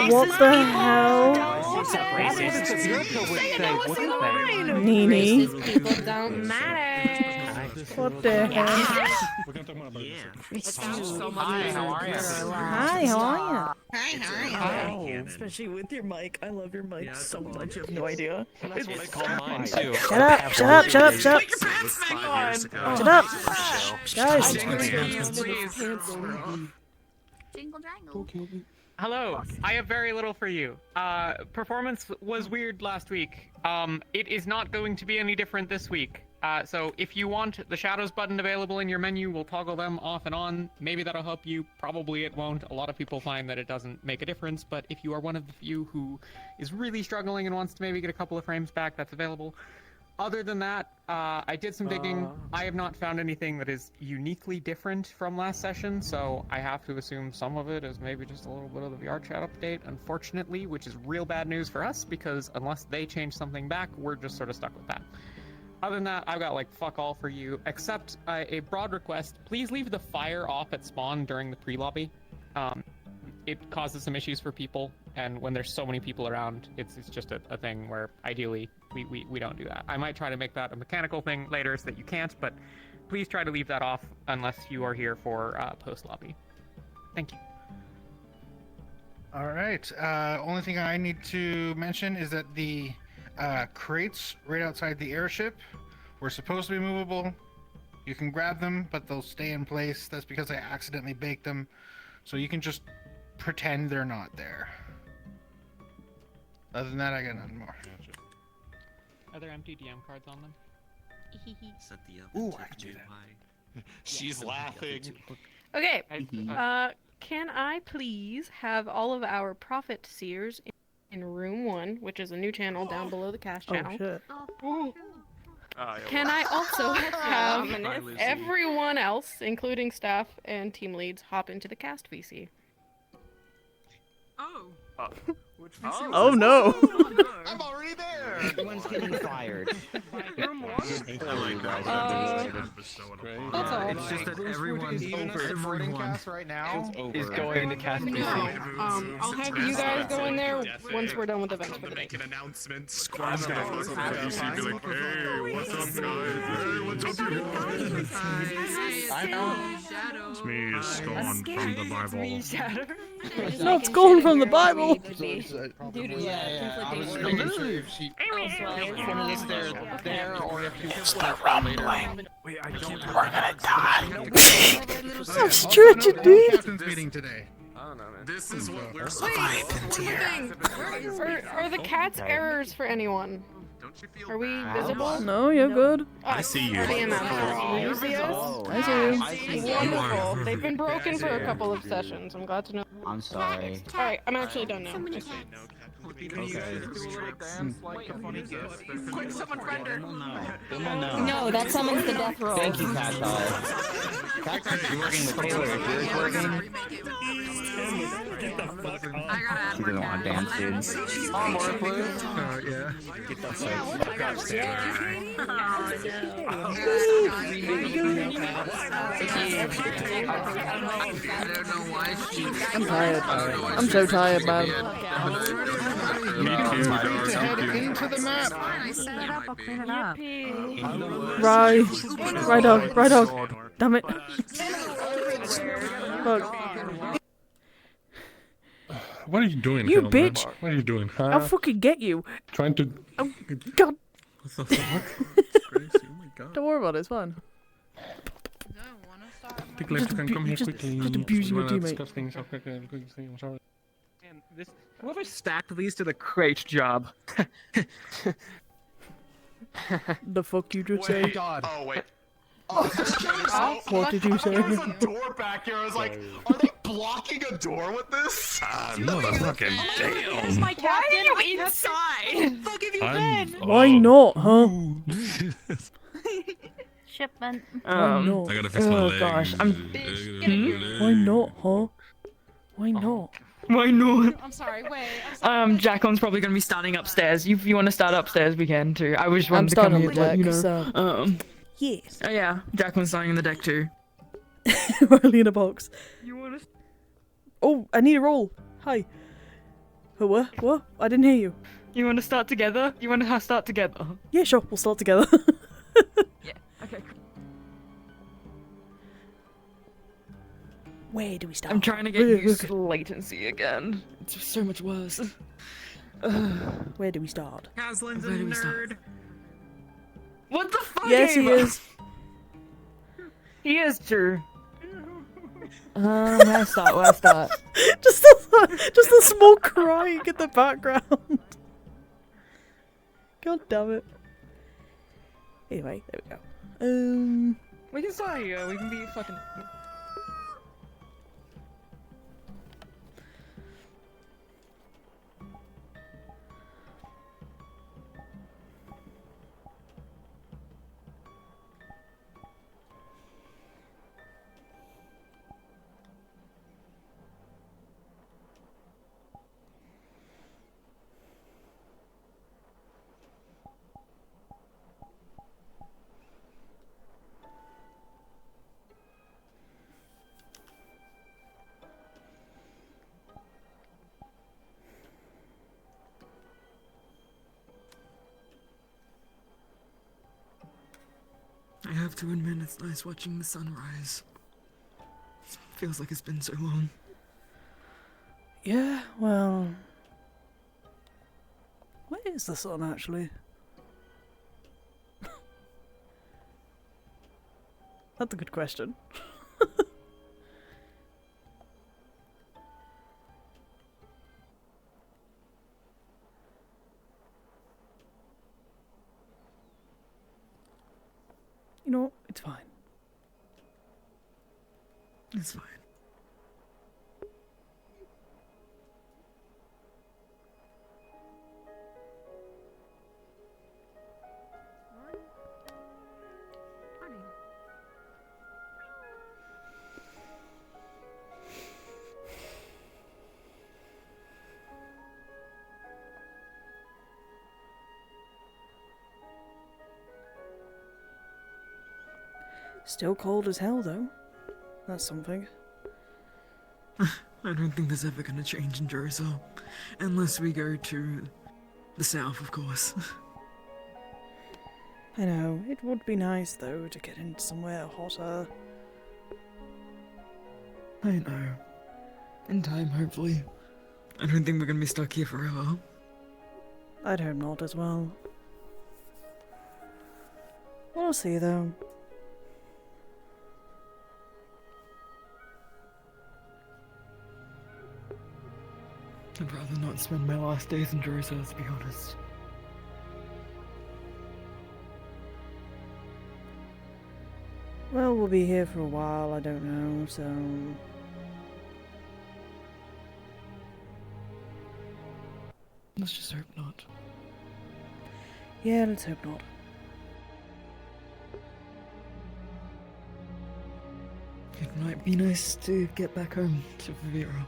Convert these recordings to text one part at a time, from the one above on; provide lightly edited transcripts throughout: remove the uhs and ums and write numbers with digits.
What the hell? Nini. People don't matter. What the hell? Hi, how are you? Hi, how are you? Especially with your mic. I love your mic so much. You have no idea. That's what I call mine too. Shut up, shut up, shut up, shut up. Shut up. Guys. Jingle jangle. Hello, I have very little for you. Performance was weird last week. It is not going to be any different this week. So if you want the shadows button available in your menu, we'll toggle them off and on. Maybe that'll help you. Probably it won't. A lot of people find that it doesn't make a difference, but if you are one of the few who is really struggling and wants to maybe get a couple of frames back, that's available. Other than that, I did some digging. I have not found anything that is uniquely different from last session, so I have to assume some of it is maybe just a little bit of the VR chat update, unfortunately, which is real bad news for us, because unless they change something back, we're just sort of stuck with that. Other than that, I've got like fuck all for you, except a broad request. Please leave the fire off at spawn during the pre-lobby. It causes some issues for people, and when there's so many people around, it's just a thing where ideally we don't do that. I might try to make that a mechanical thing later so that you can't, but please try to leave that off unless you are here for post-lobby. Thank you. All right. Only thing I need to mention is that the crates right outside the airship were supposed to be movable. You can grab them, but they'll stay in place. That's because I accidentally baked them. So you can just pretend they're not there. Other than that, I got nothing more. Are there empty DM cards on them? Ooh, I can do that. She's laughing. Okay. Can I please have all of our prophet seers in room 1, which is a new channel down below the cast channel? Oh shit. Can I also have everyone else, including staff and team leads, hop into the cast VC? Oh. Oh no. I'm already there. Everyone's getting fired. That's all. It's just that everyone cast right now is going to cast PC. I'll have you guys go in there once we're done with events for the day. Make an announcement. Scorned's gonna fuck with the be like, hey, what's up, guys? Hey, what's up, guys? I know. It's me, Scorned from the Bible. It's not Scorned from the Bible. Yeah. I was making sure if she is there or if you It's the rumbling. Wait, I don't We're gonna die. I'm stretching, dude. Captain's meeting today. I don't know, man. This is what we're Are the cat's errors for anyone? Don't you feel Are we bad? visible? No, you're good. I see you. Do you see us? I see you. Wonderful. They've been broken for a couple of sessions. I'm glad to know. I'm sorry. Alright, I'm actually done now. No, that summons the death roll. Thank you, Cash Eye. You're working with Taylor. If yours working. She doesn't want to dance, dude. Yeah. Get the fuck. I'm tired. I'm so tired, man. Me too, dog. Head into the map. Right dog. Damn it. Fuck. What are you doing? You Hellman? bitch. What are you doing? Huh? I'll fucking get you. Trying to. Oh, God. What the fuck? Gracie, oh my god. Don't worry about it, it's fine. Tickler, you can come here quickly. Just abuse your We wanna teammate. discuss things. Okay, I'm sorry. And this, whoever stacked these to the crate job. The fuck you just say? God. Oh wait. What did you say? There's a door back here. I was like, are they blocking a door with this? No, the fucking damn. My cat, why are you inside? Fuck have you been? Why not, huh? Shipment. Why not? I gotta fix my leg. Gosh, Why not, huh? Why not? Why not? I'm sorry, wait. Jacqueline's probably gonna be standing upstairs. If you want to start upstairs, we can too. I was I'm wanted to come starting here the to let deck, you know. so... Yes. Oh yeah, Jacqueline's starting in the deck too. Ryllae in a box. You wanna? Oh, I need a roll. Hi. Oh, what? What? I didn't hear you. You wanna start together? You wanna start together? Yeah, sure. We'll start together. Yeah. Okay. Cool. Where do we start? I'm trying to get used to the latency again. It's just so much worse. Where do we start? Haslin's a Where do we start? nerd. What the fuck? Yes, he is. He is true. Where I start? just a small crying in the background. God damn it. Anyway, there we go. We can start here. We can be fucking. I have to admit, it's nice watching the sunrise. Feels like it's been so long. Yeah, well... Where is the sun, actually? That's a good question. You know, it's fine. It's fine. Still cold as hell, though. That's something. I don't think there's ever gonna change in Jerusalem. Unless we go to the south, of course. I know. It would be nice, though, to get into somewhere hotter. I know. In time, hopefully. I don't think we're gonna be stuck here forever. I'd hope not as well. We'll see, though. I'd rather not spend my last days in Jerusalem, to be honest. Well, we'll be here for a while, I don't know, so... Let's just hope not. Yeah, let's hope not. It might be nice to get back home to Vivira.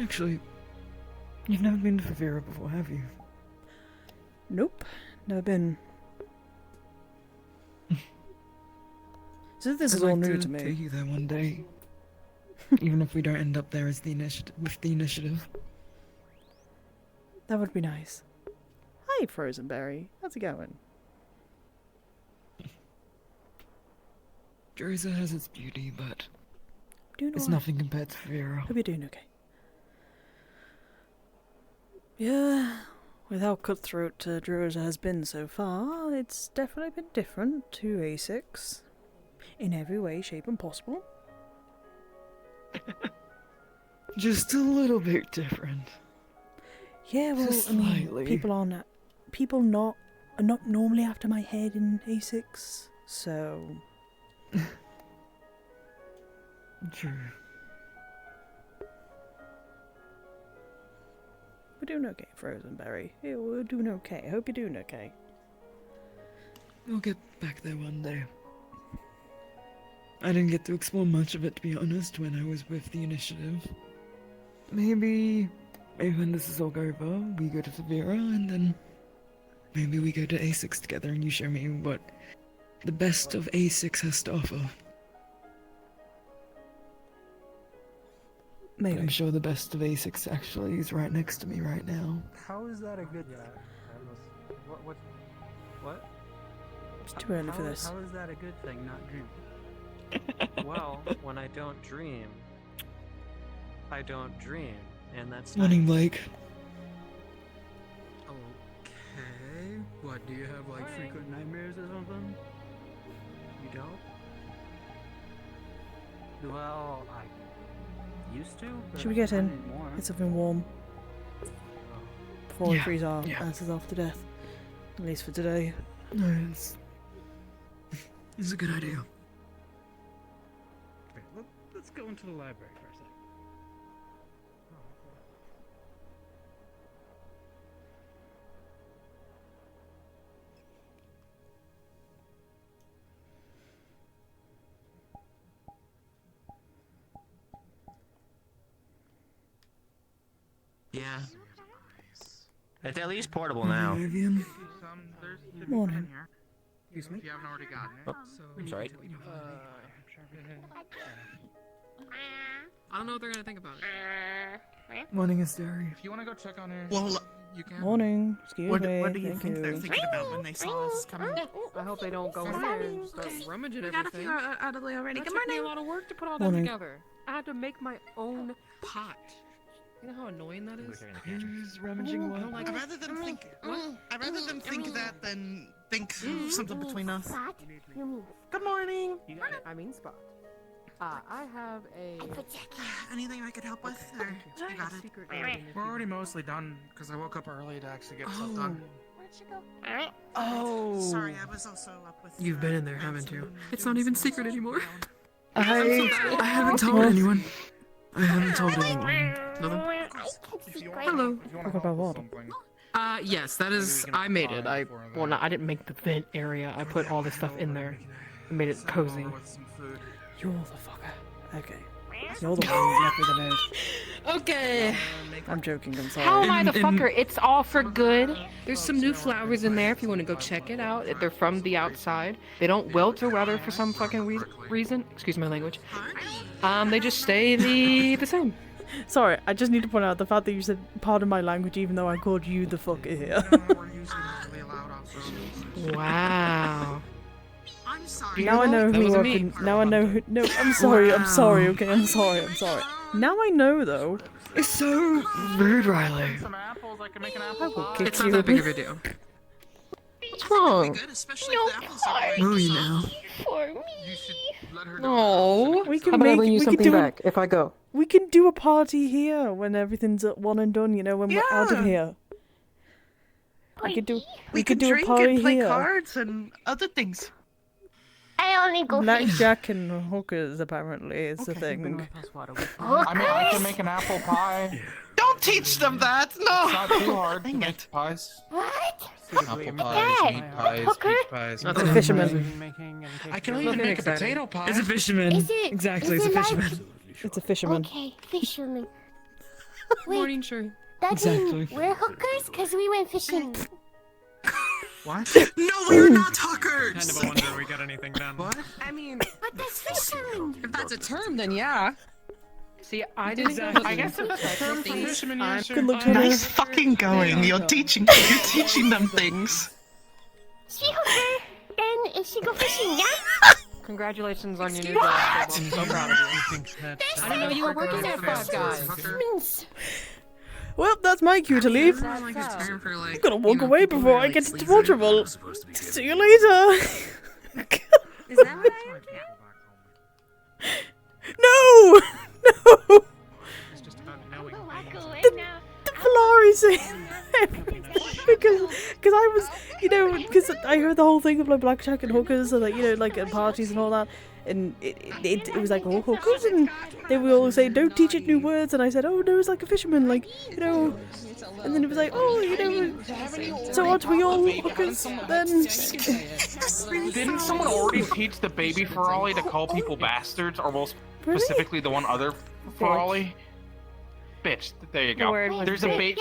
Actually, you've never been to Vivira before, have you? Nope, never been. So this is all new to me. Take you there one day, even if we don't end up there as the initiative with the initiative. That would be nice. Hi, Frozenberry. How's it going? Jerusalem has its beauty, but Doing it's alright. nothing compared to Vivira. Hope you're doing okay. Yeah, with how cutthroat Druids has been so far, it's definitely been different to A6. In every way, shape and possible. Just a little bit different. Yeah, well, Just I mean, slightly. people are not normally after my head in A6, so... True. We're doing okay, Frozenberry. Yeah, we're doing okay. I hope you're doing okay. We'll get back there one day. I didn't get to explore much of it, to be honest, when I was with the initiative. Maybe when this is all over, we go to Vivira, and then maybe we go to A6 together and you show me what the best of A6 has to offer. Maybe. I'm sure the best of A6 actually is right next to me right now. How is that a good thing? What? It's too early for this. How is that a good thing, not dreaming? Well, when I don't dream, I don't dream, and that's Morning, Blake. Okay. What, do you have like frequent nightmares or something? You don't? Well, I used to. But Should we get in? not anymore. Get something warm. Before we Yeah, freeze our yeah. asses off to death. At least for today. No, it's a good idea. Okay, let's go into the library for a second. Yeah. It's at least portable now. Vivian. Morning. Excuse me? If you haven't already gotten it. Oh, I'm sorry. I don't know what they're gonna think about it. Morning, Asteri. If you want to go check on her, Well, you can. Morning. Excuse what me. do you Thank think they're you. thinking about when they saw us coming? I hope they don't go in there and start rummaging We got a everything. few out of the way already. That Good took me a morning. lot of work to put all that Morning. together. I had to make my own pot. You know how annoying that is? Who's rummaging I don't what? like I'd rather them think. I'd rather them think that than think something between us. Good morning. I mean spot. I have a Anything I could help with? Or you got it. secret area. We're already mostly done because I woke up early to actually get stuff done. Oh. Sorry, I was also up with. You've been in there, haven't you? It's not even secret anymore. I haven't told anyone. I haven't told anyone. Hello. Talk about what? Yes, that is. I made it. I didn't make the vent area. I put all the stuff in there. I made it cozy. You're the fucker. Okay. You're the one who left me the note. Okay. I'm joking, I'm sorry. How am I the fucker? It's all for good. There's some new flowers in there if you want to go check it out. They're from the outside. They don't wilt or weather for some fucking reason. Excuse my language. They just stay the same. Sorry, I just need to point out the fact that you said pardon my language even though I called you the fucker here. Wow. I'm sorry. Now I know That who wasn't I've me. been. Now I know who. No, I'm sorry. I'm sorry. Okay, I'm sorry. I'm sorry. Now I know though. It's so rude, Ryllae. Some apples, I can make an apple I will pie. kick It's you. not that big of a deal. What's wrong? Good, especially if the apples are Will you now? You should let her know. No. We How can about I make. bring you We can something do. back if I go? We can do a party here when everything's at one and done. You know, when we're out of Yeah. here. We could do. We could could do a drink party and play here. cards and other things. I only go Blackjack and hookers apparently is the thing. I mean, I can make an apple pie. Don't teach them that. It's not No. too hard to Dang make it. pies. What? Apple pies, meat pies, Hooker? pies. It's a fisherman. I can even make a potato pie. It's a fisherman. Is it? Exactly, is it's a it like- fisherman. It's a fisherman. Okay, fisherman. Wait, Morning, sure. that Exactly. mean we're hookers? Cause we went fishing. What? No, we're not hookers. Kind of a wonder we got anything done. What? I mean, But that's fisherman. if that's a term, then yeah. See, I didn't. I guess if that's a term for fisherman, yeah, sure. Good luck to Nice fucking going. You're teaching them things. She hooker. Then if she go fishing, yeah? Congratulations on your new job. I'm so proud of you. I didn't know you were working at Five Guys. Fisherman's. Well, that's my cue to leave. Like it's time for like. I'm gonna walk you know, away people before who are, I like, get sleazy. into trouble. See you later. Is that what I am? No! No! It's just about knowing We'll walk things. away now. The Polari thing. because I was, you know, because I heard the whole thing of like blackjack and hookers and like, you know, like at parties and all that. And it was like, oh, hookers, and they would all say, don't teach it new words. And I said, oh, no, it's like a fisherman, like, you know. And then it was like, oh, you know, so aren't we all hookers then? Didn't someone already teach the baby Ferrari to call people bastards, or well, Really? specifically the one other Ferrari? Bitch, there you go. Word. There's a baby.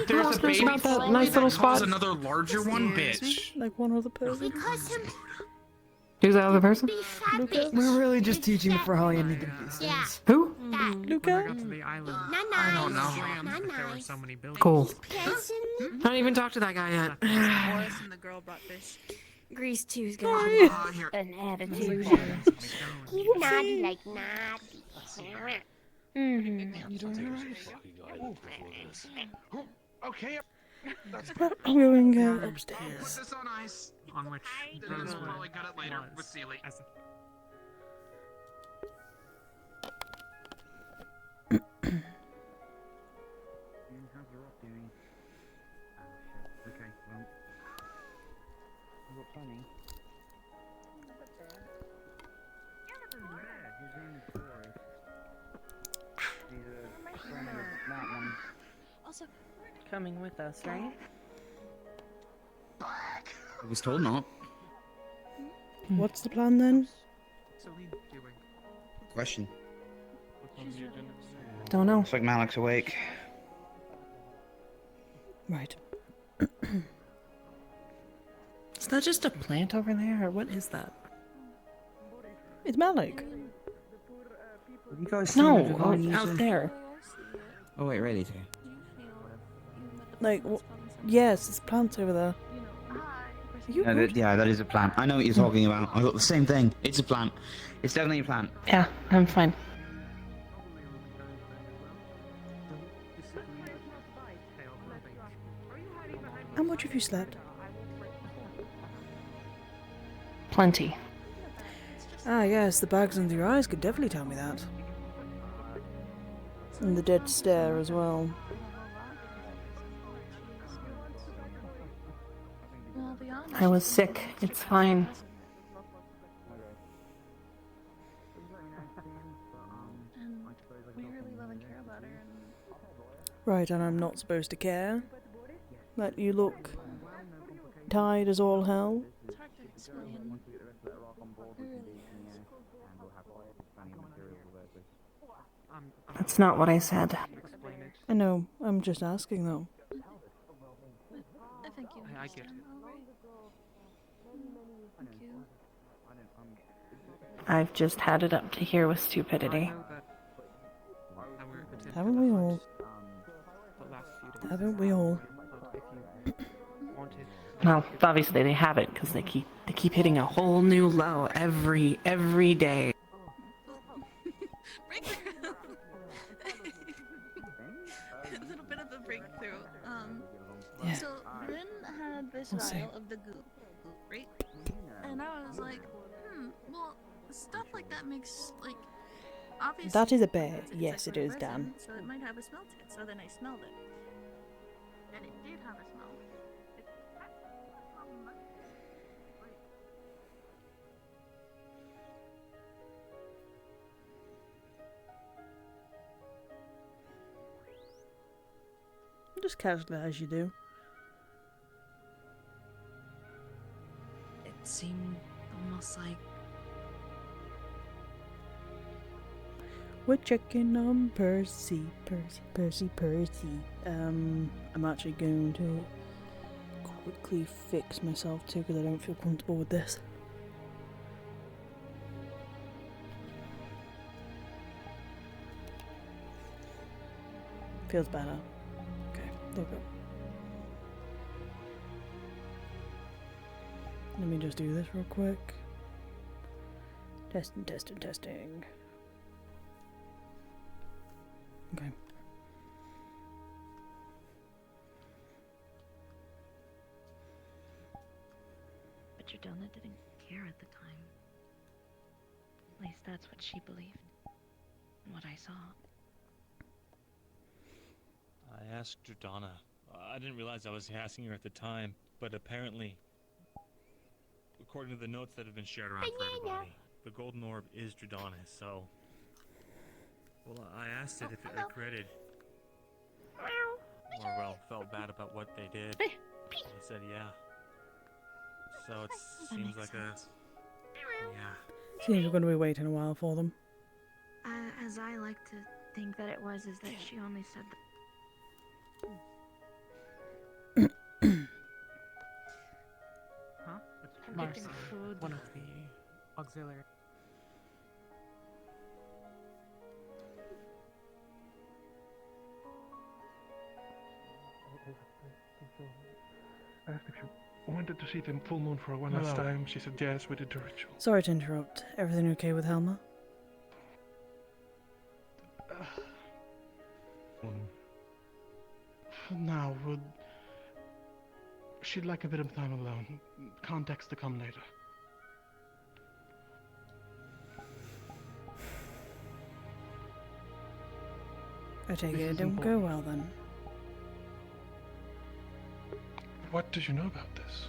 There's a baby. About that nice little spot. Another larger one, bitch. Like one other person. Because him. Who's that other person? We're really just teaching the Frolly anything these days. Who? Luca? To the island. I don't know. If there were so many buildings. Cool. I don't even talked to that guy yet. Morris and the girl brought fish. Grease 2's got an attitude. He's naughty like naughty. You doing alright? Okay. We're going to go upstairs. Put this on ice. On which Rosewood probably got it later with Sealy. Also, Coming with us, right? I was told not. What's the plan then? Question. Don't know. Looks like Malik's awake. Right. Is that just a plant over there, or what is that? It's Malik. You guys No, seen the vines out and- there. Oh wait, really? Too. Like, yes, it's plants over there. Are you No, good? yeah, that is a plant. I know what you're talking about. I got the same thing. It's a plant. It's definitely a plant. Yeah, I'm fine. How much have you slept? Plenty. Ah, yes, the bags under your eyes could definitely tell me that. And the dead stare as well. I was sick. It's fine. we really love and care about her. Right, and I'm not supposed to care? That you look tired as all hell? It's hard to explain. It really is. That's not what I said. I know, I'm just asking though. I think you I get it. understand, though, right? Thank you. I've just had it up to here with stupidity. Haven't we all? Haven't we all? Well, obviously they have it because they keep hitting a whole new low every day. A little bit of a breakthrough. Yeah. So Rin had this We'll see. vial of the goop, right? And I was like, well, stuff like that makes like obviously. That is a bear. it's Yes, like it is, resin, Dan. So it might have a smell to it. So then I smelled it, and it did have a smell. Just casually as you do. It seemed almost like We're checking on Percy. I'm actually going to quickly fix myself too because I don't feel comfortable with this. Feels better. Okay, there we go. Let me just do this real quick. Testing. Okay. But Jordana didn't care at the time. At least that's what she believed. And what I saw. I asked Jordana. I didn't realize I was asking her at the time, but apparently, according to the notes that have been shared around for everybody, the golden orb is Jordana's, so... Well, I asked it if it regretted, or well, felt bad about what they did. They said yeah. So it seems like a... Yeah. Seems we're going to be waiting a while for them. As I like to think that it was, is that she only said that. Huh? I'm getting food. One of the auxiliary. I asked if you wanted to see the full moon for one last time. She said yes, we did the ritual. Sorry to interrupt. Everything okay with Helma? Now, she'd like a bit of time alone. Context to come later. I take This it is don't go important. well then. What did you know about this?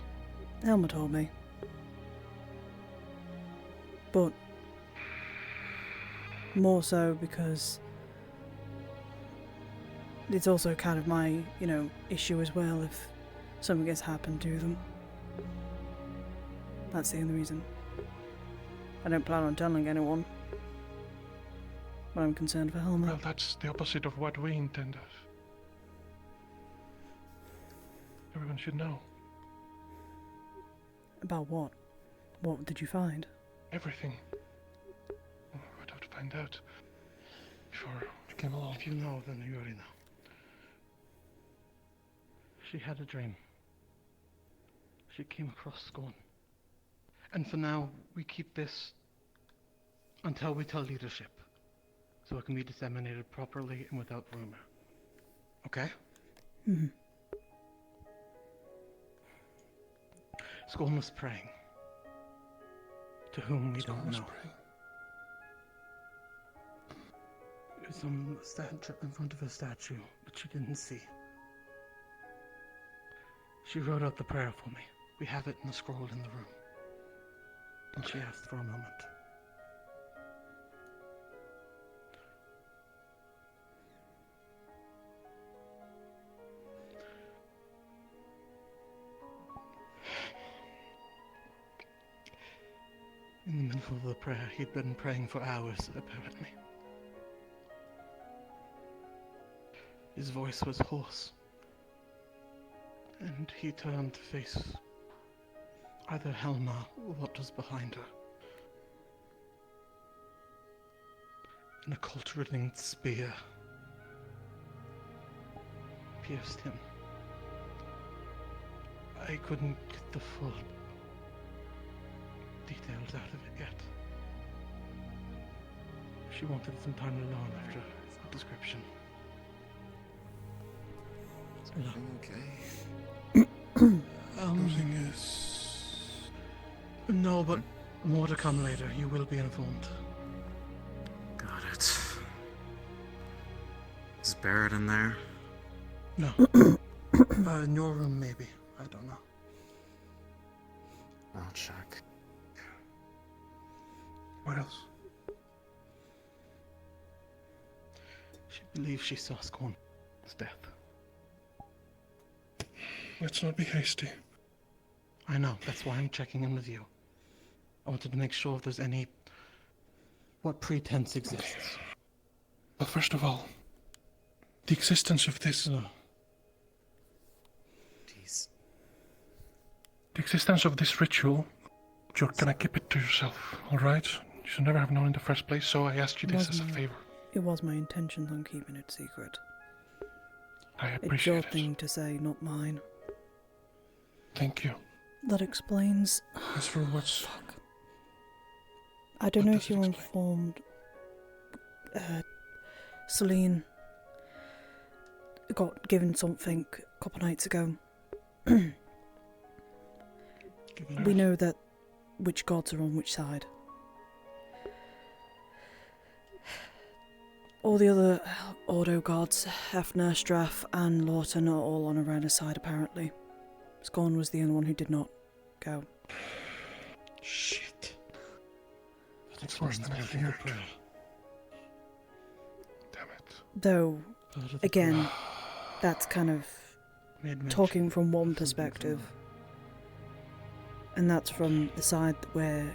Helma told me. But more so because it's also kind of my, issue as well if something gets happened to them. That's the only reason. I don't plan on telling anyone. But I'm concerned for Helma. Well, that's the opposite of what we intended. Everyone should know. About what? What did you find? Everything. Well, I'd have to find out before you came along. If you know, then you already know. She had a dream. She came across Scorned. And for now, we keep this until we tell leadership. So it can be disseminated properly and without rumor. Okay? Mm-hmm. Scorned was praying. To whom we don't know. It was on a statue in front of a statue, but she didn't see. She wrote out the prayer for me. We have it in the scroll in the room. And she asked for a moment. In the middle of the prayer, he'd been praying for hours, apparently. His voice was hoarse. And he turned to face either Helma or what was behind her. And a culture-ringed spear pierced him. I couldn't get the full details out of it yet. She wanted some time alone after the description. Is everything okay? Nothing is... No, but more to come later. You will be informed. Got it. Is Barrett in there? No. In your room, maybe. I don't know. I'll check. What else? She believes she saw Scorned's death. Let's not be hasty. I know, that's why I'm checking in with you. I wanted to make sure if there's any... what pretense exists. Well, first of all, the existence of this... Jeez. The existence of this ritual, you're gonna keep it to yourself, alright? You should never have known in the first place, so I asked you this as a favor. It was my intentions on keeping it secret. I It's appreciate your it. thing to say, not mine. Thank you. That explains... As for what's... I don't know if you were informed... Celine got given something a couple nights ago. We know that which gods are on which side. All the other Ordo gods, Hefner, Straff and Lawton, are all on Arena's side apparently. Scorn was the only one who did not go. Shit. That explains than I feared. Damn it. Though, again, that's kind of talking from one perspective. And that's from the side where,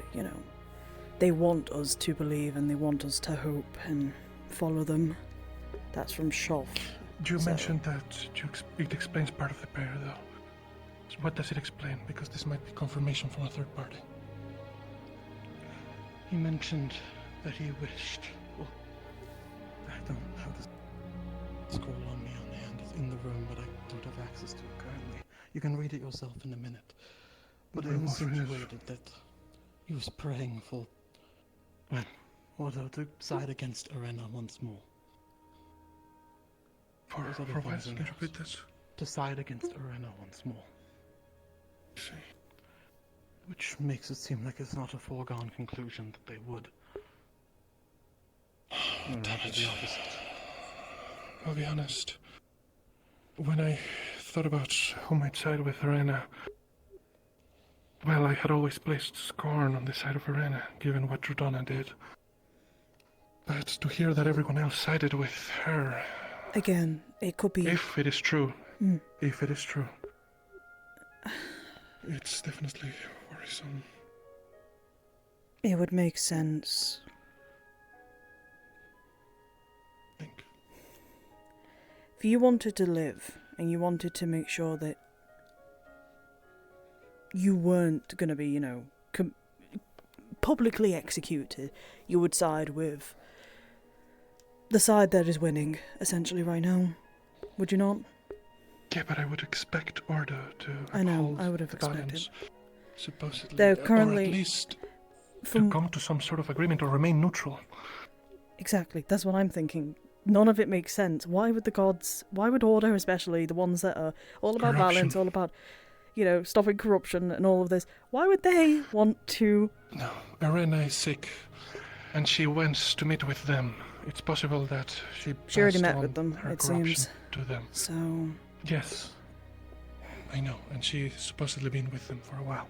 they want us to believe and they want us to hope and follow them. That's from Shoff. You mentioned that it explains part of the prayer, though. So what does it explain? Because this might be confirmation from a third party. He mentioned that he wished. Well, I don't have the scroll on me on hand. It's in the room, but I don't have access to it currently. You can read it yourself in a minute. But it insinuated that he was praying for, well, Ordo to side against Arena once more. For what? Can you repeat this? To side against Arena once more. See. Which makes it seem like it's not a foregone conclusion that they would. Rather the opposite. I'll be honest. When I thought about who might side with Arena, well, I had always placed Scorn on the side of Arena, given what Drudana did. But to hear that everyone else sided with her... Again, it could be... If it is true. Mm. If it is true. It's definitely worrisome. It would make sense. If you wanted to live, and you wanted to make sure that you weren't going to be, you know, publicly executed, you would side with the side that is winning, essentially, right now. Would you not? Yeah, but I would expect Ordo to I know, uphold I would have the expected. balance, supposedly. They're currently... Or at least from... to come to some sort of agreement or remain neutral. Exactly, that's what I'm thinking. None of it makes sense. Why would the gods, why would Order especially, the ones that are all about balance, all about, you know, stopping corruption and all of this, why would they want to... No, Arena is sick, and she went to meet with them. It's possible that she already passed met on with them, her it corruption seems. to them. So... Yes, I know, and she's supposedly been with them for a while.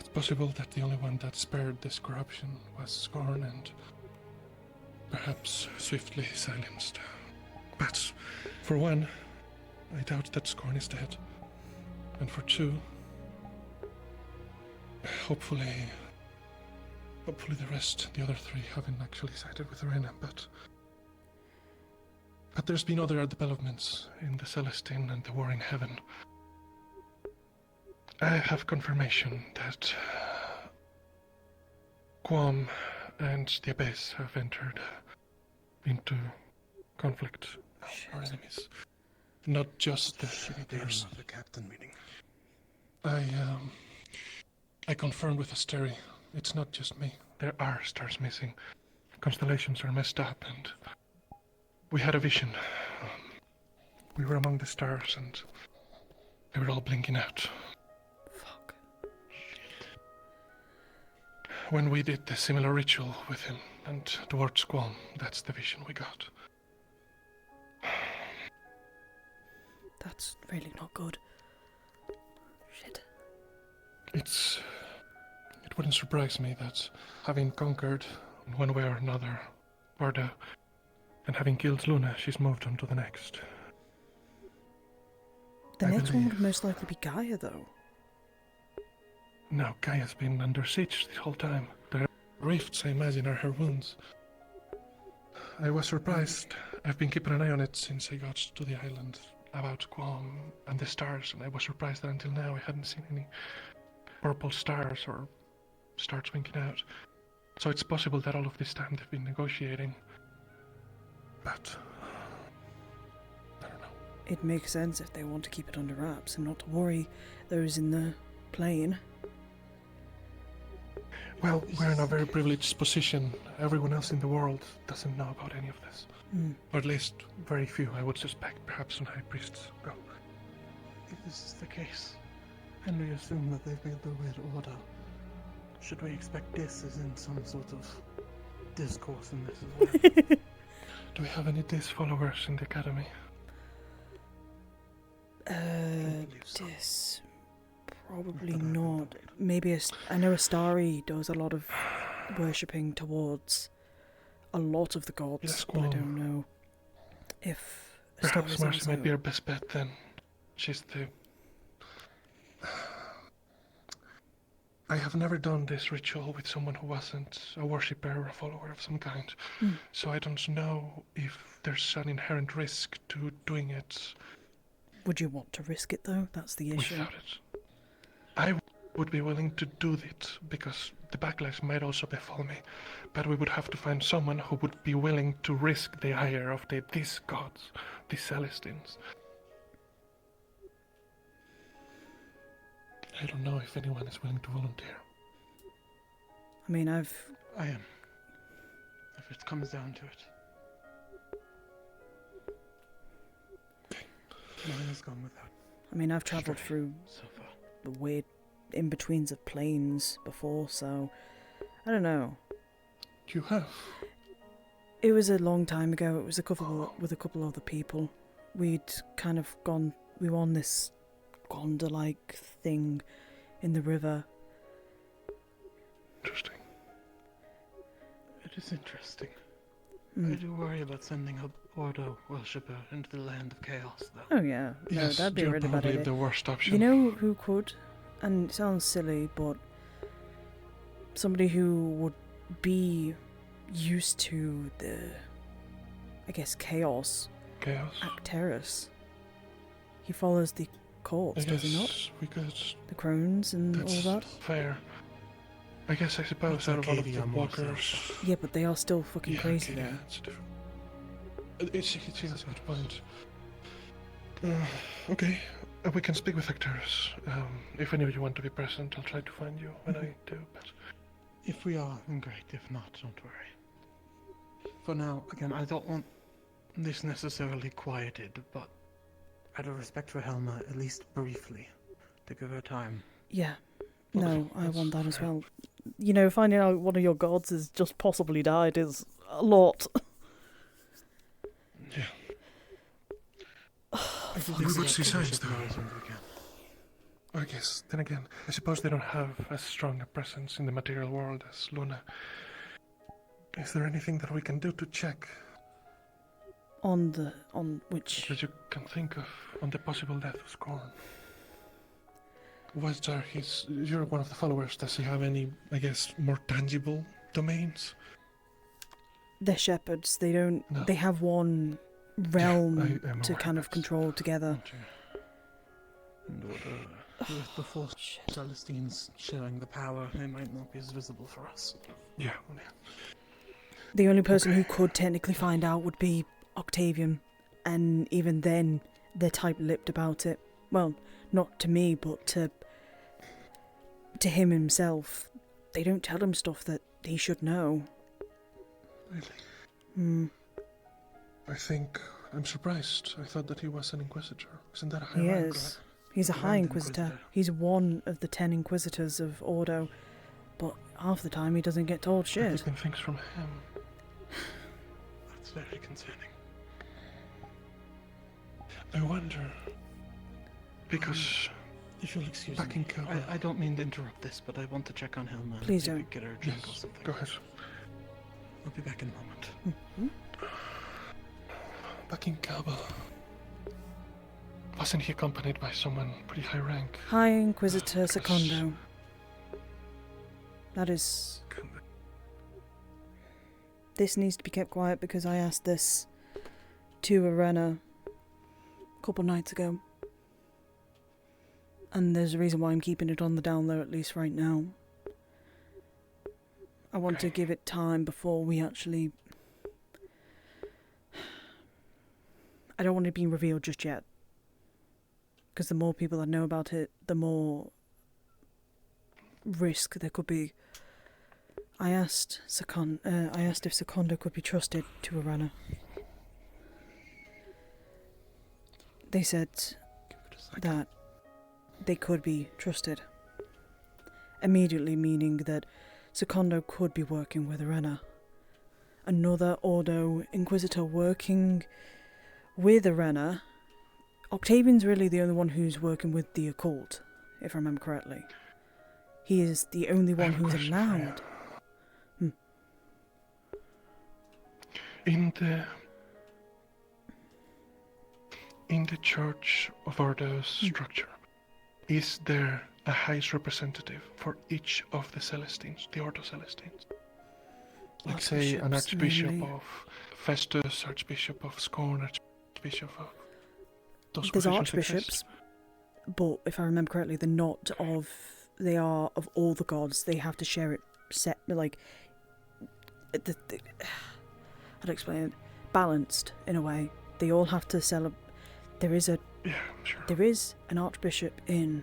It's possible that the only one that spared this corruption was Scorn and perhaps swiftly silenced. But for one, I doubt that Scorn is dead. And for two, hopefully the rest, the other three, haven't actually sided with Arena, but there's been other developments in the Celestine and the war in heaven. I have confirmation that Quam and the Abyss have entered into conflict. Our enemies. Not just the shipbuilders. The captain meeting. I confirmed with Asteri. It's not just me. There are stars missing. Constellations are messed up, and we had a vision. We were among the stars, and they were all blinking out. Fuck. When we did the similar ritual with him and towards Quam, that's the vision we got. That's really not good. Shit. It wouldn't surprise me that having conquered in one way or another Ordo, and having killed Luna, she's moved on to the next. The next one would most likely be Gaia, though. No, Gaia's been under siege this whole time. The rifts, I imagine, are her wounds. I was surprised. I've been keeping an eye on it since I got to the island about Quam and the stars, and I was surprised that until now I hadn't seen any purple stars or stars winking out. So it's possible that all of this time they've been negotiating. But I don't know. It makes sense if they want to keep it under wraps and not to worry those in the plane. Well, we're in a very privileged position. Everyone else in the world doesn't know about any of this. Mm. Or at least very few, I would suspect, perhaps when high priests go. If this is the case, and we assume that they've made the Red Order, should we expect this as in some sort of discourse in this as well? Do we have any Dis followers in the academy? Dis... Probably not. Maybe I know Astari does a lot of worshipping towards a lot of the gods, Yes, but I don't know if perhaps Astari's Marcy also... might be our best bet then. She's the... I have never done this ritual with someone who wasn't a worshipper or a follower of some kind, so I don't know if there's an inherent risk to doing it. Would you want to risk it though? That's the issue. Without it. I would be willing to do it because the backlash might also befall me, but we would have to find someone who would be willing to risk the ire of these gods, these Celestines. I don't know if anyone is willing to volunteer. I mean, I am. If it comes down to it. Mine has gone without. I mean, I've travelled through the weird in-betweens of planes before, so I don't know. You have? It was a long time ago. It was with a couple other people. We'd kind of we were on this gondola-like thing in the river. Interesting. It is interesting. Mm. I do worry about sending a Ordo worshipper into the land of chaos, though. Oh yeah, no, Yes, that'd be a you're really bad probably idea. the worst option. You know who could? And it sounds silly, but somebody who would be used to the, I guess, chaos. Chaos? Acteris. He follows the courts, does he not? We could. The crones and That's all that. fair. I guess I suppose out of all of the walkers. Yeah, but they are still fucking crazy okay, there. it's different. It's a good point. Okay, we can speak with Acteris. If any of you want to be present, I'll try to find you when I do. But If we are, then great. If not, don't worry. For now, again, I don't want this necessarily quieted, but out of respect for Helma, at least briefly, to give her time. Yeah. No, I want that as well. You know, finding out one of your gods has just possibly died is a lot. Yeah. We would see signs, though. I guess, then again, I suppose they don't have as strong a presence in the material world as Luna. Is there anything that we can do to check? On which? That you can think of, on the possible death of Scorned. You're one of the followers. Does he have any, I guess, more tangible domains? They're shepherds. They don't. No. They have one realm I'm to aware kind of control together. And with the four Celestines sharing the power, they might not be as visible for us. Yeah. The only person who could technically find out would be Octavian, and even then, they're tight-lipped about it. Well, not to me, but to him himself. They don't tell him stuff that he should know. Really? I think I'm surprised. I thought that he was an Inquisitor. Isn't that a high He rank? is. He's a High Inquisitor. He's one of the 10 Inquisitors of Ordo, but half the time he doesn't get told shit. Taking things from him. That's very concerning. I wonder, because if you'll excuse back me, in Cabo, I don't mean to interrupt this, but I want to check on Helma. Please Maybe don't. Get her a drink or Yes, something. go ahead. I'll be back in a moment. Mm-hmm. Back in Cabo, wasn't he accompanied by someone pretty high rank? High Inquisitor Secondo. That is... This needs to be kept quiet because I asked this to Arena a couple nights ago. And there's a reason why I'm keeping it on the down low, at least right now. I want to give it time before we actually... I don't want it being revealed just yet. Because the more people that know about it, the more risk there could be. I asked if Secondo could be trusted to Arena. They said that they could be trusted. Immediately meaning that Secondo could be working with Arena. Another Ordo Inquisitor working with Arena. Octavian's really the only one who's working with the occult, if I remember correctly. He is the only one who's allowed. In the Church of Ordo's structure, is there a highest representative for each of the Celestines, the Ordo Celestines? Like say an Archbishop mainly. of Festus, Archbishop of Scorn, Archbishop of... Those There's positions archbishops, exist? but if I remember correctly, they are of all the gods. They have to share it set, like, how to explain it? Balanced in a way. They all have to celebrate. There is an archbishop in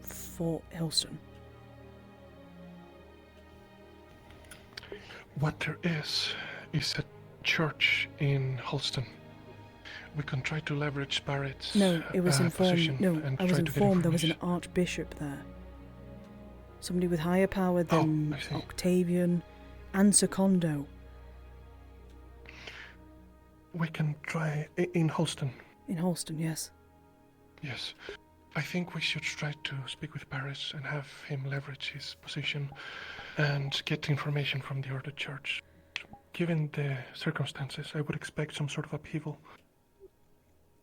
Fort Hillston. What there is a church in Holston. We can try to leverage Barrett's No, it was position informed. No, and I was try to get informed there was an information. archbishop there. Somebody with higher power than Octavian and Secondo. We can try in Holston. In Holston, yes. Yes. I think we should try to speak with Barris and have him leverage his position and get information from the other church. Given the circumstances, I would expect some sort of upheaval.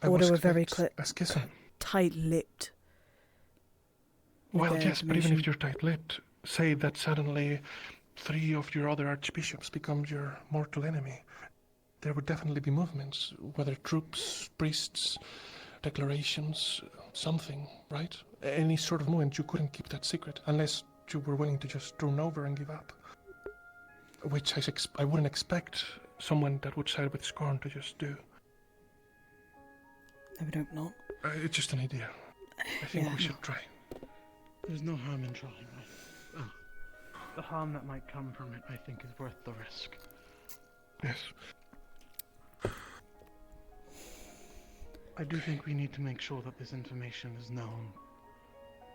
Or they were very a schism. Tight-lipped. Well, yes, but even if you're tight-lipped, say that suddenly 3 of your other archbishops become your mortal enemy. There would definitely be movements, whether troops, priests, declarations, something, right? Any sort of movement, you couldn't keep that secret, unless you were willing to just turn over and give up. Which I wouldn't expect someone that would side with Scorned to just do. I would hope not. It's just an idea. I think we should try. There's no harm in trying. The harm that might come from it, I think, is worth the risk. Yes. I do think we need to make sure that this information is known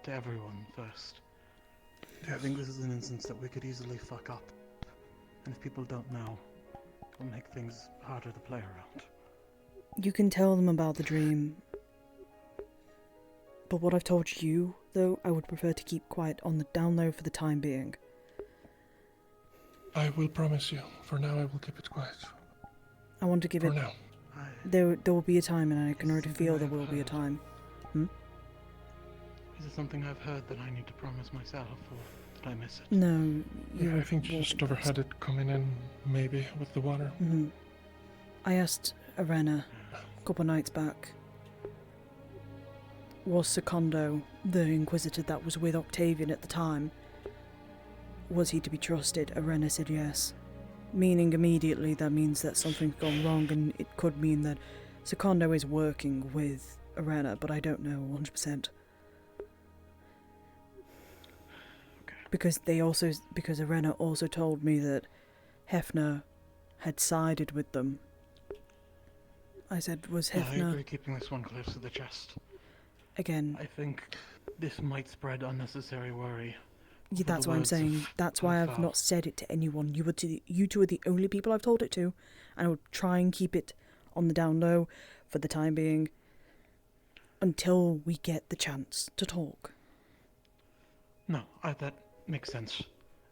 to everyone first. Yes. I think this is an instance that we could easily fuck up. And if people don't know, it'll make things harder to play around. You can tell them about the dream. But what I've told you, though, I would prefer to keep quiet on the down low for the time being. I will promise you. For now, I will keep it quiet. I want to give it... now. There will be a time, and I can already feel there will be a time. Is it something I've heard that I need to promise myself, or did I miss it? No, Yeah, I think you just overheard it coming in, maybe, with the water. I asked Arena a couple nights back, was Secondo, the Inquisitor that was with Octavian at the time, was he to be trusted? Arena said yes. Meaning immediately that means that something's gone wrong, and it could mean that Secondo is working with Arena, but I don't know 100%. Because Arena also told me that Hefner had sided with them. I said, was Yeah, I Hefner... agree keeping this one close to the chest. Again... I think this might spread unnecessary worry. Yeah, that's what I'm saying. That's why I've not said it to anyone. You two are the only people I've told it to, and I would try and keep it on the down low for the time being until we get the chance to talk. No, that makes sense.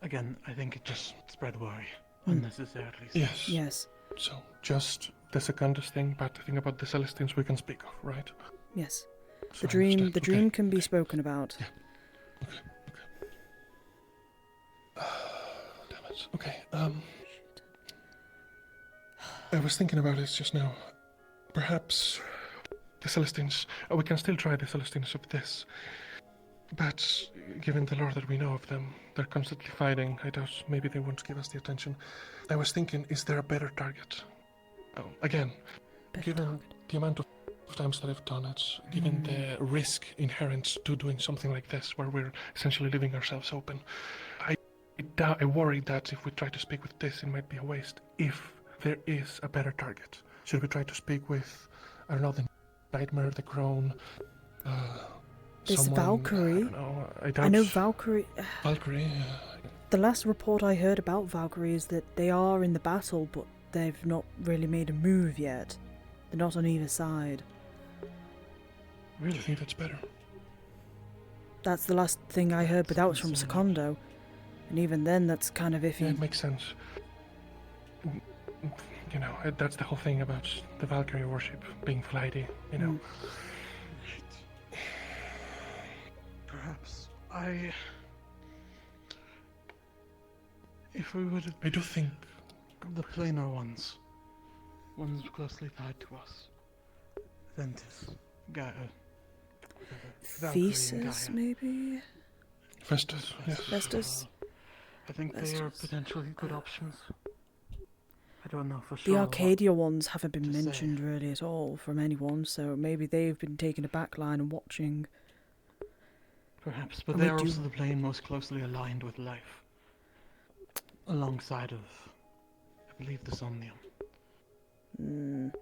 Again, I think it just spread worry unnecessarily. Yes. Yes. So, just the Secundus thing, but the thing about the Celestines we can speak of, right? Yes. So The dream can be spoken about. Yeah. Okay. Damn it. Okay, I was thinking about this just now. Perhaps the Celestines... we can still try the Celestines of this. But given the lore that we know of them, they're constantly fighting. I doubt maybe they won't give us the attention. I was thinking, is there a better target? Again, given the amount of times that I've done it, given the risk inherent to doing something like this, where we're essentially leaving ourselves open, I worry that if we try to speak with this, it might be a waste. If there is a better target, should we try to speak with, I don't know, the Nightmare, the Crone, There's someone, Valkyrie. I know Valkyrie. Valkyrie. The last report I heard about Valkyrie is that they are in the battle, but they've not really made a move yet. They're not on either side. Really think that's better. That's the last thing I heard, but that was from Secondo. And even then, that's kind of iffy. Yeah, it makes sense. You know, that's the whole thing about the Valkyrie worship being flighty, you know. Perhaps if we would... I do think... The planar ones closely tied to us. Ventus, Gaia... Thesis, maybe? Festus, yes. Festus? I think they are potentially good options. I don't know for The sure. Arcadia ones haven't been to say. mentioned really at all from anyone, so maybe they've been taking a back line and watching. Perhaps, but And we they're do- also the plane most closely aligned with life. Alongside of, I believe, the Somnium.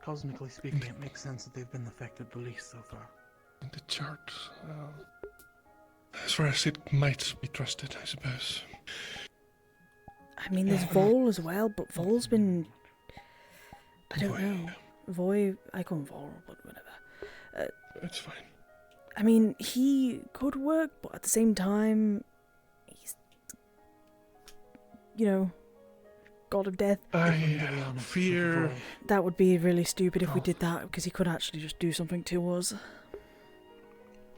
Cosmically speaking, it makes sense that they've been affected the least so far. In the chart, as far as it might be trusted, I suppose. I mean, there's Vol as well, but Vol's been... I don't know. Voy... I call him Vol, but whatever. It's fine. I mean, he could work, but at the same time, he's... You know, God of Death. I fear... That would be really stupid if we did that, because he could actually just do something to us.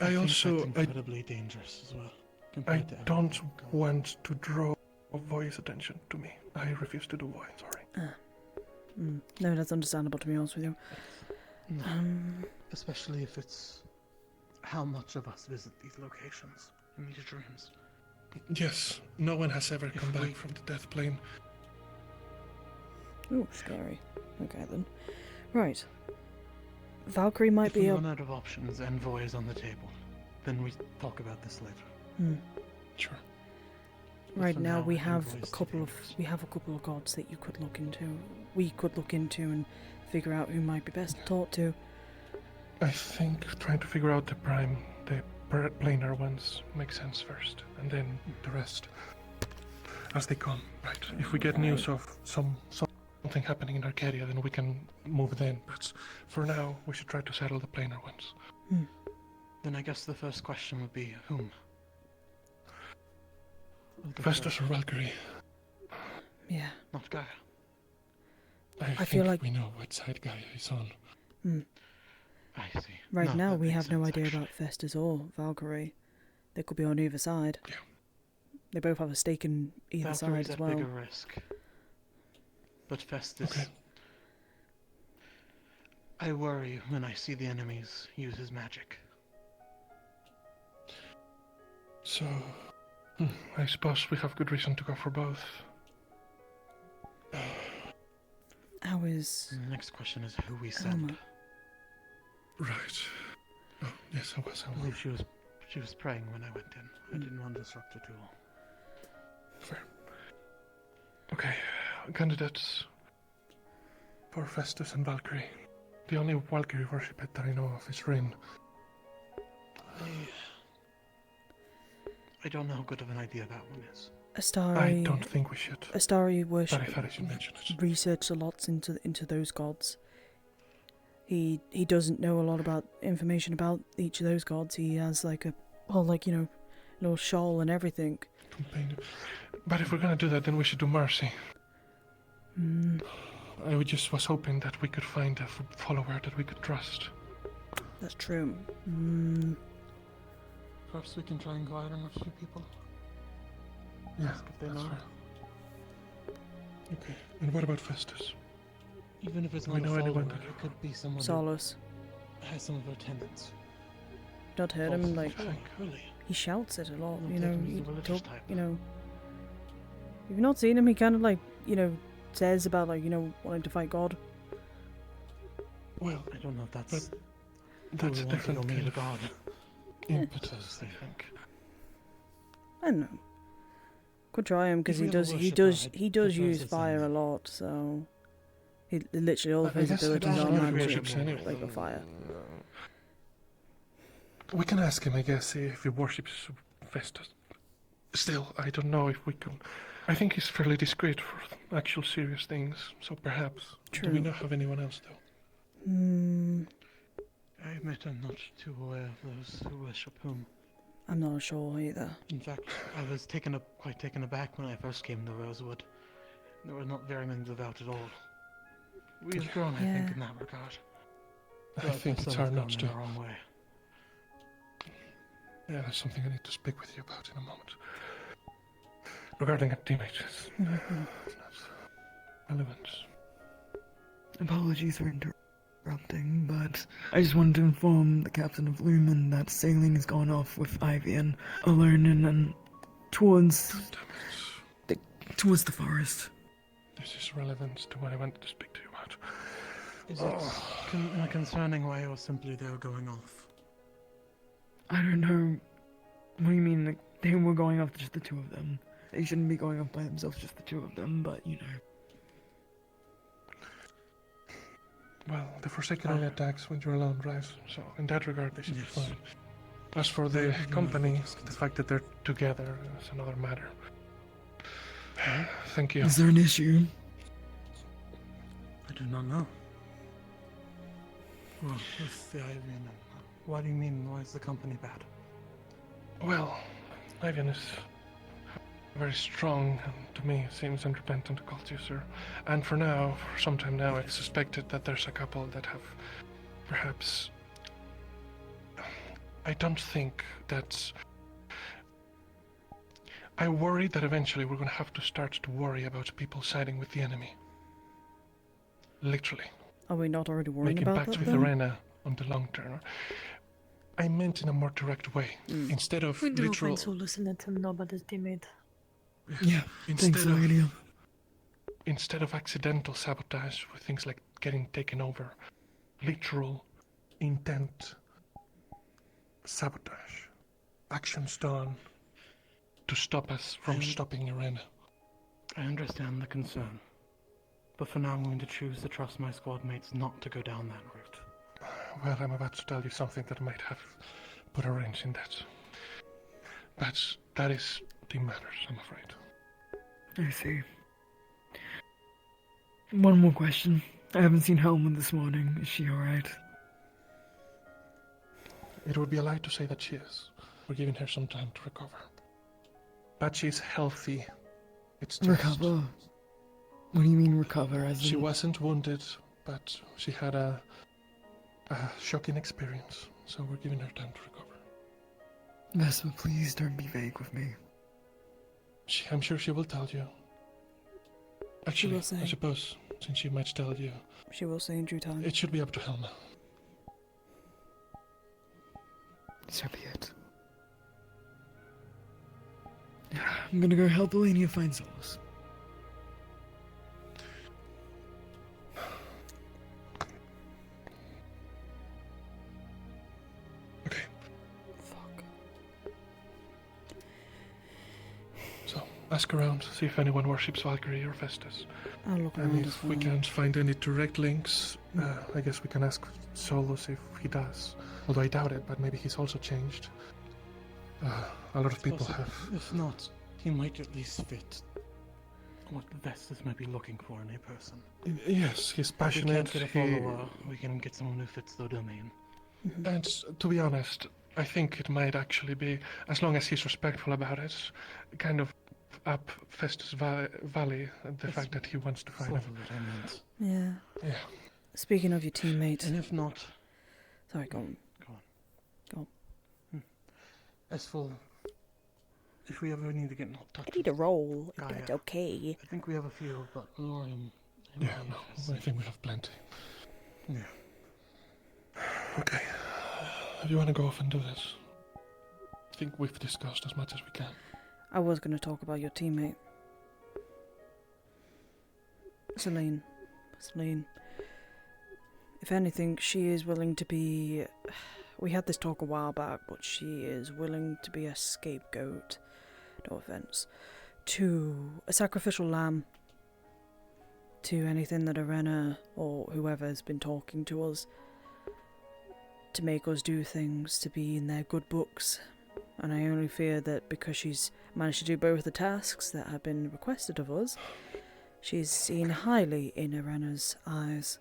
I think also... that's incredibly dangerous as well. I compared to don't want to draw Voi's attention to me. I refuse to do Voi, sorry. No, that's understandable, to be honest with you. No. Especially if it's how much of us visit these locations in these dreams. Yes, no one has ever come back from the death plane. Ooh, scary. Okay, then. Right. Valkyrie might If be we a... run out of options and Voy is on the table, then we talk about this later. Sure. Right for now, now, we I think have Voi's a couple of gods that you could look into. We could look into and figure out who might be best to talk to. I think trying to figure out the planar ones makes sense first, and then the rest as they come. Right. If we get news of something happening in Arcadia, then we can move then. But for now, we should try to settle the planar ones. Then I guess the first question would be whom? Festus or Valkyrie? Yeah. Not Gaia. I feel think like... we know what side Gaia is on. I see. Right No, now, that we makes have no sense, idea actually. about Festus or Valkyrie. They could be on either side. Yeah. They both have a stake in either Valkyrie's side as at well. bigger risk. But Festus... Okay. I worry when I see the enemies use his magic. So, I suppose we have good reason to go for both. How is... And the next question is who we send. Right. Oh, yes, I was. I believe she was praying when I went in. I didn't want to disrupt her too long. Fair. Okay, candidates for Festus and Valkyrie. The only Valkyrie worship that I know of is Rin. I don't know how good of an idea that one is. Astari... I don't think we should. Astari worship... But I thought I should mention it. Researched a lot into those gods. He doesn't know a lot about information about each of those gods. He has like a little shawl and everything. But if we're gonna do that, then we should do mercy. I just was hoping that we could find a follower that we could trust. That's true. Perhaps we can try and guide on a few people. Yeah, Ask if they that's know. fair. Okay, and what about Festus? Even if it's Do not we a know follower, anyone that... it could be someone Solus. who has some of her tenets. Not heard him, like... Really? He shouts it a lot, Well, you know, definitely he the religious talk, type. you know... You've not seen him, he kind of like, you know, says about like, you know, wanting to fight God. Well, I don't know if that's... that's a different kind of God. impetus, I think. I don't know. Could try him because If we he have a does worshipper, he I'd does prefer use to fire a send lot, so he literally all of I his guess I abilities don't are know if we magic, should anyway. like a fire. We can ask him, I guess, if he worships Festus. Still, I don't know if we can... I think he's fairly discreet for actual serious things, so perhaps. Do we True. not have anyone else, though? I admit I'm not too aware of those who worship whom. I'm not sure either. In fact, I was quite taken aback when I first came to Rosewood. There were not very many devout at all. We've grown, I think, Yeah. in that regard. I But think it's some our have notch gone to... in the wrong way. Yeah, that's something I need to speak with you about in a moment. Regarding a teammate, it's not relevant. Apologies for interrupting, but I just wanted to inform the captain of Lumen that sailing has gone off with Ivy and Alernin and towards towards the forest. This is relevant to what I wanted to speak to you about. Is it in a concerning way or simply they're going off? I don't know. What do you mean? Like, they were going off, just the two of them. They shouldn't be going off by themselves, just the two of them, but you know. Well, the Forsaken only attacks when you're alone, right? So, in that regard, they should be fine. As for the company, the fact that they're together is another matter. Thank you. Is there an issue? I do not know. Well, with the Ivian, what do you mean? Why is the company bad? Well, Ivian is very strong, and to me seems unrepentant cult user. And for now, for some time now, it's suspected that there's a couple that have perhaps... I don't think that's... I worry that eventually we're going to have to start to worry about people siding with the enemy. Literally. Are we not already worrying making about pacts that with Arena on the long term. I meant in a more direct way. Instead of We do literal... also let him know about his teammate. Yeah, thanks, Aurelia. Instead of accidental sabotage with things like getting taken over, literal intent sabotage. Actions done to stop us from stopping Arena. I understand the concern. But for now, I'm going to choose to trust my squad mates not to go down that route. Well, I'm about to tell you something that might have put a wrench in that. But that is the matters, I'm afraid. I see. One more question. I haven't seen Helma this morning. Is she alright? It would be a lie to say that she is. We're giving her some time to recover. But she's healthy. It's just... Recover? What do you mean recover? As she in... wasn't wounded, but she had a shocking experience. So we're giving her time to recover. Vespa, please don't be vague with me. I'm sure she will tell you. Actually, will say. I suppose, since she might tell you... She will say in due time. It should be up to Helma. So be it. I'm gonna go help Elenia find solace. Okay. Fuck. So, ask around, see if anyone worships Valkyrie or Festus. I'll look And around if as we well. can't find any direct links, I guess we can ask Solus if he does. Although I doubt it, but maybe he's also changed. A lot of people have. If not, he might at least fit what Vestas might be looking for in a person. Yes, he's passionate. If we can't get a follower, we can get someone who fits the domain. And to be honest, I think it might actually be, as long as he's respectful about it, kind of up Festus Valley, the fact that he wants to find him. Yeah. Yeah. Speaking of your teammate. And if not... Sorry, go on. Go on. As for... If we ever need to get in touch I need a roll, if Gaia, that's okay. I think we have a few, but Lorium... Yeah, no, I think we have plenty. Yeah. Okay. If you want to go off and do this, I think we've discussed as much as we can. I was going to talk about your teammate. Celine. If anything, she is willing to be... We had this talk a while back, but she is willing to be a scapegoat, no offense, to a sacrificial lamb, to anything that Arena or whoever has been talking to us, to make us do things, to be in their good books. And I only fear that because she's managed to do both the tasks that have been requested of us, she's seen highly in Arena's eyes,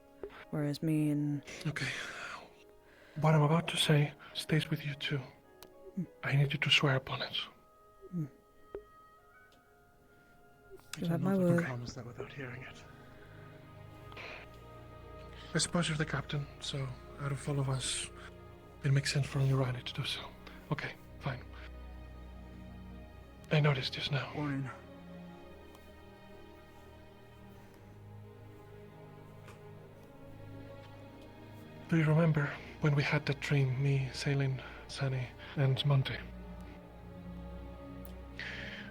whereas me and... Okay. What I'm about to say stays with you too. I need you to swear upon it. You have my I word. promise that without hearing it. I suppose you're the captain, so out of all of us, it makes sense for only Ryllae to do so. Okay, fine. I noticed just now. Warren. Do you remember when we had that dream, me, Salin, Sunny, and Monty?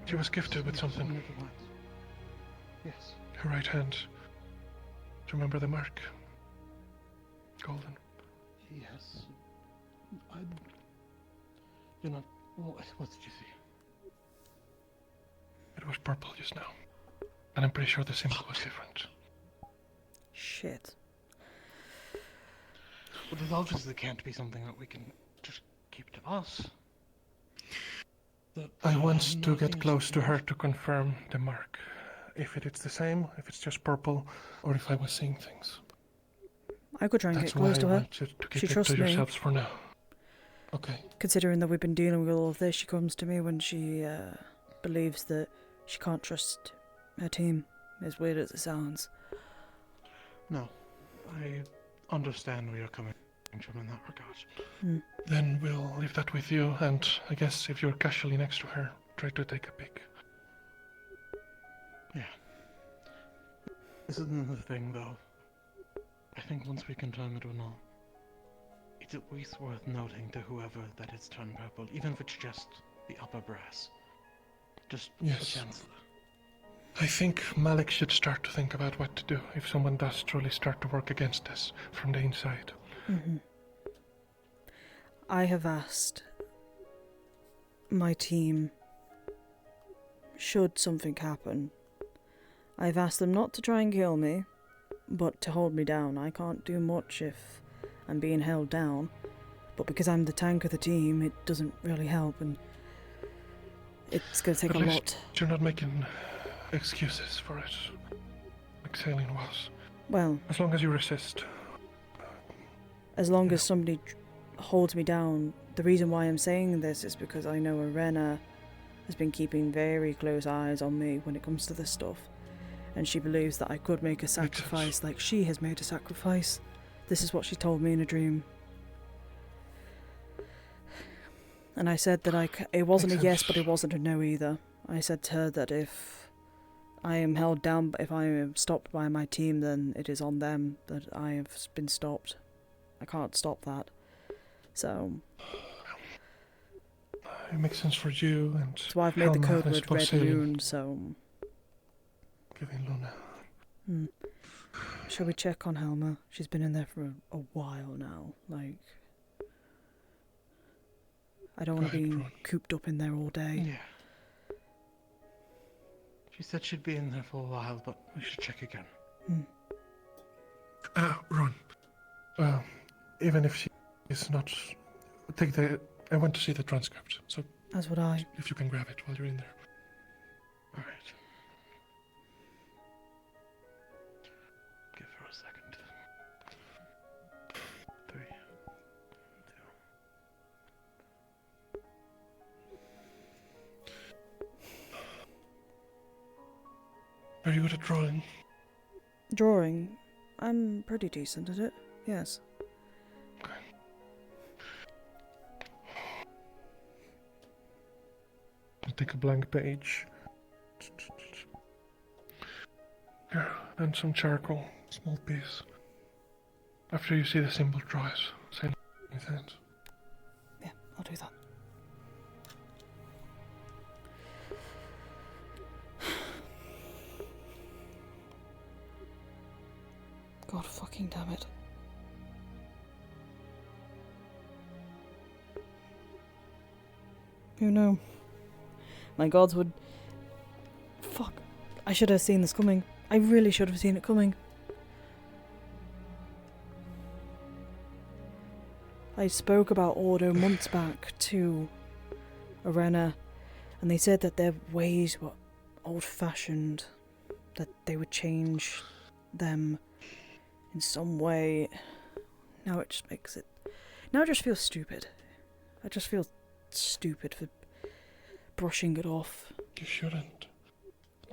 She was gifted with something. Never mind. Yes. Her right hand. Do you remember the mark? Golden. Yes. You're not. What did you see? It was purple just now. And I'm pretty sure the symbol was different. Shit. Well, this obviously can't be something that we can just keep to us. I want to get close to her to confirm the mark. If it is the same, if it's just purple, or if I was seeing things. I could try and That's get close why to I her. want you to keep She it trusts to me. yourselves for now. Okay. Considering that we've been dealing with all of this, she comes to me when she believes that she can't trust her team, as weird as it sounds. No, I understand where you're coming from in that regard. Then we'll leave that with you, and I guess if you're casually next to her, try to take a peek. Yeah. This isn't the thing, though. I think once we confirm it or not, it's at least worth noting to whoever that it's turned purple, even if it's just the upper brass. Just Yes. the chancellor. I think Malik should start to think about what to do if someone does truly start to work against us from the inside. I have asked my team, should something happen, I've asked them not to try and kill me, but to hold me down. I can't do much if I'm being held down, but because I'm the tank of the team, it doesn't really help, and it's going to take At a least lot. You're not making excuses for it, like Sailing was. Well, As long as you resist. as long as somebody holds me down. The reason why I'm saying this is because I know Arena has been keeping very close eyes on me when it comes to this stuff, and she believes that I could make a sacrifice like she has made a sacrifice. This is what she told me in a dream. And I said that it wasn't a yes, but it wasn't a no either. I said to her that if I am held down, if I am stopped by my team, then it is on them that I have been stopped. I can't stop that. So It makes sense for you, and that's why I've made the Helma, code I word suppose Red Sailing. Moon, so... Giving Luna. Shall we check on Helma? She's been in there for a while now, like... I don't want to be cooped up in there all day. Yeah. She said she'd be in there for a while, but we should check again. Ron. Even if she is not... I want to see the transcript, so... That's what I... If you can grab it while you're in there. Alright. Give her a second. 3, 2. Are you good at drawing? Drawing? I'm pretty decent at it, yes. I'll take a blank page. Here, and some charcoal, small piece. After you see the symbol, draw it. Say with hands. Yeah, I'll do that. God fucking damn it. Who knew? My gods would... Fuck. I should have seen this coming. I really should have seen it coming. I spoke about Ordo months back to Arena, and they said that their ways were old-fashioned, that they would change them in some way. Now it just makes it... Now I just feel stupid. I just feel stupid for brushing it off. You shouldn't.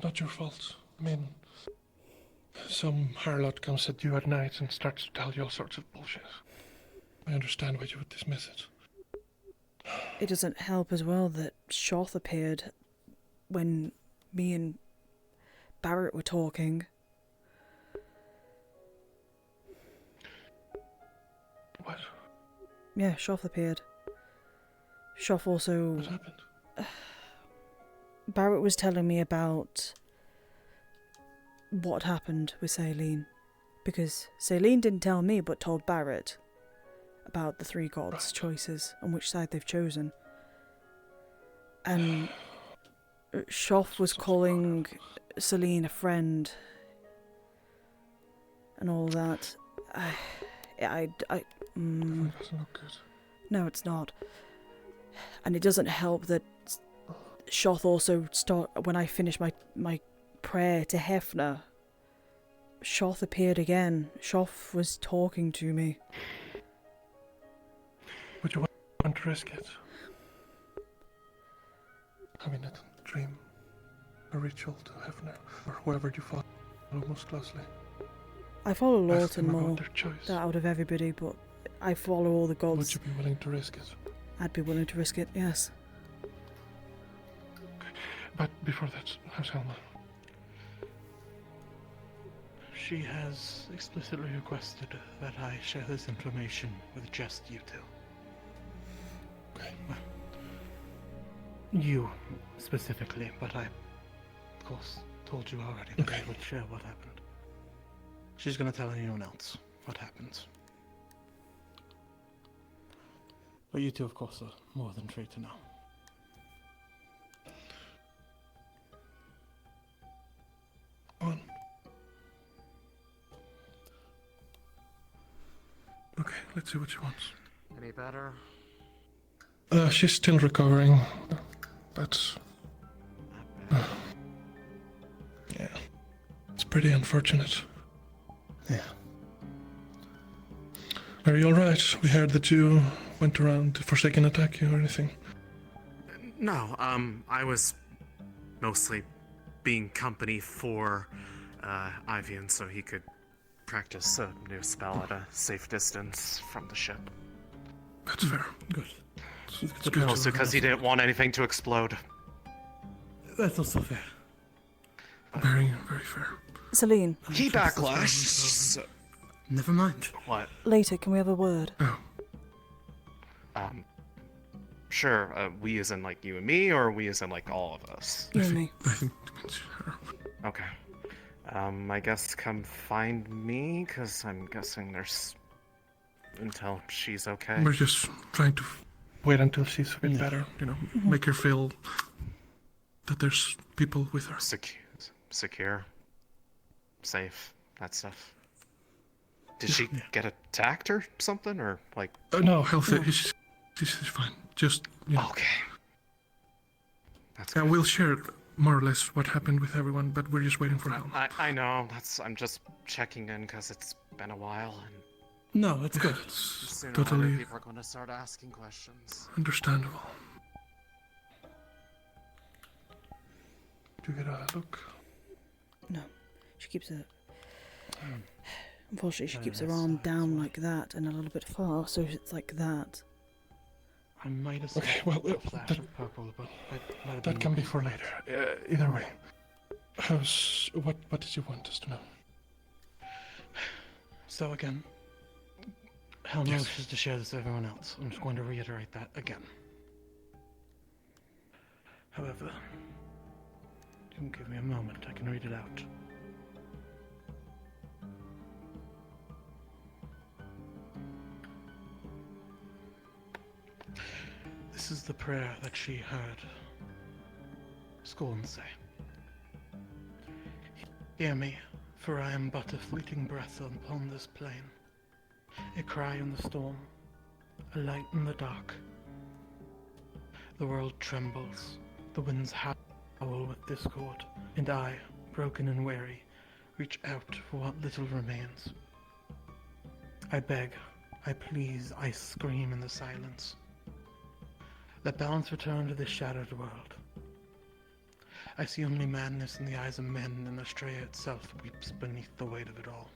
Not your fault. I mean, some harlot comes at you at night and starts to tell you all sorts of bullshit. I understand why you would dismiss it. It doesn't help as well that Shoth appeared when me and Barrett were talking. What? Yeah, Shoth appeared. Shoth also... What happened? Barrett was telling me about what happened with Celine. Because Celine didn't tell me, but told Barrett about the three gods' choices and which side they've chosen. And Shoff was calling Celine a friend and all that. That's not good. No, it's not. And it doesn't help that Shoth also when I finished my prayer to Hefner, Shoth appeared again. Shoth was talking to me. Would you want to risk it? Having a dream, a ritual to Hefner, or whoever you follow most closely. I follow Ask Lawton them about more their choice. out of everybody, but I follow all the gods. Would you be willing to risk it? I'd be willing to risk it, yes. But before that, how's Helma? She has explicitly requested that I share this information with just you two. Okay. Well, you specifically, but I, of course, told you already that I would share what happened. She's gonna tell anyone else what happens. But you two, of course, are more than free to know. On. Okay, let's see what she wants. Any better? She's still recovering. That's... yeah. It's pretty unfortunate. Yeah. Are you alright? We heard that you went around to Forsaken attack you or anything. No, I was mostly being company for Ivian so he could practice a new spell at a safe distance from the ship. That's fair. Good. It's good. And also because he didn't want anything to explode. That's also fair. Very, very fair. Celine. He backlashed. Never mind. What? Later, can we have a word? Oh. Sure. We as in like you and me, or we as in like all of us? You and me. I think it means her. Okay. I guess come find me, because I'm guessing there's... until she's okay. We're just trying to wait until she's a bit better, you know, make her feel that there's people with her. Secure. Safe. That stuff. Did she get attacked or something, or like... No, healthy. She's fine. Just, you know. Okay. That's good. We'll share more or less what happened with everyone, but we're just waiting for help. I know. I'm just checking in because it's been a while, and... No, it's good. Sooner or Totally later people are going to start asking questions. understandable. Do you get a look? No. She keeps her... Unfortunately, she keeps her arm down like that and a little bit far, so it's like that. I might have Okay, well, flash of purple, but that can be for later. Either way. What did you want us to know? So again, Helma wishes to share this with everyone else. I'm just going to reiterate that again. However, you can give me a moment, I can read it out. This is the prayer that she heard Scorned say. Hear me, for I am but a fleeting breath upon this plain, a cry in the storm, a light in the dark. The world trembles, the winds howl with discord, and I, broken and weary, reach out for what little remains. I beg, I please, I scream in the silence. Let balance return to this shattered world. I see only madness in the eyes of men, and Astrea itself weeps beneath the weight of it all.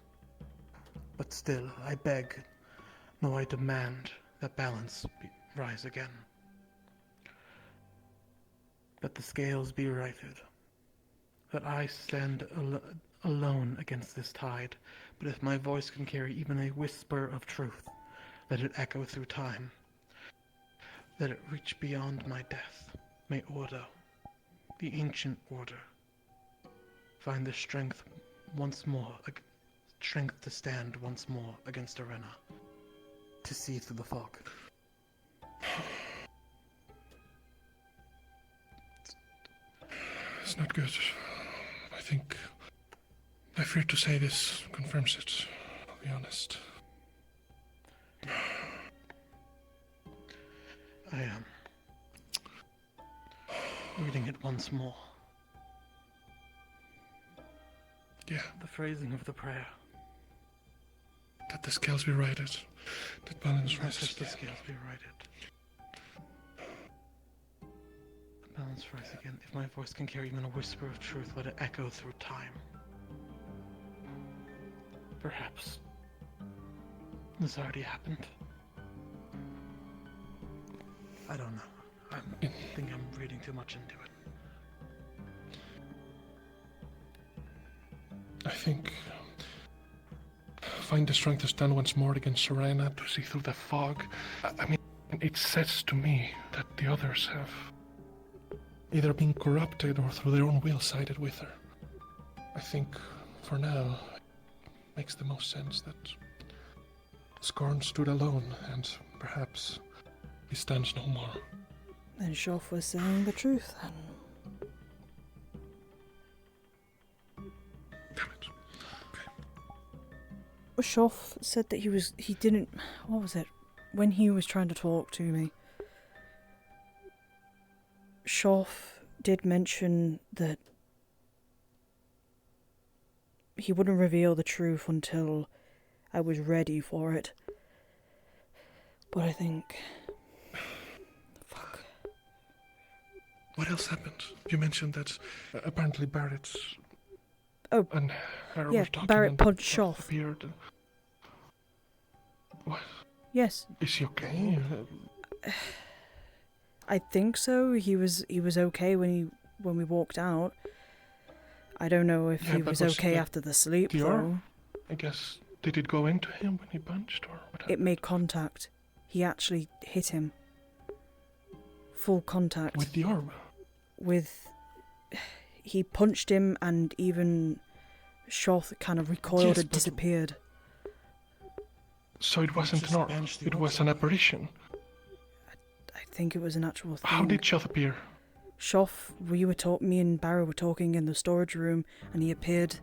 But still, I beg, no, I demand, that balance rise again. That the scales be righted. That I stand alone against this tide, but if my voice can carry even a whisper of truth, let it echo through time. Let it reach beyond my death. May order the ancient order find the strength once more, strength to stand once more against Arena, to see through the fog. It's not good. I fear to say this confirms it, I'll be honest. I am reading it once more. Yeah. The phrasing of the prayer. That the scales be righted. That balance rises. Let the scales be righted. The balance rise again. If my voice can carry even a whisper of truth, let it echo through time. Perhaps this already happened. I don't know. I think I'm reading too much into it. I think find the strength to stand once more against Serena, to see through the fog. I mean, it says to me that the others have either been corrupted or through their own will sided with her. I think, for now, it makes the most sense that Scorned stood alone, and perhaps he stands no more. Then Shoff was saying the truth then. Shoff said that he didn't, what was it? When he was trying to talk to me, Shoff did mention that he wouldn't reveal the truth until I was ready for it. But I think... Fuck. What else happened? You mentioned that apparently Barrett's... Oh, and Hera yeah, were talking Barrett and punched Shoff Shoff. appeared. What? Yes. Is he okay? I think so. He was okay when we walked out. I don't know if he was okay after the sleep though. I guess, did it go into him when he punched, or what happened? It made contact. He actually hit him. Full contact. With the orb? He punched him, and even Shoth kind of recoiled and disappeared. So it wasn't an orb, it was an apparition. I think it was an actual thing. How did Shoth appear? Shoth, me and Barrow were talking in the storage room, and he appeared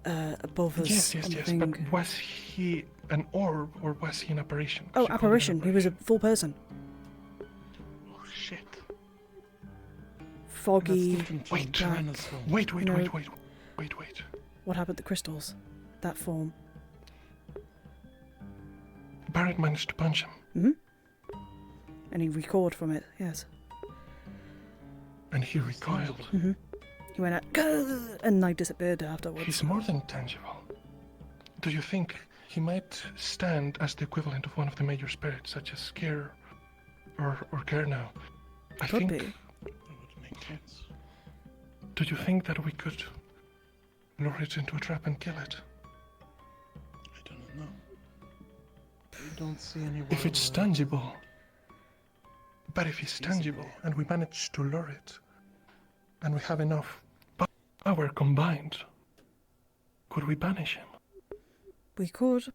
above us. Yes, but was he an orb, or was he an apparition? Oh, apparition. He was a full person. Oh, shit. Foggy. Wait. What happened to crystals? That form. Barrett managed to punch him. Mm-hmm. And he recoiled from it, yes. And he recoiled? Mm-hmm. He went out, "Gah!" and like disappeared afterwards. He's more than tangible. Do you think he might stand as the equivalent of one of the major spirits, such as Scare or Gerno? I Could think... be. That would make sense. Do you think that we could lure it into a trap and kill it? I don't know. I don't see any If it's tangible... But if it's tangible, and we manage to lure it, and we have enough power combined, could we banish him? We could,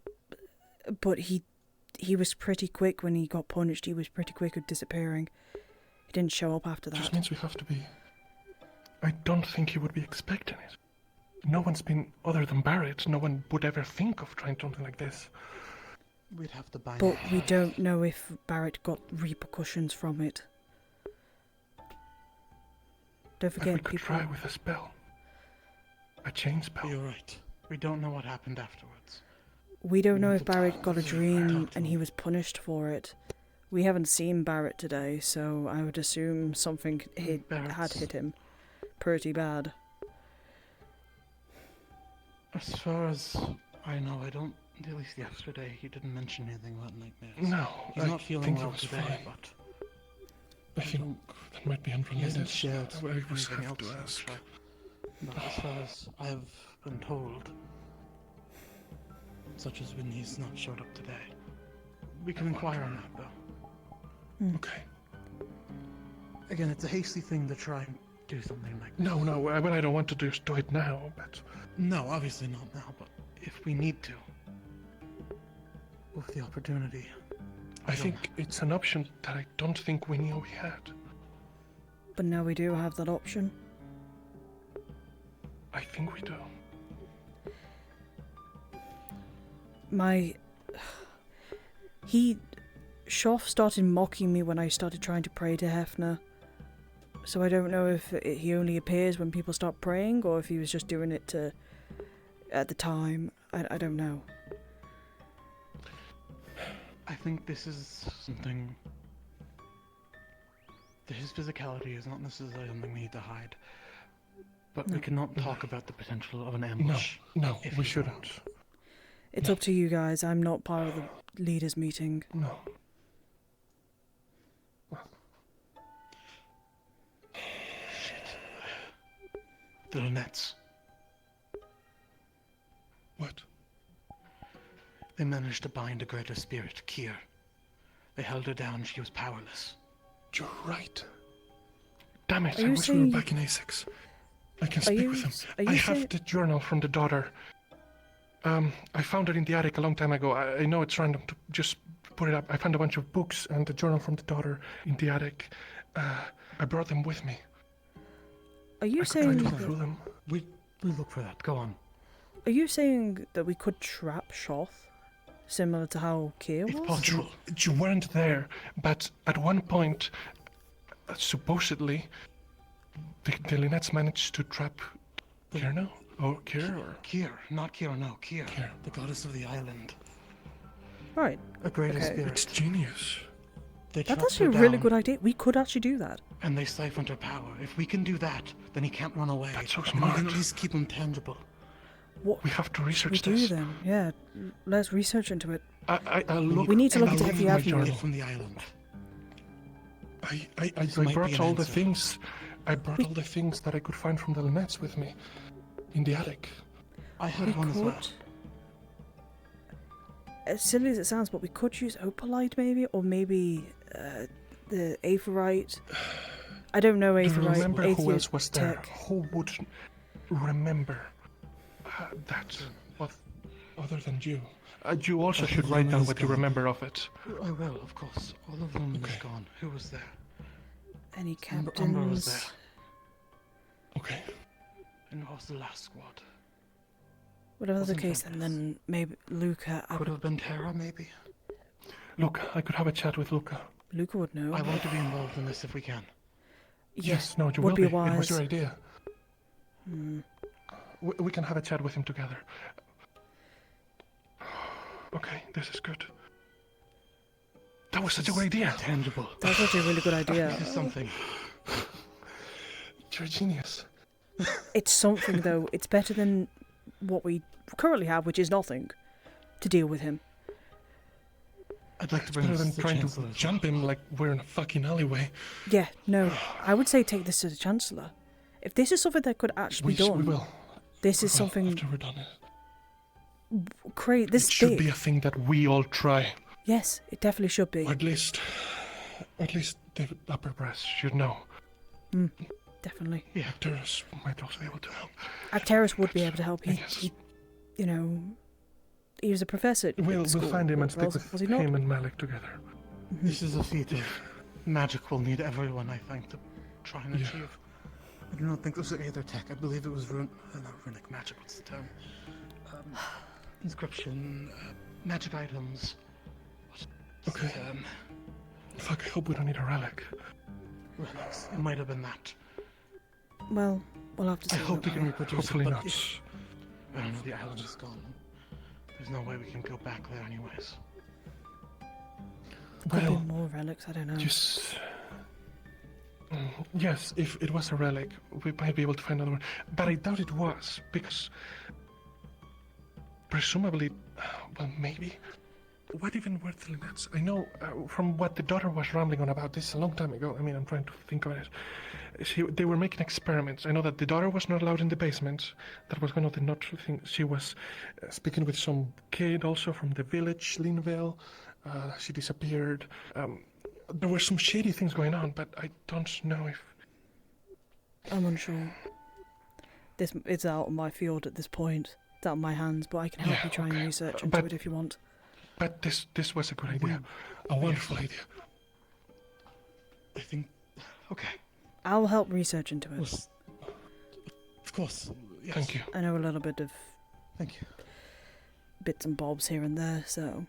but he was pretty quick when he got punished. He was pretty quick at disappearing. He didn't show up after that. Just means we have to be... I don't think he would be expecting it. No one's been, other than Barrett, no one would ever think of trying something like this. We'd have to bind But we don't know if Barrett got repercussions from it. Don't forget, we could try with a spell. A chain spell. You're right. We don't know what happened afterwards. We don't know if Barrett got a dream and he was punished for it. We haven't seen Barrett today, so I would assume something had hit him pretty bad. As far as I know, at least yesterday, he didn't mention anything about nightmares. No, he's not feeling well was today, fine. but I think that might be he unrelated. hasn't shared I was anything have to else, ask. But as far as I've been told, such as when he's not showed up today, we can inquire on that though. Okay. Again, it's a hasty thing to try and do something like No, no, well, I don't want to do it now, but... No, obviously not now, but if we need to, with the opportunity. I think it's an option that I don't think we knew we had. But now we do have that option. I think we do. Shoff started mocking me when I started trying to pray to Hefner. So I don't know if he only appears when people start praying, or if he was just doing it at the time. I don't know. I think this is something... His physicality is not necessarily something we need to hide. But we cannot talk about the potential of an ambush. No, we shouldn't. It's up to you guys. I'm not part of the leaders' meeting. No. Shit. The Lunettes. What? They managed to bind a greater spirit, Kier. They held her down, she was powerless. You're right. Damn it, I wish we were back in A6. I can speak with him. I have the journal from the daughter. I found it in the attic a long time ago. I know it's random to just put it up. I found a bunch of books and the journal from the daughter in the attic. I brought them with me. Are you saying look through them? We look for that. Go on. Are you saying that we could trap Shoth, similar to how Kier was? It's possible. You weren't there, but at one point, supposedly, the Lunettes managed to trap Kier. Or Kier, or... Kier, not Kier, no, Kier. The goddess of the island. Right. A greater spirit. It's genius. They That's trapped actually a her really down, good idea. We could actually do that. And they siphoned her power. If we can do that, then he can't run away. That's so And smart. we can at least keep him tangible. What we have to research we this. do then? Yeah, let's research into it. I'll look. We need to look I'll into look every my avenue. journal. From the island. I This might be brought an all the answer. things. I brought all the things that I could find from the Lunettes with me, in the attic. I had We one as well. could. As silly as it sounds, but we could use Opalite maybe, or maybe the Aetherite. I don't know Aetherite. Remember who Aether else was there? tech. Who would remember that? Other than you. You also should write down what you remember of it. I will, of course. All of them is gone. Who was there? Any Umber captains? was there. Okay. And what was the last squad? Whatever the Wasn't case, then maybe Luca. Could have been Terra, maybe? Luca, I could have a chat with Luca. Luca would know. I want to be involved in this if we can. Yes, no, you would will be be. It wise. was your idea. Hmm. We can have a chat with him together. Okay, this is good. That was such a good idea. Tangible. That's actually a really good idea. This is something. You're a genius. It's something though. It's better than what we currently have, which is nothing, to deal with him. I'd like to It's bring better this than to the trying Chancellor. to jump him like we're in a fucking alleyway. Yeah, no. I would say take this to the Chancellor. If this is something that could actually be done, We will. this is something. After we're done it. Great. This It should big. be a thing that we all try. Yes, it definitely should be. Or at least the upper brass should know. Definitely. Yeah, Arcturus might also be able to help. Arcturus would be able to help. Yes. He was a professor. at We'll school, find him and or stick else- with was he not? him and Malik together. This is a feat of magic we'll need everyone, I think, to try and Yeah. achieve. I do not think this was Aether tech. I believe it was not runic magic. What's the term? Inscription, magic items. What's the Okay. term? Fuck, I hope we don't need a relic. Relics. It might have been that. Well, we'll have to see. I hope we can reproduce Hopefully it, but not. if- I don't know, the island is gone. There's no way we can go back there anyways. Could Well, be more relics. I don't know. just... yes, if it was a relic, we might be able to find another one. But I doubt it was, because... presumably... well, maybe... What even were the Lunettes? I know from what the daughter was rambling on about this a long time ago. I mean, I'm trying to think of it. They were making experiments. I know that the daughter was not allowed in the basement. That was one of the not true things. She was speaking with some kid also from the village, Linvale. She disappeared. There were some shady things going on, but I don't know if... I'm unsure. It's out of my field at this point. It's out of my hands, but I can help you try and research into it if you want. But this was a good idea. A wonderful idea. I think. Okay. I'll help research into it. Of course. Yes. Thank you. I know a little bit of. Thank you. Bits and bobs here and there, so.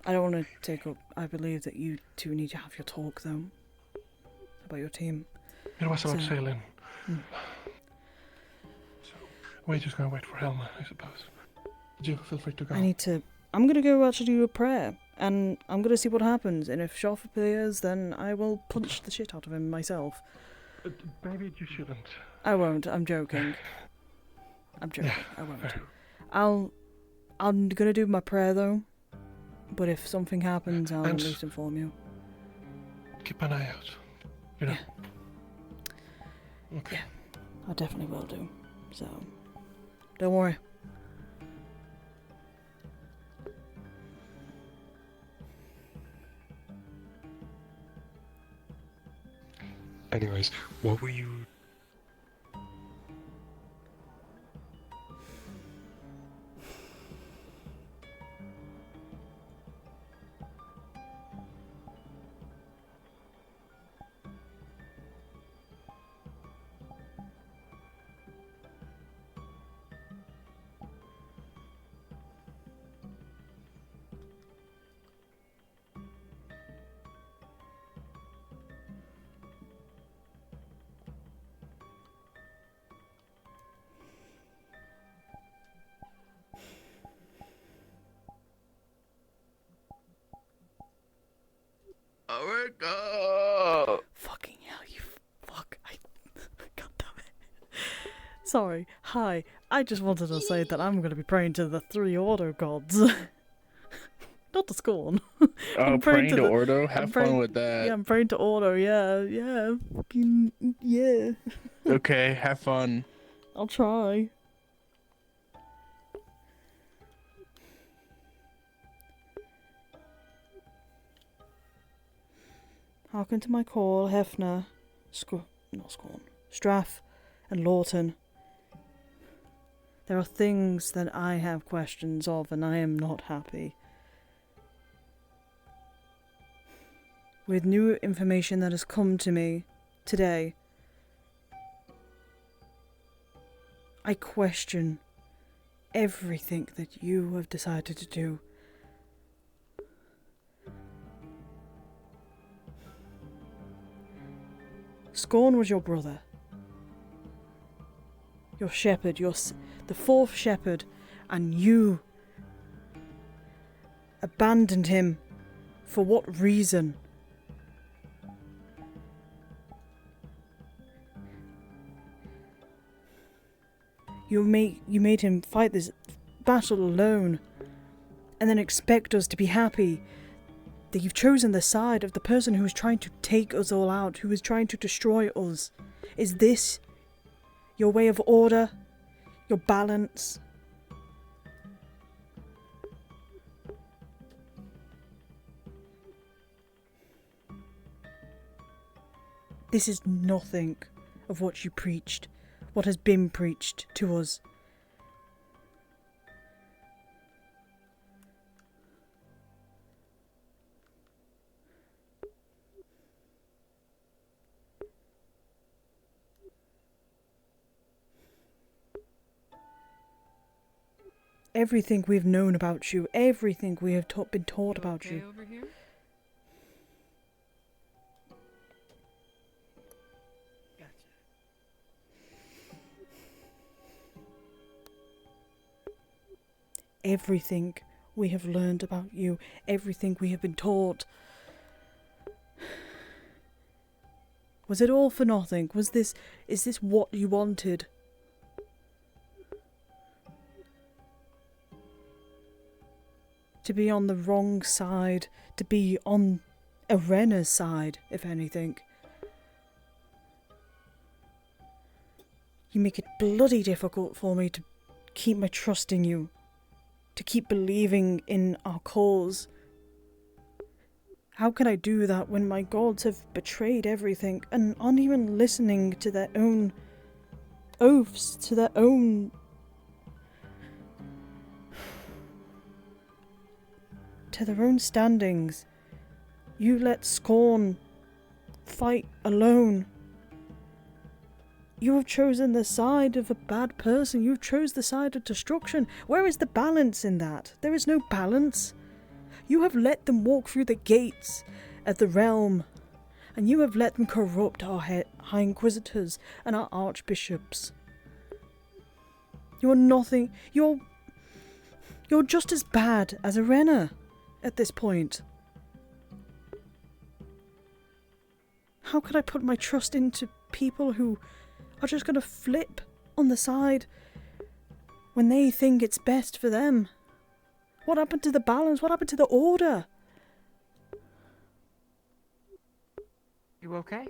I don't want to take up. I believe that you two need to have your talk, though. About your team. It was about sailing. Hmm. So, we're just gonna wait for Helma, I suppose. You feel free to go. I'm gonna go actually do a prayer, and I'm gonna see what happens, and if Shoff appears, then I will punch the shit out of him myself. Maybe you shouldn't. I won't, I'm joking. I'm joking, I won't. Fair. I'm gonna do my prayer though, but if something happens, I'll at least inform you. Keep an eye out. You know? Okay. Yeah, I definitely will do, so don't worry. Anyways, what were you... Oh my god! Fucking hell, you fuck. God damn it. Sorry. Hi. I just wanted to say that I'm going to be praying to the 3 Ordo gods. Not to Scorn. Oh, praying to Ordo? Have fun with that. Yeah, I'm praying to Ordo, yeah. Fucking, yeah. Okay, have fun. I'll try. Hearken to my call, Hefner, Straff, and Lawton. There are things that I have questions of, and I am not happy. With new information that has come to me today, I question everything that you have decided to do. Scorn was your brother. Your shepherd, the 4th shepherd, and you abandoned him. For what reason? You made him fight this battle alone, and then expect us to be happy that you've chosen the side of the person who is trying to take us all out, who is trying to destroy us. Is this your way of order? Your balance? This is nothing of what you preached, what has been preached to us. Everything we've known about you, everything we have been taught about you. Over here? Everything we have learned about you, everything we have been taught. Was it all for nothing? Is this what you wanted? To be on the wrong side, to be on Arena's side, if anything. You make it bloody difficult for me to keep my trust in you, to keep believing in our cause. How can I do that when my gods have betrayed everything and aren't even listening to their own oaths, to their own... to their own standings? You let Scorn fight alone. You have chosen the side of a bad person. You've chosen the side of destruction. Where is the balance in that? There is no balance. You have let them walk through the gates of the realm, and you have let them corrupt our High Inquisitors and our Archbishops. You're nothing. You're just as bad as a Renner at this point. How could I put my trust into people who are just going to flip on the side when they think it's best for them? What happened to the balance? What happened to the order? You okay?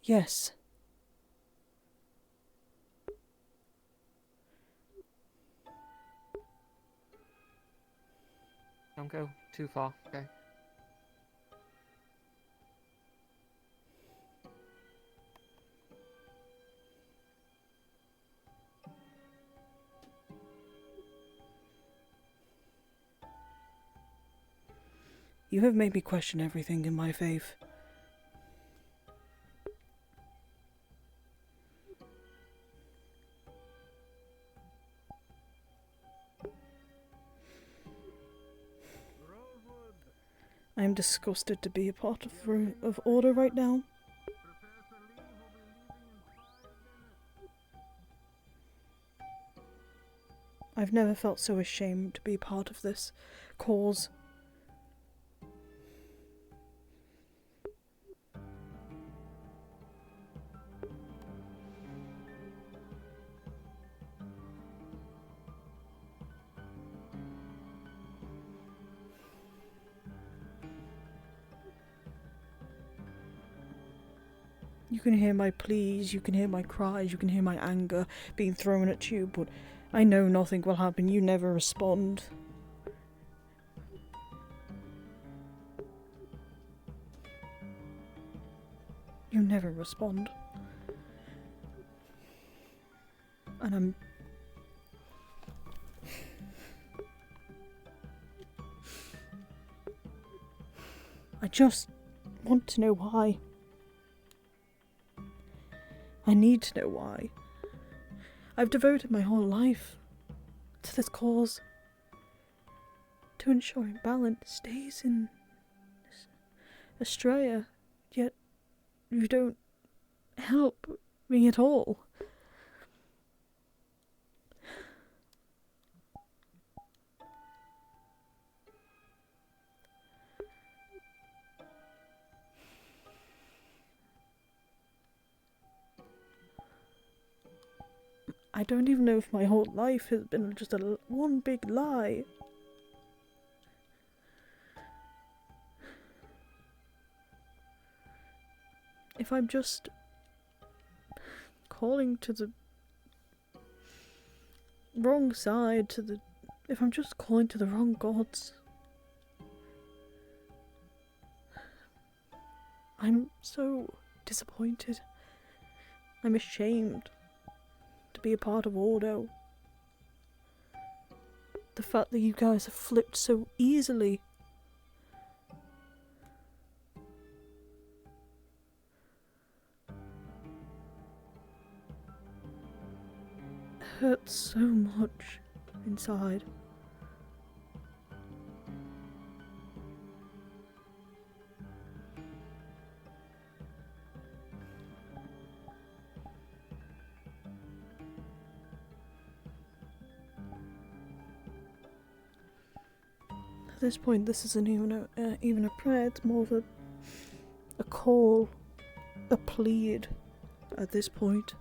Yes. Don't go too far, okay? You have made me question everything in my faith. I am disgusted to be a part of Order right now. I've never felt so ashamed to be part of this cause. You can hear my pleas, you can hear my cries, you can hear my anger being thrown at you, but I know nothing will happen. You never respond. You never respond. And I just want to know why. I need to know why. I've devoted my whole life to this cause, to ensuring balance stays in Australia, yet you don't help me at all. I don't even know if my whole life has been just one big lie. If I'm just calling to the wrong side, if I'm just calling to the wrong gods, I'm so disappointed. I'm ashamed to be a part of Ordo. The fact that you guys have flipped so easily. Hurts so much inside. At this point, this isn't even a prayer. It's more of a call, a plead. At this point,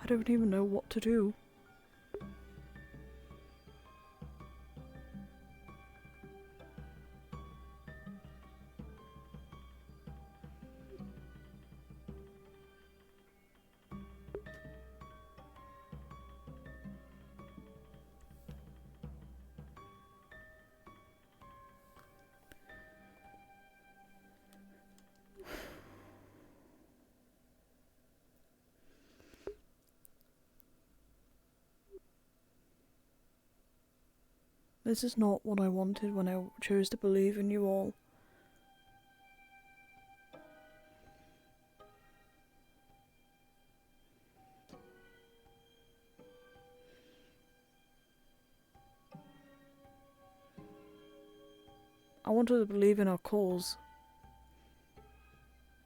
I don't even know what to do. This is not what I wanted when I chose to believe in you all. I wanted to believe in our cause.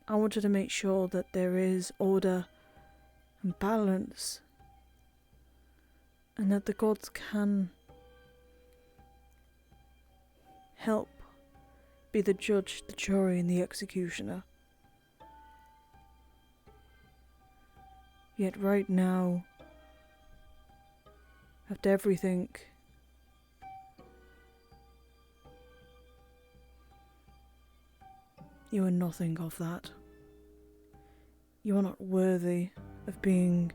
I wanted to make sure that there is order and balance, and that the gods can help be the judge, the jury, and the executioner. Yet right now, after everything, you are nothing of that. You are not worthy of being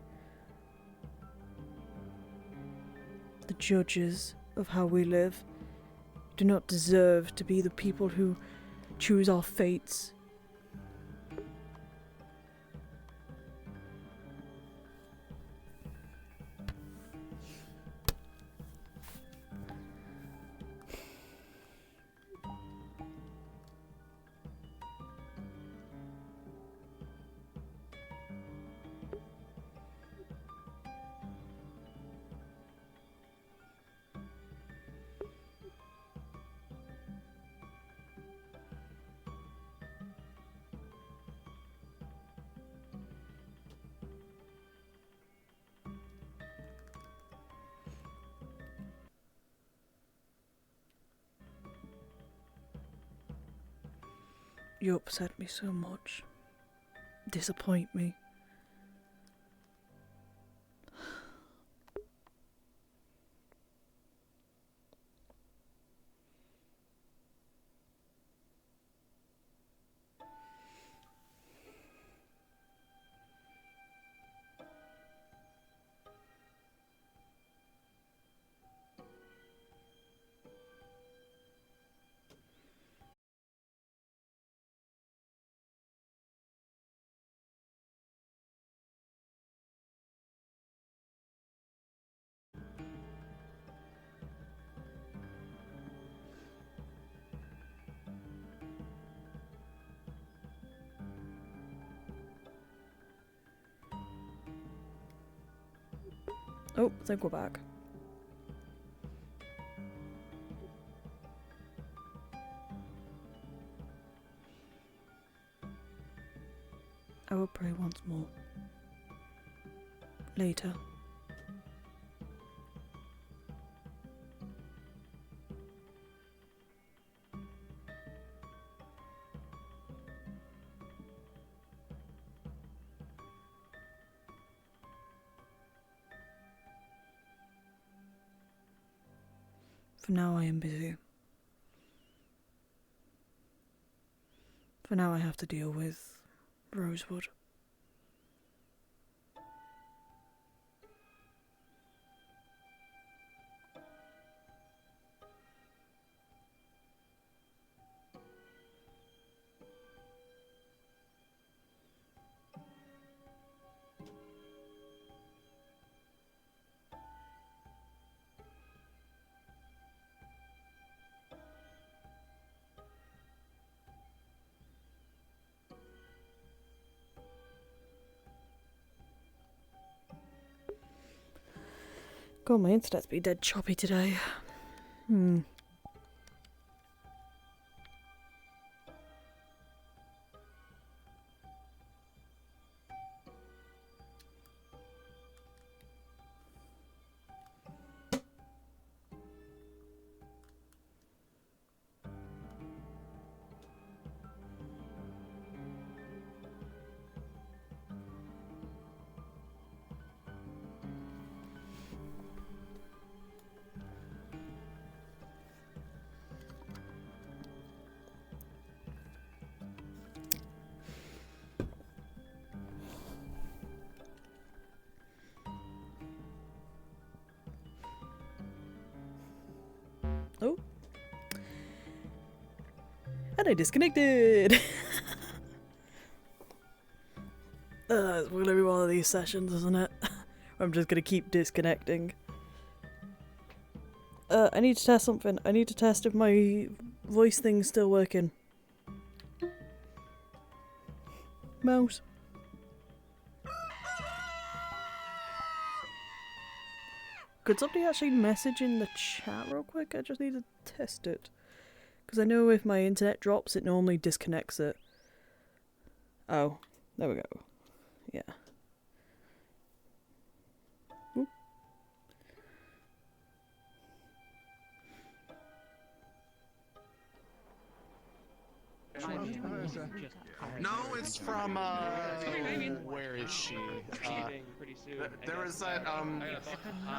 the judges of how we live. You do not deserve to be the people who choose our fates. You upset me so much. Disappoint me. Oh, I think we're back. I will pray once more. Later. For now I am busy. For now I have to deal with Rosewood. God, my internet's been dead choppy today. Oh. And I disconnected! It's gonna be one of these sessions, isn't it? I'm just gonna keep disconnecting. I need to test something. I need to test if my voice thing's still working. Mouse. Could somebody actually message in the chat real quick? I just need to test it. Because I know if my internet drops, it normally disconnects it. Oh, there we go. Yeah. Oop. No, it's from, where is she? There was that,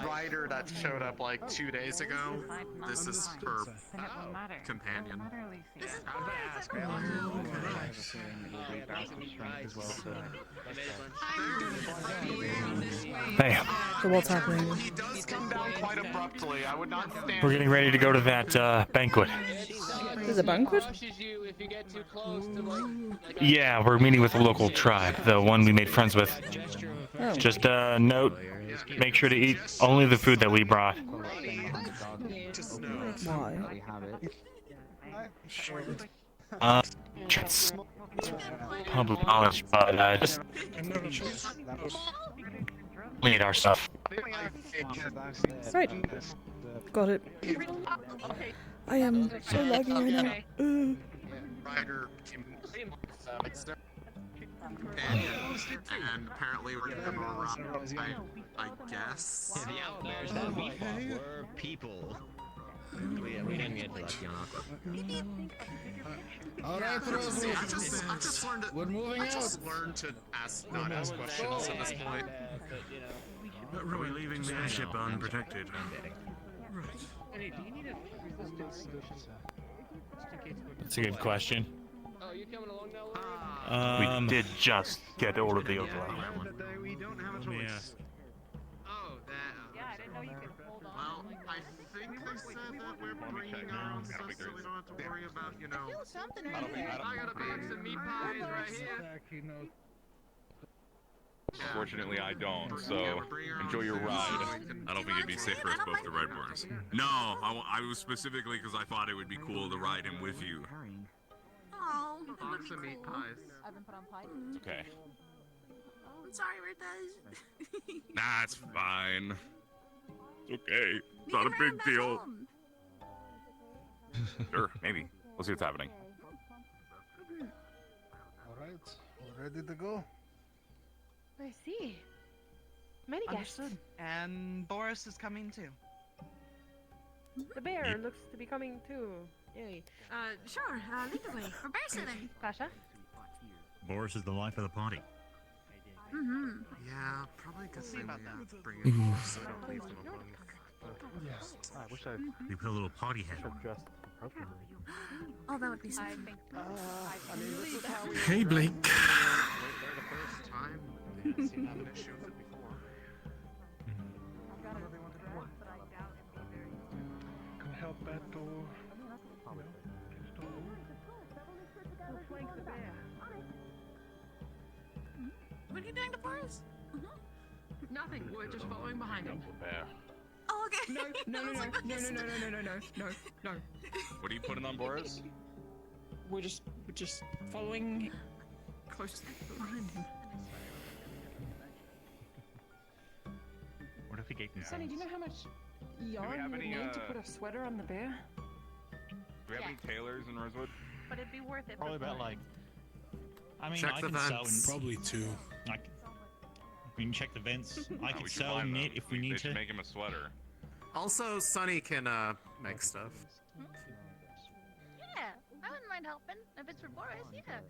writer that showed up like 2 days ago. This is her companion. Hey. So what's happening? He does come down quite abruptly. I would not stand. We're getting ready to go to that banquet. There's a banquet? Yeah, we're meeting with the local tribe, the one we made friends with. Oh. Just a note, make sure to eat only the food that we brought. Why? It's public knowledge, but just we eat our stuff. Right. Got it. I am so laggy right now. Ryder and apparently we're gonna go around. I guess. The owlbears that we fought were people. We didn't get to that Alright, I've just learned to, we're moving I out. just learned to not ask questions at this point. Not really leaving the airship unprotected. That's a good question. We did just get all of the overlap. Yeah, I didn't know you could hold on. Well, I think they said that we're bringing our own stuff so we don't have to worry about, you know. I got a box of meat pies right here. Unfortunately, I don't, so enjoy your ride. I don't think it'd be safe for us both to ride Boris. No, I was specifically because I thought it would be cool to ride him with you. Oh, A box of meat pies. Okay. I'm sorry, Rita. Nah, it's fine. It's okay. It's not a big deal. Sure, maybe. We'll see what's happening. Alright, we're ready to go. I see. Many guests. Understood. And Boris is coming too. The bear looks to be coming too. Yay. Sure, lead the way. We're bear sitting. Pasha? Boris is the life of the party. Mm-hmm. Yeah, probably because they bring it home so I don't leave them alone. Yes. I wish you put a little party hat on. Oh, that would be so. Hey, Blake. Can help that door. What are you doing to Boris? Nothing. We're just following behind him. Oh, okay. No. What are you putting on Boris? We're just following closely behind him. What if he gave me Sonny, do you know how much yarn you would need to put a sweater on the bear? Do we have any tailors in Rosewood? But it'd be worth it. Probably about like. I mean, Check I the can sew vents. and Probably two. We can check the vents. I No, can we should sew find and them. knit if we need They should to. make him a sweater. Also, Sunny can make stuff. Yeah, I wouldn't mind helping if it's for Boris. Yeah.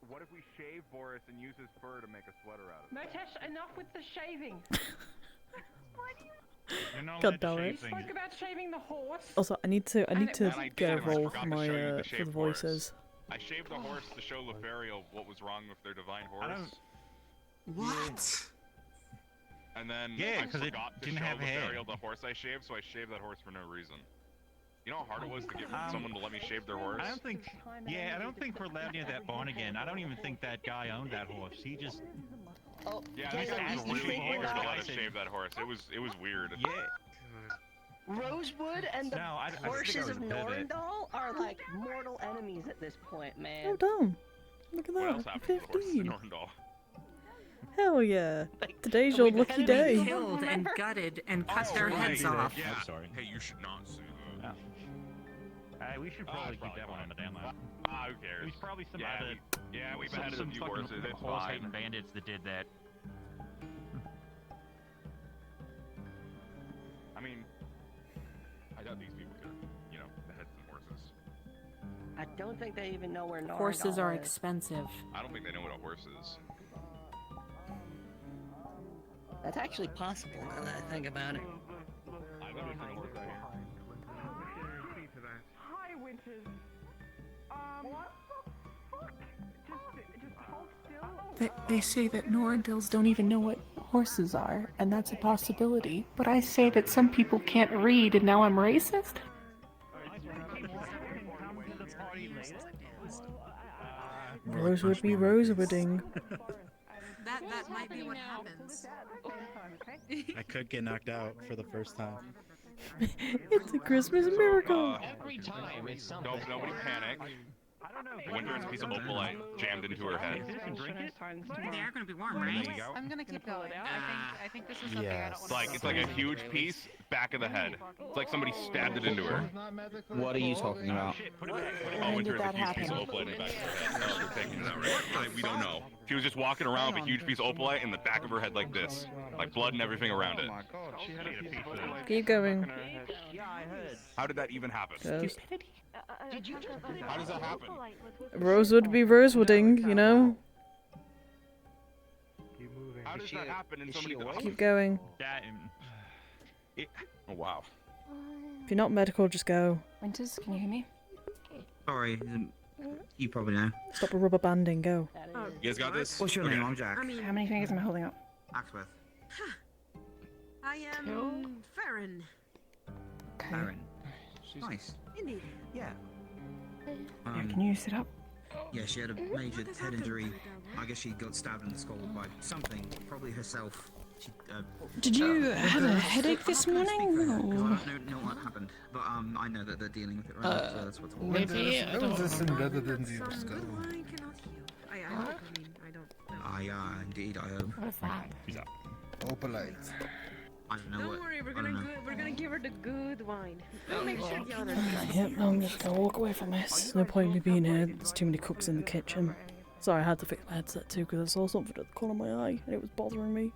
What if we shave Boris and use his fur to make a sweater out of it? Motesh, enough with the shaving. You're not God allowed to damn shave it. things. Spoke about shaving the horse. Also, I need to get a I roll forgot for to my show you the for the shaved horse. voices. I shaved the horse to show Lothario what was wrong with their divine horse. What? And then Yeah, I 'cause it forgot to didn't show have hair. Lothario the horse I shaved, so I shaved that horse for no reason. You know how hard it was to get someone to let me shave their horse? I don't think. Yeah, I don't think we're allowed near that barn again. I don't even think that guy owned that horse. He just. Oh, Yeah, that guy was really eager to let us shave that horse. It was weird. Yeah. Rosewood and the No, I think I horses was of dead. Norndal are like mortal enemies at this point, man. Oh damn! Look at What else that. happened to the horses in 15. Norndal? Hell yeah! Today's your lucky day. Killed and gutted and cut their heads Yeah. off. I'm sorry. Hey, you should not say that. We should probably keep that one on the damn line. Who cares? There's probably some yeah, other. we've beheaded a few horses. It's horse-hating fine. bandits that did that. I mean, I doubt these people could, behead some horses. I don't think they even know where Norndal Horses are is. expensive. I don't think they know what a horse is. That's actually possible now that I think about it. I bet it's a horse right here. Hi, witches. What the fuck? Just hold still. They say that Norandils don't even know what horses are, and that's a possibility. But I say that some people can't read, and now I'm racist? Rosewood be rosewooding. That might be what happens. I could get knocked out for the first time. It's a Christmas miracle. Every time it's something. Nobody panic. Winter is a piece of opalite jammed into her head. They are going to be warm, right? There you go. I'm going to keep going. I think this is something I don't want to It's like a huge piece back of the head. It's like somebody stabbed it into her. What are you talking about? Oh, Winter is a huge piece of opalite in the back of her head. No, they're taking it out right. We don't know. She was just walking around with a huge piece of opalite in the back of her head like this. Like blood and everything around it. Keep going. How did that even happen? Just- How does that happen? Rosewood be rosewooding, you know? How does that happen in somebody's house? Keep going. Oh, wow. If you're not medical, just go. Winters, can you hear me? Sorry, you probably know. Stop a rubber banding, go. You guys got this? What's your name? I'm Jack. How many fingers am I holding up? Axworth. I am Farron. Aaron. Nice. Indeed. Yeah. Can you sit up? Yeah, she had a major head injury. I guess she got stabbed in the skull by something, probably herself. She, Did you have a headache this morning? I don't know what happened, but I know that they're dealing with it right now, so that's what's maybe I don't indeed, I hope. What's that? Opalite. I don't know Don't what. worry, I don't know. we're gonna give her the good wine. We'll make sure the others. Yep, I'm just gonna walk away from this. There's no point in me being here. There's too many cooks in the kitchen. Sorry, I had to fix my headset too because I saw something at the corner of my eye and it was bothering me.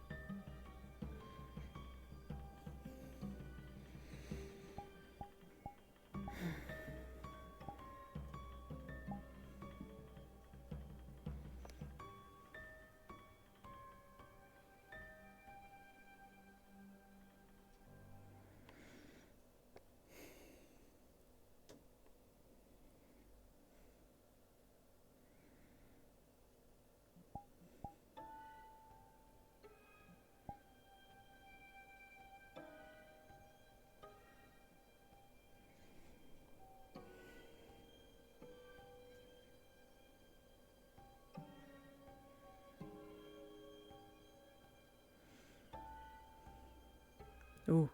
Ooh.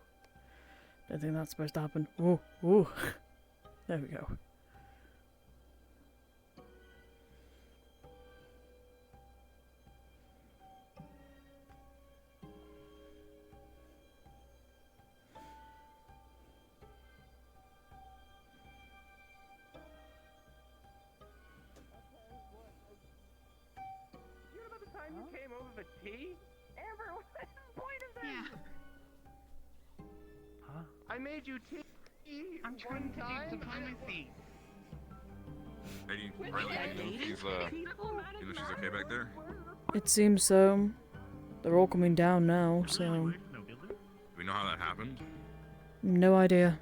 Don't think that's supposed to happen. Ooh, ooh. There we go. You remember the time you came over for tea? Amber, what's the point of that? Huh? I made you tea. I'm trying to do diplomacy. Lady, Ryllae, she's okay back there? It seems so. They're all coming down now, so Do we know how that happened? no idea.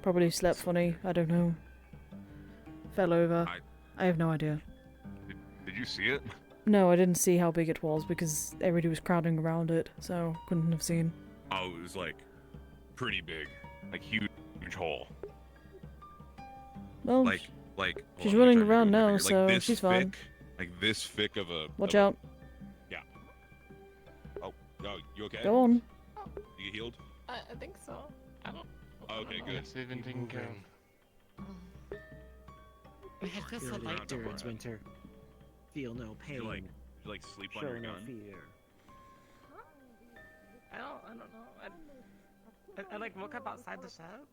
Probably slept funny. I don't know. Fell over. I have no idea. Did you see it? No, I didn't see how big it was because everybody was crowding around it, so couldn't have seen. Oh, it was like pretty big, like huge. large hole. Well, Like she's hold on, running let me try to around do it now, over here. so like this she's fine. thick, like this thick of a. Watch of a- out. yeah. Oh, you okay? Go on. You get healed? I think so. I don't. Okay, good. Let's even think My head feels so lighter. It's winter. Feel no pain. You like sleep on Show your no gun? fear. I don't know. I like woke up outside the shop.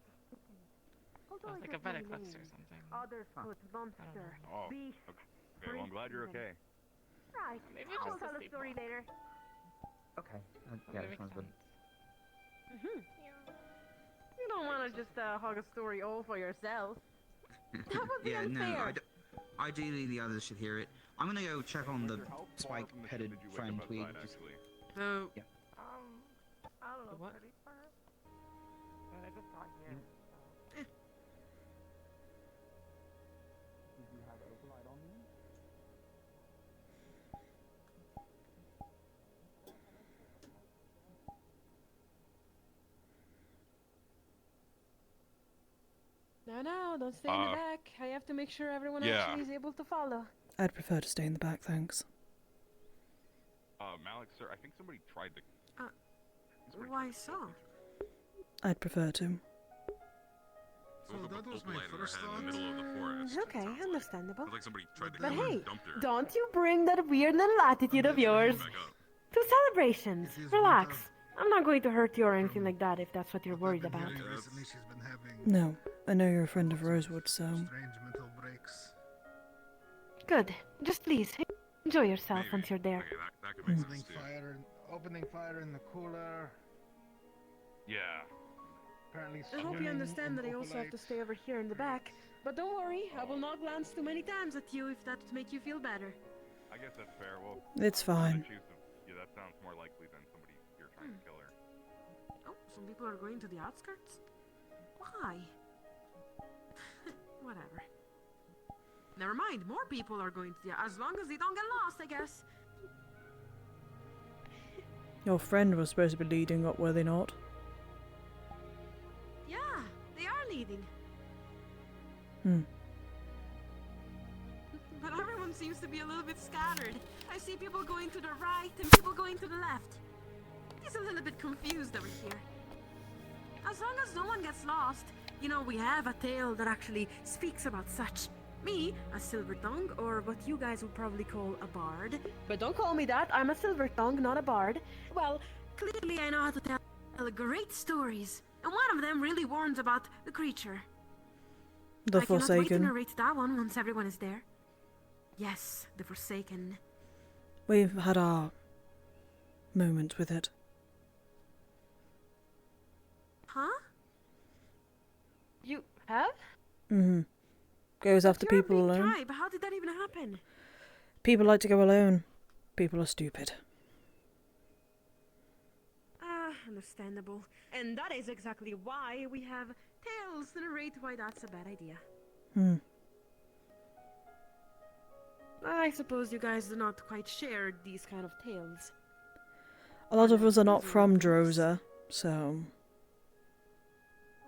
Like a bed eclipse or something. Otherfoot monster. Oh. Beast. Okay, well I'm glad you're okay. Right. Maybe I'll just a tell a sleep story later. Okay. Yeah, that sounds good. You don't want to just hog a story all for yourself. That would be Yeah, no. unfair. Ideally, the others should hear it. I'm gonna go check on the spike-headed friend we. So. Yeah. I don't know. What? Pretty far. But I just got here. No, don't stay in the back. I have to make sure everyone yeah. actually is able to follow. I'd prefer to stay in the back, thanks. Malik, sir, I think somebody tried to. Why so? I'd prefer to. So that was my first thought. In the middle of the forest. Okay, understandable. Feels like somebody tried to But come hey, and dumped her. don't you bring that weird little attitude of yours to celebrations. Relax. I'm not going to hurt you or anything like that if that's what you're worried about. No, I know you're a friend of Rosewood, so... Good. Just please, enjoy yourself once you're there. Okay, that could make sense too. Opening fire in the cooler. Yeah. Apparently I hope you understand that I also have to stay over here in the back. But don't worry, I will not glance too many times at you if that would make you feel better. I guess that's fair. Well, It's fine. Yeah, that sounds more likely than somebody you're trying to kill her. Oh, some people are going to the outskirts? Why? Whatever. Never mind, more people are going to the... As long as they don't get lost, I guess. Your friend was supposed to be leading up, were they not? Yeah, they are leading. But everyone seems to be a little bit scattered. I see people going to the right and people going to the left. He's a little bit confused over here. As long as no one gets lost, you know, we have a tale that actually speaks about such. Me, a silver tongue, or what you guys would probably call a bard. But don't call me that, I'm a silver tongue, not a bard. Well, clearly I know how to tell great stories. And one of them really warns about the creature. The I cannot wait to Forsaken. narrate that one once everyone is there. Yes, the Forsaken. We've had our moments with it. Huh? You have? Goes after You're a people big alone. tribe. How did that even happen? People like to go alone. People are stupid. Understandable. And that is exactly why we have tales to narrate why that's a bad idea. I suppose you guys do not quite share these kind of tales. A lot of us are not from Droza, so...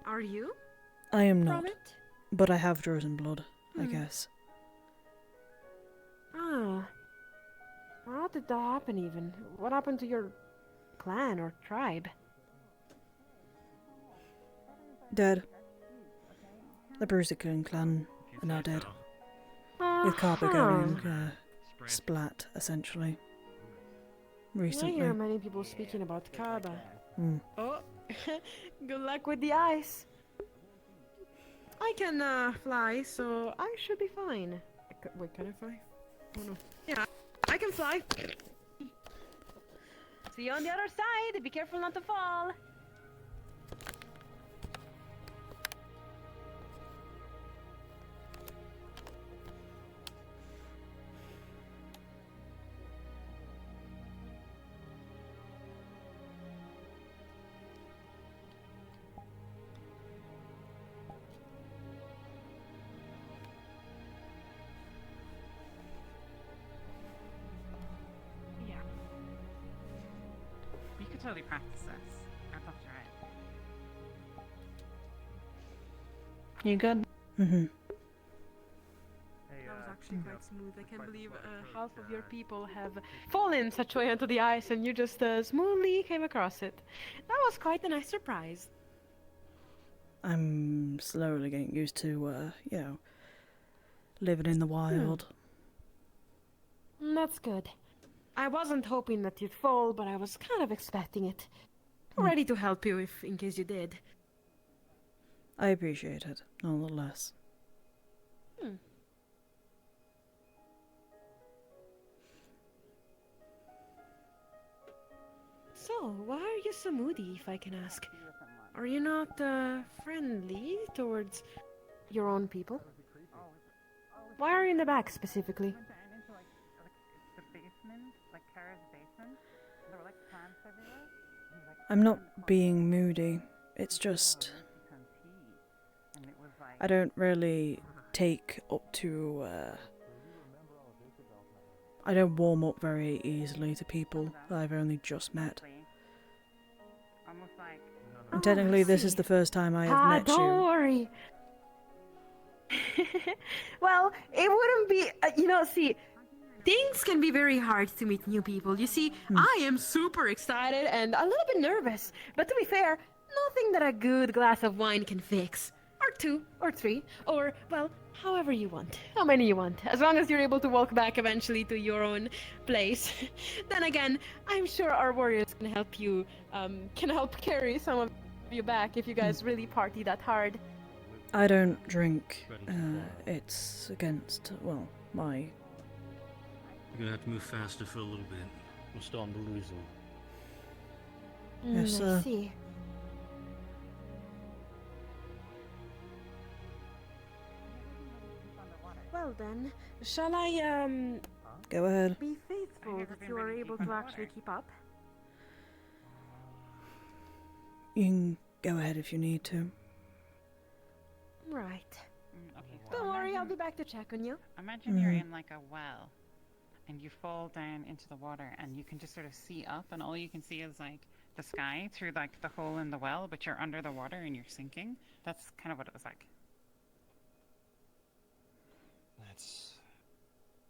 Are you? I am From not. it? But I have Drozen blood, I guess. Ah. How did that happen even? What happened to your clan or tribe? Dead. The Brusican clan are now dead. With Carper going splat, essentially. Recently. I hear many people speaking about Kaba. Hmm. Oh, good luck with the ice. I can fly, so I should be fine. Wait, can I fly? Oh no. Yeah, I can fly. See you on the other side. Be careful not to fall. Yeah. You could totally practice this. I'd love to try it. You good? Mm-hmm. That was actually quite smooth. I can't believe half of your people have fallen such way onto the ice and you just smoothly came across it. That was quite a nice surprise. I'm slowly getting used to, living in the wild. That's good. I wasn't hoping that you'd fall, but I was kind of expecting it. Ready to help you if, in case you did. I appreciate it, nonetheless. So, why are you so moody, if I can ask? Are you not friendly towards your own people? Why are you in the back specifically? I'm not being moody. It's just I don't really take up to I don't warm up very easily to people that I've only just met. And technically this is the first time I have met don't you. worry. Well, it wouldn't be, see, things can be very hard to meet new people. You see, I am super excited and a little bit nervous. But to be fair, nothing that a good glass of wine can fix. Or 2, or 3, or, well, however you want. How many you want. As long as you're able to walk back eventually to your own place. Then again, I'm sure our warriors can help you, can help carry some of you back if you guys really party that hard. I don't drink. It's against, well, my... You're gonna have to move faster for a little bit. We're starting to lose them. Yes, sir. I see. Well then, shall I, Go ahead. be faithful that you are able to actually keep up? You can go ahead if you need to. Right. Okay, Don't worry, I'll be back to check on you. Imagine you're in like a well, and you fall down into the water, and you can just sort of see up, and all you can see is like the sky through like the hole in the well, but you're under the water and you're sinking. That's kind of what it was like. That's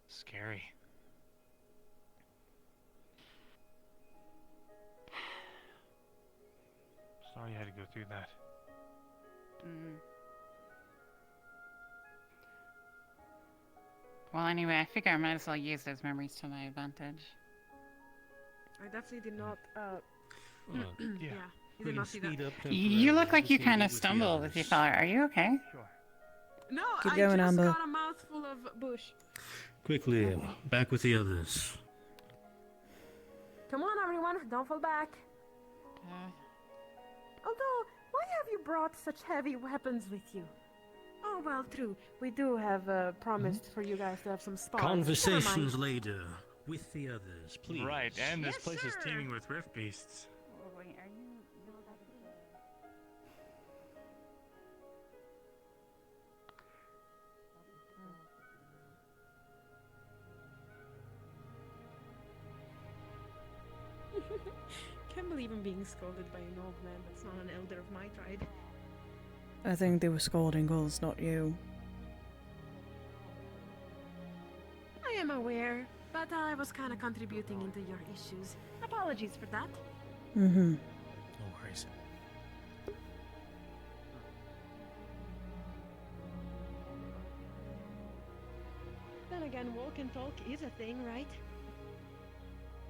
scary. Sorry you had to go through that. Well, anyway, I figure I might as well use those memories to my advantage. I definitely did not, Yeah. you did not see that. You look like you kind of stumbled with you fella. Are you okay? No, Keep I going, just Amber. got a mouthful of bush. Quickly, back with the others. Come on, everyone, don't fall back. Although, why have you brought such heavy weapons with you? Oh, well, true. We do have promised for you guys to have some spars. Conversations later with the others, please. Right, and this place is teeming with rift beasts. Wait, are you... Can't believe I'm being scolded by an old man that's not an elder of my tribe. I think they were scolding us, not you. I am aware, but I was kind of contributing into your issues. Apologies for that. Mm-hmm. No worries. Then again, walk and talk is a thing, right?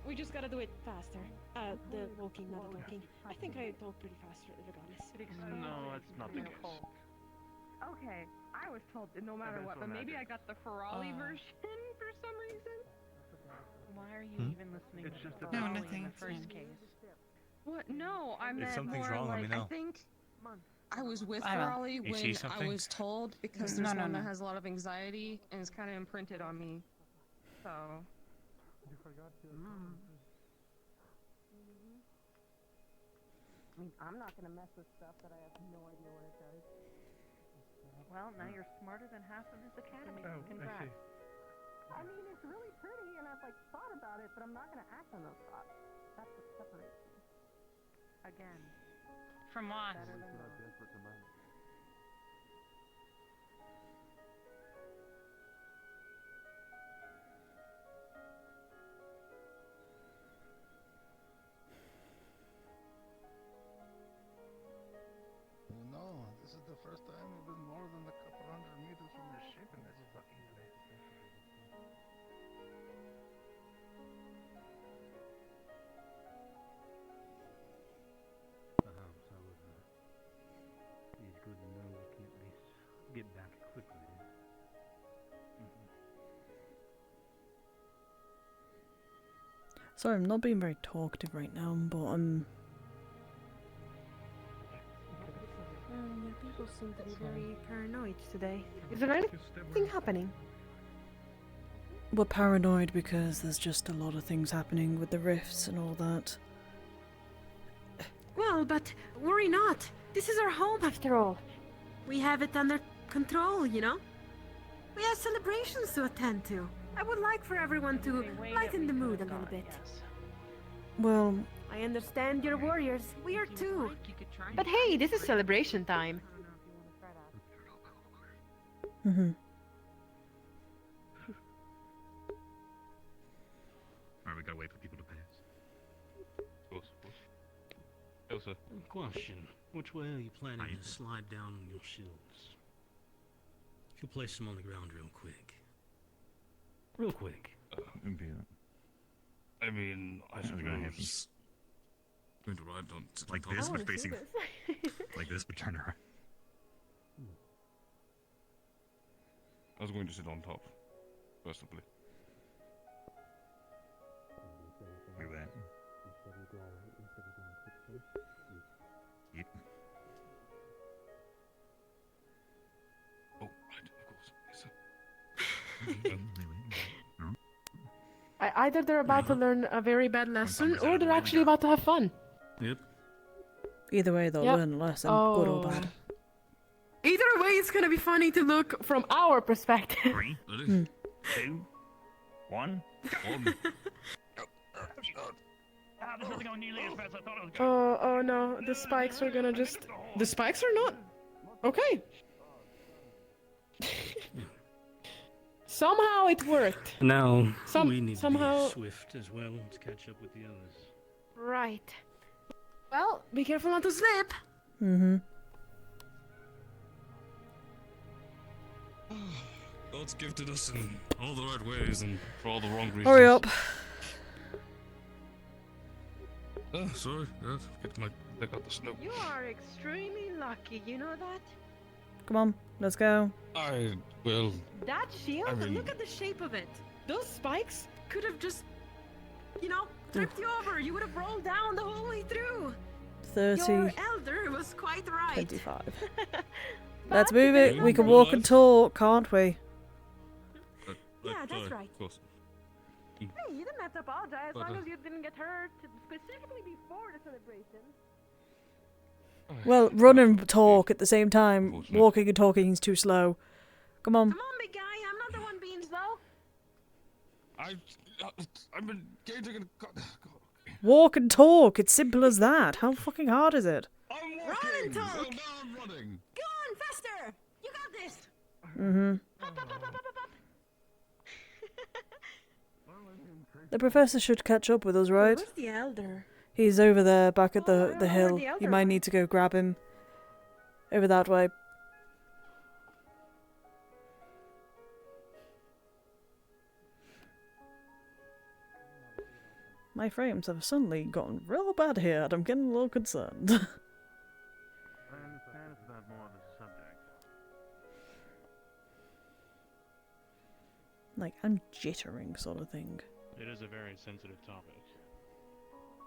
We just gotta do it faster. The walking, not the talking. I think I talk pretty fast regardless. No, that's not the case. Okay, I was told that no matter what, but maybe I got the Ryllae version for some reason. Why are you even listening to No, Ryllae nothing. in the first case? What? No, I meant something's more wrong, let like me know. I think I was with I will. Ryllae You see when I something? was told because No, there's no, one that no. has a lot of anxiety and it's kind of imprinted on me. So. I mean, I'm not gonna mess with stuff that I have no idea what it does. Well, now you're smarter than half of this academy. Oh, Congrats. I see. I mean, it's really pretty, and I've like thought about it, but I'm not gonna act on those thoughts. That's what separates me. Again. From what? first time it was more than a couple hundred meters from the ship in this fucking place. Perhaps I was it's good to know we can at least get back quickly. Sorry, I'm not being very talkative right now, but Yeah, people seem to be very paranoid today. Is there anything happening? we're paranoid because there's just a lot of things happening with the rifts and all that. Well, but worry not. This is our home after all. We have it under control, you know? We have celebrations to attend to. I would like for everyone to lighten the mood a little bit. Well, I understand you're warriors. We are too. But hey, this is celebration time. Alright, we gotta wait for people to pass. Elsa. Question. Which way are you planning to slide down on your shields? If you place them on the ground real quick. Real quick. I mean, I What's gonna happen? Going to ride on like this, but facing like this, but turn around. I was going to sit on top, personally. Like that. Yep. Oh, right, of course. Either they're about to learn a very bad lesson, or they're actually about to have fun. Yep. Either way, they'll learn a lesson, good or bad. Either way, it's gonna be funny to look from our perspective. 3, 2, 1. This isn't going nearly as fast as I thought it was going. Oh no, the spikes are gonna just... The spikes are not... Okay. Somehow it worked. Now, we need somehow... to be swift as well to catch up with the others. Right. Well, be careful not to slip. God's gifted us in all the right ways and for all the wrong reasons. Hurry up. Oh, sorry. Yeah, get my deck out the snow. You are extremely lucky, you know that? Come on, let's go. I will. That shield? I mean- Look at the shape of it. Those spikes could have just, you know, tripped you over. You would have rolled down the whole way through. 30. Your elder was quite right. 25. Let's move it. We can walk and talk, can't we? Yeah, that's right. Of course. Hey, you didn't have to apologize as But, long as you didn't get hurt, specifically before the celebration. Well, run and talk at the same time. Walking and talking is too slow. Come on. Come on, big guy. I'm not the one being slow. I'm engaging in. Walk and talk. It's simple as that. How fucking hard is it? Run and talk. Well, now I'm running. Go on, faster. You got this. Hop. The professor should catch up with us, right? Where's the elder? He's over there, back at the where'd hill. the elder You might need to go grab him. Over that way. My frames have suddenly gotten real bad here, and I'm getting a little concerned. I understand it's about more of a subject. Like, I'm jittering, sort of thing. It is a very sensitive topic.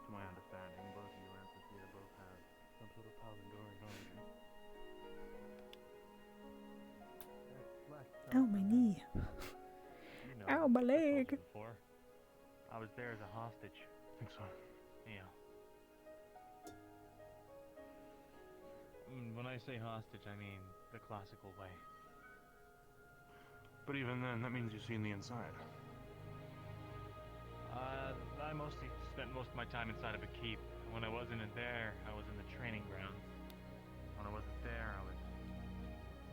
To my understanding, both you and Sophia both have some sort of power going on. Ow, my knee. Ow, my leg. I was there as a hostage. Think so? Yeah. When I say hostage, I mean the classical way. But even then, that means you've seen the inside. I mostly spent most of my time inside of a keep. When I wasn't in there, I was in the training grounds. When I wasn't there, I was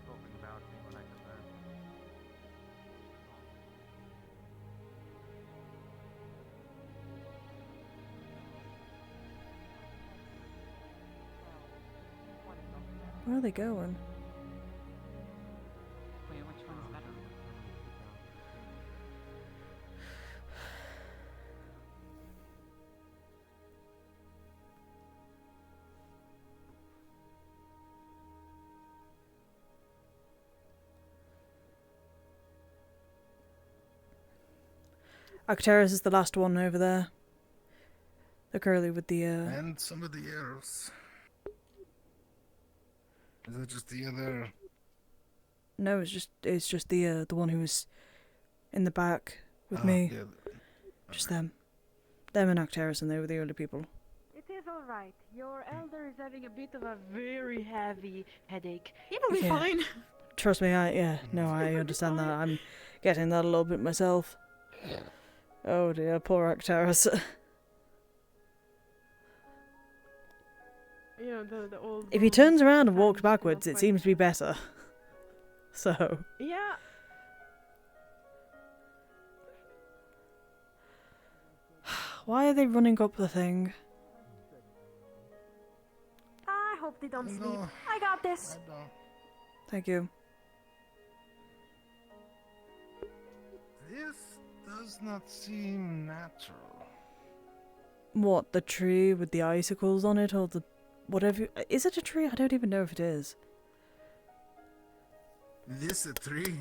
scoping about seeing what I could learn. Where are they going? Arcturus is the last one over there. The curly with the And some of the arrows. Is it just the other? No, it's just the one who was in the back with me. The other. Just them. Them and Arcturus, and they were the only people. It is all right. Your elder is having a bit of a very heavy headache. It'll be Yeah. fine. Trust me, I understand that. I'm getting that a little bit myself. Oh dear, poor Arcturus. You know, the old. If he turns around and walks backwards, it seems to be better. So. Yeah. Why are they running up the thing? I hope they don't sleep. I got this. Thank you. This does not seem natural. What, the tree with the icicles on it, or the whatever? Is it a tree? I don't even know if it is. This a tree?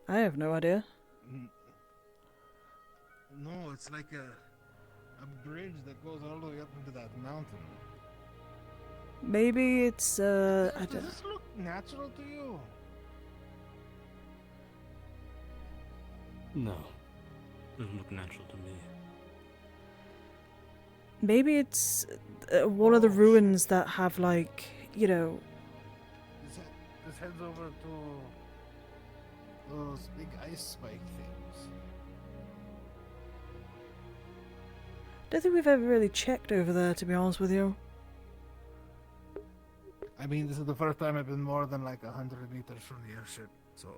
I have no idea. No, it's like a bridge that goes all the way up into that mountain. Maybe it's I Does don't. this look natural to you? No. Doesn't look natural to me. Maybe it's one of the ruins that have, like, you know. This heads over to those big ice spike things. Don't think we've ever really checked over there, to be honest with you. I mean, this is the first time I've been more than like 100 meters from the airship, so.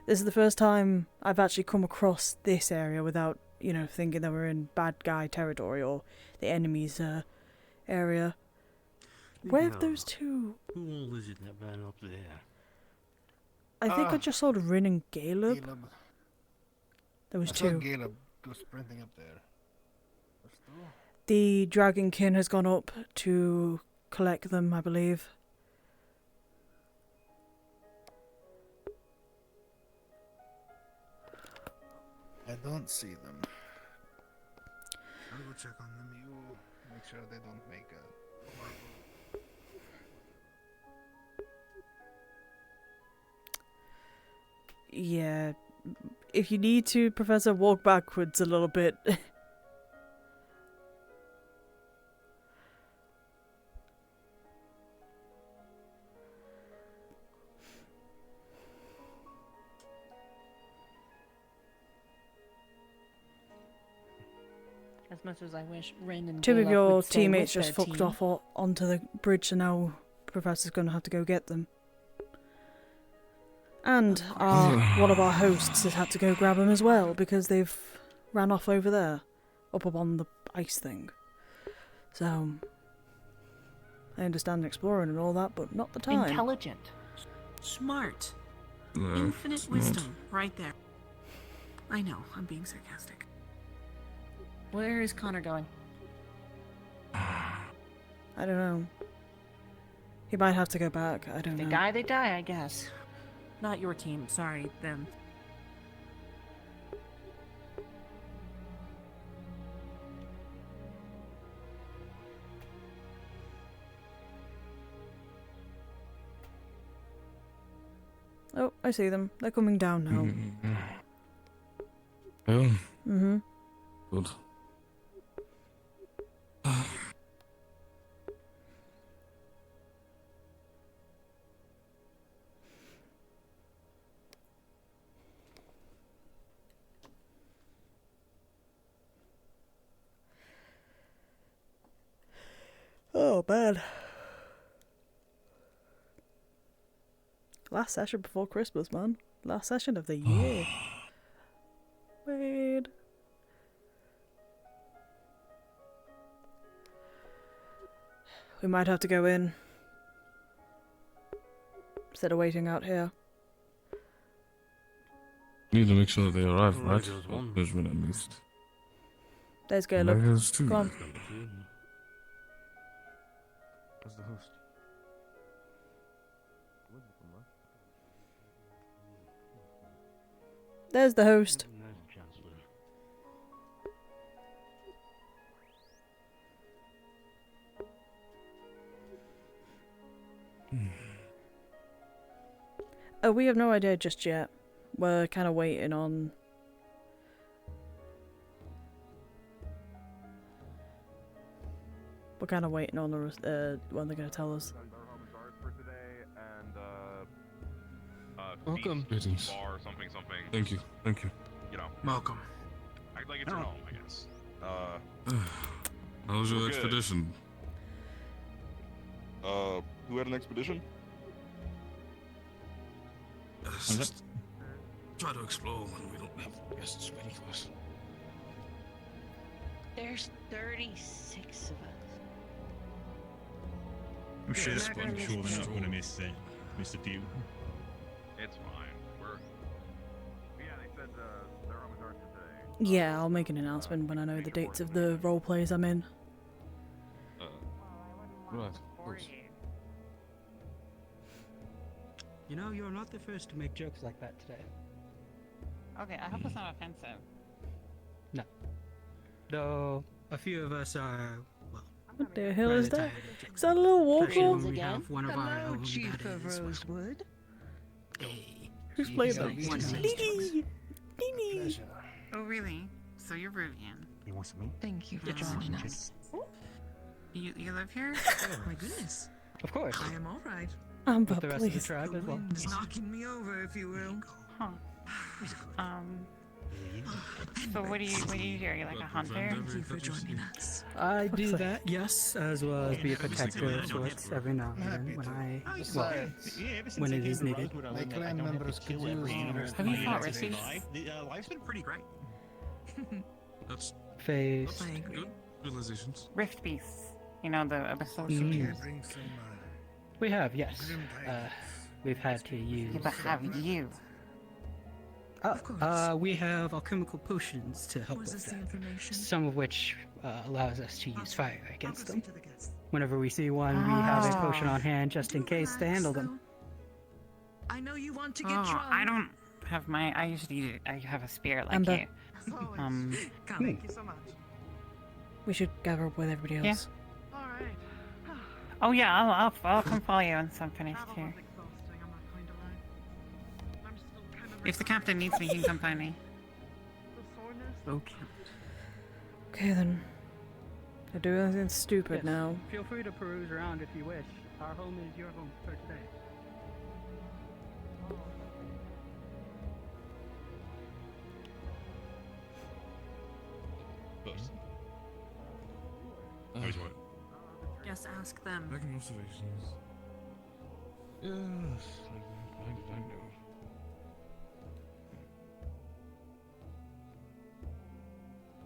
This is the first time I've actually come across this area without, you know, thinking that we're in bad guy territory or the enemy's area. Where have those two? Who all is it that ran up there? I think I just saw Rin and Caleb. There was I saw two. Caleb go sprinting up there. The Dragonkin has gone up to collect them, I believe. I don't see them. I'll go check on them. You make sure they don't make a. Yeah. If you need to, Professor, walk backwards a little bit. As much as I wish Rin and Two of Caleb your would stay teammates with just their fucked team. off onto the bridge, and now Professor's going to have to go get them. And one of our hosts has had to go grab them as well, because they've ran off over there, up on the ice thing. So, I understand exploring and all that, but not the time. Intelligent. Smart. Infinite wisdom, right there. I know, I'm being sarcastic. Where is Connor going? I don't know. He might have to go back, I don't They know. die, they die, I guess. Not your team, sorry, them. Oh, I see them. They're coming down now. Well, Mm-hmm. good. Oh, man. Last session before Christmas, man. Last session of the year. Wait. We might have to go in. Instead of waiting out here. Need to make sure they arrive, Alright, right? there's one. Judgment at least. There's Caleb. There's two. Go on. Where's the host? There's the host. We have no idea just yet. We're kind of waiting on... We're kind of waiting on the when they're going to tell us. Welcome. Feast, bar, something. Thank you. You know. Welcome. Act like it's your home, I guess. How was your We're good. expedition? Who had an expedition? Just try to explore when we don't have guests waiting for us. There's 36 of us. I'm sure I'm sure they're not going to miss the deal. It's fine. Yeah, they said they're on the guard today. Yeah, I'll make an announcement when I know the dates of the role plays I'm in. Right, of course. You know, you're not the first to make jokes like that today. Okay, I hope it's not offensive. No. Though a few of us are, well, What the hell is that? tired Is that a little especially warclaw? when we have one of our Hello, own Chief that of is, well, Rosewood. Who's playing that? one of Dee Dee! Oh, really? So you're Ruvian. You want some meat? Thank you for joining us. You live here? Oh my goodness. Of course. I am all right. Amber, With the rest of the please. tribe The as well. wind is knocking me over, if you will. Huh. So what do you do? Are you like a hunter? Thank you for joining us. I do that, yes, as well as be a protector of sorts every now and then when when it is needed. My clan members could use Have you fought Rissy? Life's been pretty great. That's Phase. good realizations. Rift beasts. You know, the abyssal We have, yes. We've had to use. Yeah, but have you? We have alchemical potions to help with that. Some of which allows us to use fire against them. Whenever we see one, we have a potion on hand just in case to handle them. I know you want to get drunk. I don't have my. I usually I have a spear like Amber. you. Thank you so much. We should gather up with everybody else. All right. Oh yeah, I'll come follow you once I'm finished here. If the captain needs me, he can come find me. Okay. Okay then. I do anything stupid Yes. now. Feel free to peruse around if you wish. Our home is your home for today. Just ask them. Making observations. Yes, I know.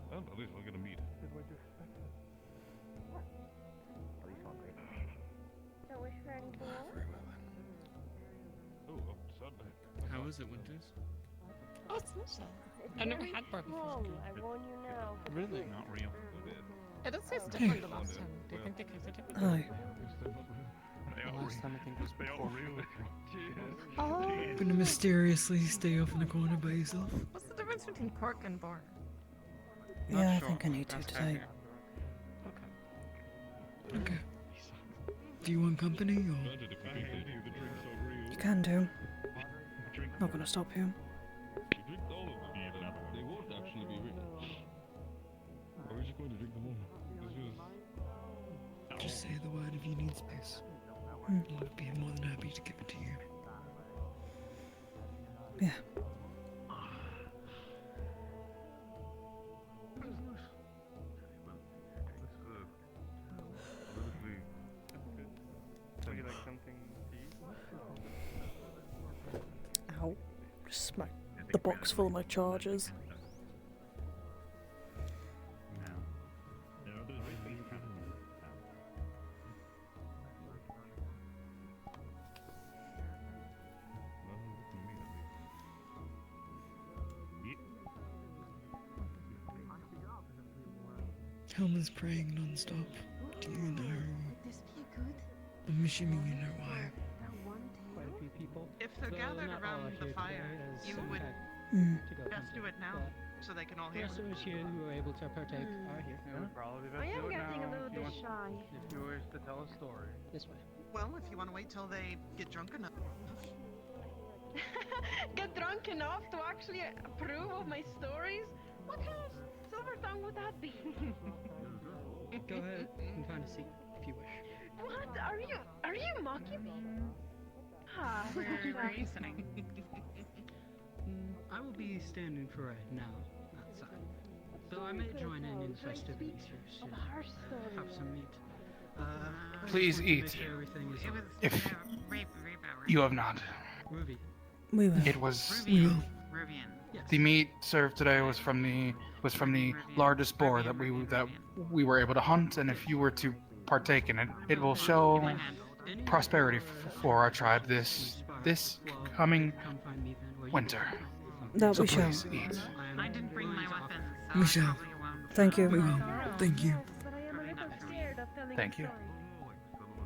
Well, at least we're gonna meet. Don't wish for anything else? Oh, Sunday. How is it, Winters? Oh, it's not so. It's I've never very had barbecue strong, chicken. I warn you now. Really? Not real. It does taste different the last time. Do you think they tasted different? Hi. The last time I think was before. Oh. Gonna mysteriously stay off in the corner by yourself. What's the difference between pork and bar? Yeah, I think I need to today. Okay. Do you want company or? You can do. Not gonna stop you. They won't actually be real. Or are you going to drink them all? Just say the word if you need space. I'd be more than happy to give it to you. Yeah. Would you like something to eat? Ow. Just smack the box full of my chargers. Helma's praying non-stop. Do you know? I'm assuming you know why. Quite a few people. If they're gathered around the fire, you would best do it now, so they can all hear. Those here who are able to partake are here. It would probably be best I to am do it getting now a little if you bit want- shy. If you wish to tell a story. This way. Well, if you want to wait till they get drunk enough. Get drunk enough to actually approve of my stories? What kind of silver tongue would that be? Go ahead and find a seat if you wish. What? Are you mocking me? Ah, Where are you sitting? I will be standing for right now outside. Though I may join in the festivities here soon. Have some meat. Please just want to eat. make sure everything is If Rape you have not. Ruby. We will. It was Ruvian. the meat served today was from the largest boar that we were able to hunt, and if you were to partake in it, it will show prosperity for our tribe this coming winter. That So we shall. please eat. I didn't bring my weapons, so We I shall. probably won't. Thank you. We will. Thank you. But I am a little scared of telling Thank the you. story.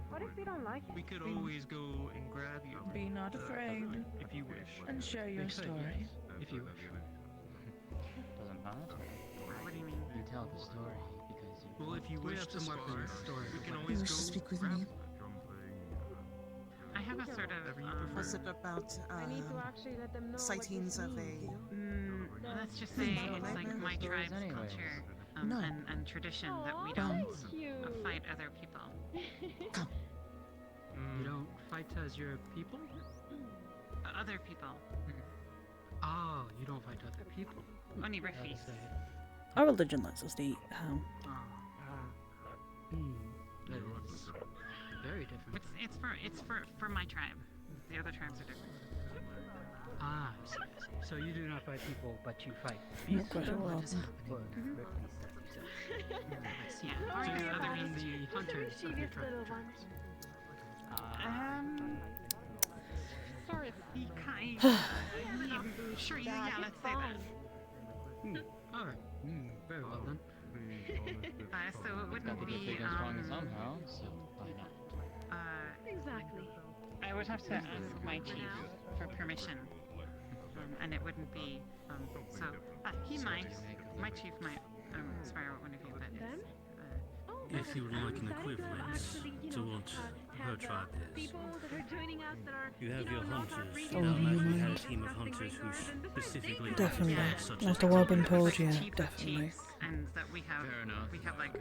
What if they don't like it? We could always go and grab you. Be not afraid. If you wish. And share your We could, story. yes, if you wish. Doesn't matter. What do you mean? You tell the story because you. Well, if you We wish have to some spar, weapons stored. we can You always wish go to speak with grab me? I have a sort of. Was it about I need to actually let them know what this sightings of means, a? you know? Let's just say No, it's I like know my stories tribe's anyways. culture No. and tradition that we Aw, don't that's cute. fight other people. You don't fight as your people? Other people. Oh, you don't fight other people. Only How to Riffies. say it. Our religion lets us eat ham. That is very different. It's for my tribe. The other tribes are different. Ah, I see, I see. So you do not fight people, but you fight Not beasts. quite sure what happened. Or Mhm. I see. Yeah. So you're Other from beasts. the hunters of your Mischievous tribe. little ones. Sorry, be kind. Sure, yeah, let's say that. Alright. Very well then. So it wouldn't Gotta get be big and strong somehow, so why not? Exactly. I would have to ask my chief for permission, and it wouldn't be. So he might. My chief might inspire one of you, but If you would like an equivalent to what her tribe is, People that are joining us that are, you have your not our hunters. breed. I imagine you had a team of hunters who specifically Definitely. such a After what I've been tribe. told, yeah, definitely. and that we have like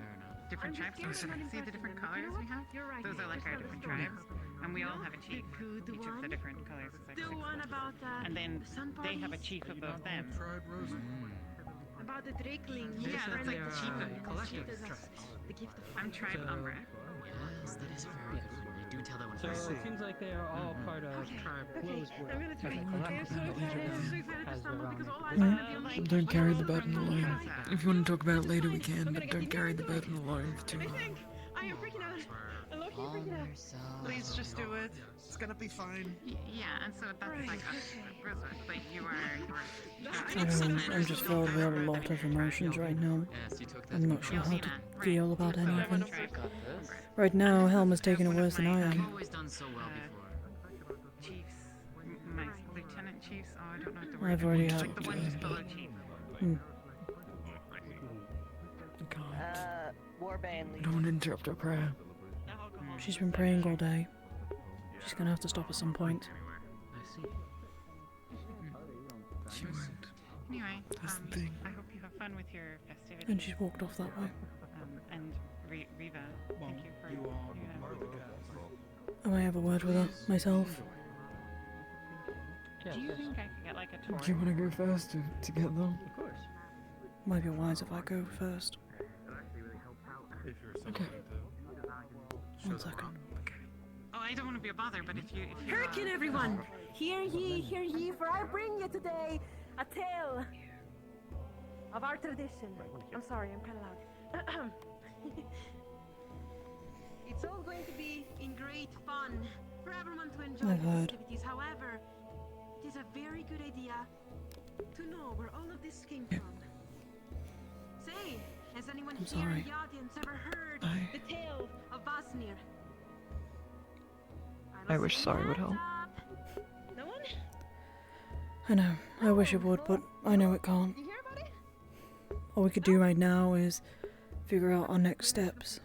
different tribes. So see the different colors we have? Those are like our different tribes, and we all have a chief. Each of the different colors is like The 6 one of us. about And then the sun they have a parties? chief above them. About the Drakeling. Yeah, that's like the chief of a collective Chief is tribe. the gift of I'm tribe So- Umbra. Yes, that is very good. You do tell that one So first. it seems like they are all part of tribe Rosewood. I'm gonna as try. a I'm collective. so excited. I'm so excited to Has stumble their because own all eyes are gonna be on me. Don't carry the burden What alone. is that? If you want to talk about it later, we can, but don't carry the burden alone for too I long. think I am freaking out. I'm low-key Calm freaking out. yourself. Please just do it. It's gonna be fine. Yeah, and so that's like us, Rosewood, but you are. I don't know, I'm just filled with a lot of emotions right now. Yes, you took that. I'm not sure how to feel about any of them. Got this. Right now, Helma's taking it worse than I You've am. always done so well before. Chiefs, my lieutenant chiefs. Oh, I don't know what the word. I've already is. had. Like the one who's below chief. Warband Don't interrupt her prayer. She's been praying all day. She's gonna have to stop at some point. I see. She won't. Anyway, That's the thing. I hope you have fun with your festivities. And she's walked off that way. And Riva, thank you for. I might have a word with her myself. Do you think I could get like a tour? Do you want to go first to get them? Of course. Might be wise if I go first. Okay. 1 second. Oh, I don't want to be a bother, but if you. Hearken, everyone! Hear ye, for I bring you today a tale of our tradition. I'm sorry, I'm kind of loud. It's all going to be in great fun for everyone to enjoy I've the heard. festivities. However, it is a very good idea to know where all of this came from. Say, has anyone I'm here sorry. in the audience ever heard the tale of Vasnir? I wish sorry would help. No one? I know. I wish it would, but I know it can't. You hear about it? All we could do right now is figure out our next steps.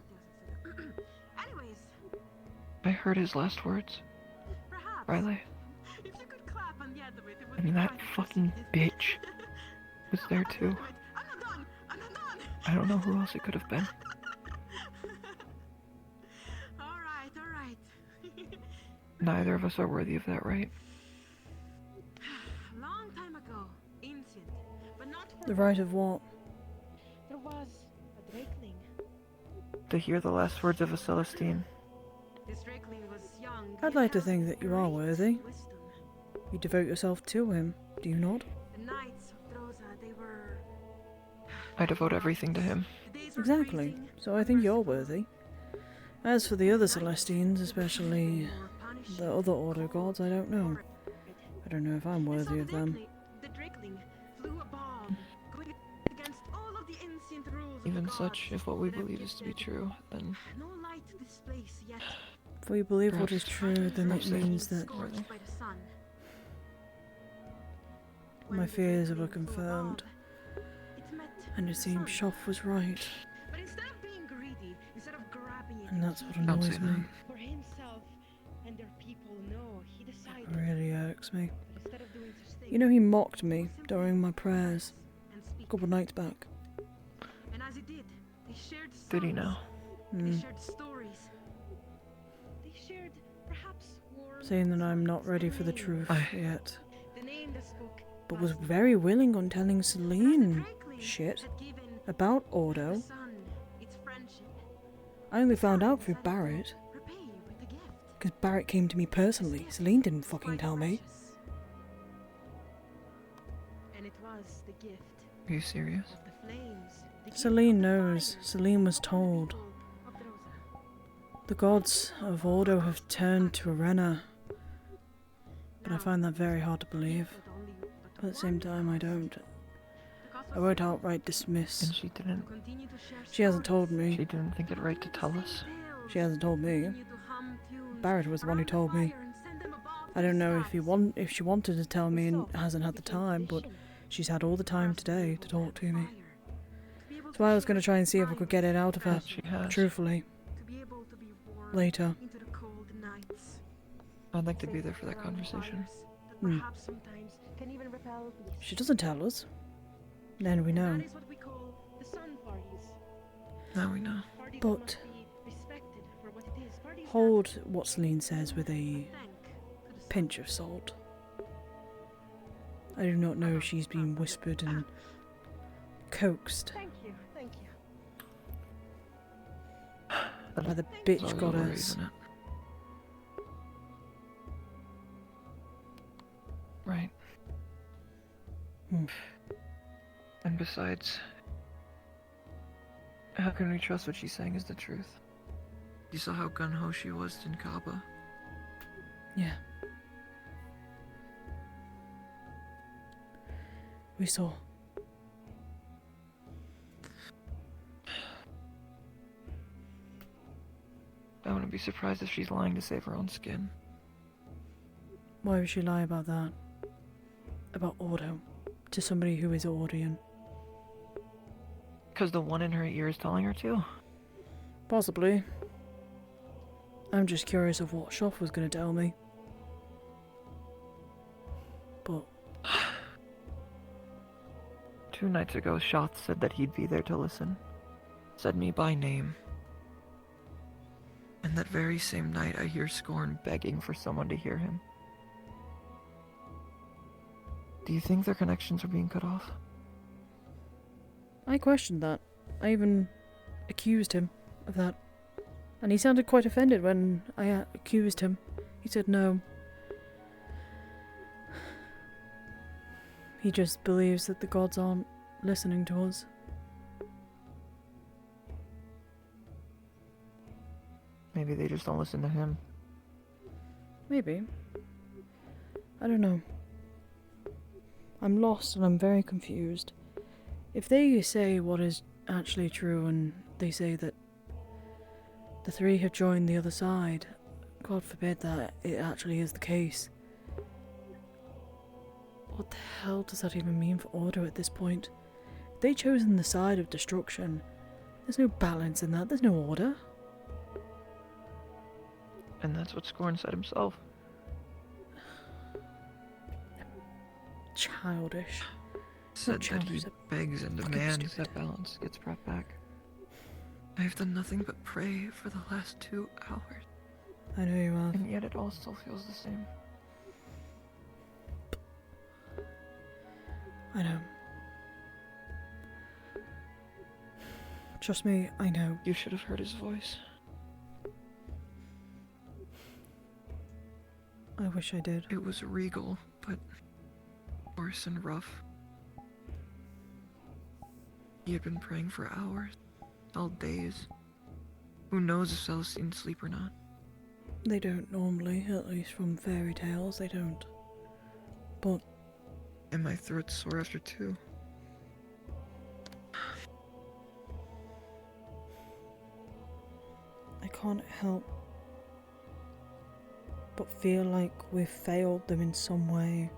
Anyways, I heard his last words. perhaps Ryllae. if you could clap on I mean, that fucking bitch was there too. I don't know who else it could have been. Alright, alright. Neither of us are worthy of that, right? Long time ago, ancient, but not for The right of what? There was a drakeling. To hear the last words of a Celestine. This drakeling was young. I'd like to think that you are worthy. You devote yourself to him, do you not? The knights of Drosa, they were... I devote everything to him. Exactly. So I think you're worthy. As for the other Celestines, especially the other Order gods, I don't know. I don't know if I'm worthy of them. The drakeling flew above, going against all of the ancient rules. Even such, if what we believe is to be true, then No light to this place yet. If we believe what is true, then it means that Scorched by the sun. my fears were confirmed. And it seems Shoff was right. But instead of being greedy, instead of grabbing it, And that's what annoys me. for himself and their people, no, he decided. It really irks me. Instead of doing such things, You know, he mocked me during my prayers a couple nights back. and as he did, they shared songs. Did he know? They shared stories. They shared perhaps warm Saying that I'm not ready for the truth yet. the name that spoke But was very willing on telling Celine shit about Ordo. the sun, its friendship. I only found out through Barrett. Repay you with the gift. Because Barrett came to me personally. Celine didn't fucking tell me. And it was the gift Are you serious? of the flames. The gift Celine knows. Celine was told. of Drosa. The gods of Ordo have turned to Arena. But I find that very hard to believe. But at the same time, I don't. I won't outright dismiss. And she didn't. She hasn't told me. She didn't think it right to tell us. She hasn't told me. Barrett was the one who told me. I don't know if she wanted to tell me and hasn't had the time, but she's had all the time today to talk to me. So I was going to try and see if I could get it out of her, She has. truthfully, later. Into the cold nights. I'd like to be there for that conversation. That perhaps sometimes can even repel beasts. She doesn't tell us. Then we know. That is what we call the sun parties. Now we know. Parties But that must be respected for what it is. Parties hold what Celine says with a pinch of salt. I do not know if she's been whispered and coaxed Thank you, thank you. by the It's bitch always a goddess. worry, isn't it? Right. And besides, how can we trust what she's saying is the truth? You saw how gun-ho she was in Kaaba. Yeah. We saw. I wouldn't be surprised if she's lying to save her own skin. Why would she lie about that? About Ordo? To somebody who is Ordian? Because the one in her ear is telling her to. Possibly. I'm just curious of what Shoff was going to tell me. But 2 nights ago, Shoth said that he'd be there to listen. Said me by name. And that very same night, I hear Scorn begging for someone to hear him. Do you think their connections are being cut off? I questioned that. I even accused him of that. And he sounded quite offended when I accused him. He said no. He just believes that the gods aren't listening to us. Maybe they just don't listen to him. Maybe. I don't know. I'm lost and I'm very confused. If they say what is actually true and they say that the 3 have joined the other side, God forbid that it actually is the case. What the hell does that even mean for Ordo at this point? If they've chosen the side of destruction, there's no balance in that, there's no order. And that's what Scorn said himself. childish. Said Not that he childish, begs and fucking demands stupid. that balance gets brought back. I've done nothing but pray for the last 2 hours. I know you have. And yet it all still feels the same. I know. Trust me, I know. You should have heard his voice. I wish I did. It was regal, but hoarse and rough. He had been praying for hours, all days. Who knows if Celestine sleep or not? They don't normally, at least from fairy tales, they don't. But... And my throat's sore after 2. I can't help but feel like we've failed them in some way.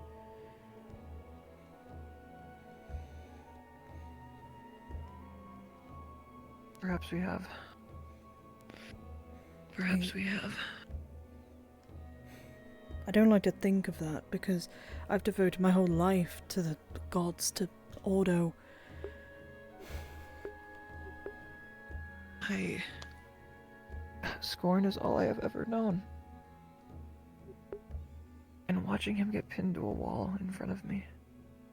Perhaps we have. Perhaps we have. I don't like to think of that because I've devoted my whole life to the gods, to Ordo. Scorn is all I have ever known. And watching him get pinned to a wall in front of me,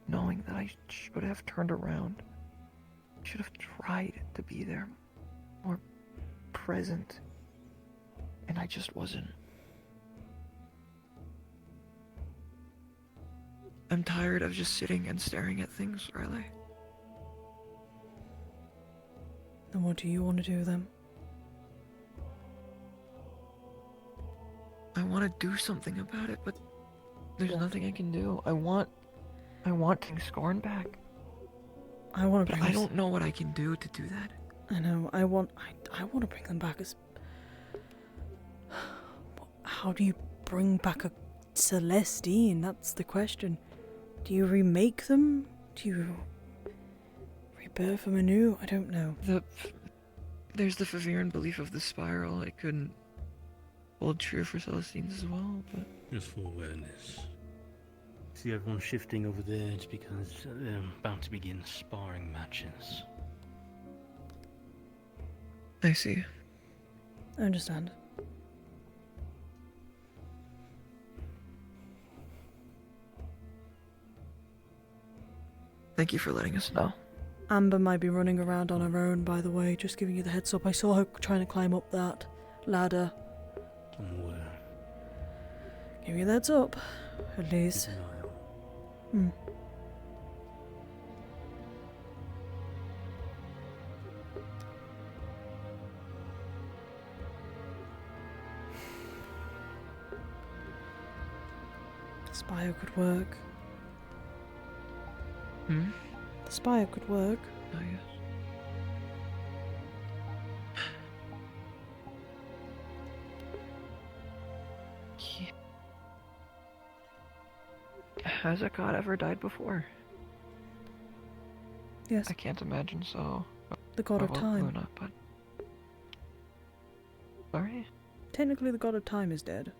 knowing that I should have turned around, should have tried to be there, more present, and I just wasn't. I'm tired of just sitting and staring at things, Ryllae. Then what do you want to do then? I want to do something about it, but there's nothing I can do. I want King Scorn back. I want to But bring I don't know what I can do to do that. I know, I want to bring them back as... How do you bring back a Celestine? That's the question. Do you remake them? Do you rebirth them anew? I don't know. There's the Faviran belief of the spiral. It couldn't hold true for Celestines as well, but... Just for awareness. See everyone shifting over there, it's because they're about to begin sparring matches. I see. I understand. Thank you for letting us know. Amber might be running around on her own, by the way, just giving you the heads up. I saw her trying to climb up that ladder. I'm aware. Give you the heads up, at least. Hmm. Spire could work. Hmm? The spire could work. Oh, yes. Has a god ever died before? Yes. I can't imagine so. The god of Well, time. Luna, but... Sorry? Technically, the god of time is dead.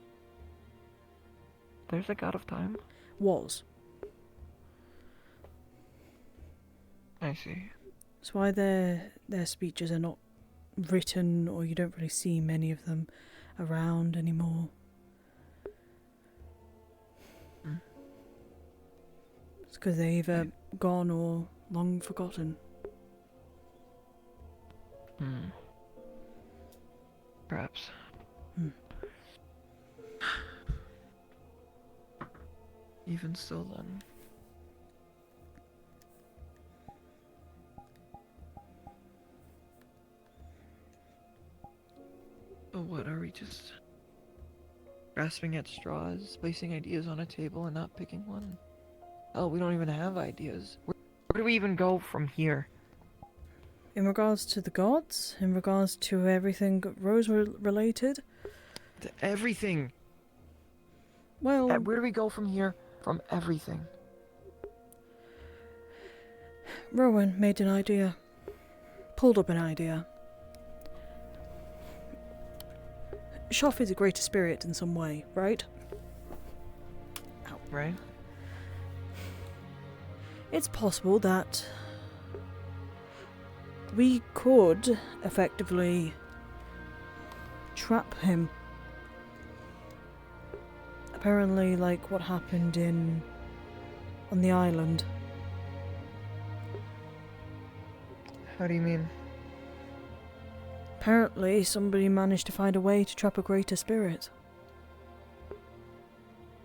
There's a god of time? Was. I see. That's why their speeches are not written, or you don't really see many of them around anymore. It's because they're either gone or long forgotten. Hmm. Perhaps. Hmm. Even still then. So what, are we just grasping at straws, placing ideas on a table and not picking one? Oh, we don't even have ideas. Where do we even go from here? In regards to the gods, in regards to everything Rose related? To everything! Well... Where do we go from here? From everything. Rowan made an idea. Pulled up an idea. Shoff is a greater spirit in some way, right? Right? It's possible that we could effectively trap him. Apparently, like what happened on the island. How do you mean? Apparently, somebody managed to find a way to trap a greater spirit.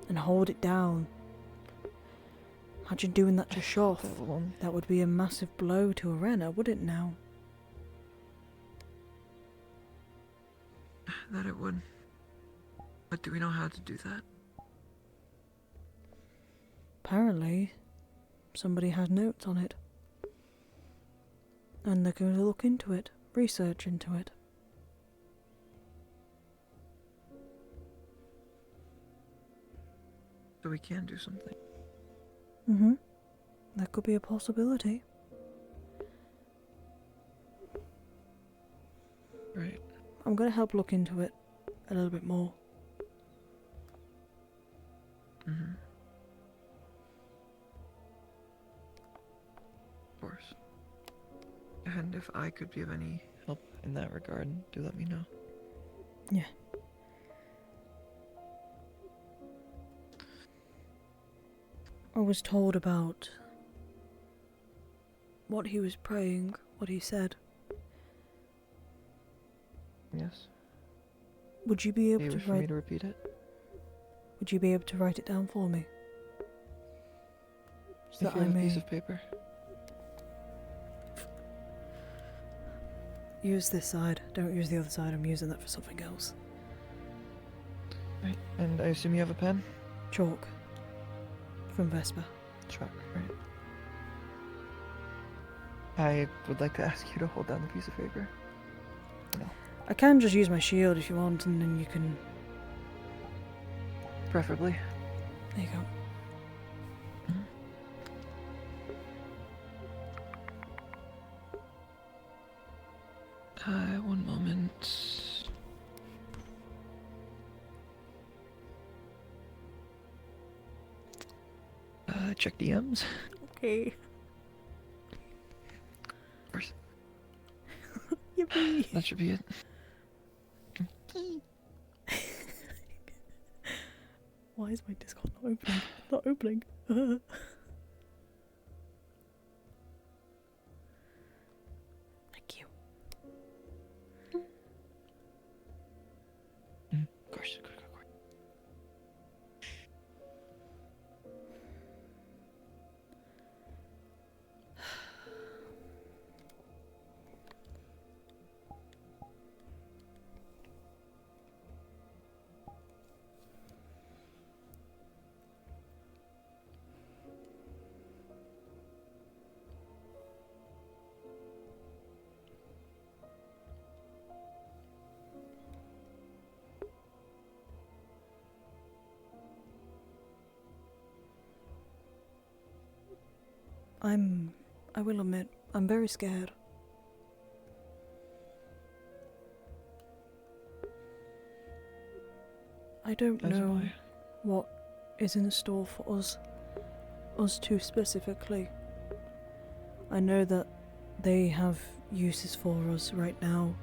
And hold it down. Imagine doing that to Shoth. That would be a massive blow to Arena, wouldn't it now? That it would. But do we know how to do that? Apparently, somebody had notes on it. And they're going to look into it, research into it. So we can do something. Mm-hmm. That could be a possibility. Right. I'm going to help look into it a little bit more. Mm-hmm. Of course. And if I could be of any help in that regard, do let me know. Yeah. I was told about what he was praying, what he said. Yes. Would you be able Do you to wish for write? me to repeat it? Would you be able to write it down for me? So If that you I have a may piece of paper. use this side. Don't use the other side. I'm using that for something else. Right. And I assume you have a pen? Chalk. From Vespa. Chalk, right. I would like to ask you to hold down the piece of paper. No. I can just use my shield if you want, and then you can. Preferably. There you go. One moment. Check DMs. Okay. Of course. Yippee! That should be it. Why is my Discord not opening? Not opening. Thank you. Of course. I will admit, I'm very scared. I don't know what is in store for us two specifically. I know that they have uses for us right now.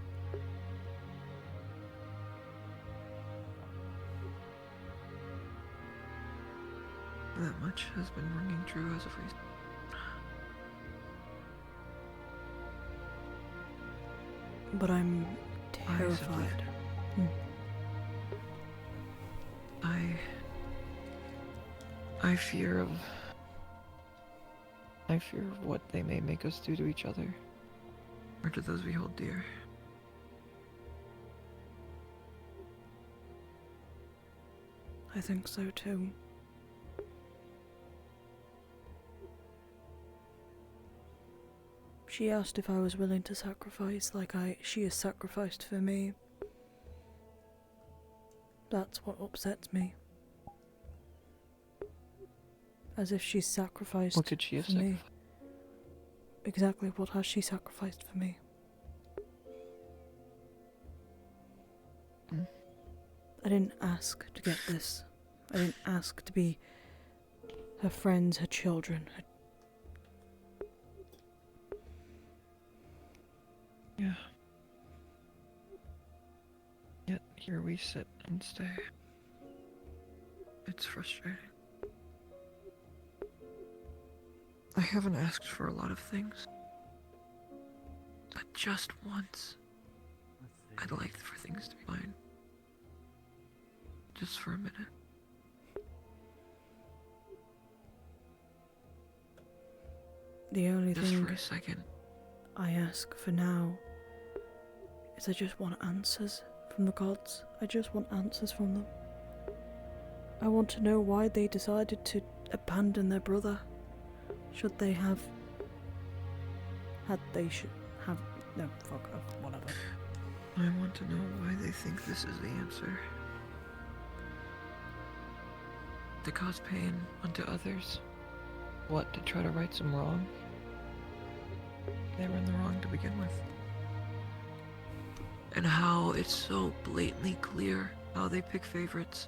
That much has been ringing true as of recent. But I'm terrified. I fear of what they may make us do to each other, or to those we hold dear. I think so too. She asked if I was willing to sacrifice like she has sacrificed for me. That's what upsets me. As if she's sacrificed What could she have for me. sacrificed? Exactly what has she sacrificed for me? I didn't ask to get this. I didn't ask to be her friends, her children, her Here we sit and stay. It's frustrating. I haven't asked for a lot of things. But just once, I'd like for things to be fine. Just for a minute. The only Just thing for a second. I ask for now is I just want answers from the gods. I just want answers from them. I want to know why they decided to abandon their brother. Should they have... No, fuck off, whatever. I want to know why they think this is the answer. To cause pain unto others. What, to try to right some wrong? They were in the wrong to begin with. And how it's so blatantly clear how they pick favorites.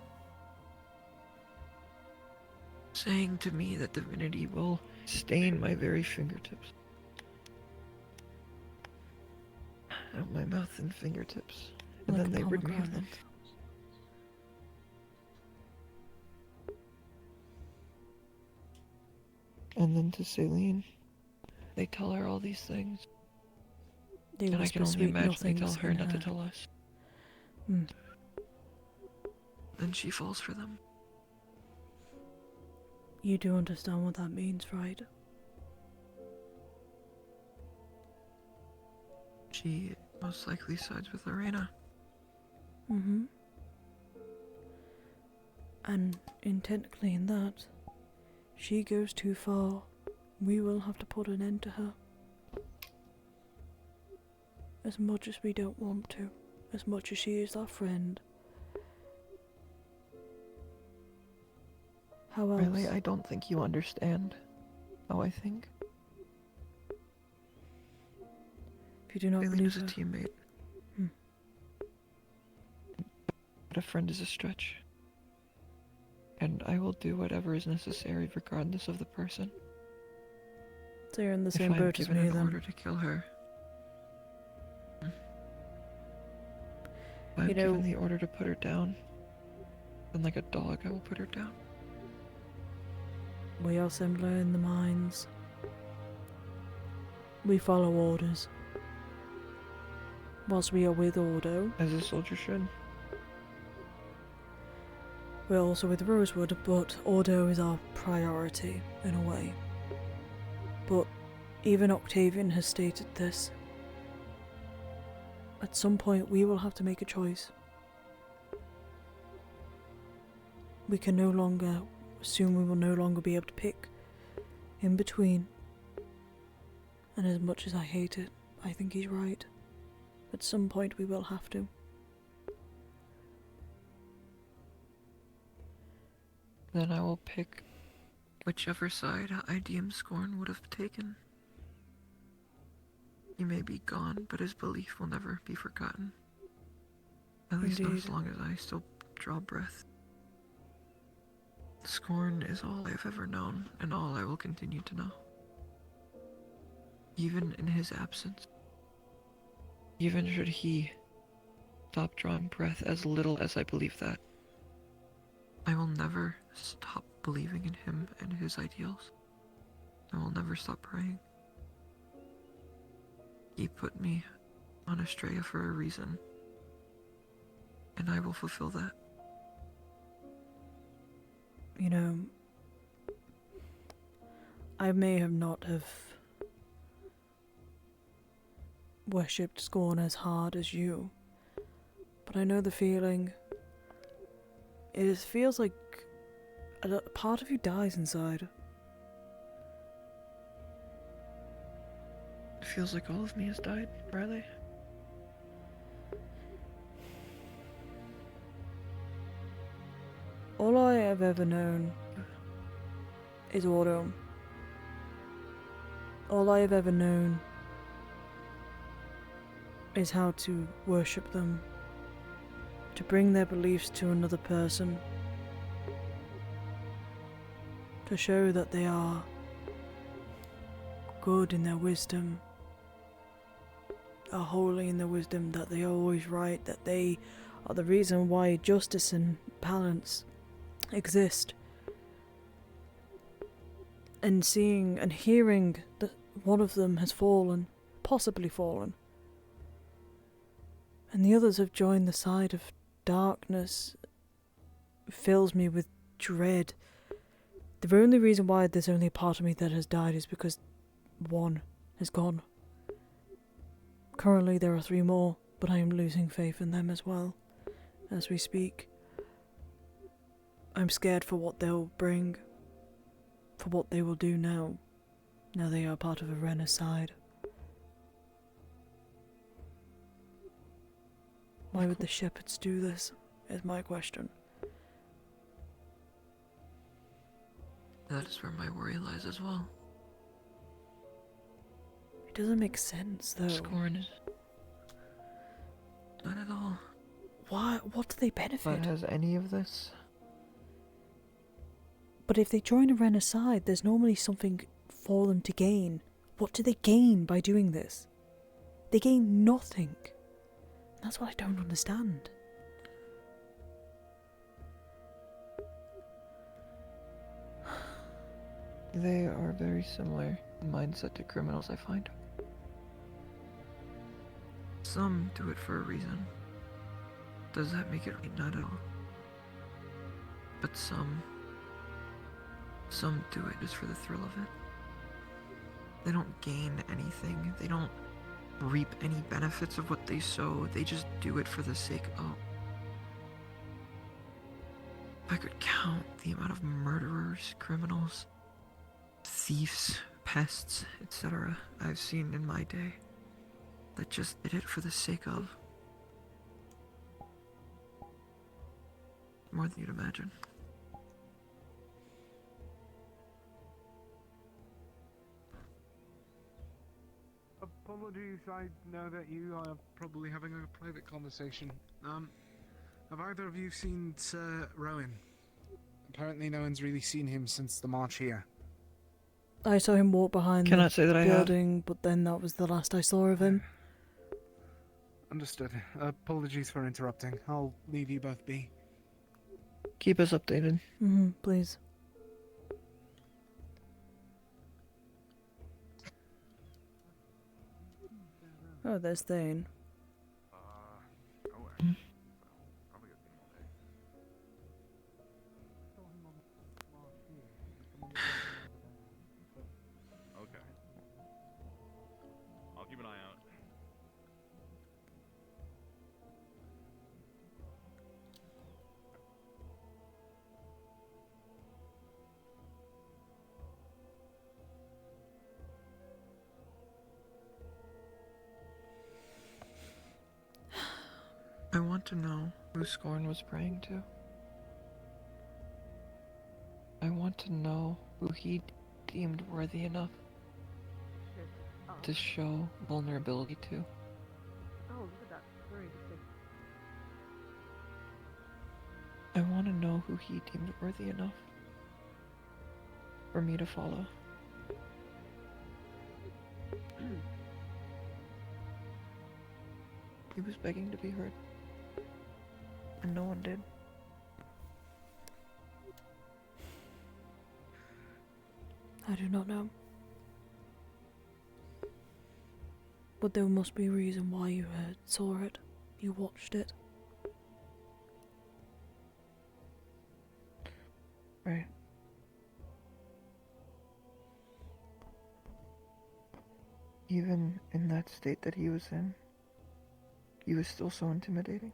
Saying to me that divinity will stain my very fingertips. Out my mouth and fingertips. And Like then they rid me of pomegranate. them. And then to Celine, they tell her all these things. They and I whisper can only sweet imagine they tell nothings her in not to her. tell us. Mm. Then she falls for them. You do understand what that means, right? She most likely sides with Lorena. Mm-hmm. And technically in that, she goes too far. We will have to put an end to her. As much as we don't want to. As much as she is our friend. How else? Really, I don't think you understand how I think. If you do not Celine believe is a her. teammate. But a friend is a stretch. And I will do whatever is necessary regardless of the person. So you're in the If same I am boat as given me an then. order to kill her. If I'm You know- given the order to put her down, then like a dog I will put her down. We are similar in the minds. We follow orders. Whilst we are with Ordo, As a soldier should. we're also with Rosewood, but Ordo is our priority, in a way. But even Octavian has stated this. At some point we will have to make a choice. We can no longer, soon we will no longer be able to pick in between. And as much as I hate it, I think he's right. At some point we will have to. Then I will pick whichever side I deem Scorn would have taken. He may be gone, but his belief will never be forgotten. At least not as Indeed. long as I still draw breath. Scorn is all I've ever known, and all I will continue to know. Even in his absence. Even should he stop drawing breath as little as I believe that. I will never stop believing in him and his ideals. I will never stop praying. He put me on Estrella for a reason, and I will fulfill that. You know, I may have not have worshipped Scorn as hard as you, but I know the feeling. It feels like a part of you dies inside. It feels like all of me has died, Ryllae. All I have ever known is Ordo. All I have ever known is how to worship them, to bring their beliefs to another person, to show that they are good in their wisdom, are holy in their wisdom, that they are always right, that they are the reason why justice and balance exist. And seeing and hearing that one of them has fallen, possibly fallen, and the others have joined the side of darkness, fills me with dread. The only reason why there's only a part of me that has died is because one has gone. Currently there are 3 more, but I am losing faith in them as well, as we speak. I'm scared for what they'll bring, for what they will do now they are part of Arena's side. Why would the shepherds do this, is my question. That is where my worry lies as well. It doesn't make sense, though. Scorned. Not at all. Why? What do they benefit? But has any of this? But if they join Arena's side, there's normally something for them to gain. What do they gain by doing this? They gain nothing. That's what I don't understand. They are very similar in mindset to criminals, I find. Some do it for a reason. Does that make it right? Not at all. But some do it just for the thrill of it. They don't gain anything. They don't reap any benefits of what they sow. They just do it for the sake of... If I could count the amount of murderers, criminals, thieves, pests, etc. I've seen in my day that just did it for the sake of... more than you'd imagine. Apologies, I know that you are probably having a private conversation. Have either of you seen Sir Rowan? Apparently no one's really seen him since the march here. I saw him walk behind Cannot the say that I have. building, but then that was the last I saw of him. Understood. Apologies for interrupting. I'll leave you both be. Keep us updated. Please. Oh, there's Thane. Okay. I'll keep an eye out. I want to know who Scorn was praying to. I want to know who he deemed worthy enough to show vulnerability to. Oh, look at that. Very interesting. I want to know who he deemed worthy enough for me to follow. He was begging to be heard, and no one did. I do not know. But there must be a reason why you saw it. You watched it. Right. Even in that state that he was in, he was still so intimidating.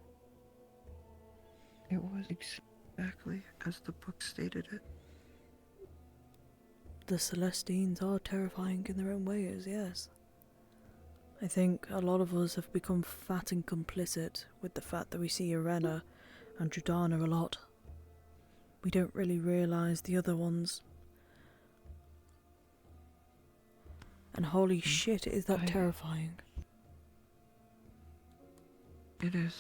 It was exactly as the book stated it. The Celestines are terrifying in their own ways, yes. I think a lot of us have become fat and complicit with the fact that we see Arena and Jordana a lot. We don't really realise the other ones. And holy shit, is that terrifying. It is.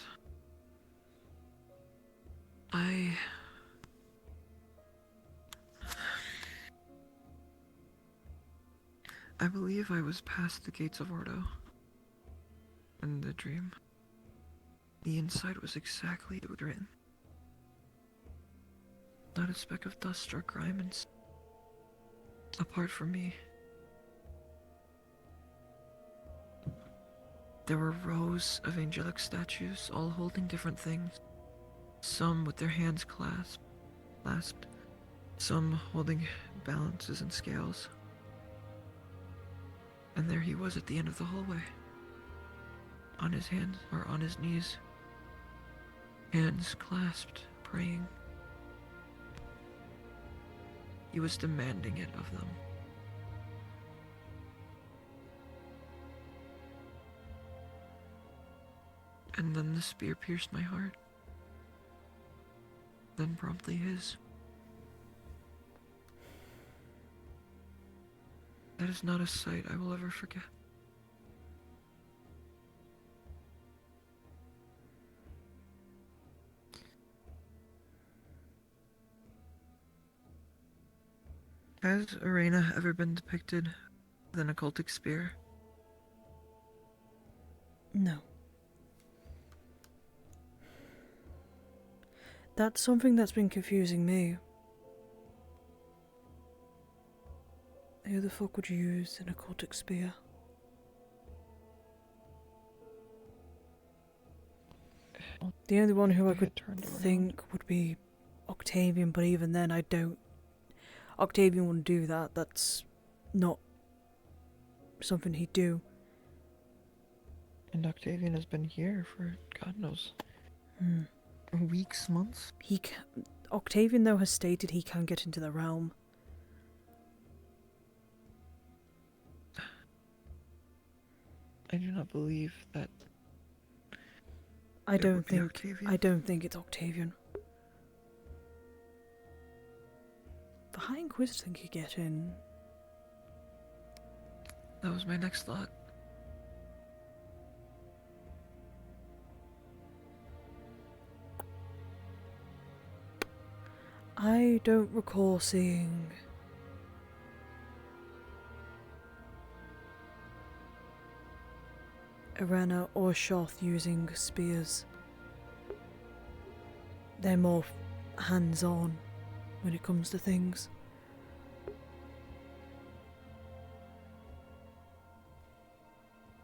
I believe I was past the gates of Ordo in the dream. The inside was exactly as it was written. Not a speck of dust or grime apart from me. There were rows of angelic statues, all holding different things. Some with their hands clasped, some holding balances and scales. And there he was at the end of the hallway. On his hands, or on his knees. Hands clasped, praying. He was demanding it of them. And then the spear pierced my heart. Then promptly his. That is not a sight I will ever forget. Has Arena ever been depicted with an occultic spear? No. That's something that's been confusing me. Who the fuck would use an occultic spear? The only one who I could think would be Octavian, but even then I don't... Octavian wouldn't do that, that's not something he'd do. And Octavian has been here for God knows... weeks, months? Octavian, though, has stated he can get into the realm. I do not believe that. I don't think it's Octavian. The High Inquisitor can get in. That was my next thought. I don't recall seeing Irena or Shoth using spears. They're more hands-on when it comes to things.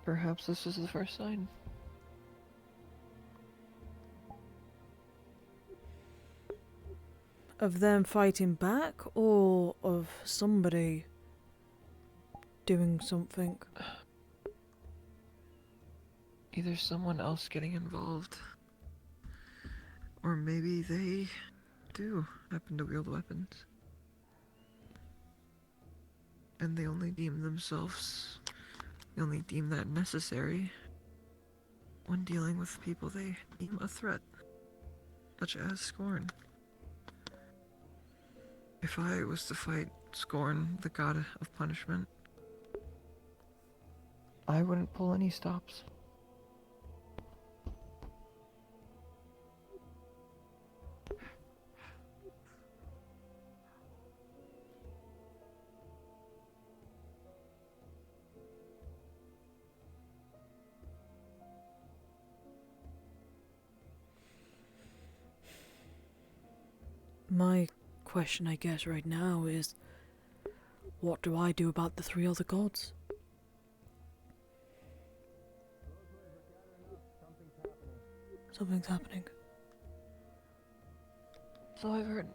Perhaps this is the first sign. Of them fighting back, or of somebody doing something? Either someone else getting involved, or maybe they do happen to wield weapons. And they only deem that necessary when dealing with people they deem a threat, such as Scorn. If I was to fight Scorn, the god of punishment, I wouldn't pull any stops. My question, I guess, right now is, what do I do about the three other gods? Something's happening. So I've heard.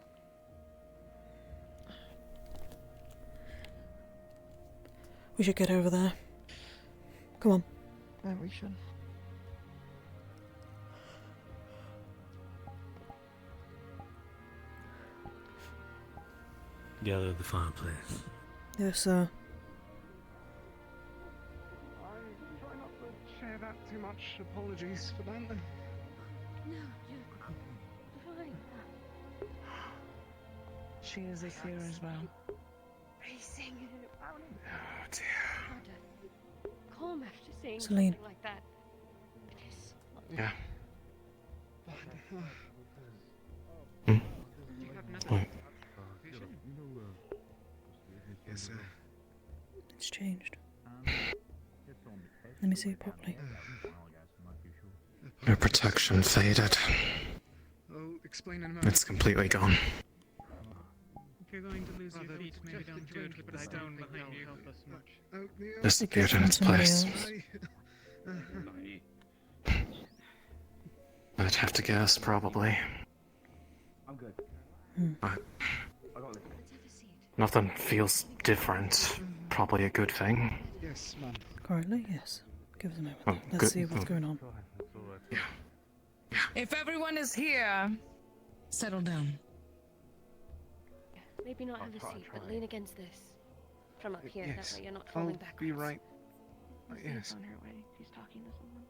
We should get over there. Come on. Yeah, we should. Gather at the fireplace. Yes, sir. I try not to share that too much. Apologies for that. No, you're fine. She is a fear as well. Racing. Oh dear. Calm after saying Celine. something like that. It is. Yeah. Wait. Yes, sir. It's changed. Let me see it properly. Your protection faded. I'll explain in a moment. It's completely gone. If you're going to lose your feet, maybe don't do it, but I don't think that'll help us much. Disappeared in its place. I'd have to guess, probably. I'm good. But nothing feels different. Probably a good thing. Yes, ma'am. Currently, yes. Give us a moment. Oh, Let's good. see what's going on. If everyone is here, settle down. Maybe not have a seat, but lean against this. From up here, Yes. that way you're not I'll falling backwards. be right. Lucy's Yes. on her way. She's talking to someone.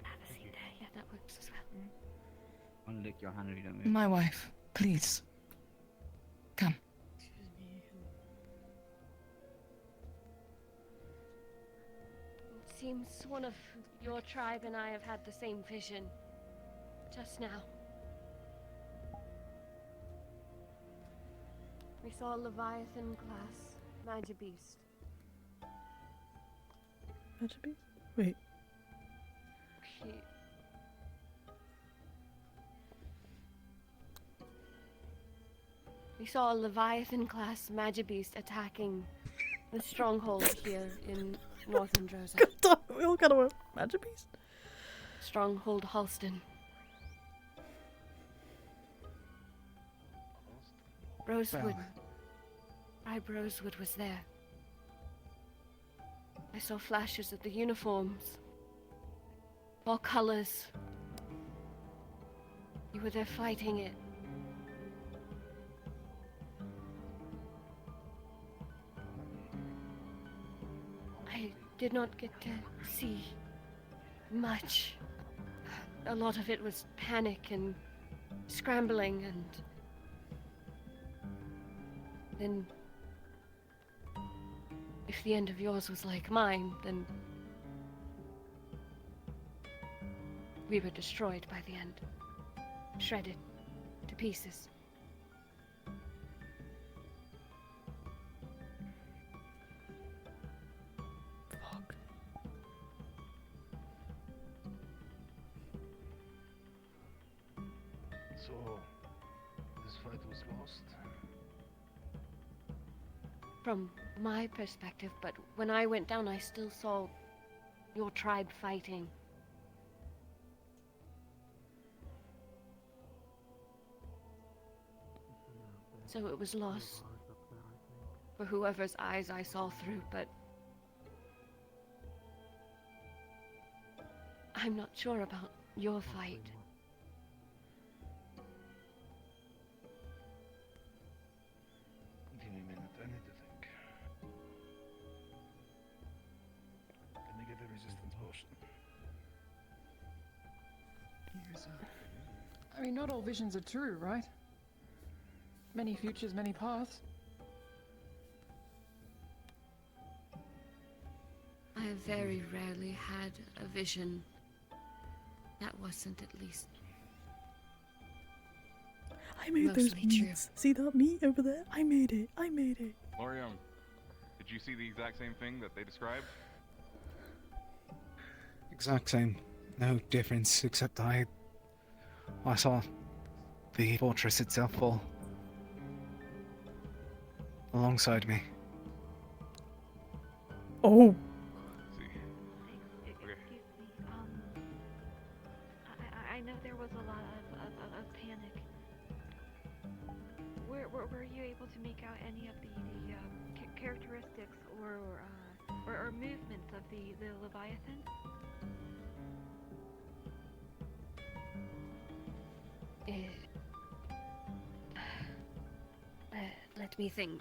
Have a seat there. Yeah, that works as well. I'm gonna lick your hand if you don't move. My wife, please. Come. It seems one of your tribe and I have had the same vision. Just now. We saw a Leviathan class Magibeast. Magibeast? Wait. She... We saw a Leviathan class Magibeast attacking the stronghold here in northern Rosa. We all got a Magibeast? Stronghold Halston. Rosewood. Tribe Rosewood was there. I saw flashes of the uniforms. All colors. You were there fighting it. I did not get to see much. A lot of it was panic and scrambling, and then if the end of yours was like mine, then we were destroyed by the end. Shredded to pieces. Fuck. So, this fight was lost. From my perspective, but when I went down, I still saw your tribe fighting. So it was lost for whoever's eyes I saw through, but I'm not sure about your fight. Give me a minute, I need to think. Let me get a resistance potion. I mean, not all visions are true, right? Many futures, many paths. I have very rarely had a vision that wasn't at least I made those mostly true. meats. See that meat over there? I made it. I made it. Lorium, did you see the exact same thing that they described? Exact same. No difference, except I saw the fortress itself fall alongside me. Oh. I know there was a lot of panic. Were you able to make out any of the characteristics or movements of the Leviathan? Let me think.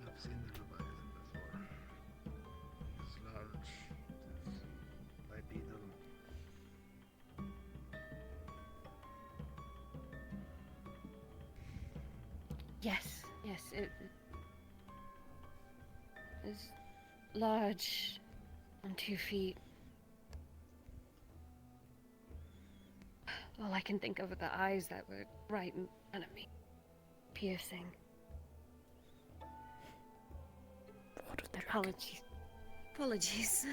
I've seen the Leviathan before. It's large, it's bipedal. Yes, it is large, on 2 feet. All I can think of are the eyes that were right in front of me, piercing. Apologies. Apologies.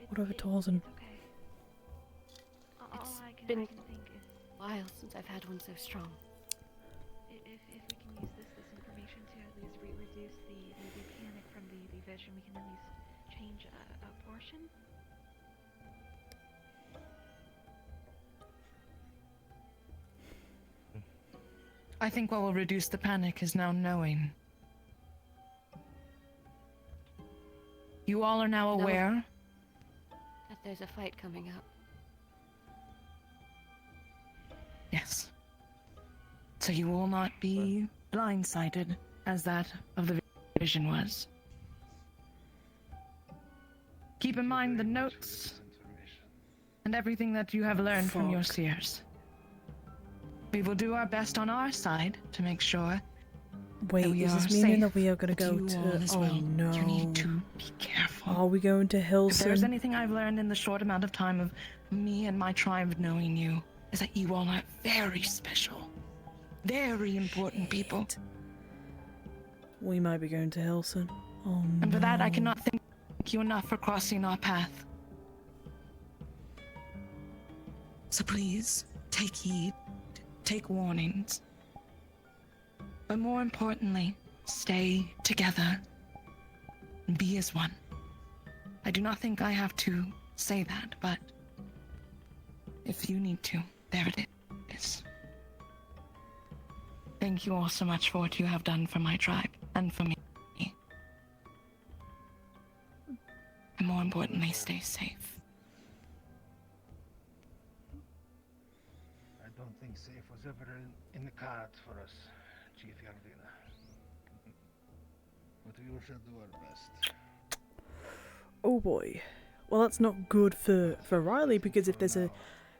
Whatever, Tarzan. It's been a while since I've had one so strong. If we can use this information to at least reduce the panic from the vision, we can at least change a portion. I think what will reduce the panic is now knowing. You all are now aware That there's a fight coming up. Yes. So you will not be blindsided as that of the vision was. Keep in mind the notes and everything that you have learned from your seers. We will do our best on our side to make sure Wait, that we is are this meaning safe, that we are going but to go you to... all as Oh well. no. You need to be careful. Are we going to If there is Hilson? anything I've learned in the short amount of time of me and my tribe knowing you, is that you all are very special. Very important people. We might be going to Hilson. Oh And for that, I no. cannot thank you enough for crossing our path. So please, take heed, take warnings. But more importantly, stay together and be as one. I do not think I have to say that, but if you need to, there it is. Thank you all so much for what you have done for my tribe and for me. And more importantly, stay safe. I don't think safe was ever in the cards for us, Chief Yardina. But we shall do our best. Oh boy. Well, that's not good for Ryllae, because if there's a...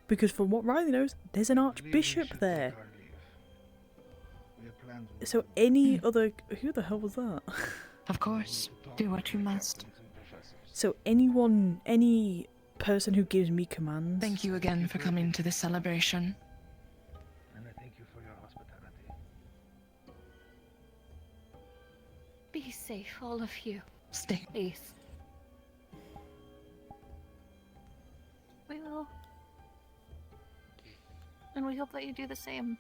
Because from what Ryllae knows, there's an archbishop there. So any other... Who the hell was that? Of course, do what you must. So anyone, any person who gives me commands... Thank you again for coming to this celebration. And I thank you for your hospitality. Be safe, all of you. Stay. Please. We will. And we hope that you do the same.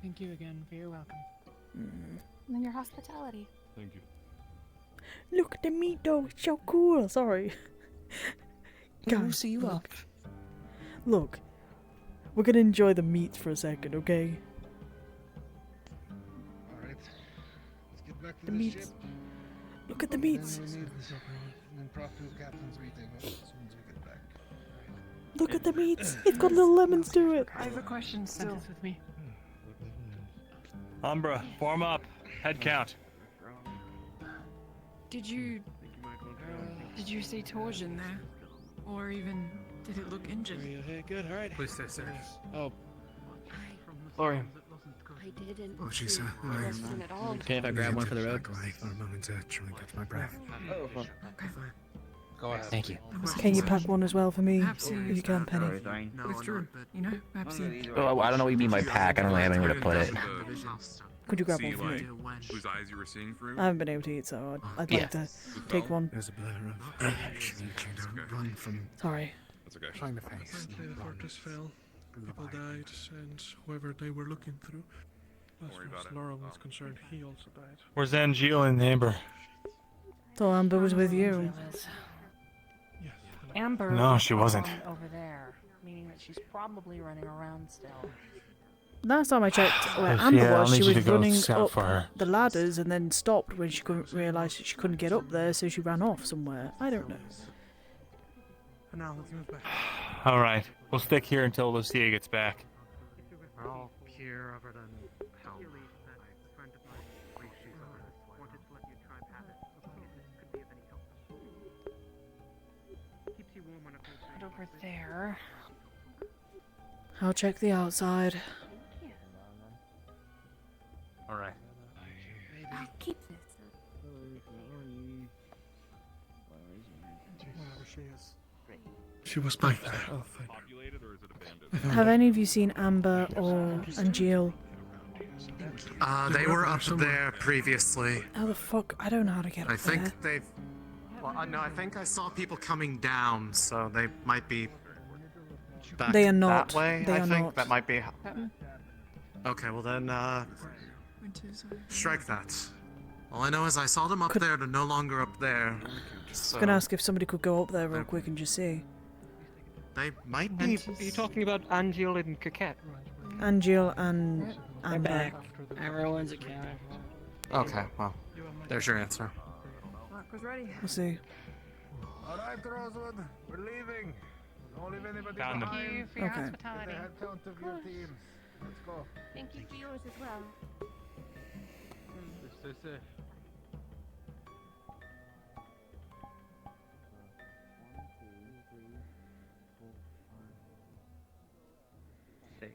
Thank you again for your welcome. And your hospitality. Thank you. Look at the meat though, it's so cool. Sorry. We'll see you up. Look, we're gonna enjoy the meat for a second, okay? Alright. Let's get back to The the meats. ship. Look at the meats. And then we need an impromptu captain's meeting as soon as we get back. Look at the meats. It's got little lemons to it. I have a question still. With me. Umbra, form up. Head count. Did you see Torsion there? Or even did it look injured? Okay, good, alright. Please stay safe. Oh, Lorian. I didn't. Oh, jeez, see Torsion at all. Okay, if I grab one for the road. Back away for a moment to try and catch my breath. Okay. Go ahead. Thank you. Can you pack one as well for me? Perhaps If you can, Penny. Withdrew. You know, perhaps you... Oh, I don't know what you mean by pack. I don't really have anywhere to put it. Could you grab See, one for me? whose eyes you were seeing through? I haven't been able to eat, so I'd like to take one. There's a blur of action. Don't run from. Sorry. That's okay. Trying to face. The fortress fell. People died, and whoever they were looking through. As far as Laura was concerned, he also died. Where's Angeal and Amber? So Amber was with you. Amber. No, is she the wasn't. one over there, meaning that she's probably running around still. Last time I checked where Yeah, Amber I'll was, need she you was to go running scout up for her. the ladders and then stopped when she couldn't realise that she couldn't get up there, so she ran off somewhere. I don't know. And now let's move back. All right, we'll stick here until Lucia gets back. We're all here other than Helm. Right over there. I'll check the outside. All right. I'll keep this. Wherever she is. She was back there. Populated or is it abandoned? Have any of you seen Amber or Angeal? They were up there previously. How the fuck? I don't know how to get up I think there. they've. Well, no, I think I saw people coming down, so they might be back They are not. that way. They I are think not. that might be. Okay, well then, strike that. All I know is I saw them up there. They're no longer up there. I So was gonna ask if somebody could go up there real quick and just see. they might be. Are you talking about Angel and Coquette? Angel and They're Amber. back. Everyone's accounted. Okay, well, there's your answer. Mark was ready. We'll see. All right, Rosewood, we're leaving. Don't leave anybody Found them. behind. Thank you for your Okay. hospitality. Get the head count of your teams. Let's go. Thank you for yours as well. Stay safe. Six.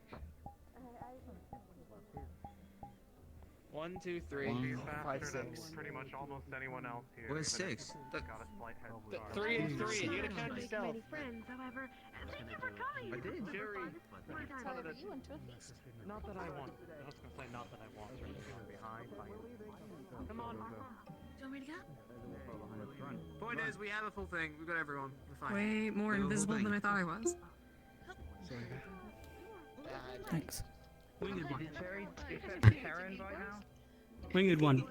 1, 2, 3, 5, 6. Pretty much almost anyone else here. Where's even if 6? got a slight head start. 3 and 3. You gotta count Make yourself. many friends, however, thank you for coming. I did. Jerry. You into it? Not that I want. I was gonna say not that I want her to be behind. Come on. Do you want me to go? Point is, we have a full thing. We've got everyone. We're fine. Way more We have a full invisible thing. than I thought I was. Thanks. Winged one.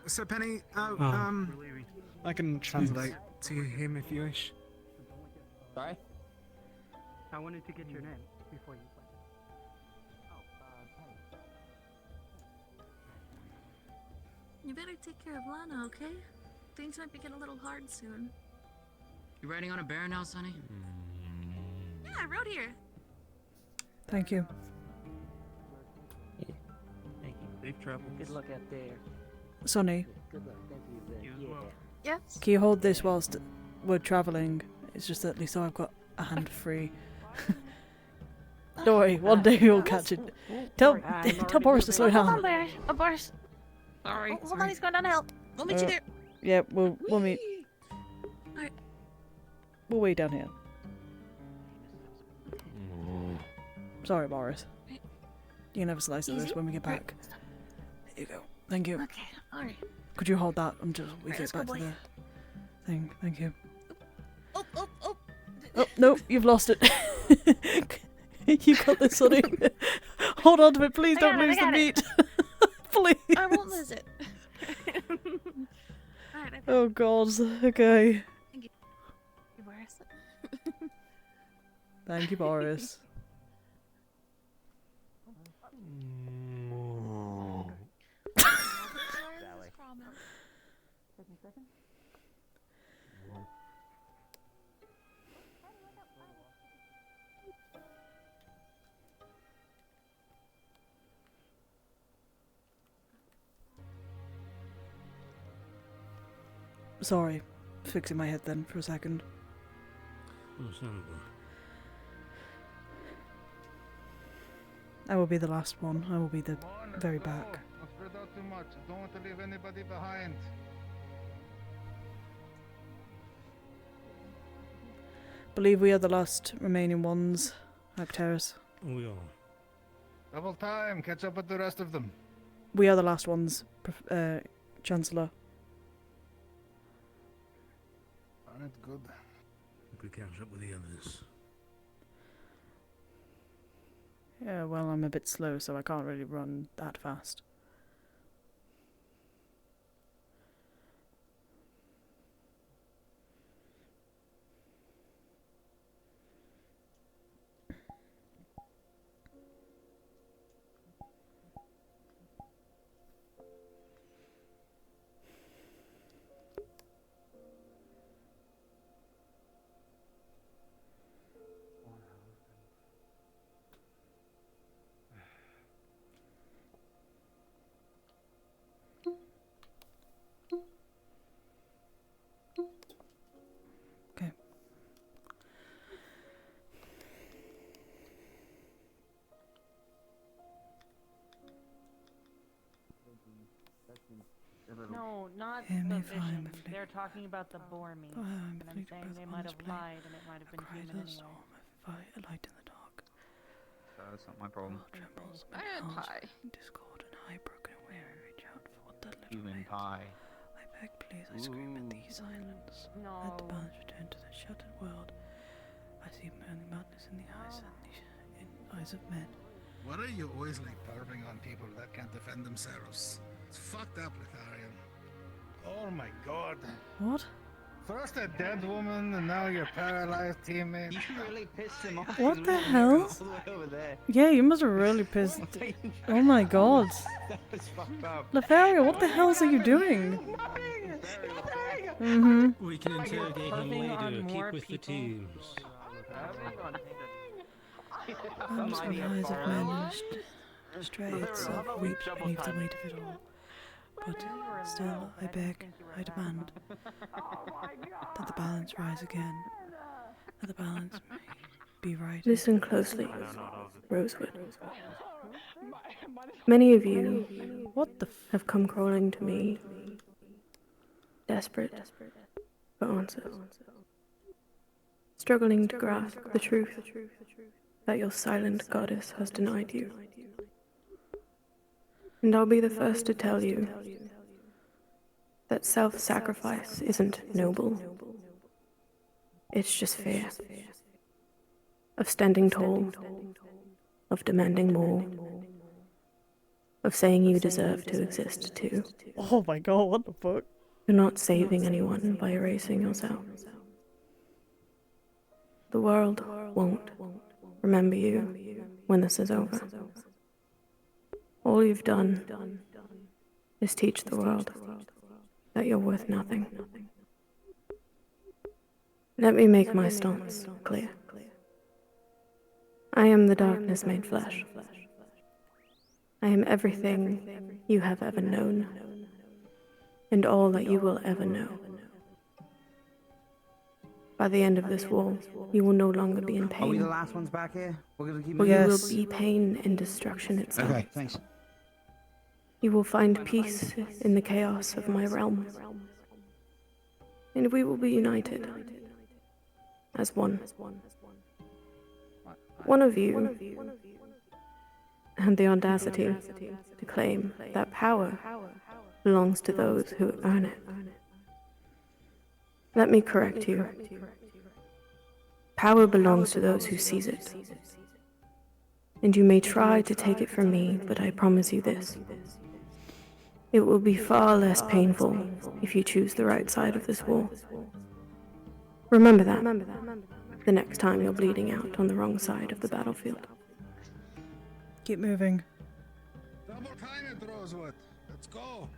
So Penny, Oh. I can translate to him if you wish. Sorry? I wanted to get your name before you went. You better take care of Lana, okay? Things might be getting a little hard soon. You riding on a bear now, Sonny? Yeah, I rode here. Thank you. Thank you. Safe travels. Good luck out there. Sonny, Good luck. Thank you. Yeah. Yes? can you hold this whilst we're travelling? It's just that at least I've got a hand free. Don't worry, one day we'll catch it. Tell Boris to slow Hold on, down. Bear. Oh, Boris. Sorry. Oh, hold on, he's going down the hill. We'll meet you there. Yeah, we'll meet. Alright. We'll wait down here. Sorry, Boris. You can have a slice of this Easy. when we get back. Here you go. Thank you. Okay, alright. Could you hold that until we Alright, get let's go, back to boy. the thing? Thank you. Oh, oh, oh. Oh, no, you've lost it. You got this, Sonny. Hold on to it, please. I Don't got it, lose I the got meat. Please. I won't lose it. Alright, okay. Oh, God. Okay. Thank you, Boris. Thank you, Boris. Sorry. Fixing my head then for a second. I will be the last one. I will be the very back. Don't spread out too much. Don't want to leave anybody behind. Believe we are the last remaining ones. Arcturus. We are. Double time. Catch up with the rest of them. We are the last ones, Chancellor. Alright, good. We could catch up with the others. Yeah, well, I'm a bit slow, so I can't really run that fast. No, not Hear the me vision. fire, my flick. They're talking about the boar meat. Fire, my And I'm flick, saying breath they on might this have blade. lied and it might have been Cry human to the anyway. storm, a light in the dark. That's not my problem. Trembles, I had pie. Discord and I broken away. I reach out for what that little Human remains. pie. I beg, please, I scream at the silence. Let the balance return to the shattered world. I see only madness in the eyes and in eyes of men. Why are you always like perving on people that can't defend themselves? It's fucked up, Litharian. Oh my god. What? First a dead woman, and now your paralyzed teammate. You really pissed him off. What He's the really hell? moving all the way over there. Yeah, you must have really pissed. Oh my god. That was fucked up. Lothario, what the hell are you doing? Mm-hmm. We can interrogate him later. Keep with the teams. Arms from the eyes of men and stray itself weeps beneath the weight of it all. But still, I beg, I demand that the balance rise again, that the balance may be right. Listen closely, Rosewood. Many of you have come crawling to me, desperate for answers, struggling to grasp the truth that your silent goddess has denied you. And I'll be the first to tell you that self-sacrifice isn't noble. It's just fear of standing tall, of demanding more, of saying you deserve to exist too. Oh my god, what the fuck? You're not saving anyone by erasing yourself. The world won't remember you when this is over. All you've done is teach the world that you're worth nothing. Let me make my stance clear. I am the darkness made flesh. I am everything you have ever known, and all that you will ever know. By the end of this war, you will no longer be in pain. Are we the last ones back here? We're gonna keep But moving. you will be pain and destruction itself. Okay, thanks. You will find peace in the chaos of my realm. And we will be united as one. One of you had the audacity to claim that power belongs to those who earn it. Let me correct you. Power belongs to those who seize it. And you may try to take it from me, but I promise you this. It will be far less painful if you choose the right side of this war. Remember that the next time you're bleeding out on the wrong side of the battlefield. Keep moving. Double time it, Rosewood. Let's go.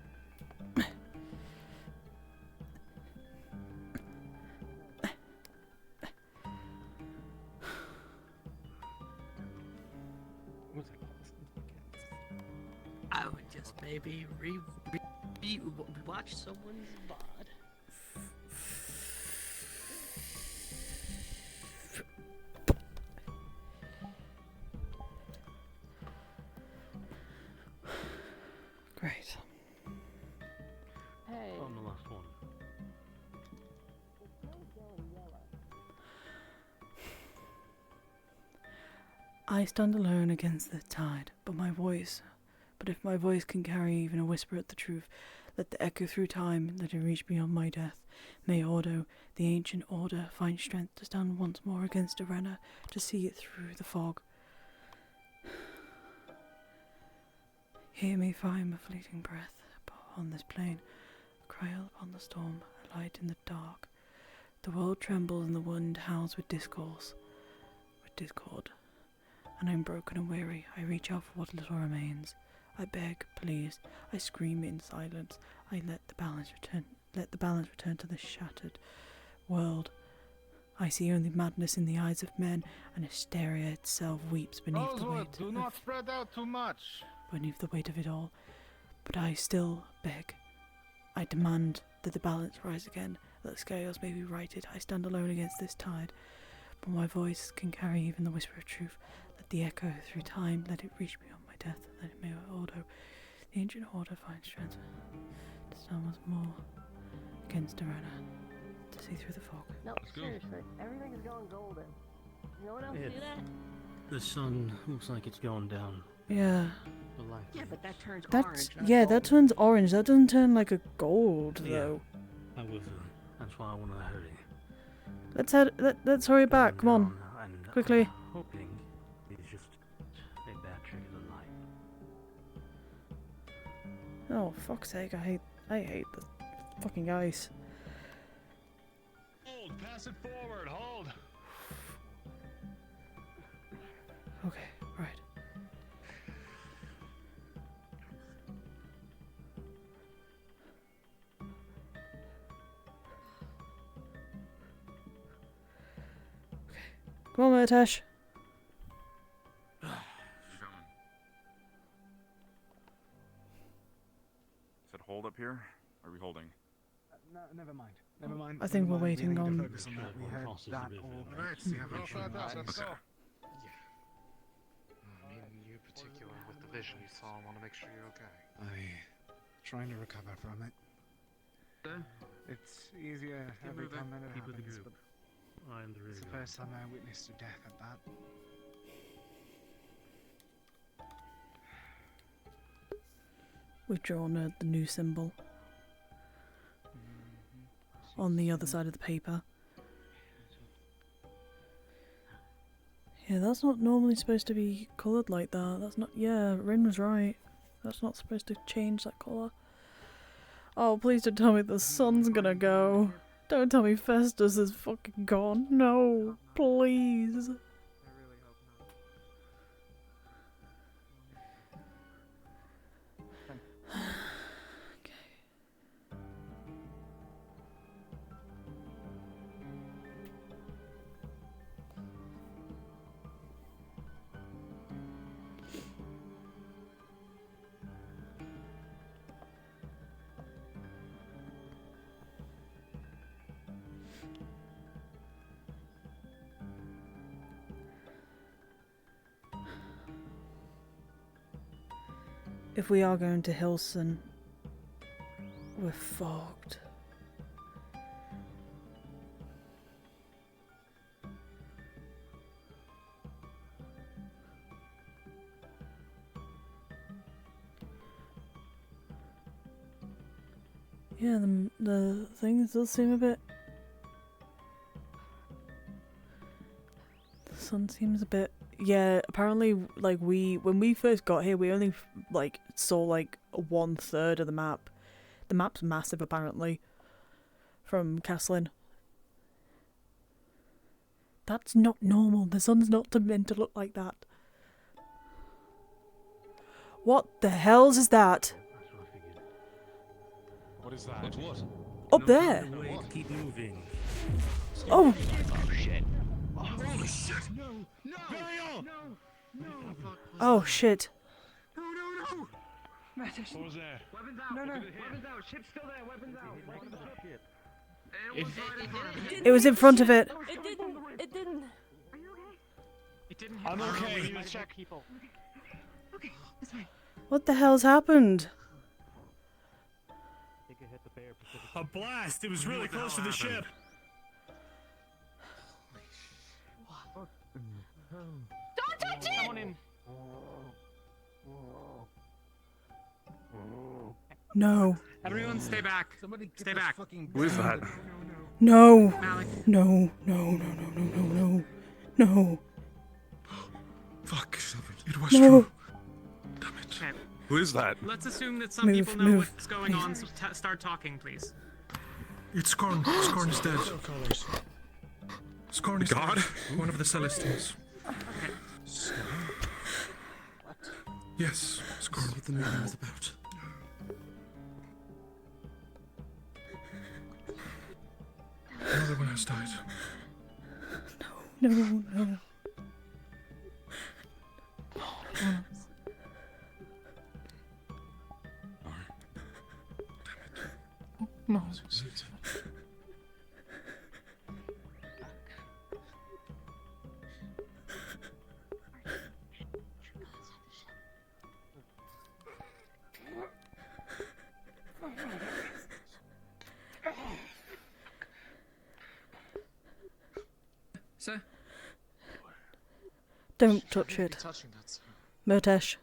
I would just maybe watch someone's VOD. Great. Hey. On the last one. I stand alone against the tide, but if my voice can carry even a whisper at the truth, let the echo through time, let it reach beyond my death. May Ordo, the ancient order, find strength to stand once more against Arena, to see it through the fog. Hear me, for I am a fleeting breath upon this plain, a cry out upon the storm, a light in the dark. The world trembles and the wind howls with discord. And I am broken and weary. I reach out for what little remains. I beg, please. I scream in silence. I let the balance return to the shattered world. I see only madness in the eyes of men, and hysteria itself weeps beneath the weight. Do not spread out too much. Beneath the weight of it all. But I still beg. I demand that the balance rise again, that the scales may be righted. I stand alone against this tide, but my voice can carry even the whisper of truth. Let the echo through time, let it reach beyond my death, let it may Ordo, the ancient order, find strength to stand once more against Arena, to see through the fog. No, seriously, everything is going golden. No one else If see that? The sun looks like it's going down. Yeah. The light. Yeah, but that turns That's orange. yeah, that turns orange. That doesn't turn like a gold Yeah. though. I will. That's why I want to hurry. Let's hurry back. Come on, And quickly. I'm hoping it's just a bad trick of the light. Oh fuck's sake! I hate the fucking ice. Hold, pass it forward, hold. Okay, right. Come on, Murtash. Said hold up here? Are we holding? No, never mind. Never mind. I think we're never mind. waiting We need on- to focus on that. We heard that all. Right, so you have How far does it Okay. go? Me and you particular with the vision you saw. I want to make sure you're okay. trying to recover from it. It's easier every time that it Keep with the happens, group. but I am the it's the radio. first time I witnessed a death at that. We've drawn the new symbol on the other side of the paper. Yeah, that's not normally supposed to be coloured like that. That's not. Yeah, Rin was right. That's not supposed to change that colour. Oh, please don't tell me the sun's gonna go. Don't tell me Festus is fucking gone. No, please. If we are going to Hilson, we're fucked. Yeah, the things does seem a bit. The sun seems a bit. Yeah, apparently, like when we first got here, we only like saw like 1/3 of the map. The map's massive, apparently, from Caslin. That's not normal. The sun's not meant to look like that. What the hell's is that? What is that? What? Up there. Keep moving. Oh. Oh shit. Holy shit! No! No! Oh shit. No! Matters. What was there? Weapons out. No. Weapons out. Ship's still there. Weapons out. Weapons out. It was in front of it. It didn't. It didn't. It didn't hit. I'm okay. Let's check people. Okay, that's fine. What the hell's happened? A blast! It was really close to the ship. Don't touch it! Someone in. No. Everyone stay back. Somebody Stay back. Who is that? No. Malik. No. No. Fuck. It was No. true. Okay, Who is that? let's assume that some Move, people know move, what's going please. on, so start talking, please. It's Scorned. Scorned is dead. Scorned is God? dead. One of the Celestials. Yes, Scorned. What the meeting was about. Another one has died. No. No. Sir? Don't touch it. Touching that, sir. Murtesh.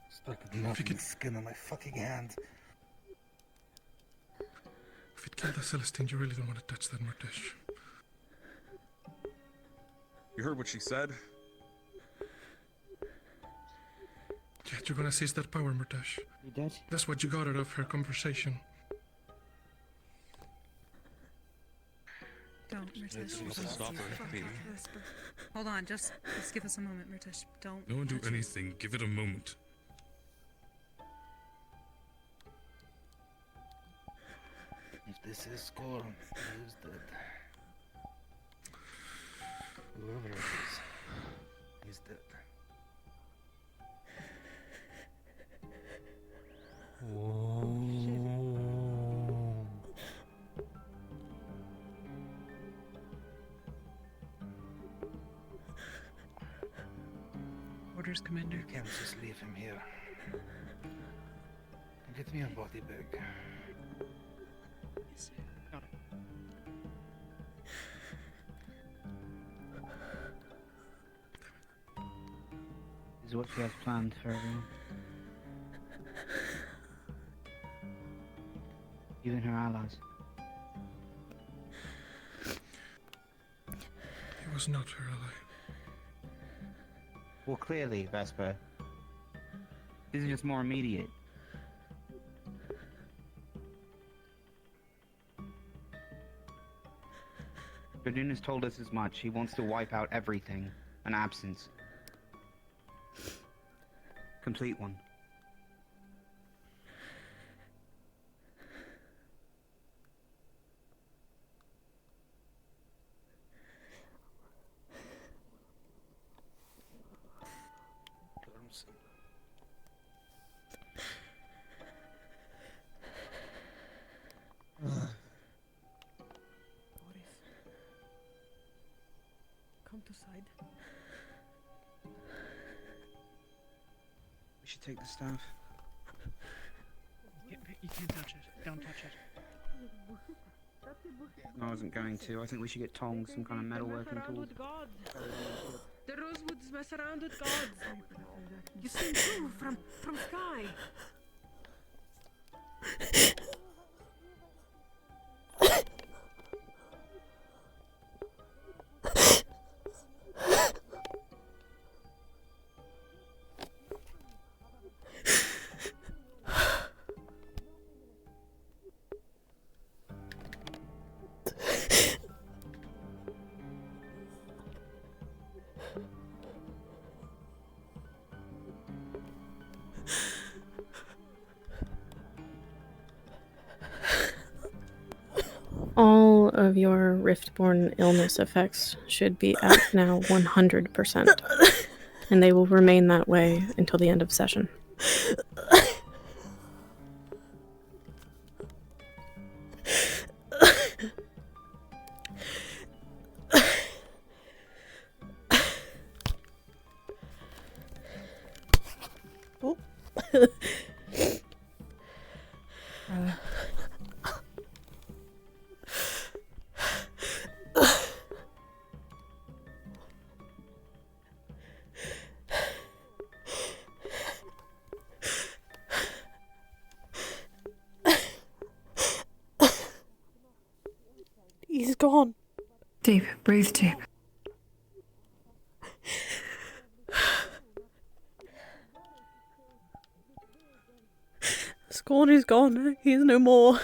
It's like a knot in the skin on my fucking hand. If it killed the Celestine, you really don't want to touch that, Murtesh. You heard what she said? Yeah, you're gonna seize that power, Murtesh. You dead? That's what you got out of her conversation. Don't, Murtesh. Stop her, baby. Hold on, just give us a moment, Murtesh. Don't. Don't do anything. Give it a moment. If this is Scorned, he is dead. Whoever it is, he's dead. Orders, Commander. You can't just leave him here. Get me a body bag. Yes, got it. This is what she has planned for everyone. Even her allies. He was not her ally. Well, clearly, Vesper. This is just more immediate. Verdun has told us as much. He wants to wipe out everything. An absence. Complete one. Come to side. We should take the staff. You can't touch it. Don't touch it. No, I wasn't going to. I think we should get tongs, some kind of metalworking tools. The Rosewoods mess around with gods. You see too from sky. All of your Riftborn illness effects should be at now 100%, and they will remain that way until the end of session. Oh. He's gone. Deep. Breathe deep. Scorned is gone. He's no more.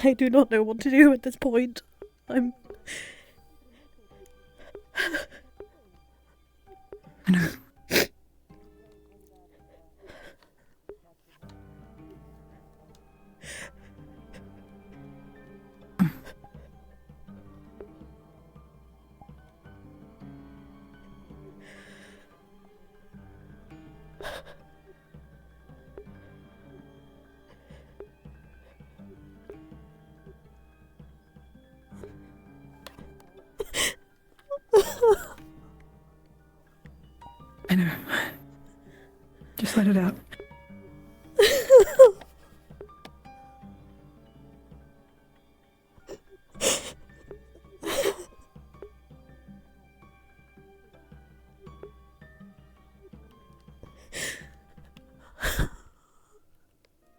I do not know what to do at this point. I'm... I know. I know. Just let it out.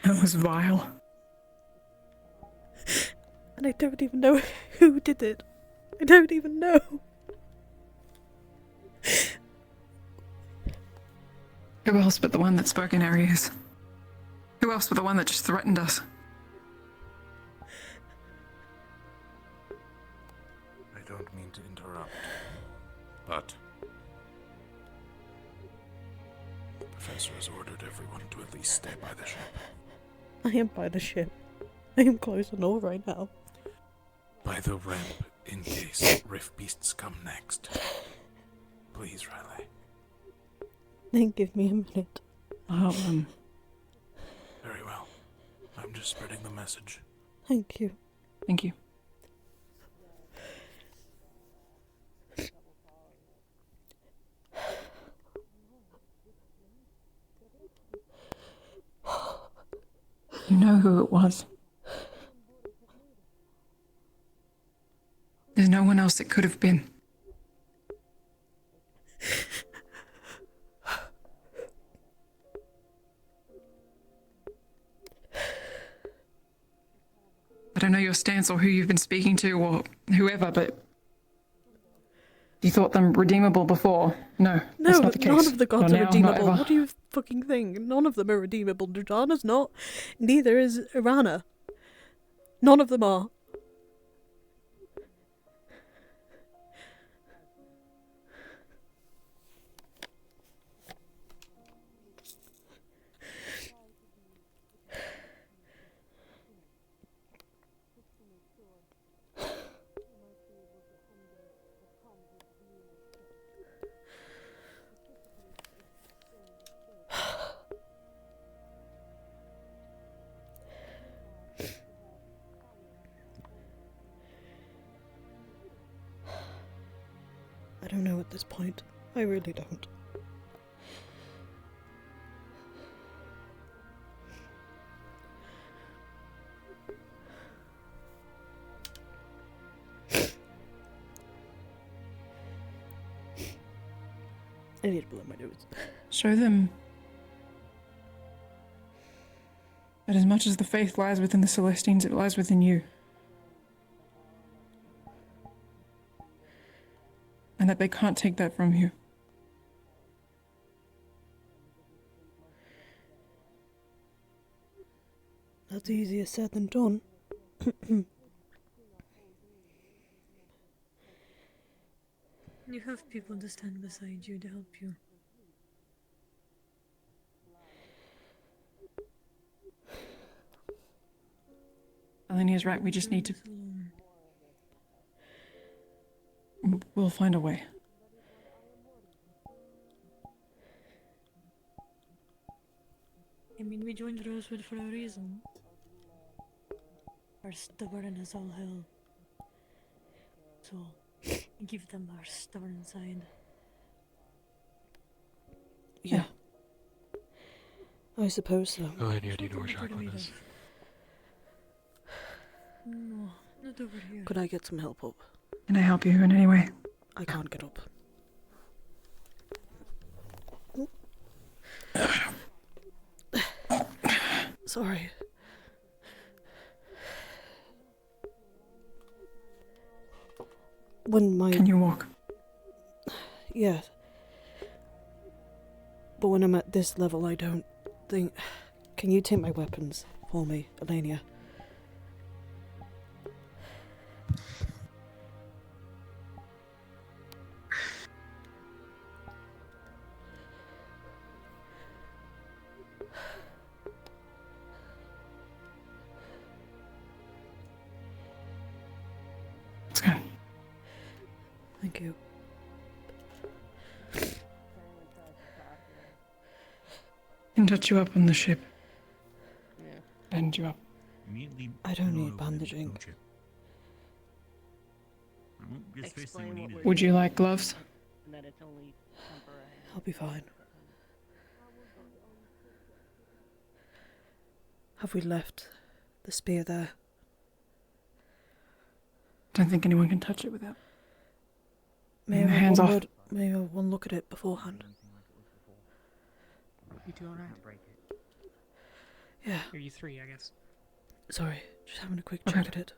That was vile. And I don't even know who did it. I don't even know. Who else but the one that spoke in our ears? Who else but the one that just threatened us? I don't mean to interrupt, but the professor has ordered everyone to at least stay by the ship. I am by the ship. I am close enough right now. By the ramp, in case rift beasts come next. Please, Ryllae. Then give me a minute. Very well. I'm just spreading the message. Thank you. Thank you. You know who it was. There's no one else it could have been. I don't know your stance or who you've been speaking to or whoever, but you thought them redeemable before. No, that's not the case. None of the gods Not are now, redeemable. not ever. What do you fucking think? None of them are redeemable. Dujana's not. Neither is Irana. None of them are. I don't know at this point. I really don't. I need to blow my nose. Show them that as much as the faith lies within the Celestines, it lies within you. And that they can't take that from you. That's easier said than done. You have people to stand beside you to help you. Alenia's right, we just need to... We'll find a way. I mean, we joined Rosewood for a reason. Our stubborn as all hell. So, give them our stubborn side. Yeah. I suppose so. Go ahead, do you know where Jacqueline is? No, not over here. Could I get some help up? Can I help you in any way? I can't get up. Sorry. When my... Can you walk? Yeah. But when I'm at this level, I don't think... Can you take my weapons for me, Alenia? It's good. Thank you. Can touch you up on the ship. Bend you up. I don't need bandaging. Would you like gloves? I'll be fine. Have we left the spear there? Don't think anyone can touch it without. May I Your have hands one off. word- May I have one look at it beforehand? You two alright? Yeah. Are you three, I guess? Sorry, just having a quick Okay. check at it.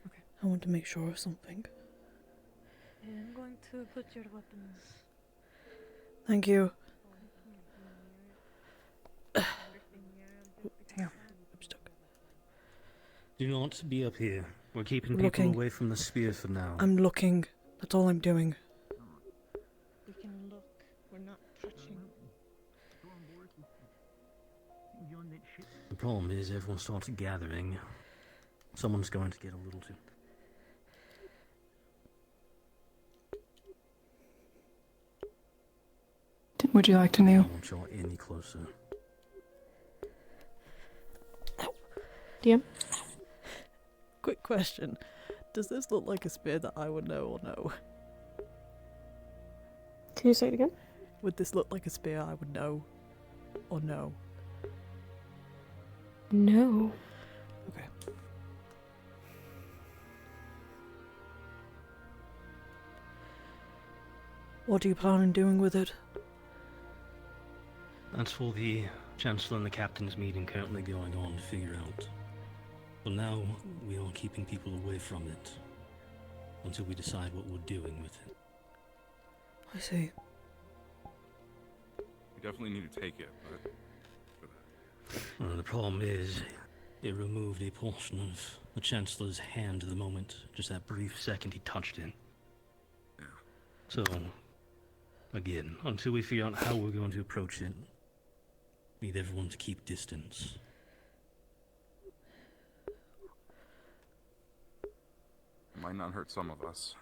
Okay. I want to make sure of something. Yeah, I'm going to put your weapons. Thank you. Here. Do not be up here. We're keeping people Looking. away from the spear for now. I'm looking. That's all I'm doing. We can look. We're not touching. The problem is, everyone starts gathering. Someone's going to get a little too. Would you like to kneel? I won't draw any closer. DM? Quick question. Does this look like a spear that I would know or no? Can you say it again? Would this look like a spear I would know or no? No. Okay. What do you plan on doing with it? That's for the Chancellor and the Captain's meeting currently going on to figure out. For now, we are keeping people away from it until we decide what we're doing with it. I see. We definitely need to take it, but The problem is, it removed a portion of the Chancellor's hand at the moment, just that brief second he touched it. Yeah. So, again, until we figure out how we're going to approach it, we need everyone to keep distance. it might not hurt some of us.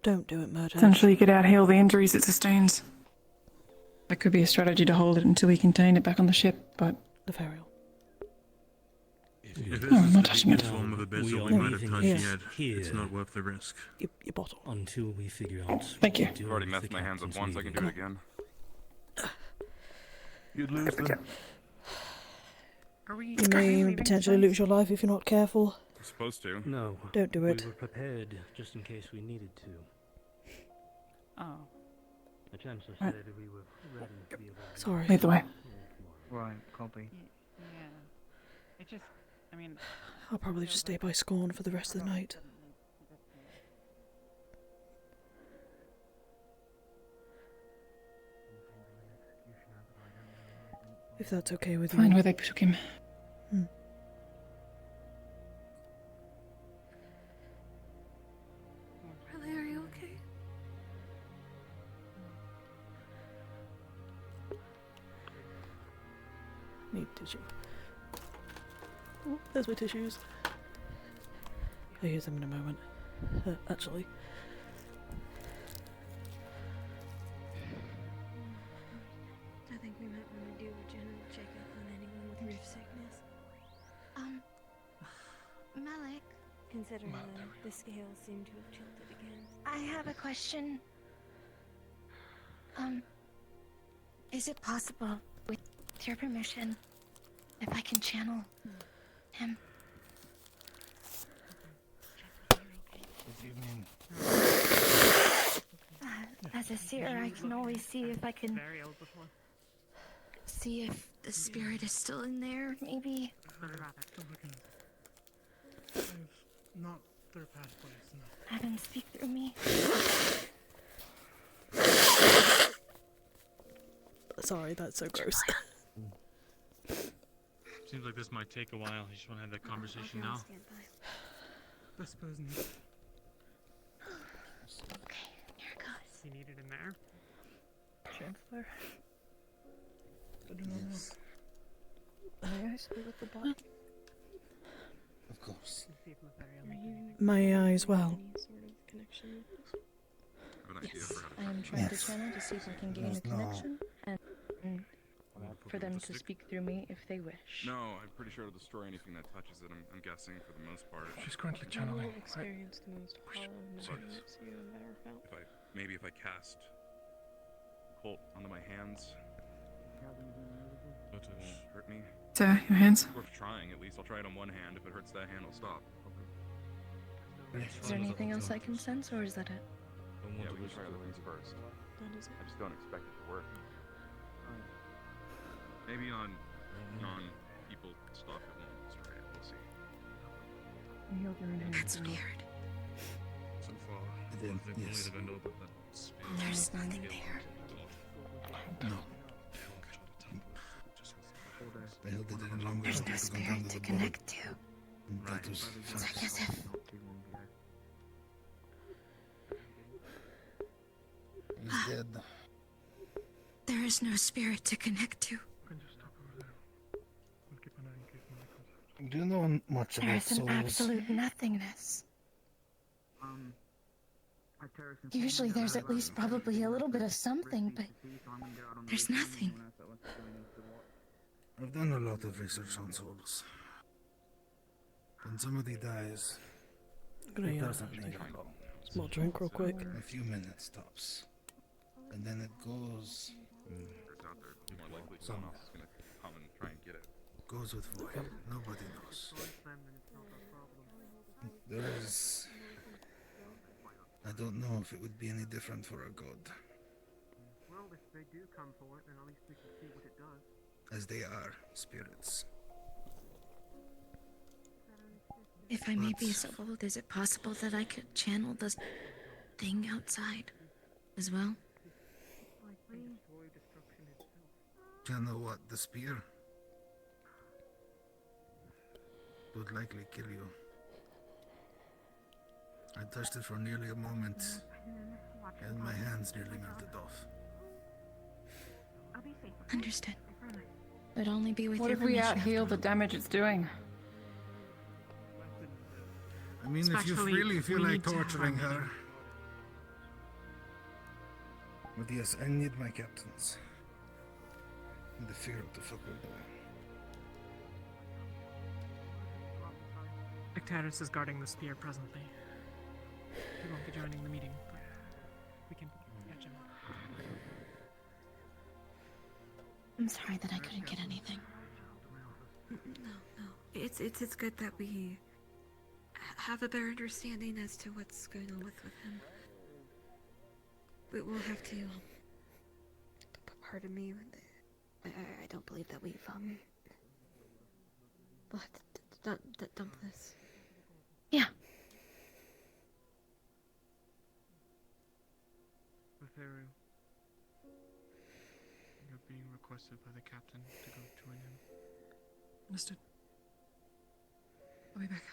Don't do it, Murder. Potentially you could out-heal the injuries it sustains. That could be a strategy to hold it until we contain it back on the ship, but... The Ferial. If No, I'm not touching it. form of a We bezel are we might have leaving touched it yet, here. it's not worth the risk. Your bottle. Until we figure out. Thank you. what to do I've already with messed the my hands up Captain's once, I can meeting. do it again. You'd lose them. Are we? You may potentially lose your life if you're not careful. We're supposed to. No. Don't do it. We were prepared just in case we needed to. Oh. The Chancellor Right. said we were ready to be able to... Sorry. Lead the way. Right, copy. Yeah. It just, I mean... I'll probably just stay by Scorned for the rest of the night. If that's okay with Find you. where they took him. Hmm. Ryllae, are you okay? Need tissue. Oh, there's my tissues. I'll use them in a moment. Actually. I think we might want to do a general checkup on anyone with reef sickness. Malik, Considering the scales seem to have tilted again. I have a question. Is it possible, with your permission, if I can channel him? What do you mean? As a seer, I can always see if I can see if the spirit is still in there, maybe. Not through pathways, no. Have him speak through me. Sorry, that's so gross. Seems like this might take a while. You just want to have that conversation now. I suppose not. Okay, here it goes. You need it in there? Chancellor? I do not know. May I speak with the body? Of course. My eyes well. I have an idea Yes. for how to I am trying to channel to see if I can gain a connection. And for them to speak through me if they wish. No, I'm pretty sure it'll destroy anything that touches it. I'm guessing for the most part. She's currently You channeling. will experience the most hollow Sorry. nothingness you have ever felt. If I cast Colt onto my hands, it won't hurt me. So, your hands? It's worth trying, at least. I'll try it on one hand. If it hurts that hand, I'll stop. Is there anything else I can sense, or is that it? Yeah, we can try other things first. That is it. I just don't expect it to work. Maybe on non-people stuff it won't destroy it. We'll see. You healed your own hands. That's weird. So far, Then, they've only yes. been over that spear. There's nothing there. No. They held it any longer. There's so no they could spirit handle to the connect to. blood. That was It's like as if He's dead. there is no spirit to connect to. Do you know much There about is an souls? absolute nothingness. Usually there's at least probably a little bit of something, but there's nothing. I've done a lot of research on souls. When somebody dies, Gonna, it yeah, doesn't live long. small drink real quick. A few minutes tops. And then it goes... It's out there, but more likely someone else is going to come and try and get it. Goes with void. Nobody knows. There is... I don't know if it would be any different for a god. Well, if they do come for it, then at least we can see what it does. As they are spirits. If I may be so bold, is it possible that I could channel the thing outside as well? Do you know what? The spear would likely kill you. I touched it for nearly a moment, and my hands nearly melted off. Understood. But only be with What your if we permission. out-heal the damage it's doing? I mean, if you Especially, really feel we like need to have torturing our her... But yes, I need my captains. And to figure out what the fuck we're doing. Ictaris is guarding the spear presently. He won't be joining the meeting, but we can catch him. I'm sorry that I couldn't get anything. No. It's good that we have a better understanding as to what's going on with him. We'll have to. Pardon me. I don't believe that we've we'll have to dump this. Yeah. Betheru, you're being requested by the captain to go join him. Understood. I'll be back.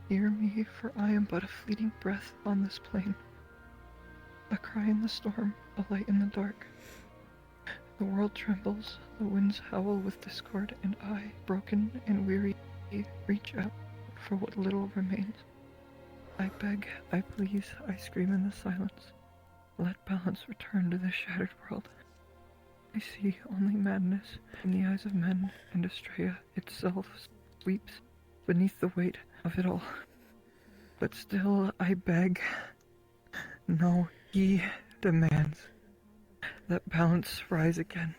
Hear me, for I am but a fleeting breath on this plain. A cry in the storm, a light in the dark. The world trembles, the winds howl with discord, and I, broken and weary, reach out for what little remains. I beg, I please, I scream in the silence. Let balance return to this shattered world. I see only madness in the eyes of men, and Estrella itself weeps beneath the weight of it all. But still I beg. No, he demands that balance rise again,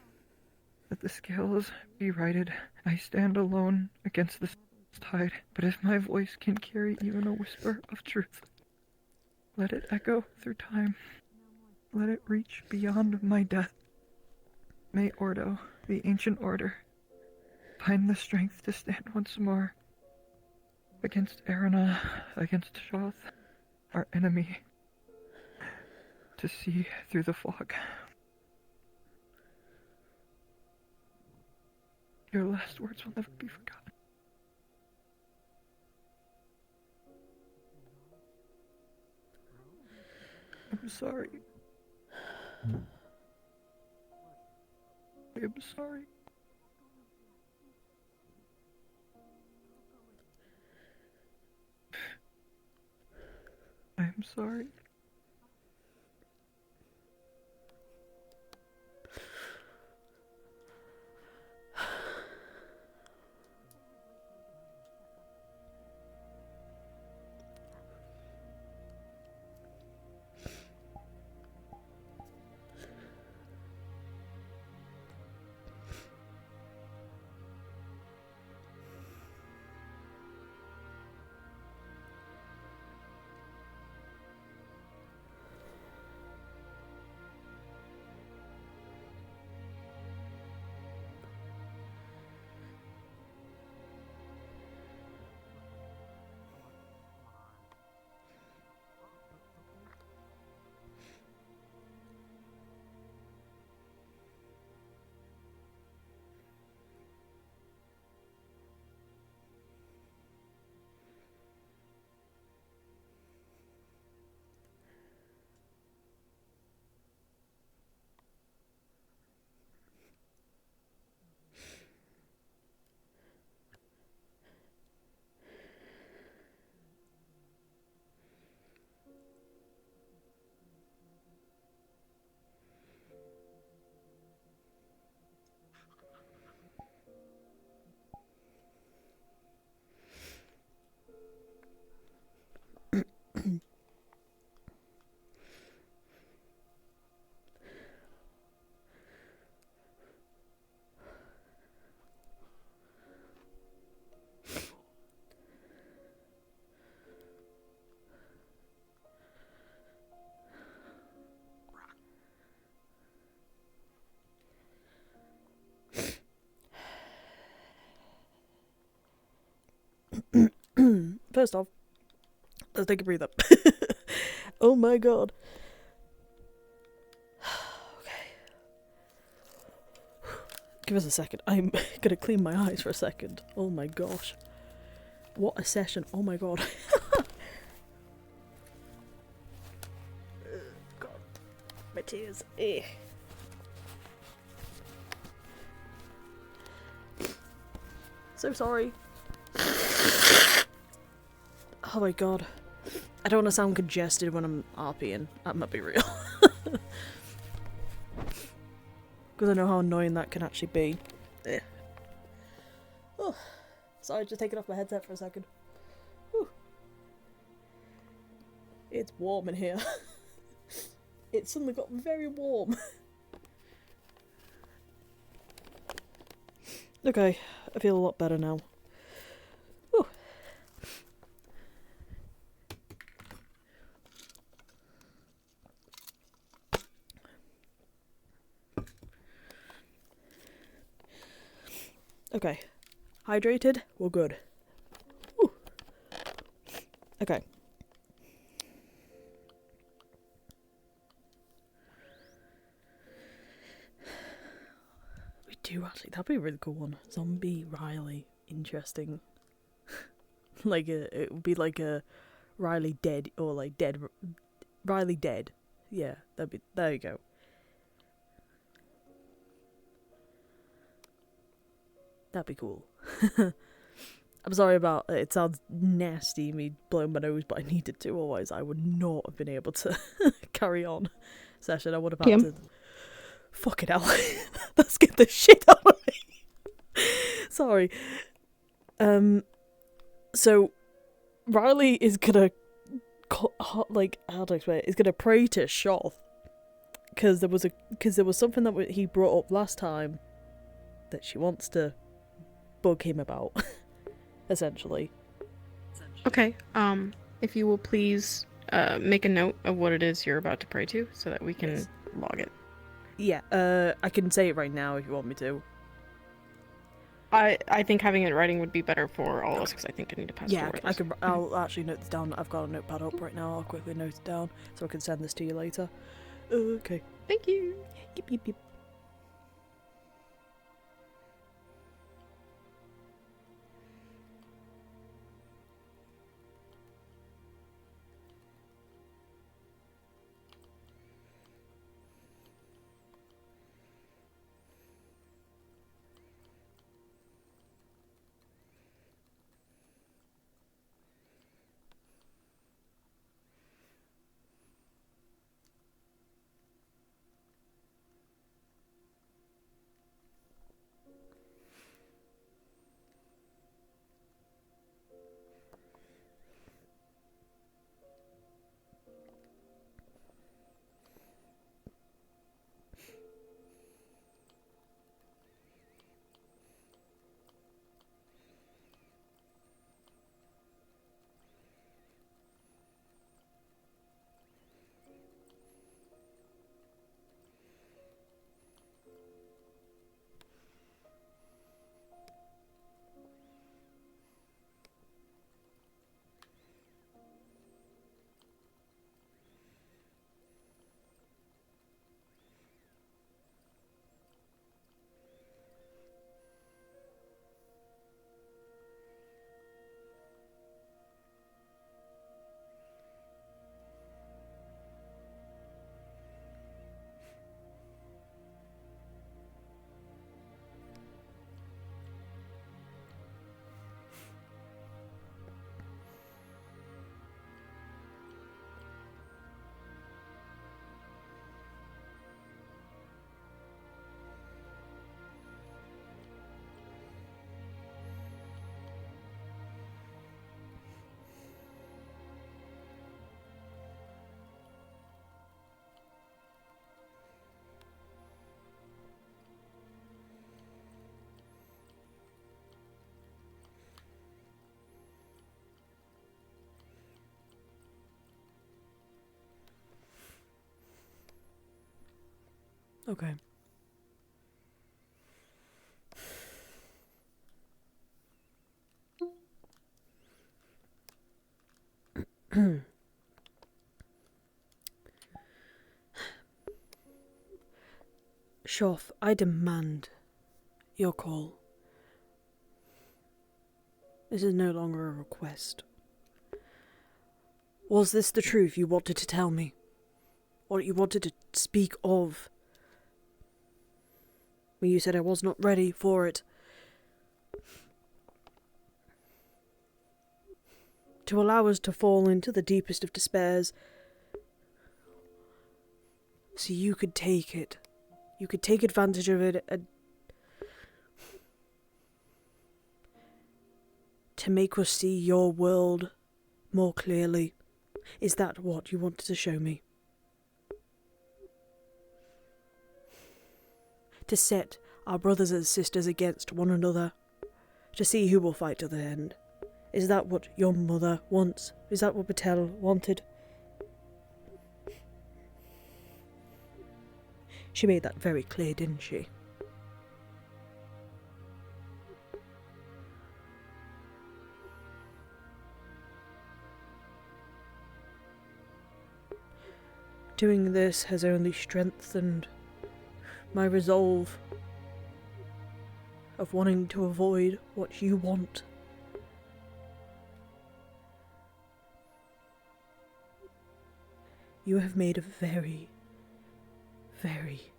that the scales be righted. I stand alone against the tide, but if my voice can carry even a whisper of truth, let it echo through time. Let it reach beyond my death. May Ordo, the ancient order, find the strength to stand once more against Arana, against Shoth, our enemy, to see through the fog. Your last words will never be forgotten. I'm sorry. I am sorry. I am sorry. First off, let's take a breather. Oh my god. Okay. Give us a second. I'm gonna clean my eyes for a second. Oh my gosh. What a session. Oh my god. God. My tears. So sorry. Oh my god. I don't want to sound congested when I'm RPing. That might be real. Because I know how annoying that can actually be. Oh, sorry, just taking off my headset for a second. Whew. It's warm in here. It suddenly got very warm. Okay, I feel a lot better now. Whew. Okay, hydrated, we're good. Whew. Okay. We do actually, that'd be a really cool one. Zombie Ryllae, interesting. Like it would be like a Ryllae dead, or like dead, Ryllae dead. Yeah, that'd be, there you go. That'd be cool. I'm sorry about it. It sounds nasty, me blowing my nose, but I needed to. Otherwise, I would not have been able to carry on session. I would have had to. Fucking hell. That scared the shit out of me. Sorry. So, Ryllae is gonna, like, how do I explain it? Is gonna pray to Shoth. Because there was something that he brought up last time that she wants to bug him about. essentially. Okay. If you will please make a note of what it is you're about to pray to, so that we can log it. Yeah, I can say it right now if you want me to. I think having it in writing would be better for all of us, because I think I need to pass Yeah, it I can. I'll actually note this down. I've got a notepad up right now. I'll quickly note it down so I can send this to you later. Okay. Thank you. Yip, yip, yip. Okay. Shoff, I demand your call. This is no longer a request. Was this the truth you wanted to tell me? What you wanted to speak of? When you said I was not ready for it. To allow us to fall into the deepest of despairs. So you could take it. You could take advantage of it and to make us see your world more clearly. Is that what you wanted to show me? To set our brothers and sisters against one another. To see who will fight to the end. Is that what your mother wants? Is that what Patel wanted? She made that very clear, didn't she? Doing this has only strengthened my resolve of wanting to avoid what you want. You have made a very, very,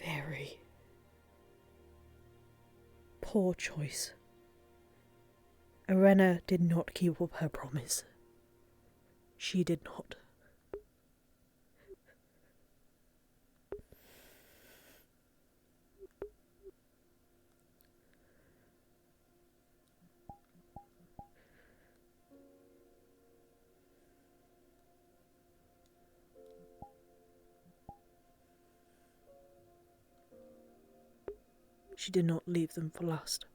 very poor choice. Arena did not keep up her promise. She did not. She did not leave them for last.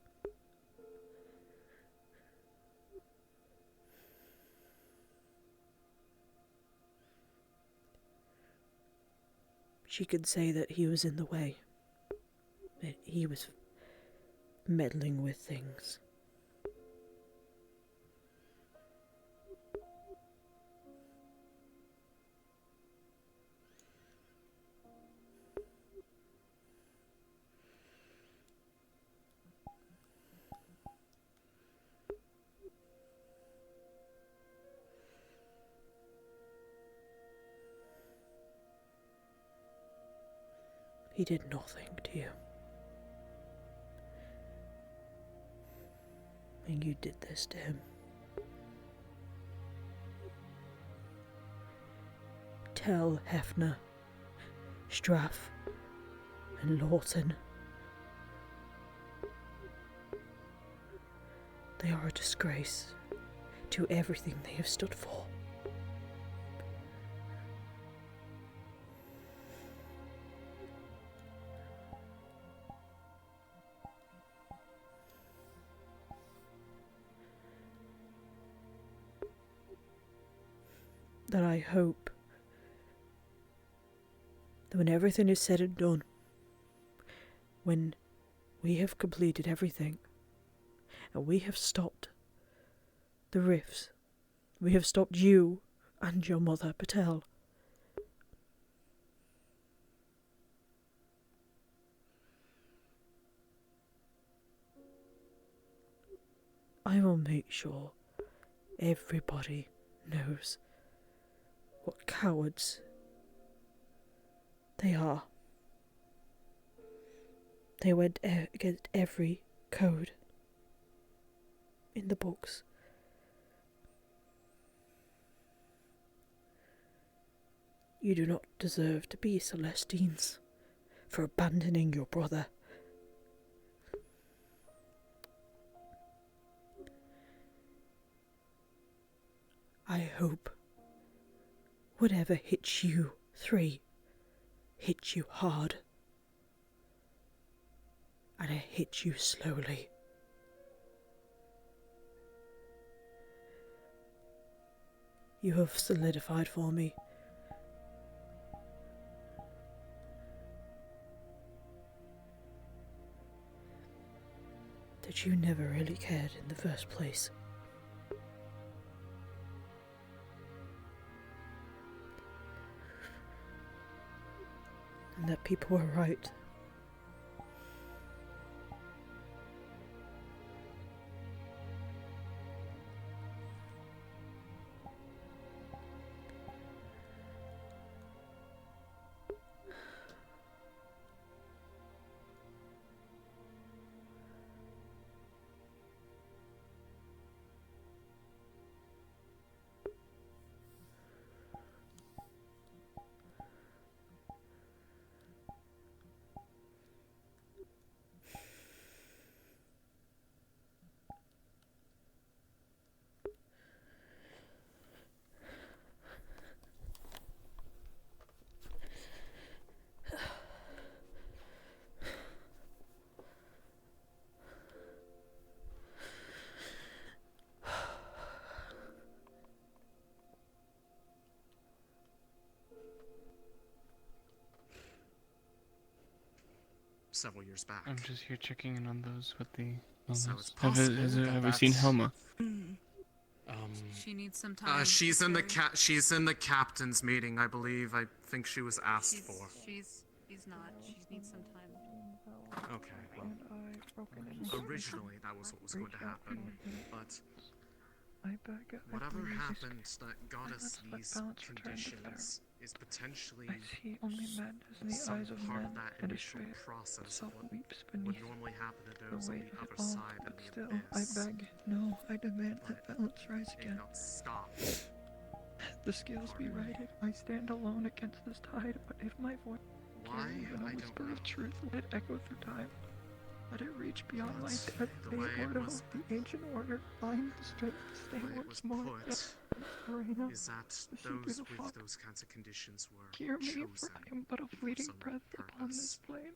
she could say that he was in the way. That he was meddling with things. He did nothing to you. And you did this to him. Tell Hefner, Straff, and Lawton they are a disgrace to everything they have stood for. That I hope that when everything is said and done, when we have completed everything, and we have stopped the rifts, we have stopped you and your mother, Patel, I will make sure everybody knows what cowards they are. They went against every code in the books. You do not deserve to be Celestines for abandoning your brother. I hope whatever hits you three hits you hard, and it hits you slowly. You have solidified for me that you never really cared in the first place. And that people were right. Several years back. I'm just here checking in on those with the So illness. it's possible Have we seen Helma? She needs some time. She's in the captain's meeting, I believe. I think she was asked for. She's not. She needs some time. Okay. Originally, that was what was going to happen, but whatever happened that got us these conditions is potentially some part of that initial process of what would normally happen to those on the other side of the Still, abyss. I beg, no, I demand that balance rise It again. got stopped. The scales be righted. I stand alone against this tide, but if my voice carries even a whisper of truth, let it echo through time. Let it reach beyond my death. May Ordo, the ancient order, find the strength to stay The way it once was more. put is that those with those kinds of conditions were Hear me, chosen for I am but a fleeting some breath upon this purpose. plane.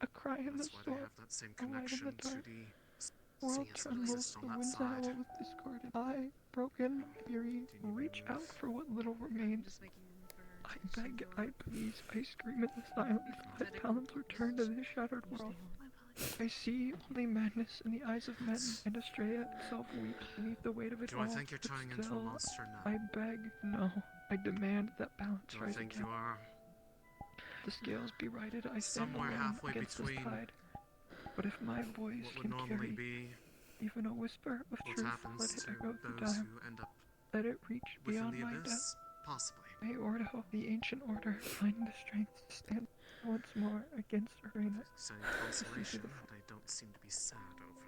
A cry in the That's why they storm, have that same a light in connection the to dark. the World CS that trembles, exists the on that winds side. howl with discord. I, broken, weary, reach out for what little remains. I beg, I please, I scream in the silence. Let balance return to this shattered world. I see only madness in the eyes of men, and Estrella itself weeps beneath the weight of it Do all. I think you're But turning into a still, monster now? I beg, no, I demand that balance Do I rise think again. you are? The scales be righted, I stand Somewhere alone halfway against this between tide. But if my voice what would can normally carry be even a whisper of what truth, happens let it to echo through those time. who end up Let it reach within beyond the my abyss? death. Possibly. May Ordo, the ancient order, find the strength to stand once more against Arena. Saying consolation, they don't seem to be sad over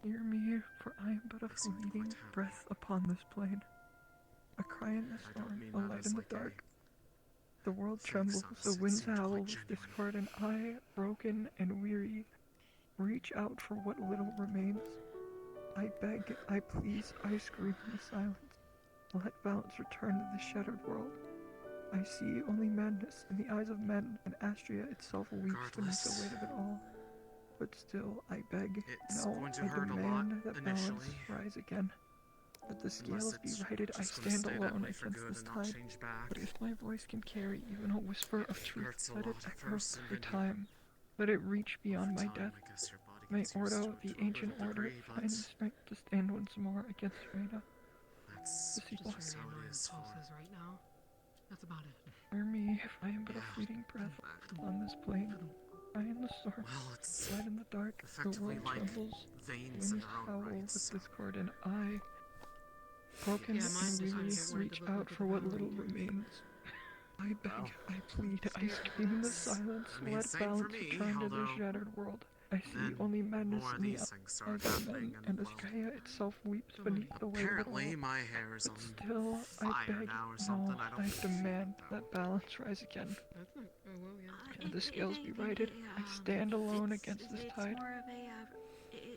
there. Hear me, for I am but a They seem quite fleeting happy. breath upon this plane. A cry in the storm, a light in the dark. The world trembles, the winds howl with discord, and I, broken and weary, reach out for what little remains. I beg, I please, I scream in the silence. Let balance return to this shattered world. I see only madness in the eyes of men, and Astria itself weeps beneath the weight of it all. But still, I beg, It's no, going to I hurt a lot demand that balance initially. rise again. Let the scales be it's righted, I just gonna stand stay that alone way for against good this and not tide. change back. But if my voice can carry even a whisper of truth, hurts a let it lot at echo first, through and then time. Let it reach beyond my time, death. I guess your body May gets used Ordo, to it the to a ancient little order, degree, find the strength to stand once more against Reina. That's The sequel. just how it is for pulses right now. That's about it. Hear me, if I am but a fleeting breath on this plane. I in the storm, light in the dark, the effectively world like trembles, veins in winds their own howl right, with so- discord, and I, broken Yeah, mine and just weary, gets reach delivered out to for the what power little ranger. remains. I beg, Well, I plead, I scream in the silence, I mean, let same for balance me, return to this although shattered world. I see then only madness more of in the these eyes things start of men, happening, and well, Estrella itself weeps beneath the weight of it all. apparently my hair is But on still, I fire beg, now or no, something. I don't I feel demand though. that balance rise again. That's not. Oh well, yeah. And the scales be righted, I stand alone against this It's tide. more of a,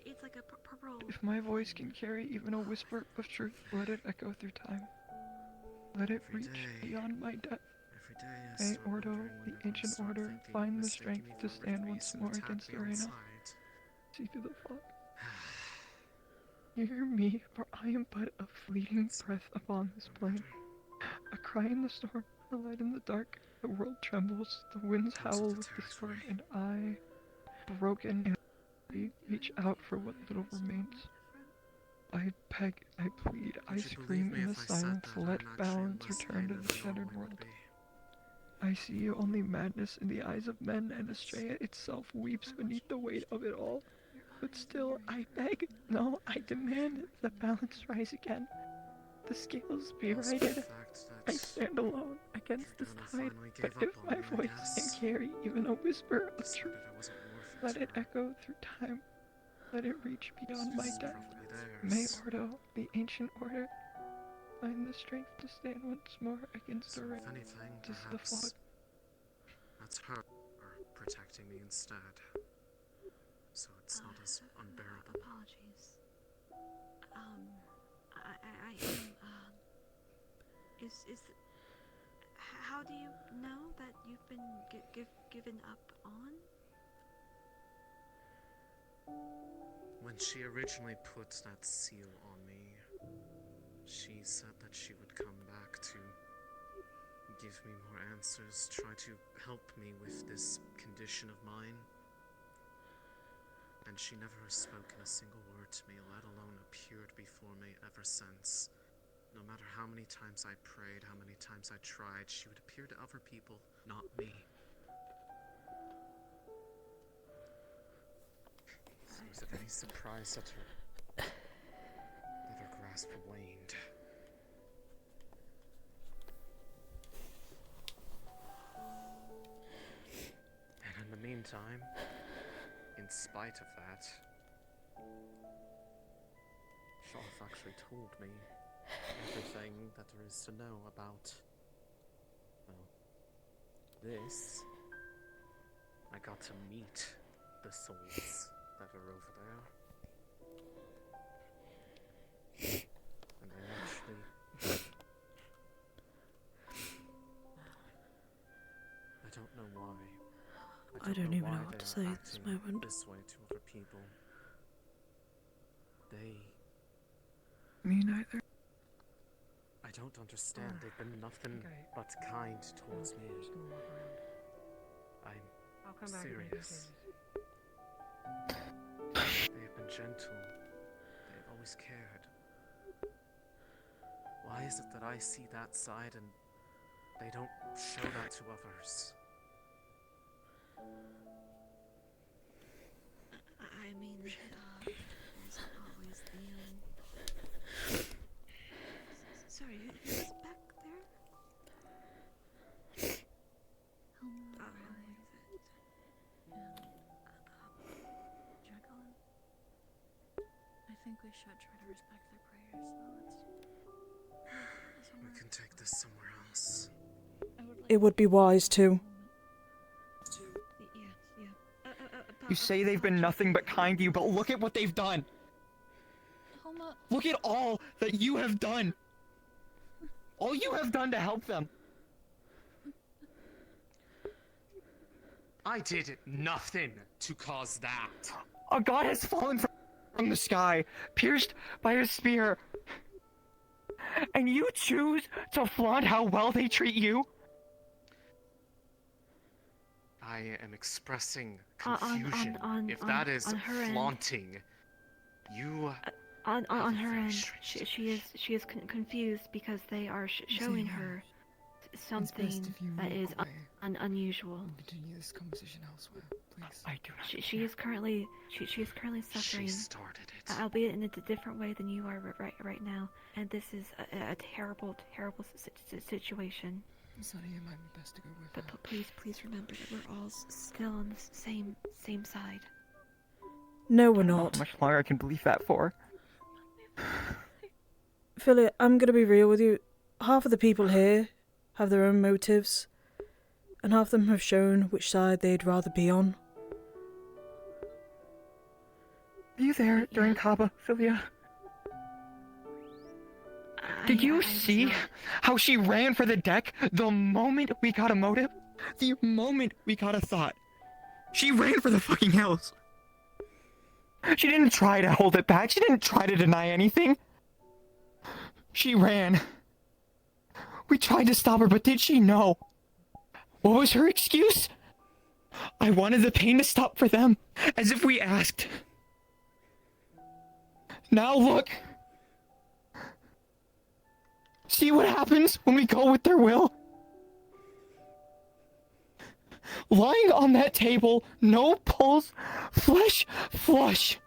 it's like a purple. If my voice can carry even a whisper of truth, let it echo through time. Let it reach beyond my death. Every day I May start Ordo, wondering when the they're gonna ancient start order, thinking, find the mistaking strength me to for a stand Rick once and more attack against me on Arena. sight. See through the fog. Hear me, for I am but a fleeting breath upon this plane. A cry in the storm, a light in the dark. The world trembles, the winds howl with discord, and I, broken and weary, reach out for what little remains. I beg, I plead, I Would you scream believe me in the if I said silence, that let I'm actually balance less return to pain the than I shattered normally world. would be? I see only madness in the eyes of men, and Estrella itself weeps beneath the weight of it all. But still, I beg, no, I demand that balance rise again. The scales be righted. I stand alone against this tide, but if my voice can carry even a whisper of truth, let it echo through time. Let it reach beyond my death. May Ordo, the ancient order, find the strength to stand once more against Arena. If anything, Tis the perhaps fog. that's her protecting me instead. So it's not as unbearable. Apologies. How do you know that you've been given up on? When she originally put that seal on me, she said that she would come back to give me more answers, try to help me with this condition of mine. And she never has spoken a single word to me, let alone appeared before me ever since. No matter how many times I prayed, how many times I tried, she would appear to other people, not me. So is it any surprise that her grasp waned? And in the meantime, in spite of that, Shoth actually told me everything that there is to know about, well, this. I got to meet the souls that are over there. And I actually... I don't know why. I don't even know why what they to are say at this acting moment. this way to other people. They... Me neither. I don't understand. They've been nothing but kind towards me. I'm serious. They've been gentle. They've always cared. Why is it that I see that side and they don't show that to others? I mean, there's always the, sorry, who's back there? Jacqueline? I think we should try to respect their prayers, so We can take this somewhere else. It would be wise to. You say they've been nothing but kind to you, but look at what they've done. Look at all that you have done. All you have done to help them. I did nothing to cause that. A god has fallen from the sky, pierced by a spear. And you choose to flaunt how well they treat you? I am expressing confusion. If that is flaunting, you... On her end, she is confused because they are showing her something that is unusual. Continue this conversation elsewhere, please. I do not. She is currently suffering. She started it. Albeit in a different way than you are right now, and this is a terrible situation. Sonny, it might be best to go with But please remember that we're all still on the same side. No, we're I don't know not. how much longer I can believe that for. Philly, I'm gonna be real with you. Half of the people here have their own motives, and half of them have shown which side they'd rather be on. Were you there during Kaba, Philia? Did you see how she ran for the deck the moment we got a motive? The moment we got a thought. She ran for the fucking hills. She didn't try to hold it back. She didn't try to deny anything. She ran. We tried to stop her, but did she know? What was her excuse? I wanted the pain to stop for them, as if we asked. Now look. See what happens when we go with their will? Lying on that table, no pulse, flesh flush,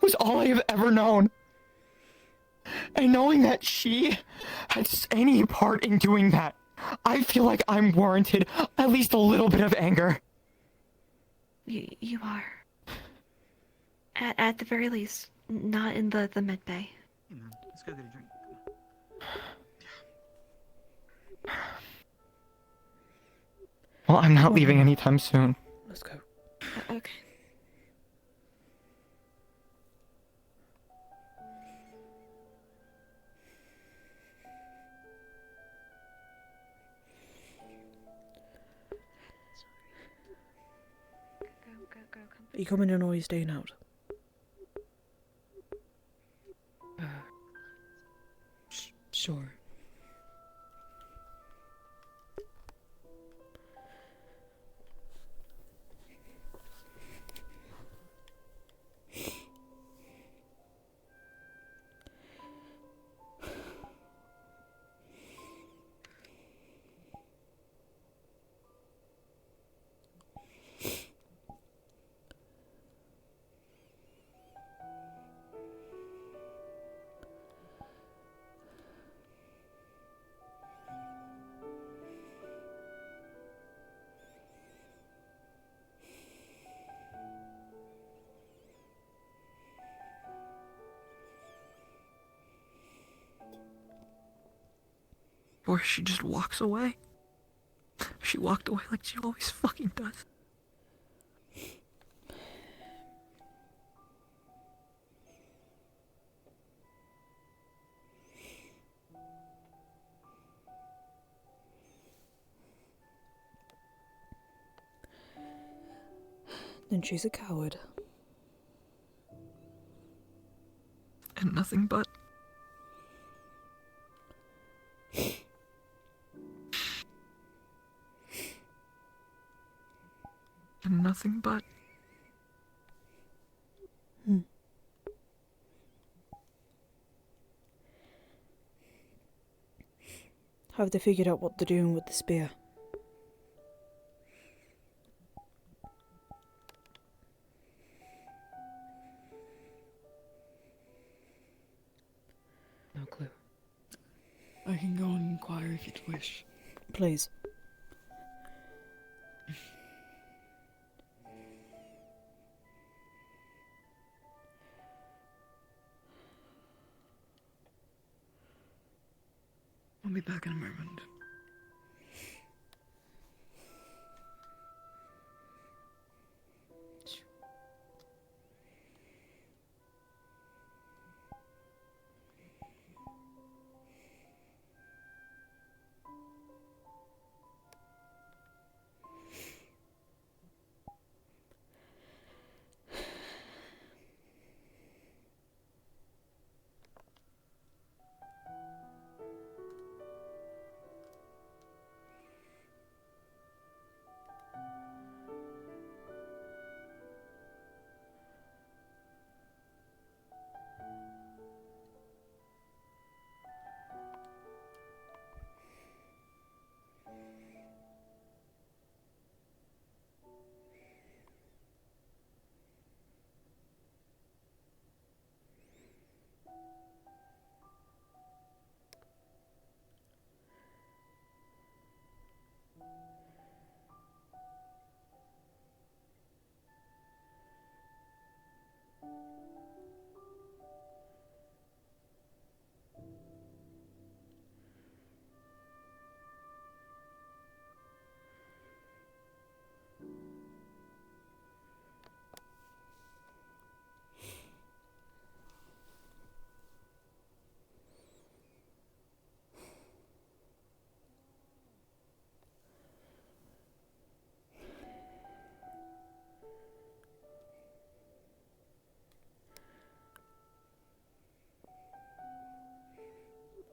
was all I have ever known. And knowing that she had any part in doing that, I feel like I'm warranted at least a little bit of anger. You are. At the very least, not in the med bay. Hey man, let's go get a drink. Well, I'm not leaving anytime soon. Let's go. Okay. Are you coming in or are you staying out? Sure. Or she just walks away. She walked away like she always fucking does. Then she's a coward. And nothing but. and nothing but. Have they figured out what they're doing with the spear? No clue. I can go and inquire if you'd wish. Please. I'll be back in a moment.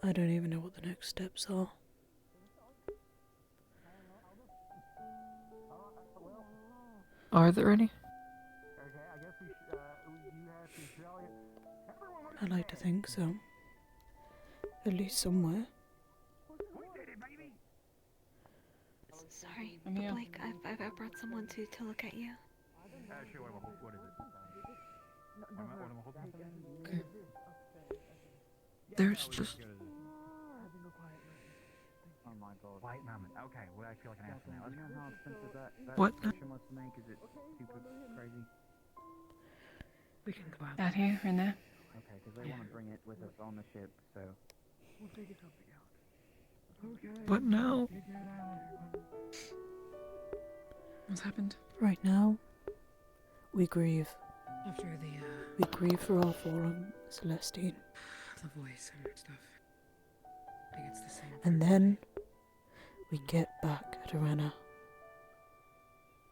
I don't even know what the next steps are. Are there any? I like to think so. At least somewhere. Sorry, but Blake, I've brought someone to look at you. What is it? Okay. There's just... Oh my god. White mammoth. Okay, well I feel like an ass now. You know how expensive that What? picture must make? Is it super crazy? We can go out. That here and there? Okay, because they want to bring it with us on the ship, so... We'll figure something out. Okay. What now? What's happened? Right now, we grieve. After the, We grieve for our fallen Celestine. the voice and stuff. I think it's the same. And then, we get back at Arena.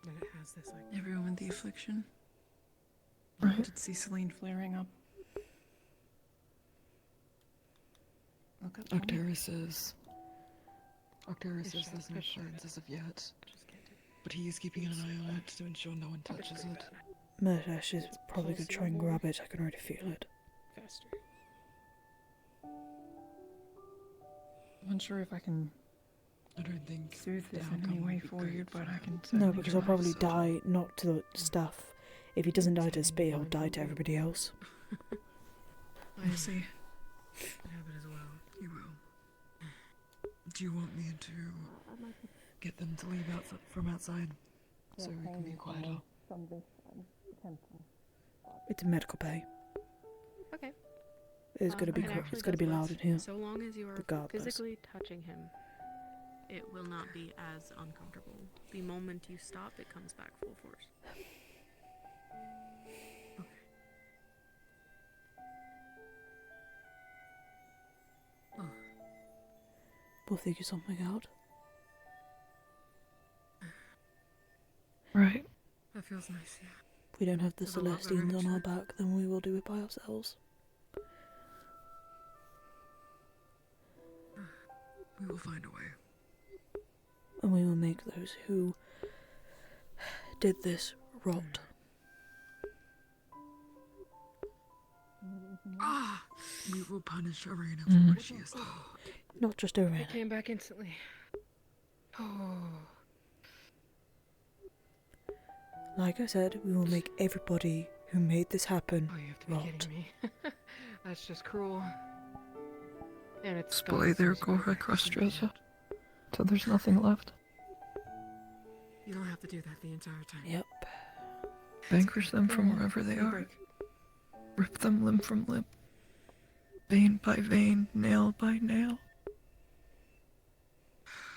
And it has this, like... Everyone with the affliction. Right. Did see Celine flaring up. Look up. Octara says there's no signs as of yet. But he is keeping an eye on it to ensure no one touches it. Murdash is probably going to try and grab it. I can already feel it. Faster. I'm unsure if I can... I don't think... soothe this in any way for you, but I can... No, because he'll probably die not to the staff. If he doesn't die to the spear, he'll die to everybody else. I see. I have it as well. You will. Do you want me to get them to leave from outside so we can be quieter? It's a medical bay. Okay. It's gonna be it it's gonna be loud in here. So long as you are regardless. physically touching him, it will not be as uncomfortable. The moment you stop, it comes back full force. We'll figure something out. Right. That feels nice, yeah. If we don't have the There's a lot that Celestines on we're our back, then we will do it by ourselves. We will find a way. And we will make those who did this rot. Ah, we will punish Arena for Mm. what she has done. Not just It Irene. came back instantly. Oh. Like I said, we will make everybody who made this happen Oh, you have to be rot. kidding me. That's just cruel. And it's Splay their gore Crostreza till there's nothing left. You don't have to do that the entire time. Yep. Vanquish them from Yeah, wherever they take a are. break. Rip them limb from limb. Vein by vein, nail by nail.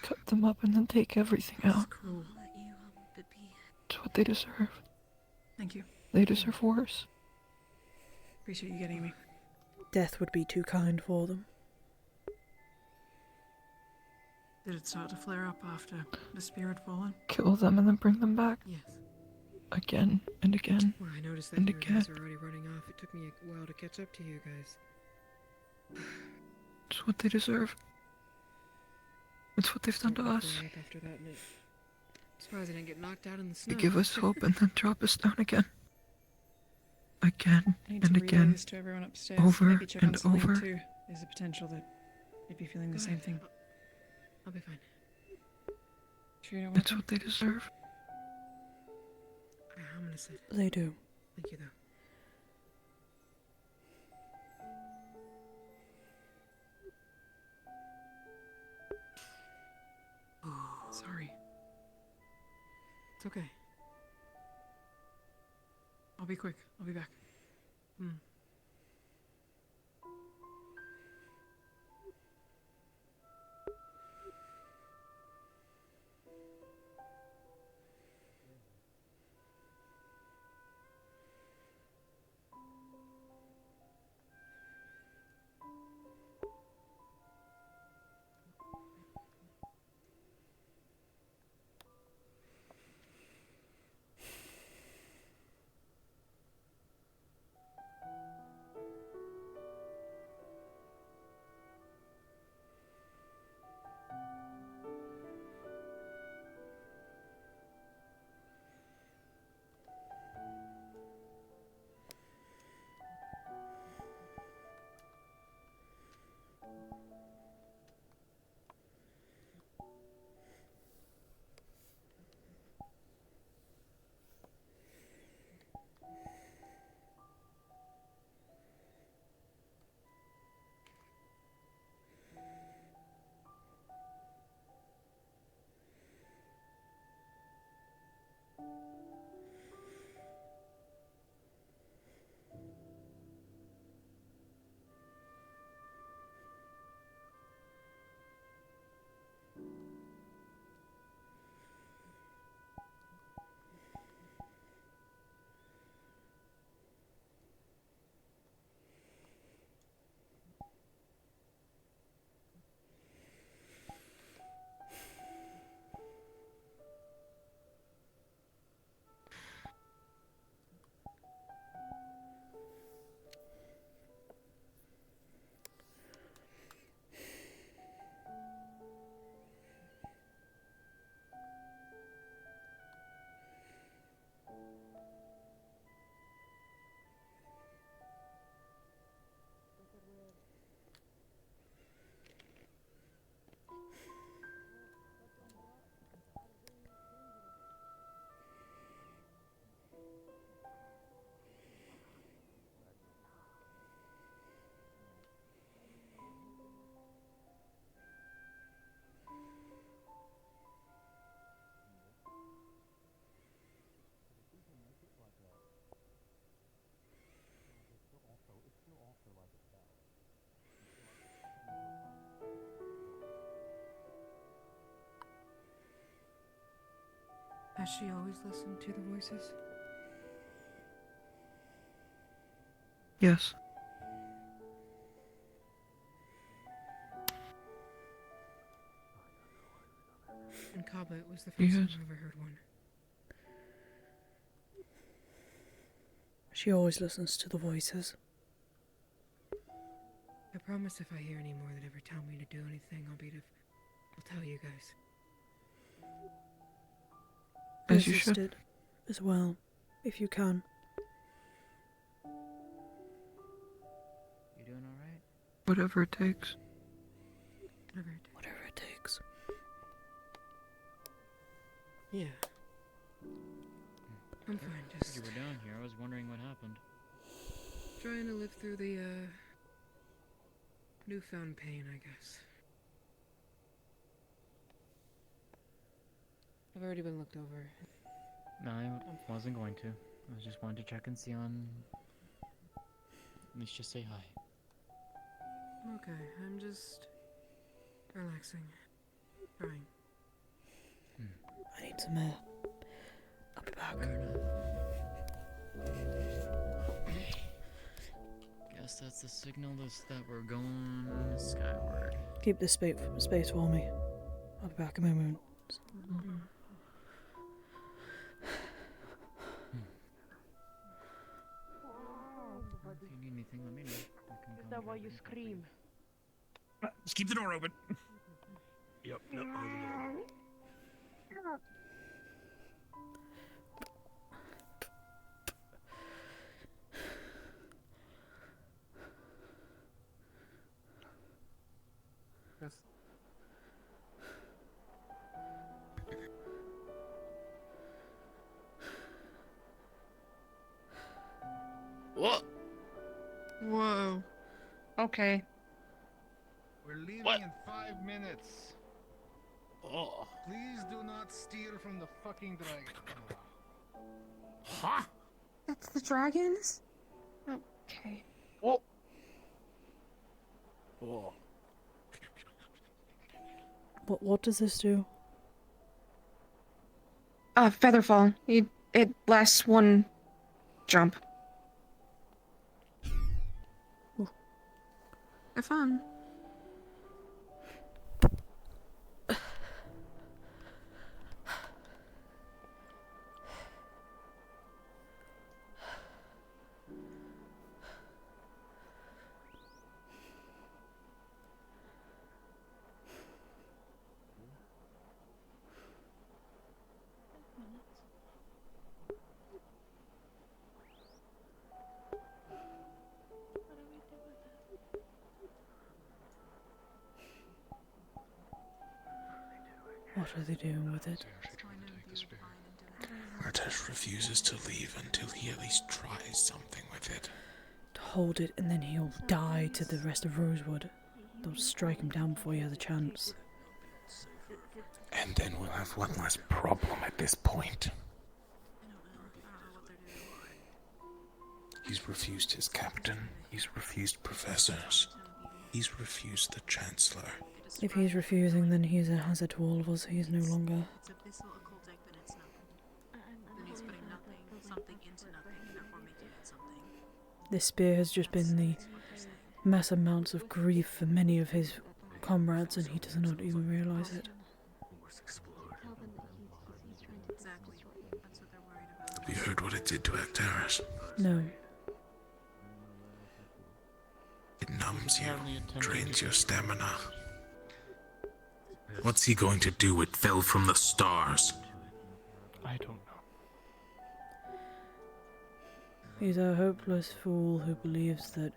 Cut them up and then take everything out. Cruel. It's what they deserve. Thank you. They deserve worse. Appreciate you getting me. Death would be too kind for them. Did it start to flare up after the spear had fallen? Kill them and then bring them back. Yes. Again and again. Well, I noticed that and you again. guys are already running off. It took me a while to catch up to you guys. It's what they deserve. It's what they've done to us. After that night. Surprised I didn't get knocked out in the They snow. give us hope and then drop us down again. Again I need and to relay again. this to everyone upstairs. Over Maybe check on and Celine, over. too. There's a potential that they'd be feeling the same thing. I'll be fine. Sure you don't want It's what they deserve. I'm gonna sit. They do. Thank you, though. Sorry. It's okay. I'll be quick. I'll be back. Has she always listened to the voices? Yes. In Kaba, it was the first Yes. time I ever heard one. She always listens to the voices. I promise if I hear any more that ever tell me to do anything, I'll tell you guys. As you Voices should. did. as well, if you can. You doing alright? Whatever it takes. Whatever it takes. Yeah. I'm fine, just... You were down here, I was wondering what happened. Trying to live through the, newfound pain, I guess. I've already been looked over. No, I wasn't going to. I just wanted to check and see on... Let's just say hi. Okay, I'm just... relaxing. Trying. I need some air. I'll be back. Guess that's the signal that we're going skyward. Keep this space for me. I'll be back in a moment. If you need anything, let me know. Is that why you scream? Just keep the door open. Yep, no, hold the door. Yes. What? Whoa. Okay. We're leaving What? in 5 minutes. Oh. Please do not steal from the fucking dragon. Huh? That's the dragons? Okay. Whoa. Whoa. What does this do? Featherfall. It lasts one jump. Have fun. What are they doing with it? Artesh refuses to leave until he at least tries something with it. To hold it and then he'll die to the rest of Rosewood. They'll strike him down before he has a chance. And then we'll have one less problem at this point. He's refused his captain, he's refused professors, he's refused the chancellor. If he's refusing, then he's a hazard to all of us. He's no longer. It's abyssal occultic, but it's nothing. Then he's putting something into nothing, and therefore making it something. This spear has just been the mass amounts of grief for many of his comrades, and he does not even realize it. Exactly. That's what they're worried about. Have you heard what it did to Actaris? No. It numbs you, drains your stamina. What's he going to do? It fell from the stars. I don't know. He's a hopeless fool who believes that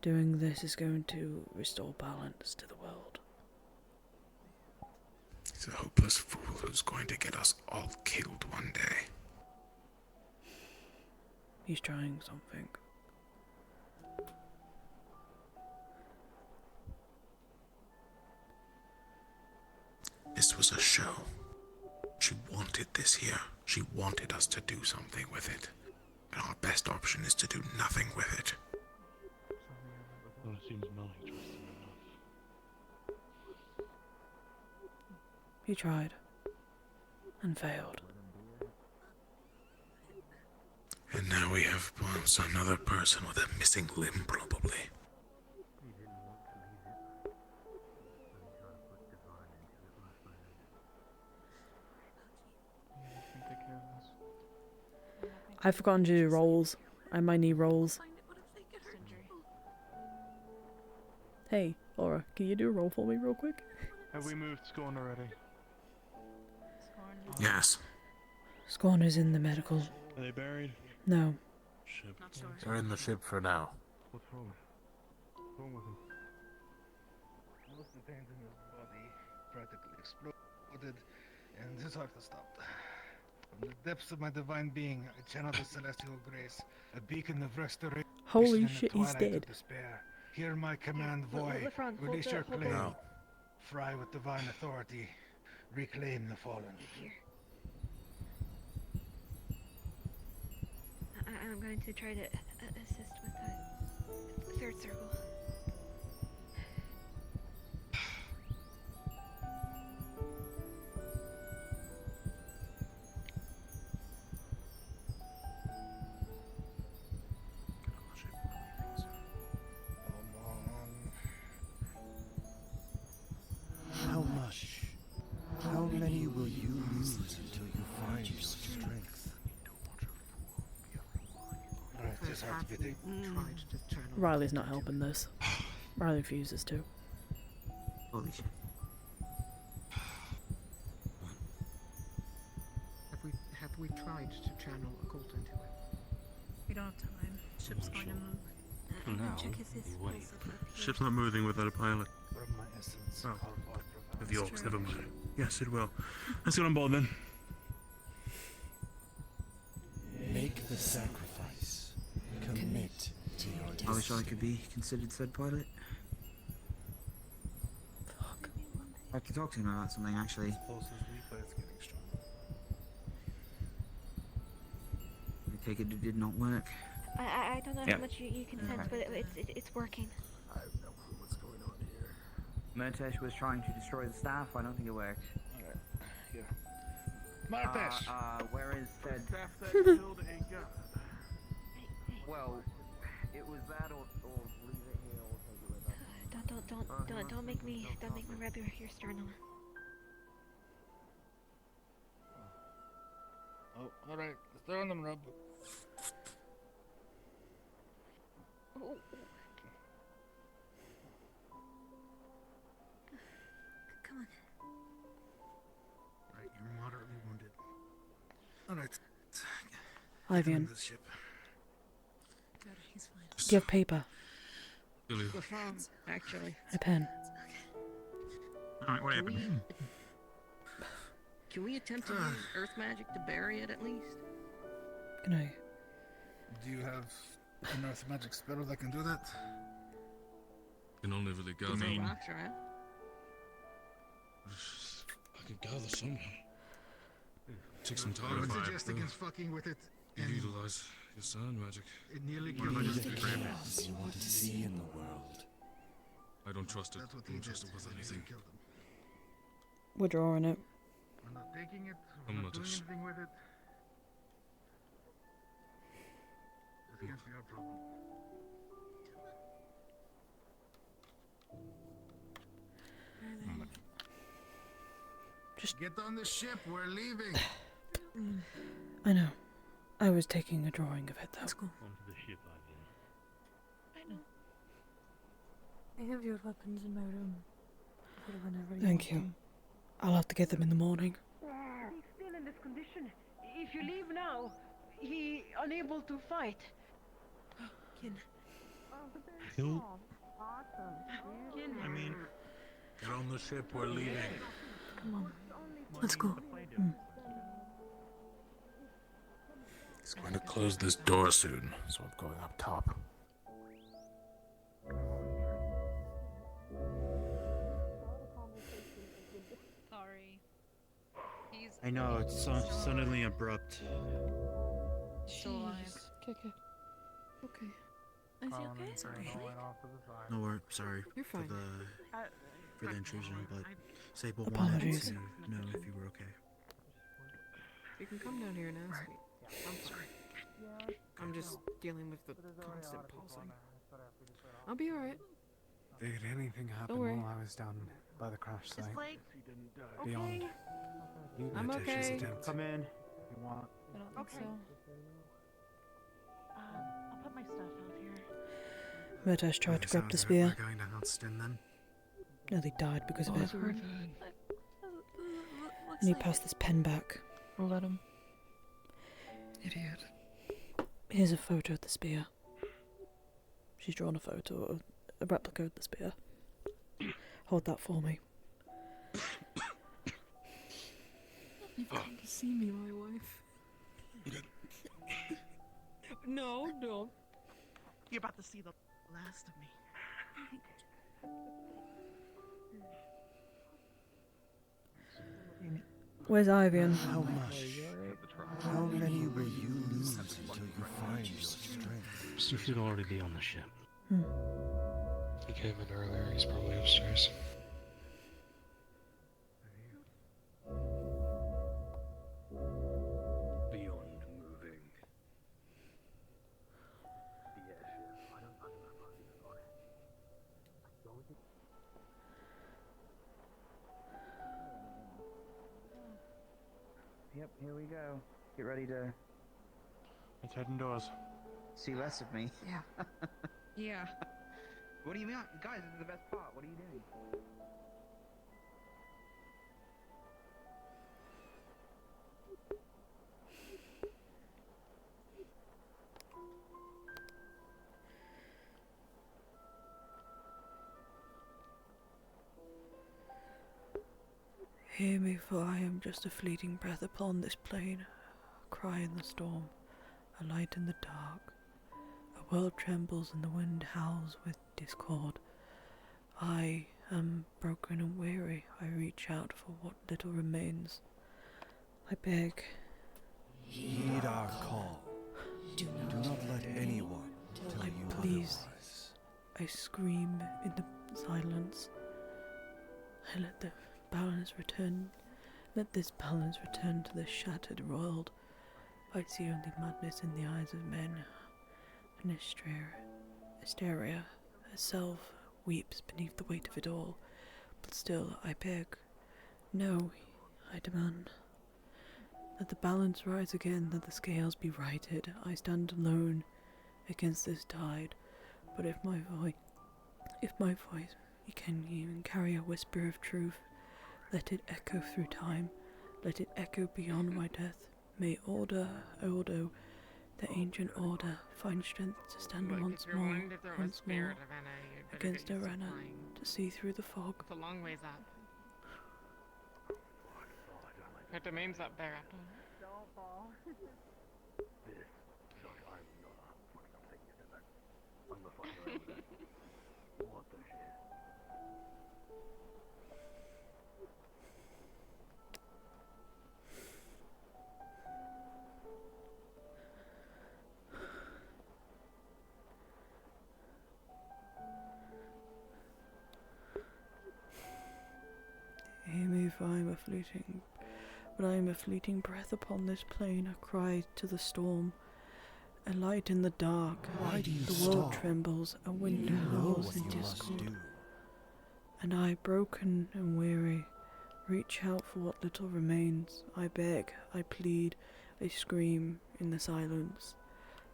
doing this is going to restore balance to the world. He's a hopeless fool who's going to get us all killed one day. He's trying something. This was a show. She wanted this here. She wanted us to do something with it. And our best option is to do nothing with it. Well, it seems Melanie trusts him enough. He tried. And failed. And now we have another person with a missing limb, probably. I've forgotten to do rolls. I might need rolls. Hey, Laura, can you do a roll for me real quick? Have we moved Scorned already? Yes. Scorned is in the medical. Are they buried? No. Ship. They're in the ship for now. What's wrong? What's wrong with him? Most of the pain in his body practically exploded, and his heart has stopped. From the depths of my divine being, I channel the celestial grace, a beacon of restoration. Holy in shit, the he's twilight dead. of despair. Hear my command, void. Lefranc, hold Release the- your hold the- claim. No. Fry with divine authority. Reclaim the fallen. I'm going to try to assist with the third circle. How much? How many will you lose until you find your strength? Alright, this has to be the... Ryllie's not helping this. Ryllae refuses to. Holy shit. Have we tried to channel a cult into it? We don't have time. Ship's going to move. Now, Check if his you wait. pulse is up here. Ship's not moving without a pilot. From my essence, Oh. call forth Of profound the orcs, never mind. Yes, it will. Let's get on board then. Make the sacrifice. Commit to your destiny. I wish I could be considered third pilot. Fuck. I could talk to him about something, actually. Pulses we play, it's getting stronger. I take it did not work. I don't know Yeah. how much you can sense, but it's working. I have no clue what's going on here. Murtesh was trying to destroy the staff. I don't think it worked. Alright, here. Martesh! Where is said? Staff that killed a god. Well, it was that or leave it here or take it with us. Don't make me rub your sternum. Oh, alright, let's throw on them, Rob. Oh. Come on. Right, you're moderately wounded. Alright. Ivian, This ship. Good, he's fine. do you have paper? Billy. The phone, actually. A pen? Alright, what happened? Can we attempt to use earth magic to bury it at least? Can I? Do you have an earth magic spell that can do that? Can only really go. There's no rocks around. I could gather somehow. Take some I time. would suggest against fucking with it. You And utilize your sound magic. it nearly Be killed the me. chaos you want to see in the world. I don't trust it. That's what I he don't did. trust it with It nearly anything. killed him. We're drawing it. We're not taking it. I'm We're not not doing just- anything with it. This can't be our problem. Just get on the ship. We're leaving. I know. I was taking a drawing of it though. Let's go. Onto the ship, Ivan. I know. I have your weapons in my room. Put it whenever you Thank want you. them. I'll have to get them in the morning. He's still in this condition. If you leave now, he unable to fight. Kin. Who? Kin. I mean, Get on the ship, we're leaving. Come on. Let's go. He's going to close this door soon, so I'm going up top. Sorry. He's I know, it's suddenly abrupt. still alive. Okay. Okay. Is he okay? No worry, sorry You're fine. for the intrusion, but Sable wanted Apologies. to know if you were okay. You can come down here and ask me. I'm sorry. I'm just dealing with the constant pulsing. I'll be alright. Did anything happen worry. while I was down by the crash Is site? Blake Beyond okay? I'm Natash's okay. attempt. Come in. If you want. I don't think Okay. so. I'll put my stuff out here. Murtesh tried to grab the Sounds like spear. We're going to Houston then. Nearly died because of it. Looks I need like to pass this pen back. I'll let him. Idiot. Here's a photo of the spear. She's drawn a photo of a replica of the spear. Hold that for me. You've come to see me, my wife. No, no. You're about to see the last of me. Where's Ivian? How much? How many will you lose until you find your strength? He should already be on the ship. He came in earlier, he's probably upstairs. Beyond moving. The airship. I don't know about this on it. Yep, here we go. Get ready to Let's head indoors. see less of me. Yeah. Yeah. What do you mean? Guys, this is the best part. What are you doing? Hear me, for I am just a fleeting breath upon this plain, a cry in the storm, a light in the dark. A world trembles and the wind howls with discord. I am broken and weary. I reach out for what little remains. I beg. Heed our call. Do not let anyone tell you please. otherwise. I scream in the silence. I let the balance return. Let this balance return to the shattered world. I see only madness in the eyes of men. And hysteria herself weeps beneath the weight of it all. But still I beg. No, I demand. Let the balance rise again, let the scales be righted. I stand alone against this tide. But if my voice can even carry a whisper of truth, let it echo through time, let it echo beyond my death. May Ordo, the ancient order, find strength to stand once more against Arena, to see through the fog. It's a long ways up. Her domain's up there. Don't fall. This sucks. I'm the fucking over there. What the shit? Hear me, for I am a fleeting breath upon this plain, a cry to the storm, a light in the dark. Why do you the world stop? trembles, a wind You know howls what in you must discord. do. And I, broken and weary, reach out for what little remains. I beg, I plead, I scream in the silence.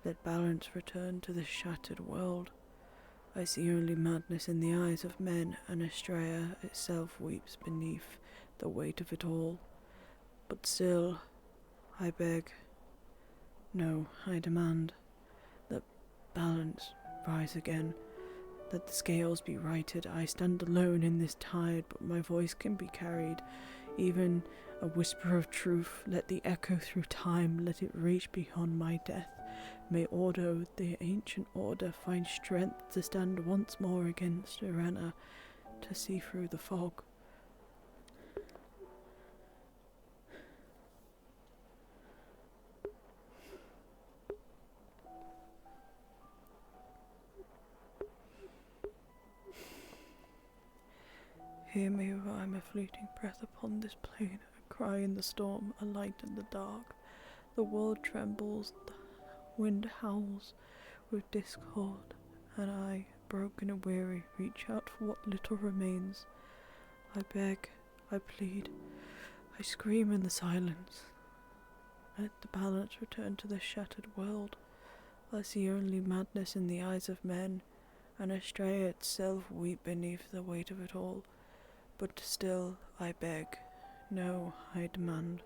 Let balance return to this shattered world. I see only madness in the eyes of men, and Astrea itself weeps beneath the weight of it all. But still, I beg. No, I demand. Let balance rise again. Let the scales be righted. I stand alone in this tide, but my voice can be carried. Even a whisper of truth, let the echo through time, let it reach beyond my death. May Ordo, the ancient order, find strength to stand once more against Arena, to see through the fog. Hear me, for I am a fleeting breath upon this plain, a cry in the storm, a light in the dark. The world trembles, the wind howls with discord, and I, broken and weary, reach out for what little remains. I beg, I plead, I scream in the silence. Let the balance return to the shattered world. I see only madness in the eyes of men, and Astrea itself weep beneath the weight of it all. But still I beg, no, I demand,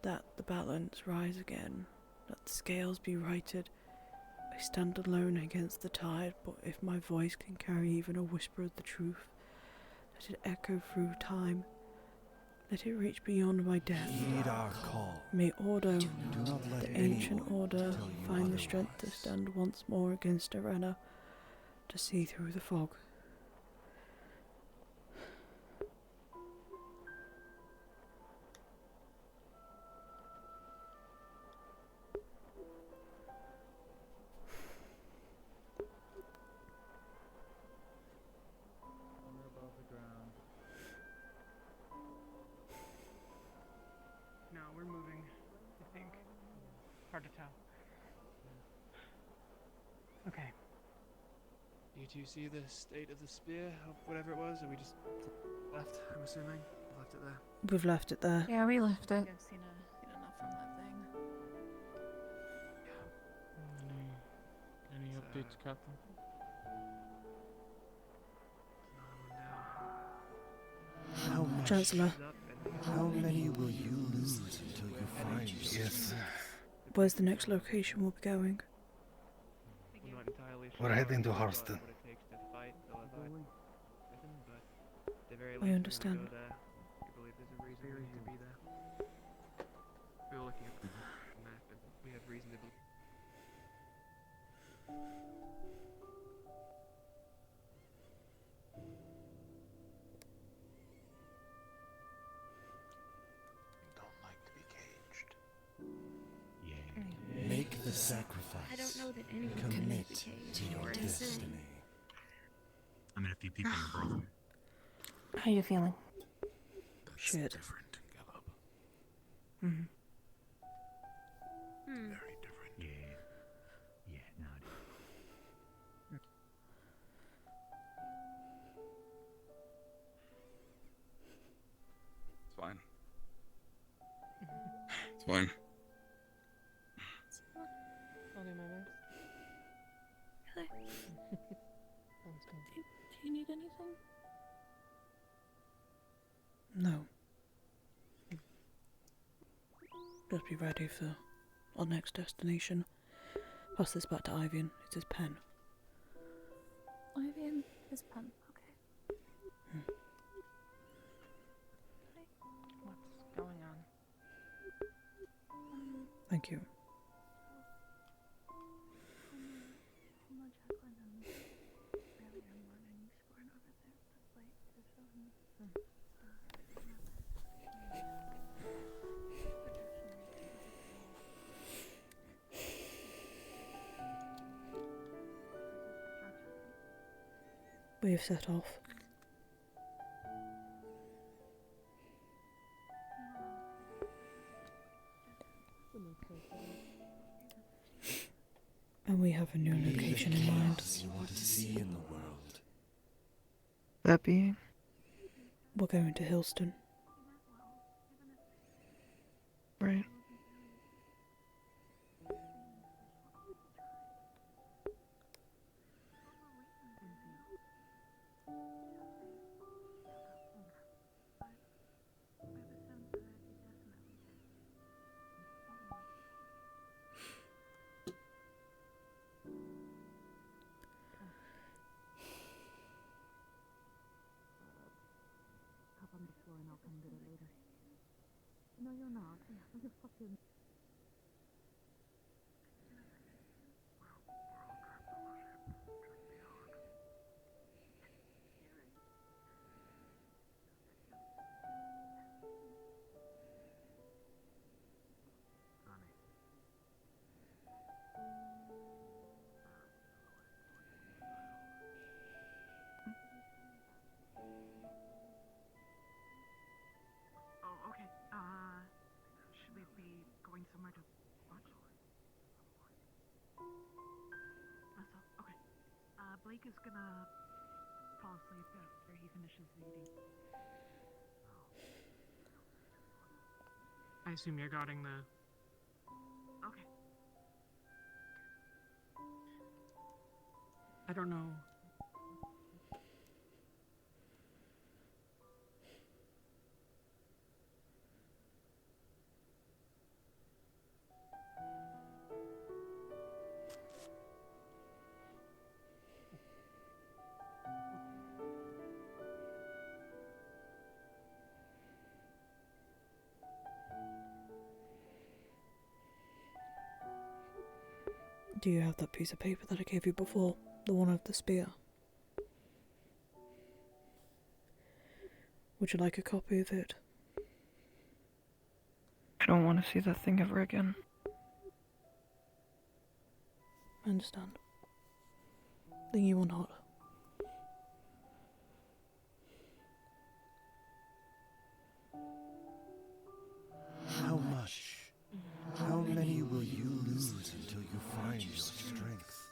that the balance rise again. Let the scales be righted. I stand alone against the tide, but if my voice can carry even a whisper of the truth, let it echo through time. Let it reach beyond my death. Heed our call. May Ordo, Do not let the ancient anyone order, tell you find the strength to otherwise. stand once more against Arena, to see through the fog. We're above the ground. No, we're moving, I think. Hard to tell. Okay. You two see the state of the spear, or whatever it was, or we just left, I'm assuming? Left it there. We've left it there. Yeah, we left it. I've seen enough from that thing. Any updates, Captain? How much? Chancellor, How many will you lose until you find yourself? Yes. where's the next location we'll be going? We're not entirely sure We're heading to what Harston. it takes to fight the Leviathan, but the very I last time understand. we go there, we believe there's a reason we need to be there. We were looking at the map, and we have reason to believe. Don't like to be caged. Yeah. Make the sacrifice. I don't know that anyone can make Commit the cage. to your destiny. I met a few people in the brothel. How you feeling? Shit. Different, Caleb. Mm-hmm. Very different. Yeah, no. It's fine. It's fine. I'll do my best. Heather, Sounds good. do you need anything? No. Just be ready for our next destination. Pass this back to Ivian. It's his pen. Ivian, his pen. Okay. What's going on? Thank you. We have set off. And we have a new location in mind. You want to see in the world. That being? We're going to Hillston. Right. Papa makes sure and I'll come get it later. No, you're not. You're fucking... Oh, okay. Should we be going somewhere to watch? That's all. Okay. Blake is gonna fall asleep after he finishes eating. I assume you're guarding the... Okay. I don't know. Do you have that piece of paper that I gave you before? The one of the spear? Would you like a copy of it? I don't want to see that thing ever again. I understand. Then you will not. How much? How many will you lose until you find your strength?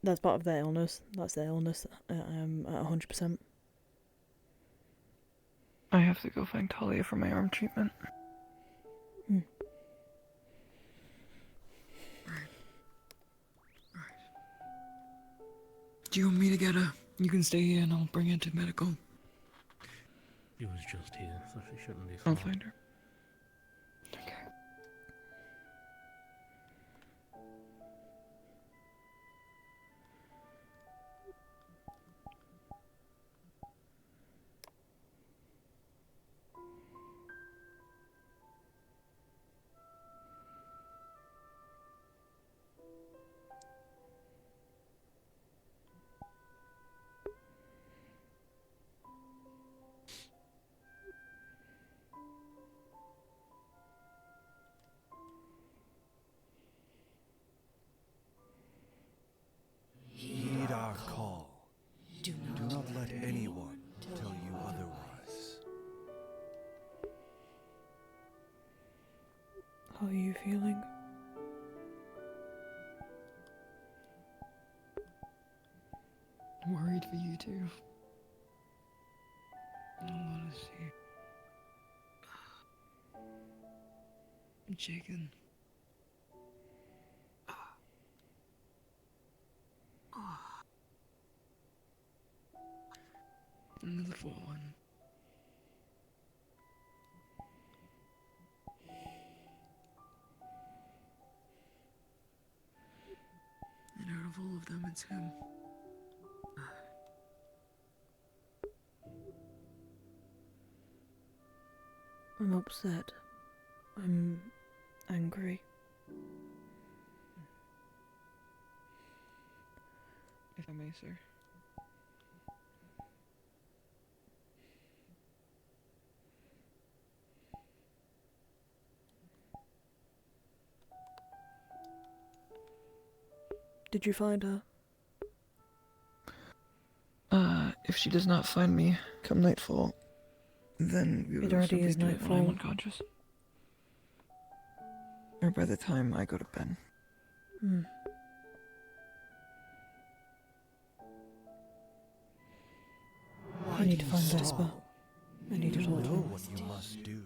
That's part of their illness. That's their illness. At 100%. I have to go find Talia for my arm treatment. Do you want me to get her? You can stay here and I'll bring her to medical. She was just here, so she shouldn't be I'll far. find her. Heed our call. Do not let anyone tell you otherwise. How are you feeling? I'm worried for you too. I don't want to see. I'm shaking. Another fallen. And out of all of them, it's him. I'm upset. I'm angry. If I may, sir. Did you find her? If she does not find me come nightfall, then we It will already simply is do it when I'm nightfall. unconscious. Or by the time I go to bed. I need to find Vesper. I need to You talk to know her. what you must do.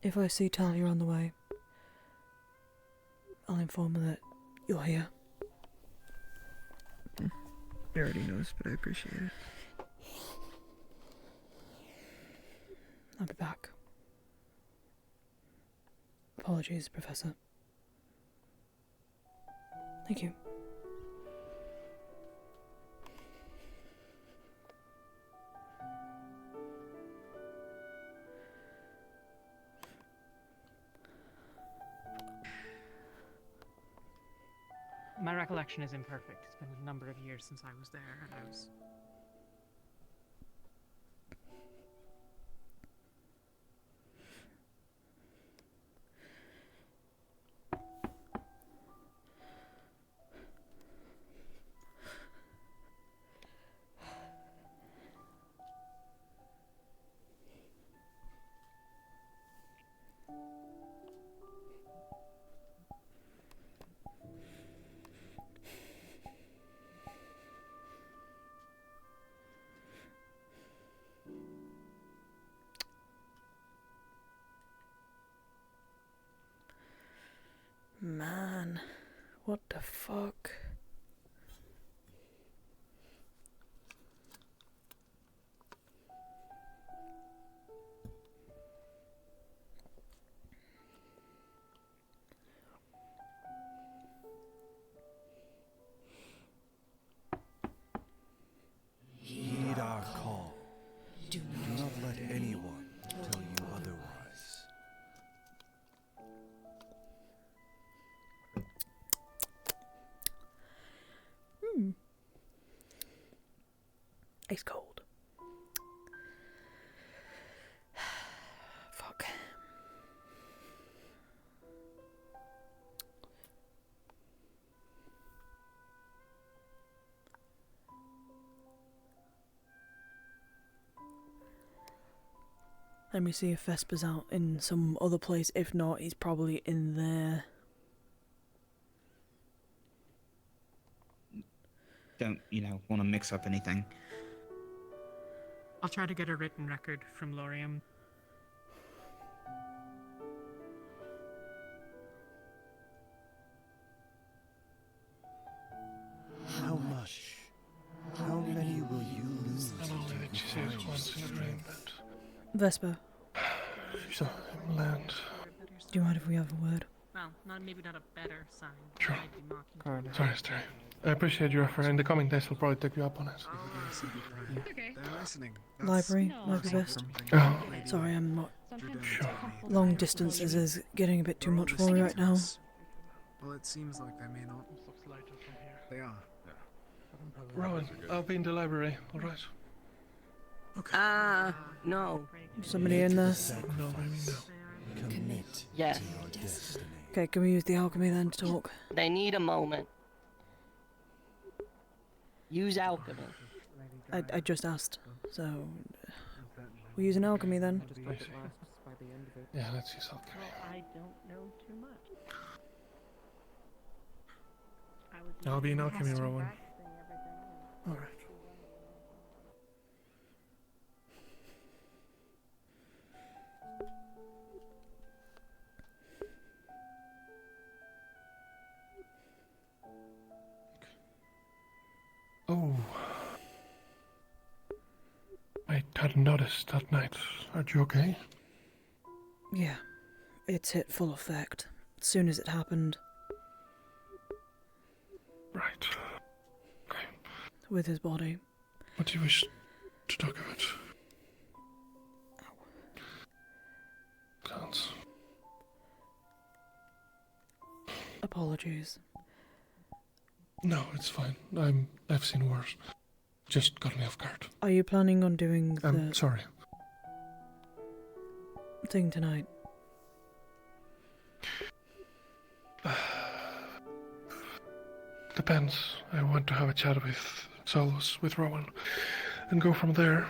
If I see Talia on the way, I'll inform her that you're here. He already knows, but I appreciate it. I'll be back. Apologies, Professor. Thank you. My recollection is imperfect. It's been a number of years since I was there, and I was... Man, what the fuck? Ice cold. Fuck. Let me see if Vesper's out in some other place. If not, he's probably in there. Don't, want to mix up anything. I'll try to get a written record from Lorium. How much? How many will you lose? And only that she says once in a dream that Vesper, she saw him land. do you mind if we have a word? Well, maybe not a better sign. Sure. I'd be mocking. Sorry, Terry. I appreciate your effort. In the coming days, we'll probably take you up on it. Okay. They're listening. Library best. Oh. Sorry, I'm not. Sure. Long distances is getting a bit too much for me right now. Well, it seems like they may not. They are. Rowan, I'll be in the library, alright? No. Somebody in there? No, maybe no. Commit Yeah. to your destiny. Okay, can we use the alchemy then to talk? They need a moment. Use alchemy. I just asked, so we're using alchemy then. Yeah, let's use alchemy. I don't know too much. I'll be in alchemy, Rowan. Alright. Oh. I hadn't noticed that night. Are you okay? Yeah, it's hit full effect. As soon as it happened. Right. Okay. With his body. What do you wish to talk about? Can't. Apologies. No, it's fine. I've seen worse. Just got me off guard. Are you planning on doing I'm the sorry. thing tonight? Depends. I want to have a chat with Solos, with Rowan, and go from there.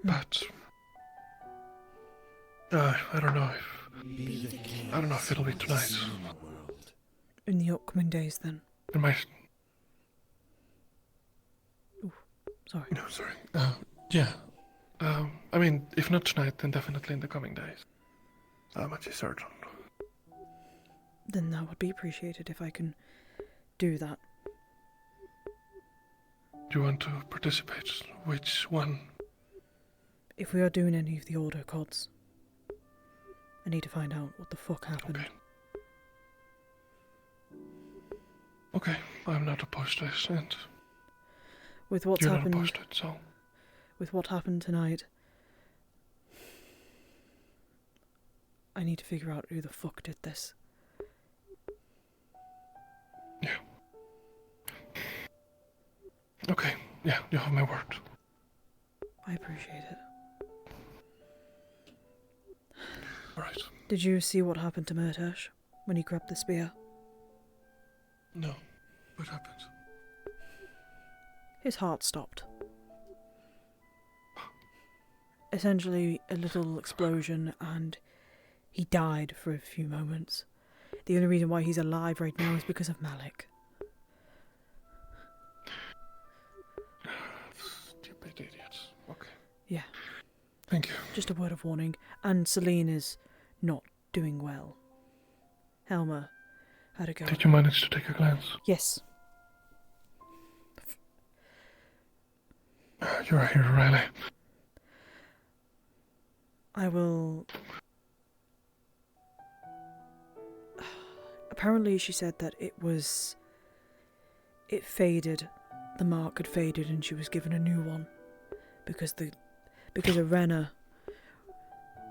But I don't know if it'll be tonight. In the upcoming days then? It might. Ooh, sorry. No, sorry. Yeah. I mean, if not tonight, then definitely in the coming days. That much is certain. Then that would be appreciated if I can do that. Do you want to participate? Which one? If we are doing any of the Order cods, I need to find out what the fuck happened. Okay, I'm not opposed to this, and with what's you're happened, not opposed to it, so with what happened tonight, I need to figure out who the fuck did this. Yeah. Okay, yeah, you have my word. I appreciate it. Alright. Did you see what happened to Murtash when he grabbed the spear? No. What happened? His heart stopped. Essentially, a little explosion, and he died for a few moments. The only reason why he's alive right now is because of Malik. Stupid idiots. Okay. Yeah. Thank you. Just a word of warning. And Celine is not doing well. Helma, how'd it go? Did you manage to take a glance? Yes. You're here, Ryllae. I will... Apparently she said that it faded. The mark had faded and she was given a new one. Because Arena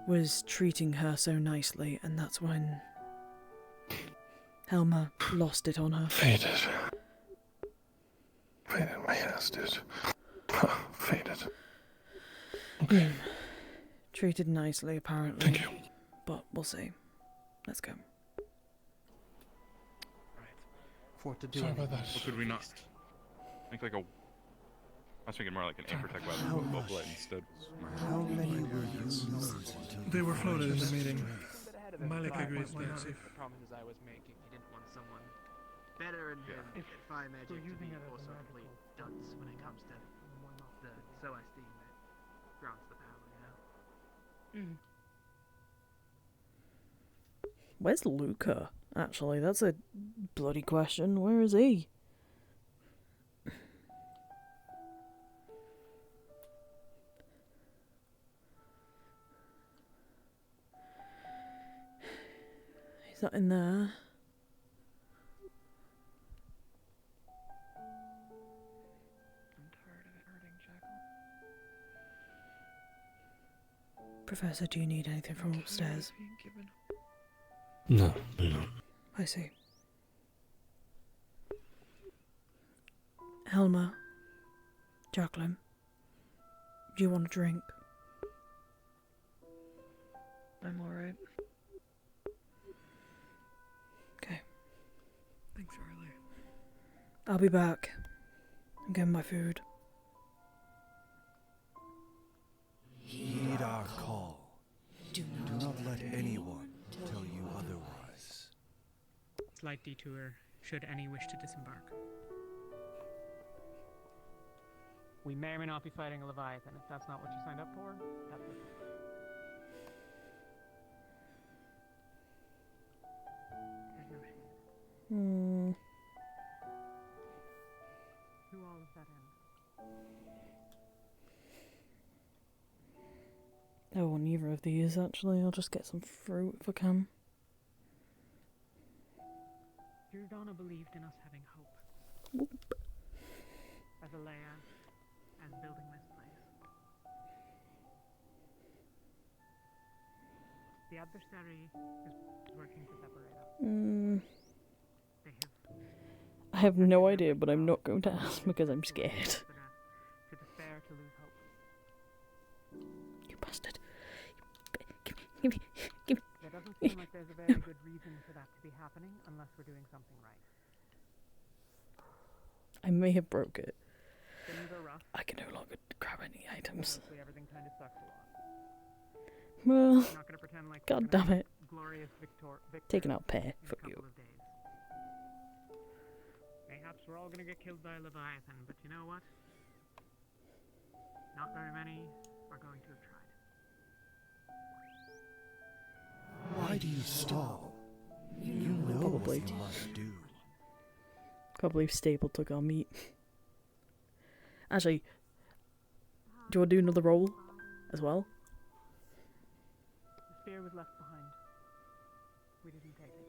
was treating her so nicely, and that's when Helma lost it on her. Faded. Faded my ass, dude. faded. Okay. Treated nicely, apparently. Thank you. But we'll see. Let's go. For to do Sorry about that. Well, could we not make like a... I was thinking more like an aim protect weapon with a bullet instead. How many were you losing until They were floated in the meeting. Malik Malik agrees agrees to The promises I was making, he didn't want someone better in him if fire magic to be also a complete dunce when it comes to the Celestine that grants the power, you know? Where's Luca? Actually, that's a bloody question. Where is he? He's not in there. Professor, do you need anything from upstairs? No, no. I see. Helma, Jacqueline, do you want a drink? I'm alright. Okay. Thanks, Ryllae. I'll be back. I'm getting my food. Heed our call. Do not let anyone tell you otherwise. Slight detour, should any wish to disembark. We may or may not be fighting a Leviathan. If that's not what you signed up for, that's it. Hmm. Who all of that in? Oh, neither of these actually. I'll just get some fruit if I can. Giordano believed in us having hope. Whoop. As a Leia, as building this place. The adversary is working to separate us. They I have no idea, but I'm not going to ask because I'm scared. to despair, to lose hope. You bastard. There doesn't seem like there's a very good reason for that to be happening unless we're doing something right. I may have broke it. Things are rough. I can no longer grab any items. Mostly everything kind of sucks a lot. Well, I'm not gonna pretend like god damn it. Glorious Taking out Pear, fuck you. Mayhaps we're all gonna get killed by a Leviathan, but you know what? Not very many are going to have tried. Why do you stall? You know Probably. what you must do. Can't believe Staple took our meat. Actually, do you want to do another roll as well? The spear was left behind. We didn't take it.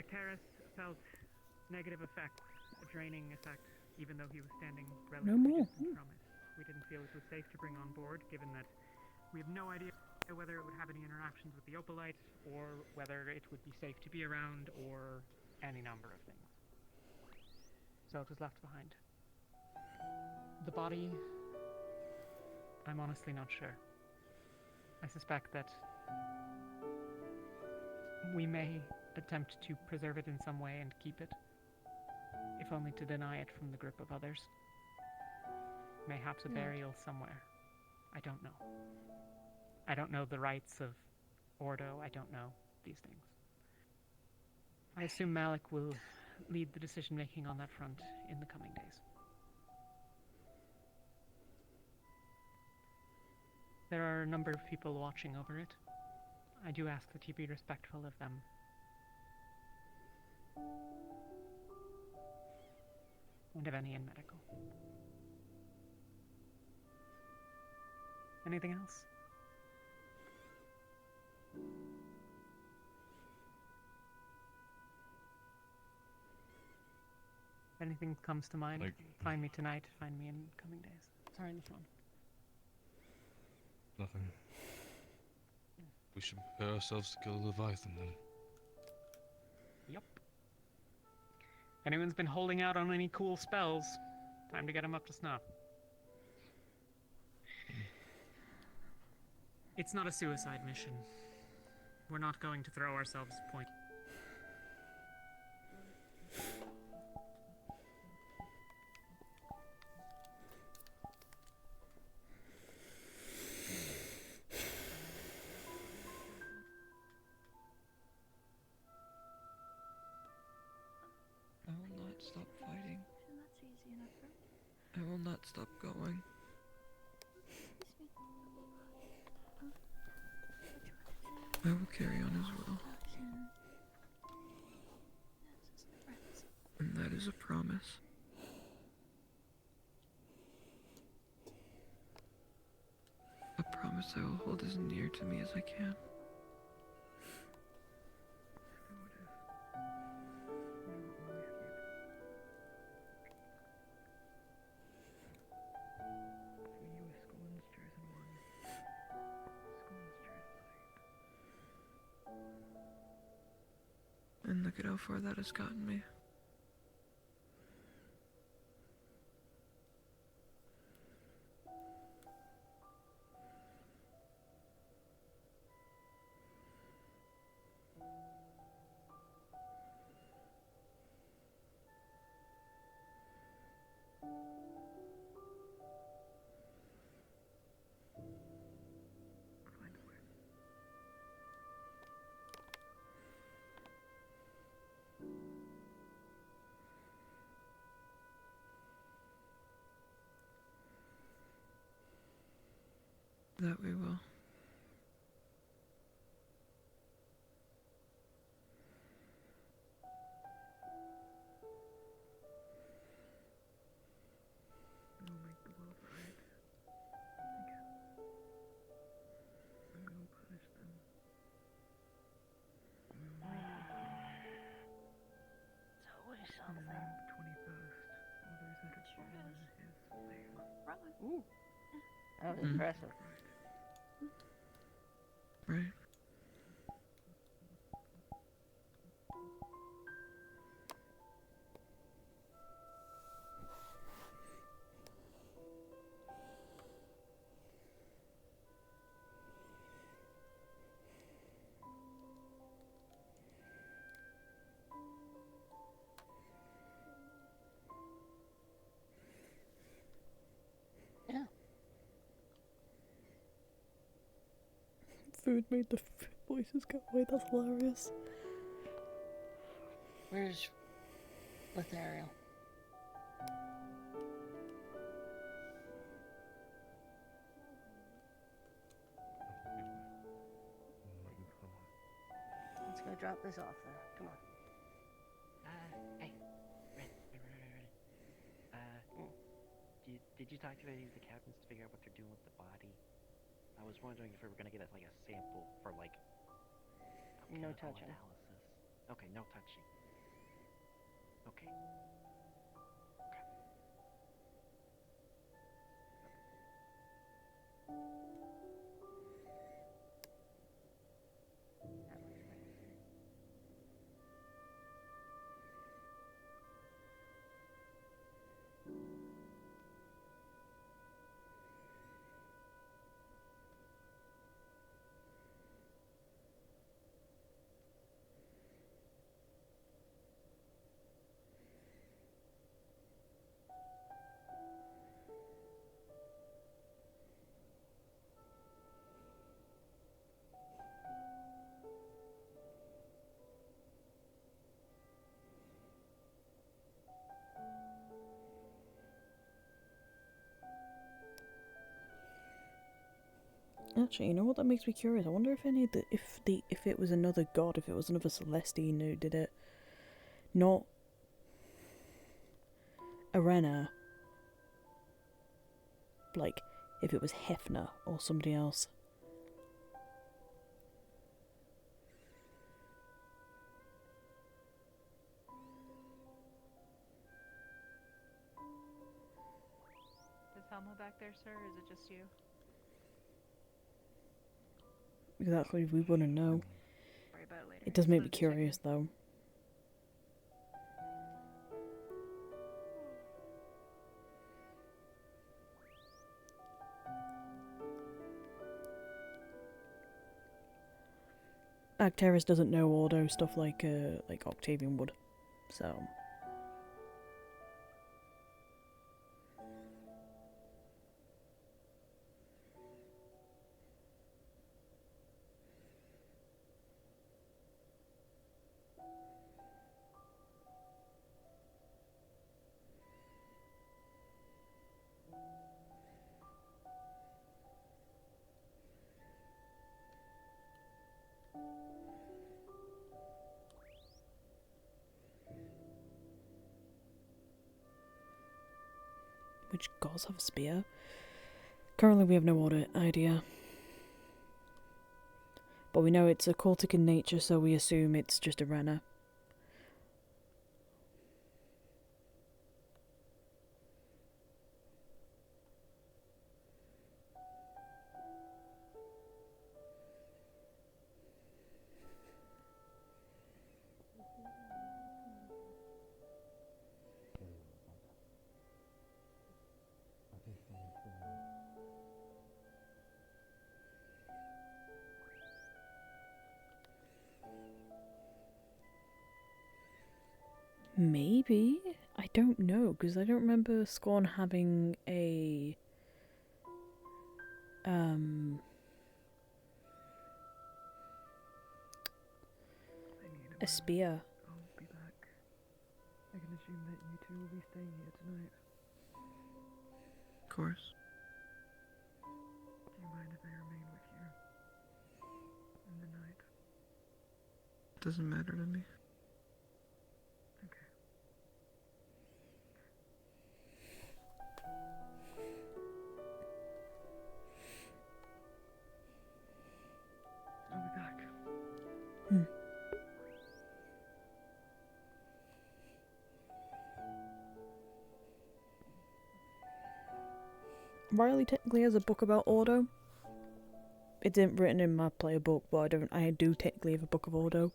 Ikaris felt negative effects, a draining effect, even though he was standing relatively distant from it. We didn't feel it was safe to bring on board, given that we have no idea whether it would have any interactions with the Opalite, or whether it would be safe to be around, or any number of things. So it was left behind. The body, I'm honestly not sure. I suspect that we may attempt to preserve it in some way and keep it, if only to deny it from the grip of others. Mayhaps a burial somewhere. I don't know. I don't know the rights of Ordo. I don't know these things. I assume Malik will lead the decision-making on that front in the coming days. There are a number of people watching over it. I do ask that you be respectful of them. And of any in medical. Anything else? If anything comes to mind, find me tonight, find me in coming days. Sorry, in the front. Nothing. We should prepare ourselves to kill the Leviathan then. Yup. If anyone's been holding out on any cool spells, time to get them up to snuff. It's not a suicide mission. We're not going to throw ourselves point. I will not stop fighting. I will not stop going. I will carry on as well. And that is a promise. A promise I will hold as near to me as I can. And look at how far that has gotten me. That we will. We'll make the world right again. And we will punish them. We will make it clear. It's always On the something. 21st, all those that have fallen in his flame. Ooh. That was Mm. impressive. Right. Yeah. Food made the voices go away. That's hilarious. Where's Lothario? Let's go drop this off then. Come on. Hey. Did you talk to any of the captains to figure out what they're doing with the body? I was wondering if we were gonna get like a sample for like No chemical touching. analysis. Okay, no touching. Okay. Actually, you know what? That makes me curious. I wonder if any of the if it was another god, if it was another Celestine who did it, not Arena. Like, if it was Hefner or somebody else. Is Helma back there, sir, or is it just you? Exactly, we wouldn't know. Worry about it later. It does make me Just checking. curious, though. Arcturus doesn't know Ordo stuff like Octavian would, so. Which gods have a spear? Currently we have no idea. But we know it's occultic in nature, so we assume it's just a Renner. Maybe? I don't know, because I don't remember Scorn having a spear. I'll be back. I can assume that you two will be staying here tonight. Of course. Do you mind if I remain with you in the night? Doesn't matter to me. Okay. I'll be back. Ryllae technically has a book about Ordo. It's written in my player book, but I do technically have a book of Ordo.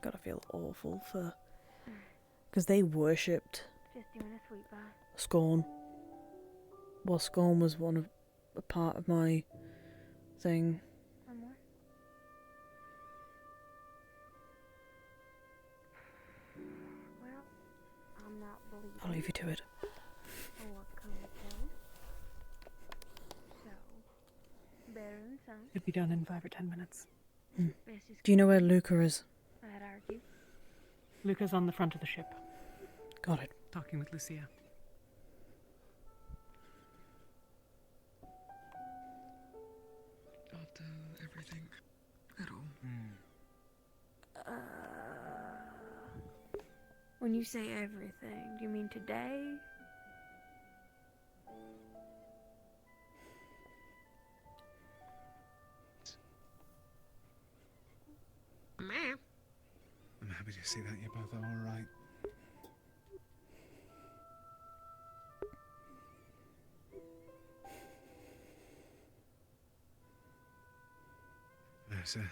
God, I feel awful for... Because they worshipped Just doing a sweet bath. Scorn. Well, Scorn was a part of my thing. One more. Well, I'm not believing. I'll leave you to it. What can we do? So, better than some. It'd be done in 5 or 10 minutes. Do you know where Luca is? I'd argue. Luca's on the front of the ship. Got it. Talking with Lucia. Not everything at all. When you say everything, do you mean today? Ma'am. I'm happy to see that you're both alright. Yes, sir.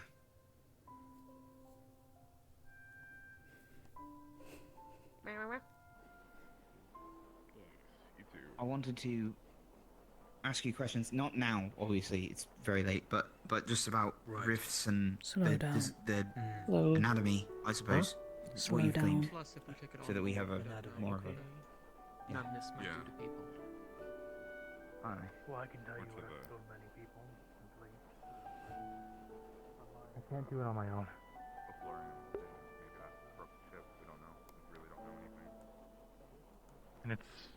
I wanted to ask you questions. Not now, obviously. It's very late, but just about rifts and Slow down. the Slow. anatomy, I suppose. Slow what you've down. gleaned, Plus, if we took it so that we have a all more of a. numbness might do to people. Aye. Well, I can tell you What's what it, I've told many people. Simply. I can't do it on my own. Before him, maybe that broke the ship. We don't know. We really don't know anything. And it's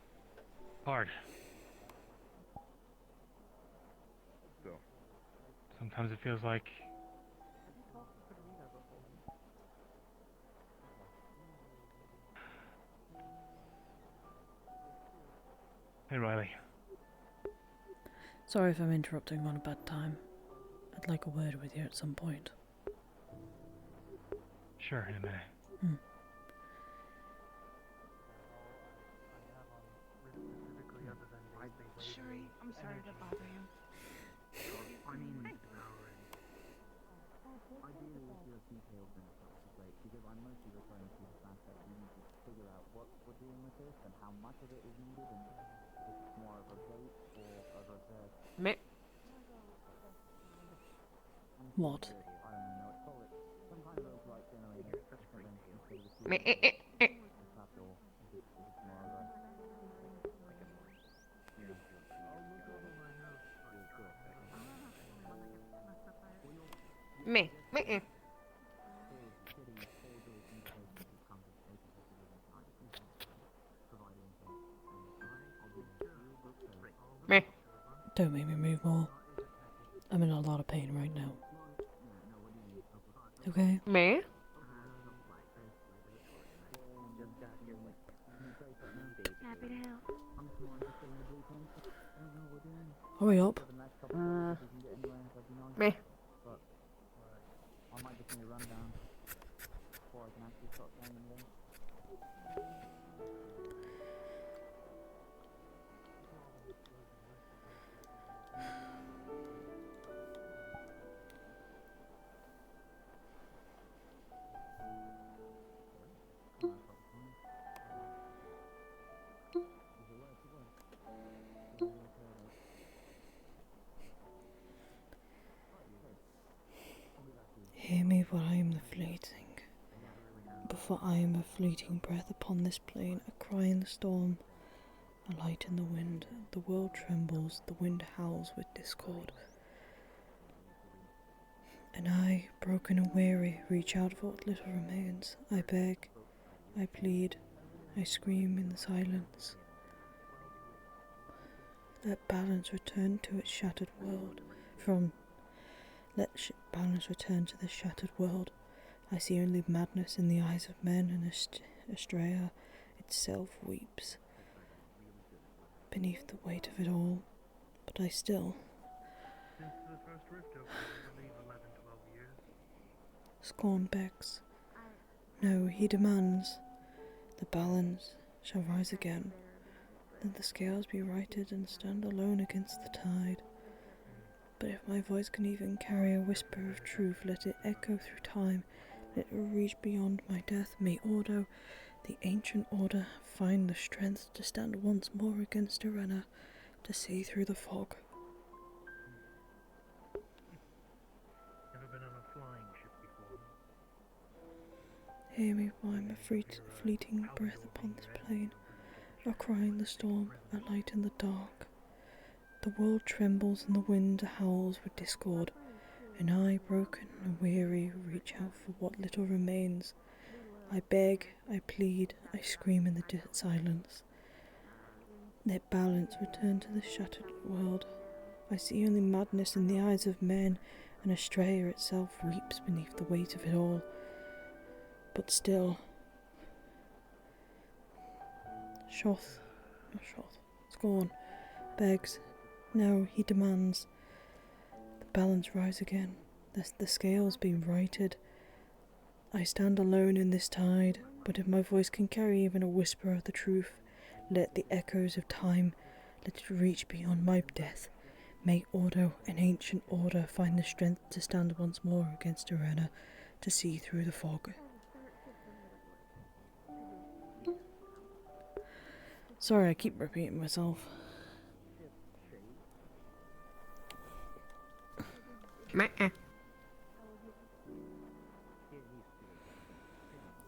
hard. Still. Sometimes it feels like Hey, Ryllae. Sorry if I'm interrupting on a bad time. I'd like a word with you at some point. Sure, in a minute. Shuri, I'm sorry to bother you. I mean, Ideally, if you have details, then it's great, because I'm mostly referring to the fact that we need to figure out what we're doing with this and how much of it is needed, and if it's more of a bait or of a Me. What? I don't know, call it some kind of light generator or something instead of the Me. trapdoor. If it's more of a Me. Me. Me. Don't make me move more. I'm in a lot of pain right now. Okay? Me. Happy to help. Hurry up. Me. I might just need a rundown before I can actually start saying anything. Hear me while I am the fleeting. Before I am a fleeting breath upon this plain, a cry in the storm, a light in the wind. The world trembles, the wind howls with discord. And I, broken and weary, reach out for what little remains. I beg, I plead, I scream in the silence. Let balance return to its shattered world. Balance return to the shattered world. I see only madness in the eyes of men, and Estrella itself weeps beneath the weight of it all. But I still. Since the first rift opened, I believe 11, 12 years. Scorned begs. No, he demands. The balance shall rise again. Let the scales be righted and stand alone against the tide. But if my voice can even carry a whisper of truth, let it echo through time, let it reach beyond my death. May Ordo, the ancient order, find the strength to stand once more against Arena, to see through the fog. Never been on a flying ship before. Hear me while I'm a fleeting breath upon this plain, a cry in the storm, a light in the dark. The world trembles and the wind howls with discord, and I, broken and weary, reach out for what little remains. I beg, I plead, I scream in the silence. Let balance return to the shattered world. I see only madness in the eyes of men, and Estrella itself weeps beneath the weight of it all. But still, Scorn, begs. No, he demands. The balance rise again. The scales be righted. I stand alone in this tide, but if my voice can carry even a whisper of the truth, let the echoes of time, let it reach beyond my death. May Ordo, an ancient order, find the strength to stand once more against Arena, to see through the fog. Sorry, I keep repeating myself.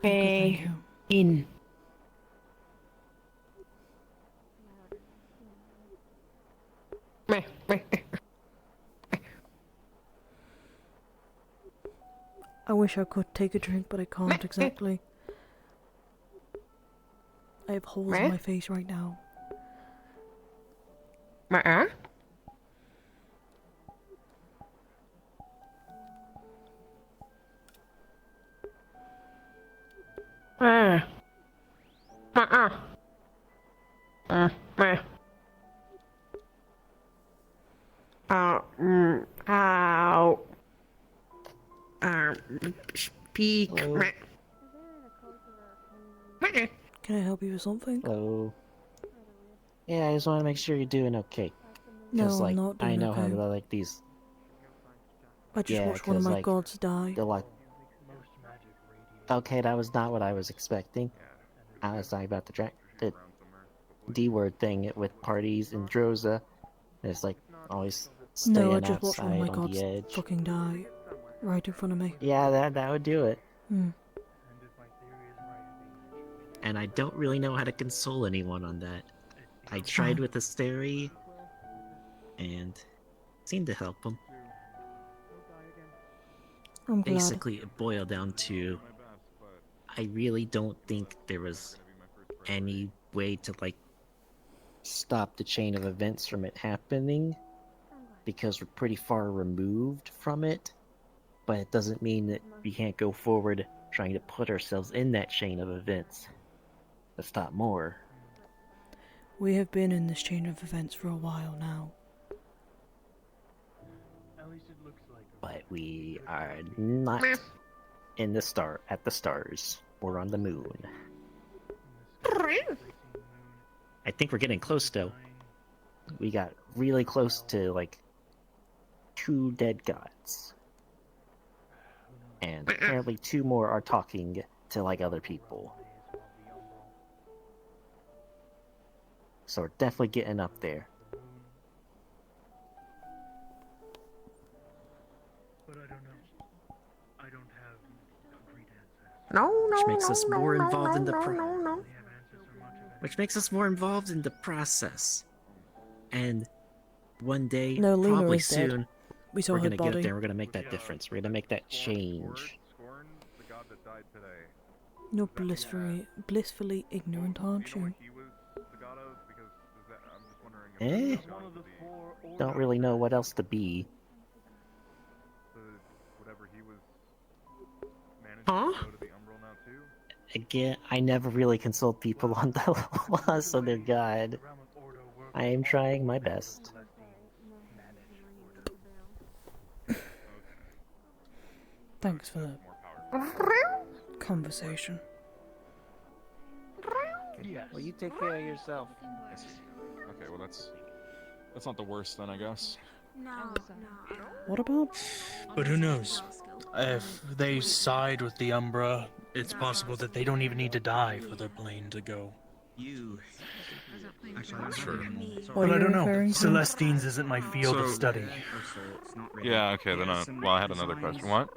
Pay in. I wish I could take a drink, but I can't exactly. I have holes in my face right now. Ow. Speak. Can I help you with something? Hello. Yeah, I just want to make sure you're doing okay. No, Cause, like, I'm not doing I know okay. how they're like these. I just watched one of my gods die. They're like, Okay, that was not what I was expecting. I was talking about the D-word thing with parties in Droza. It's like always No, I staying just watched one of my outside on gods the edge. fucking die right in front of me. Yeah, that would do it. Hmm. And I don't really know how to console anyone on that. I tried with Asteri, and seemed to help them. I'm glad. Basically, it boiled down to I really don't think there was any way to, like, stop the chain of events from it happening, because we're pretty far removed from it, but it doesn't mean that we can't go forward trying to put ourselves in that chain of events to stop more. We have been in this chain of events for a while now. But we are not in the at the stars or on the moon. I think we're getting close though. We got really close to like 2 dead gods. And apparently 2 more are talking to like other people. So we're definitely getting up there. But I don't know. I don't have concrete answers. No, which makes us more involved in the which makes us more involved in the process. And one day, No, Luna probably is dead. soon, We saw we're her gonna get up body. there. We're gonna make that difference. We're gonna make that change. Scorned, the god that died today. You're blissfully ignorant, aren't you? He was the god of, because I'm just wondering if Don't really know what else to be. whatever he was managed Huh? to go to the Umbral now too. Again, I never really consult people on the loss of their god. I am trying my best. Thanks for the conversation. Well, you take care of yourself. Okay, well that's not the worst then, I guess. What about? But who knows? If they side with the Umbra, it's possible that they don't even need to die for their plane to go. You. But I don't know. Celestines isn't my field of study. Yeah, okay, then well, I had another question. What?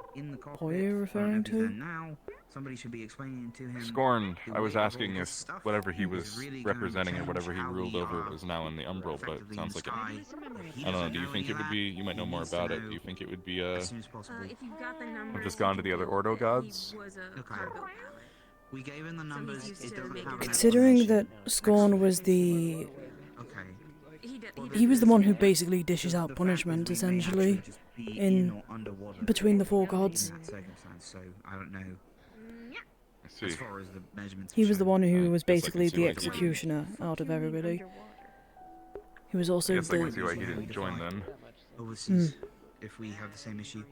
What are you referring to? Now, somebody should be explaining to him. Scorned, I was asking if whatever he was representing and whatever he ruled over was now in the Umbral, but it sounds like it. I don't know, do you think it would be, you might know more about it, do you think it would be, If you've got the numbers, I've just gone to the other Ordo gods? was a cargo pallet. We gave him the numbers. It doesn't have Considering that Scorn was the... He was the one who basically dishes out punishment, essentially, in between the 4 gods. So I don't know. I see. As far as the measurements. He was the one who was basically see the why he didn't. executioner out of everybody. He was also I guess I can the... see why he didn't join then. Overseas, if we have the same issue.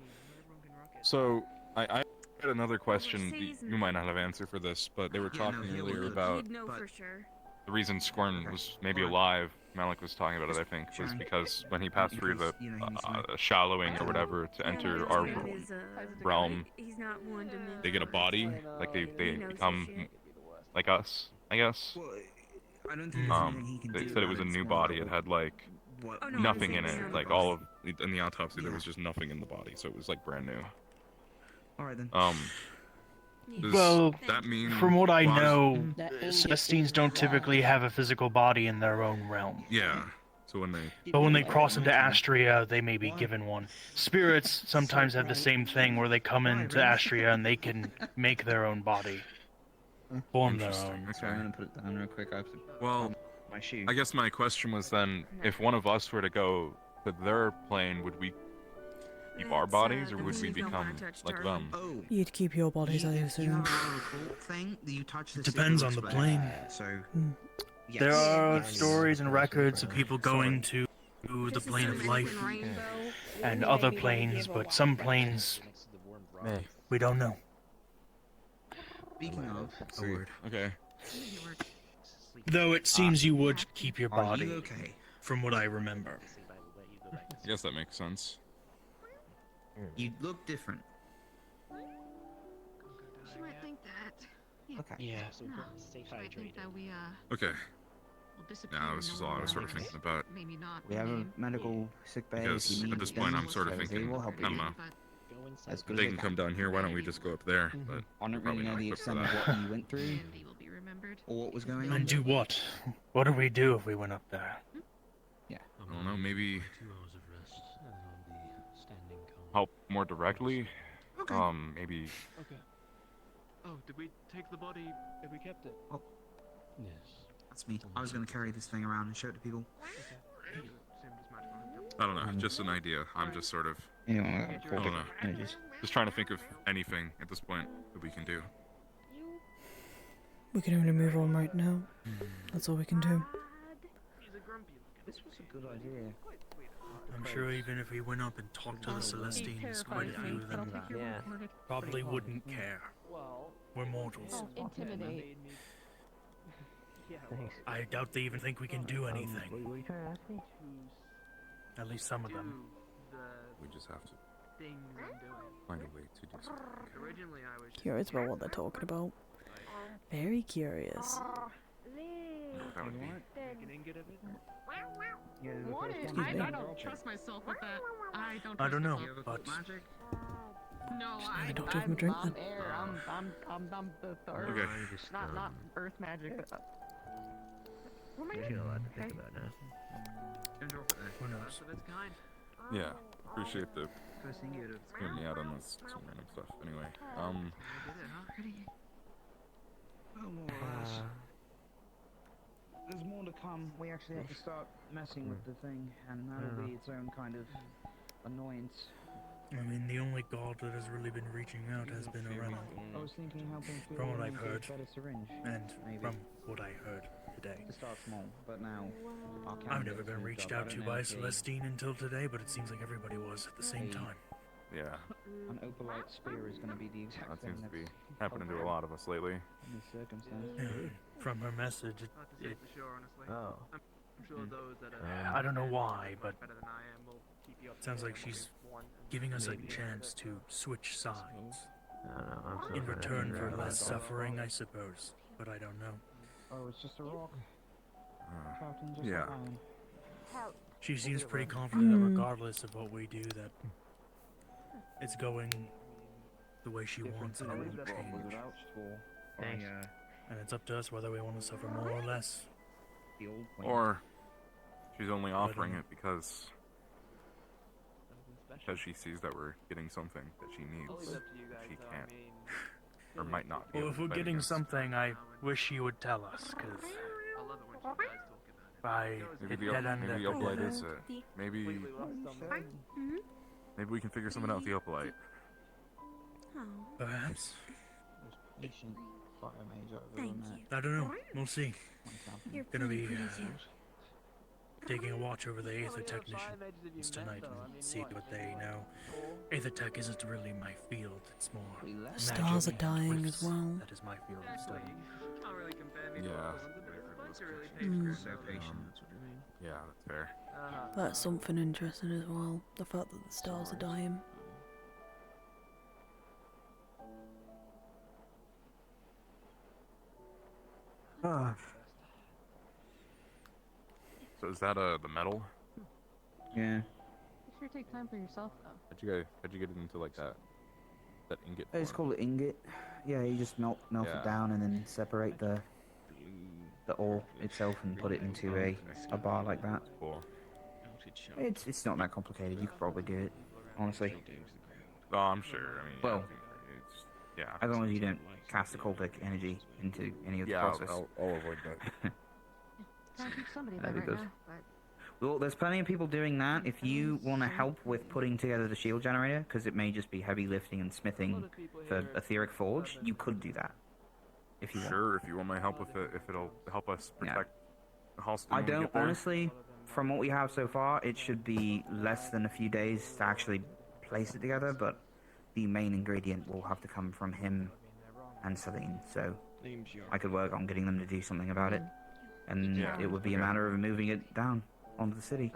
So, I had another question. You might not have an answer for this, but they were talking earlier about You'd know for sure. the reason Scorn was maybe alive. Malik was talking about it, I think, was because when he passed through the shallowing or whatever to enter our realm, they get a body, like they become like us, I guess. They said it was a new body. It had like nothing in it, like all of in the autopsy there was just nothing in the body, so it was like brand new. Alright then. Does Well, that mean from what I know, Celestines don't typically have a physical body in their own realm. Yeah. So when they... But when they cross into Astria, they may be given one. Spirits sometimes have the same thing where they come into Astria and they can make their own body. Form their own. Okay. I'm gonna put it down real quick. I have to Well, my shoe. I guess my question was then, if one of us were to go to their plane, would we keep our bodies, or would we become like them? You'd keep your bodies, I assume. It depends on the plane. So, There are stories and records of people going to the plane of life and other planes, but some planes we don't know. Speaking of, Okay. Though it seems you would keep your Are body, you okay? from what I remember. I guess that makes sense. You look different. She might think that. Yeah. Okay. Yeah. No. She might think that we Okay. will disappear. Now this is all I was sort of thinking about. Maybe not. We have a medical sick bay. If Because you need at this point, I'm sort of Thursday thinking, will I help don't you. know. As good They as can come down here. Why don't we just go up there? But I don't probably really know not the equipped for extent of that. what you went through, Andy will be remembered. or what was going on. And do what? What do we do if we went up there? Yeah. I don't know. Maybe 2 hours of rest, and then I'll be standing calm. help more directly. Okay. Maybe. Okay. Oh, did we take the body? Have we kept it? Oh, Yes. that's me. I was going to carry this thing around and show it to people. I don't know. Just an idea. I'm just sort of. Anyone I don't know. images. Just trying to think of anything at this point that we can do. We can only move on right now. That's all we can do. This was a good idea. I'm sure even if we went up and talked to the Celestines, quite a few of them probably wouldn't care. We're mortals. Intimidate. I doubt they even think we can do anything. At least some of them. We just have to Things I'm doing. find a way to do something. Originally, I was. Curious about what they're talking about. Very curious. That would be. An ingot of it? What? Excuse me. I don't trust myself with that. I don't. I don't know, trust myself. but No, I don't give him a drink then. Air. I'm the third. Okay. Not earth magic. What am I You're allowed to okay. think about now. who knows? So that's kind. Yeah. Appreciate the First thing you would have. hearing me out on this some random stuff. Anyway. I did it, huh? Oh, more or less. There's more to come. We actually have to start messing with the thing, and that'll be its own kind of annoyance. I mean, the only god that has really been reaching out has been Ryllae. I was thinking helping feel From what I've into a heard, better syringe. and maybe. from what I heard today. To start small, but now our I've never candidates been moved reached up. I out to don't know by a if they- Celestine until today, but it seems like everybody was at the same time. Yeah. An opalite spear is going to be the exact That thing seems to be that's happening to a lot of us lately. in this circumstance. Yeah, from her message, Not to say it, for sure, honestly. Oh. I'm sure those that are. I don't know why, but better than I am will keep you up it sounds to like date she's on one and giving us a maybe chance to switch sides. I don't know. I'm In so return bad. for less suffering, I suppose. But I don't know. Oh, it's just a rock. Shouting just yeah. like iron. She seems pretty confident that regardless of what we do, that it's going the way she wants and it won't was change. vouched for Thanks. by, And it's up to us whether we want to suffer more or less. the old queen. Or she's only offering it because she sees that we're getting something that she needs. Always up to you guys, She though. can't. I mean, Or might not be Well, able if to we're fight getting against. something, I wish she would tell us, because I love it when you guys talk about it. by Maybe it dead end maybe the opalite is it. Maybe We lost something. maybe we can figure something out with the opalite. perhaps. Ancient fire mage over Thank on that. I don't know. We'll see. You're Gonna be pretty too. taking a watch over the Aether technicians tonight and see what they know. Aether tech isn't really my field. It's more The stars are magic and dying rifts. as well. That is my field of study. Can't really compare me to Yeah. what wasn't the bunch of really Hmm. paid So patient, that's what I mean. Yeah, that's fair. That's something interesting as well. The fact that the stars are dying. So is that the metal? Yeah. You sure take time for yourself though. How'd you get into like that ingot? It's form? called ingot. Yeah, you just melt Yeah. it down and then separate the ore itself and put it into a bar like that. Cool. It's not that complicated. You could probably do it, honestly. Oh, I'm sure. I mean, Well, it's, yeah. as long as you don't cast the cultic energy into any of the Yeah, process. I'll avoid that. Gotta keep somebody That'd there be right good. now, but Well, there's plenty of people doing that. If you want to help with putting together the shield generator, because it may just be heavy lifting and smithing for Etheric Forge, you could do that. If you want. Sure, if you want my help with it, if it'll help us protect Halston. I when we don't, get there. honestly, from what we have so far, it should be less than a few days to actually place it together, but the main ingredient will have to come from him and Celine, so I could work on getting them to do something about it. And Yeah, it would be a matter of moving it down onto the city.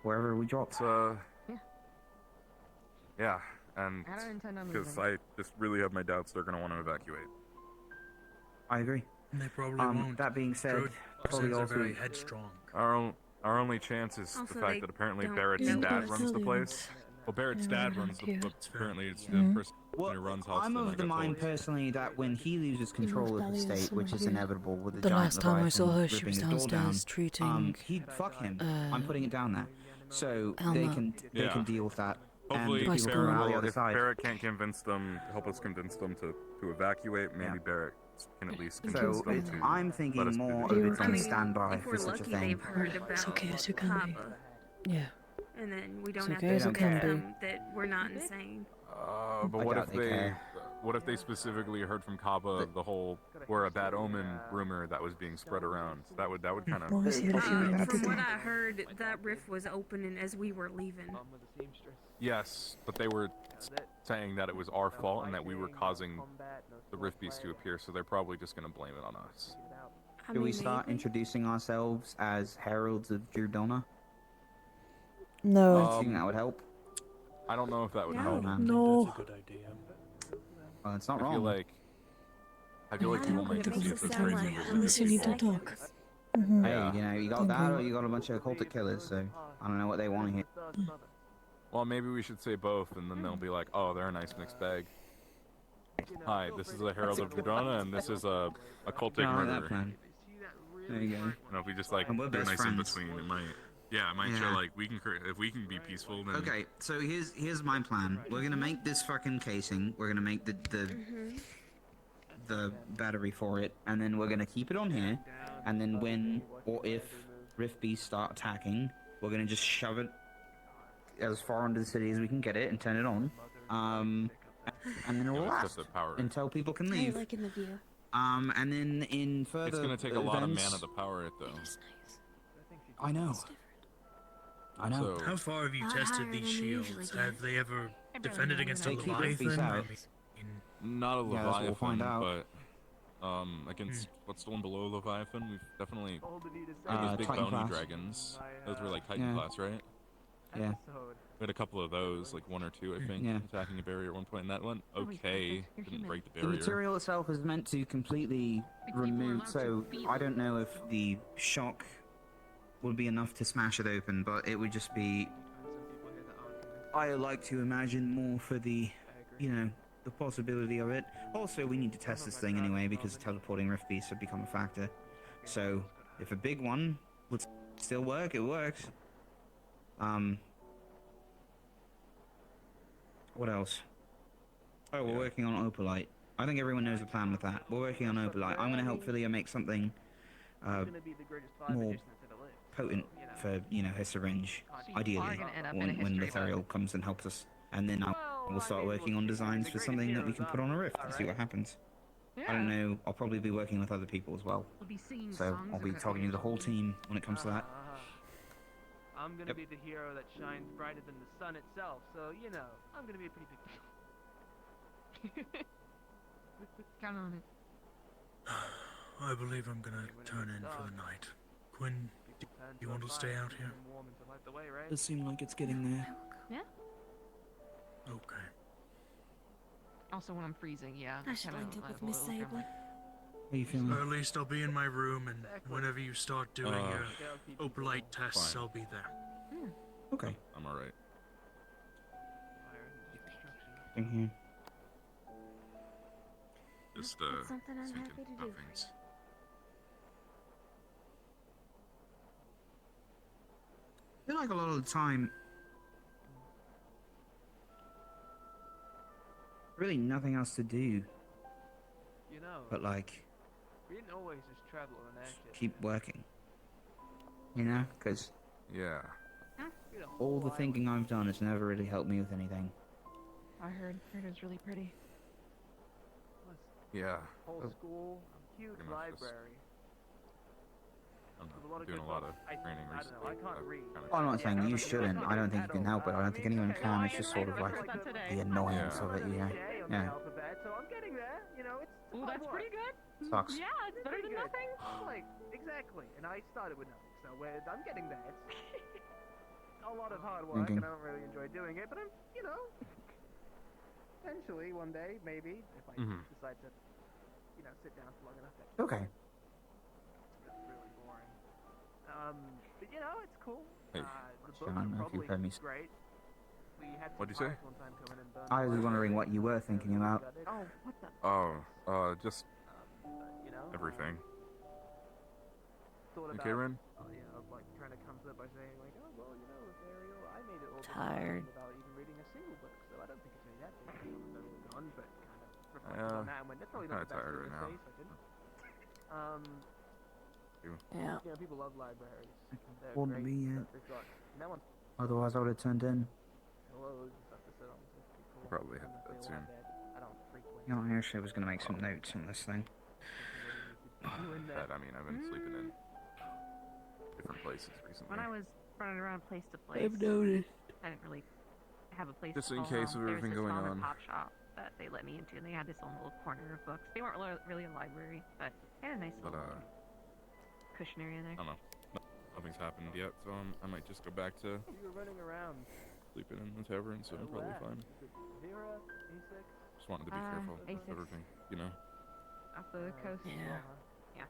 Wherever we drop. Yeah. and I don't intend on because leaving. I just really have my doubts they're going to want to evacuate. I agree. They probably won't. That being said, Druid probably are also very headstrong. Our only chance is Also, the fact they that apparently don't Barrett's know dad us. runs the place. Well, Barrett's dad runs the apparently it's the person who runs Halston. I'm I of the got mind told. personally that when he loses control of the state, which is inevitable with the The giant last time I saw Leviathan her, she ripping was his door down, downstairs treating, he'd fuck him. I'm putting it down there, so Alma. they can deal with that. Hopefully, and the people Barrett around will, the other if side. Barrett can't convince them, help us convince them to evacuate, maybe Barrett can at least convince So them to I'm let thinking us more do of it. it's on standby If for we're such a lucky, thing. they've heard about It's okay as you can be. Kaba, Yeah. and then we don't It's have okay to as it convince can be. them that we're not insane. But I what doubt if they they, care. what if they specifically heard from Kaba the whole "we're a bad omen" rumor that was being spread around? That would kind of. What was the other thing we From did? what I heard, that rift was opening as we were leaving. Yes, but they were saying that it was our fault and that we were causing the Rift Beast to appear, so they're probably just gonna blame it on us. Should we start introducing ourselves as heralds of Durdona? No. Do you think that would help? I don't know if that would No. help. Man. No. That's a good idea. Well, it's not I wrong. feel like people might confuse us sound crazy like with Unless you need to people. talk. Hey, you know, you got that or you got a bunch of cultic killers, so I don't know what they want to hear. Well, maybe we should say both, and then they'll be like, "Oh, they're a nice mixed bag." Hi, this is a Herald of Durdona, and this is a cultic No, I like that murderer. plan. There you go. You know, if we just like And we're do a best nice friends. in between, it might. Yeah, it might show Yeah. like we can if we can be peaceful. Then Okay, so here's my plan. We're gonna make this fucking casing. We're gonna make the battery for it, and then we're gonna keep it on here. And then when or if Rift Beasts start attacking, we're gonna just shove it as far into the city as we can get it and turn it on. And then it will Yeah, let's last set the power. until people can leave. liking the view. And then in further It's gonna take a lot of events- mana to power it, though. I know. I know. So- How far have you Lot tested higher these than you shields? usually Have get. they ever defended against a They keep Rift Beasts Leviathan? I out. mean, Not a Yeah, that's what we'll find Leviathan, out. but against what's the one below Leviathan? We've definitely those big Titan bony class. dragons. Those were like Titan Yeah. class, right? Yeah. We had a couple of those, like one or two, I think, Yeah. attacking a barrier at one point, and that went okay. Didn't break the The barrier. material itself is meant to completely remove, so I don't know if the shock would be enough to smash it open, but it would just be. I like to imagine more for the, you know, the possibility of it. Also, we need to test this thing anyway because teleporting Rift Beasts have become a factor. So, if a big one would still work, it works. What else? Oh, we're working on Opalite. I think everyone knows the plan with that. We're working on Opalite. I'm going to help Philia make something more potent for, you know, her syringe, ideally, when Lethariel comes and helps us. And then we'll start working on designs for something that we can put on a rift and see what happens. I don't know, I'll probably be working with other people as well. So I'll be targeting the whole team when it comes to that. I'm gonna be the hero that shines brighter than the sun itself, so you know, I'm gonna be a pretty big deal. Count on it. I believe I'm gonna turn in for the night. Quinn, do you want to stay out here? Does seem like it's getting there. Yeah. Okay. Also, when I'm freezing, yeah. I should link up with Miss Sable. How are you feeling? Or at least I'll be in my room, and whenever you start doing your opalite tests, fine. I'll be there. Okay. I'm alright. Thing here. Just That's something I'm thinking happy to about do. things. I feel like a lot of the time, really nothing else to do, You know, but like we didn't always just travel on airship. keep working. You know, because Yeah. all the thinking I've done has never really helped me with anything. I heard it was really pretty. Yeah. Whole school, huge Pretty much just- library. I don't There's know. a lot I'm of doing a good lot books. of training I don't recently. know, I can't read. I'm not saying you shouldn't. I don't think you can help it. I don't think anyone can. It's just sort of like the annoyance of it, you know. Yeah. Alphabet, so I'm getting there. You know, it's. Ooh, that's pretty good. Sucks. Yeah, it's better than nothing. Like, exactly. And I started with nothing, so I'm getting there. It's a lot of hard work, Thinking. and I don't really enjoy doing it, but I'm, you know. Potentially one day, maybe, if I decide to, you know, sit down for long enough. Okay. It's really boring. But you know, it's cool. Hey. The book I don't know if you probably heard me. great. We had What'd you say? one time come in and burn I was wondering what you were thinking about. Oh, what the? Oh, just you know, everything. thought Okay, about, Ren? you know, like trying to come to it by saying like, oh well, you know, with Ariel, I made it all Tired. without even reading a single book, so I don't think it's really that big. Gone, but kind of reflected on that and went, that's probably not the best tired thing right to now. say, so I didn't. Yeah. You know, people love libraries. They're Wouldn't great, be yet. but they've got no one Otherwise, I would have turned in. pillows and stuff to sit on, so it's pretty cool. Probably have that soon. I don't frequent. You know, I actually was going to make some notes on this thing. That, I mean, I've been sleeping in different places recently. When I was running around place to place, I've noticed. I didn't really have a place Just to in call case home. of There everything was this going mom on. and pop shop that they let me into, and they had this own little corner of books. They weren't really a library, but they had a nice little cushion area there. I don't know. Nothing's happened yet, so I might just go back to You were running around. sleeping in the tavern, so I'm probably fine. Vera, A6. Just wanted to be careful of A6. everything, you know? Off the coast. Yeah. Yeah.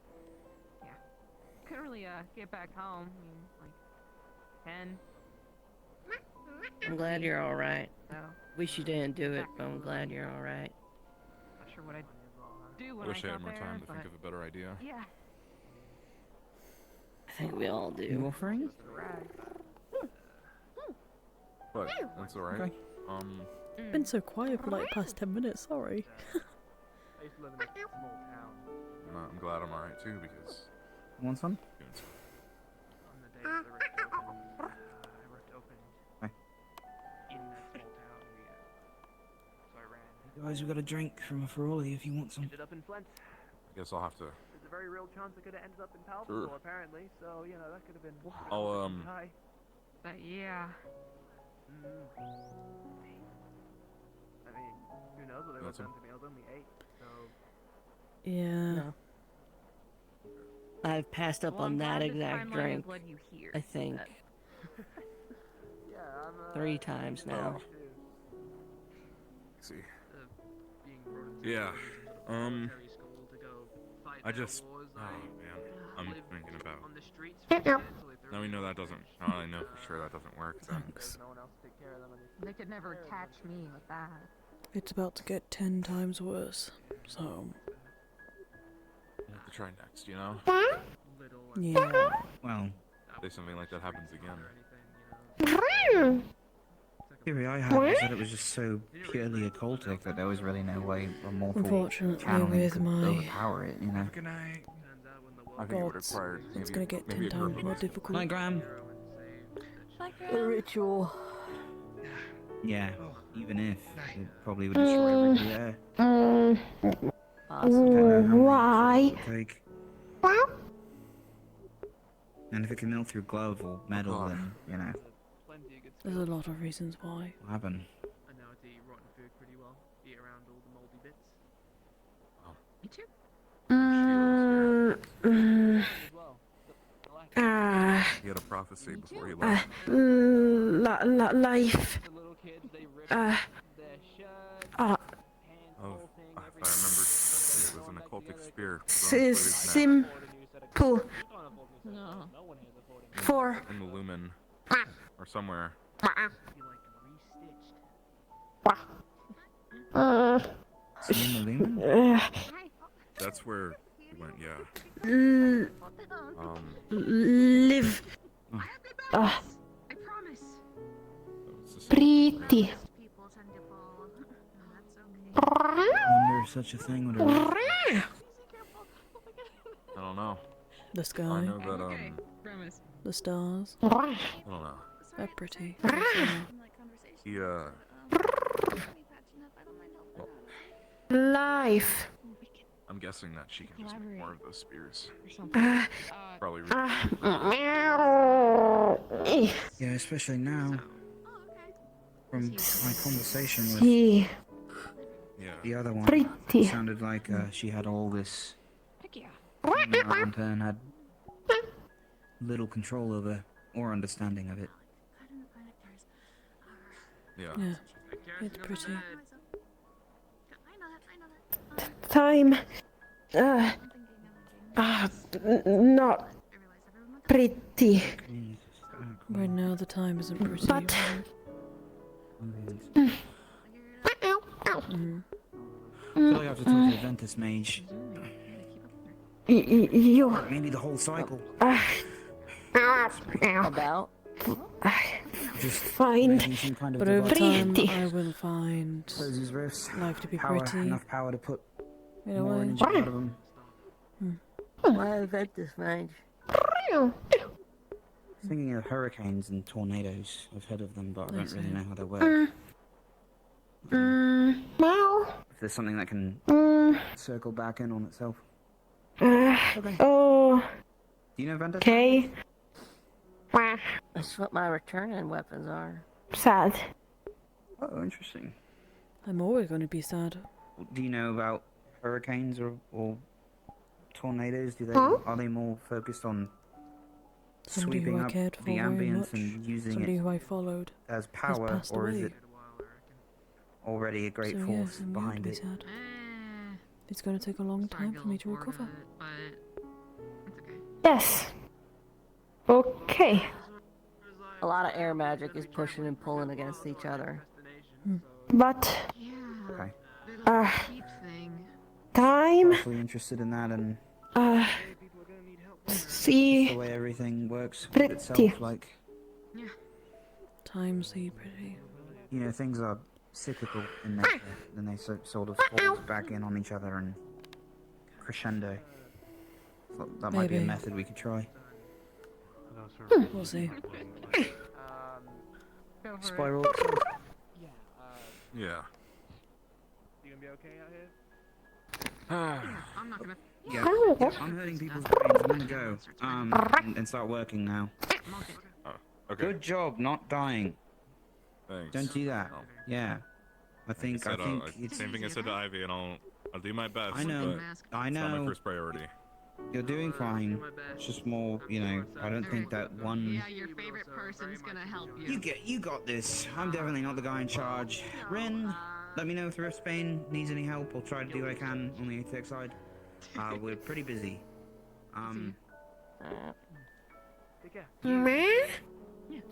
Couldn't really get back home. I mean, like 10. I'm glad you're all right. So. Wish you didn't do it, but I'm glad you're all right. Not sure what I'd do when I wish I got had more there, time to but think of a better idea. Yeah. I think we all do. You offering? But that's alright. Okay. It's been so quiet for like the past 10 minutes, sorry. I used to live in a small town. I'm glad I'm alright too, because Want some? On the day that the rift opened, Hi. in that small town, so I ran. Guys, we got a drink from a Ryllae if you want some. Ended up in Flint. I guess I'll have to. There's a very real chance I could have ended up in Sure. Palpable, apparently. So you know that could have been. I'll High. But yeah. I mean, who knows what they would have That's done to me? I was only 8, so. Yeah. No. I've passed up Well, on I'm that glad this exact timeline drink. has led you here, I think but- Yeah, I'm. 3 times now. see. Being brought into Yeah. military school to go fight I their just. wars, Oh man. I'm thinking about. on the streets. Now we know that doesn't. Now I know for sure that doesn't work. Then. There's no one else to take care of them. They could never catch me with that. It's about to get 10 times worse, so. We'll have to try next, you know? Yeah. Well, Say something like that happens again. theory I had was that it was just so purely occultic that there was really no way a mortal Unfortunately, channeling with could my overpower it, you know? Good night. I think it would gods, require maybe, it's gonna get maybe 10 a group times of more us. difficult. Hi, Graham. The ritual. Yeah, even if, it probably would destroy everybody there. Why? Take. And if it can melt through glove or metal, then, you know, There's a lot of reasons why. what happened? I know how to eat rotten food pretty well. Eat around all the moldy bits. Me too. He had a prophecy before he left. Life. If I remember, it was an occultic spear. Simple. No. For. In the lumen. Or somewhere. That's where he went, yeah. Live. I promise. Pretty. I wonder if such a thing would have. I don't know. The I sky. know that, The stars. I don't know. They're pretty. He, Life. I'm guessing that she can just make more of those spears. Uh, Probably. Yeah, especially now. From my conversation with the other one, Pretty. it sounded like she had all this around her and had little control over or understanding of it. Yeah. Yeah. It's pretty. time. Not pretty. Right now, the time isn't pretty. But I feel like I have to talk to the Ventus Mage. you Maybe the whole cycle. About? Just find making some kind of But over time, pretty. I will find Closes rifts. life to be Power, pretty. enough power to put In a more way. energy out of them. Why Ventus Mage? Thinking of hurricanes and tornadoes. I've heard of them, but I don't really know how they work. Well. If there's something that can circle back in on itself. Oh. Do you know Ventus? Okay. That's what my returning weapons are. Sad. Oh, interesting. I'm always going to be sad. Do you know about hurricanes or tornadoes? Are they more focused on Somebody who sweeping I up cared for the very ambience much, and using somebody it who I followed, as has power, passed or is away. it already a great So force yes, I'm going to behind be it? sad. It's going to take a long time for me to recover. Yes. Okay. A lot of air magic is pushing and pulling against each other. But Okay. time. Partially interested in that and See the way everything works with pretty. itself. Like, Time see pretty. you know, things are cyclical in nature, then they sort of fall back in on each other and crescendo. So that might be a Maybe. method we could try. We'll see. Spiral. Yeah. You gonna be okay out here? I'm not gonna. Yeah, I'm hurting people's brains. I'm gonna go. And start working now. Oh, okay. Good job, not dying. Thanks. Don't do that. Yeah. I think it's... Same thing I said to Ivy, and I'll do my best. I know. But I it's not my know. first priority. You're doing fine. It's just more, you know, I don't think that one... Yeah, your favorite person's gonna help you. You got this. I'm definitely not the guy in charge. Ren, let me if the Rift Spain needs any help. I'll try to do what I can on the ATX side. We're pretty busy. Me?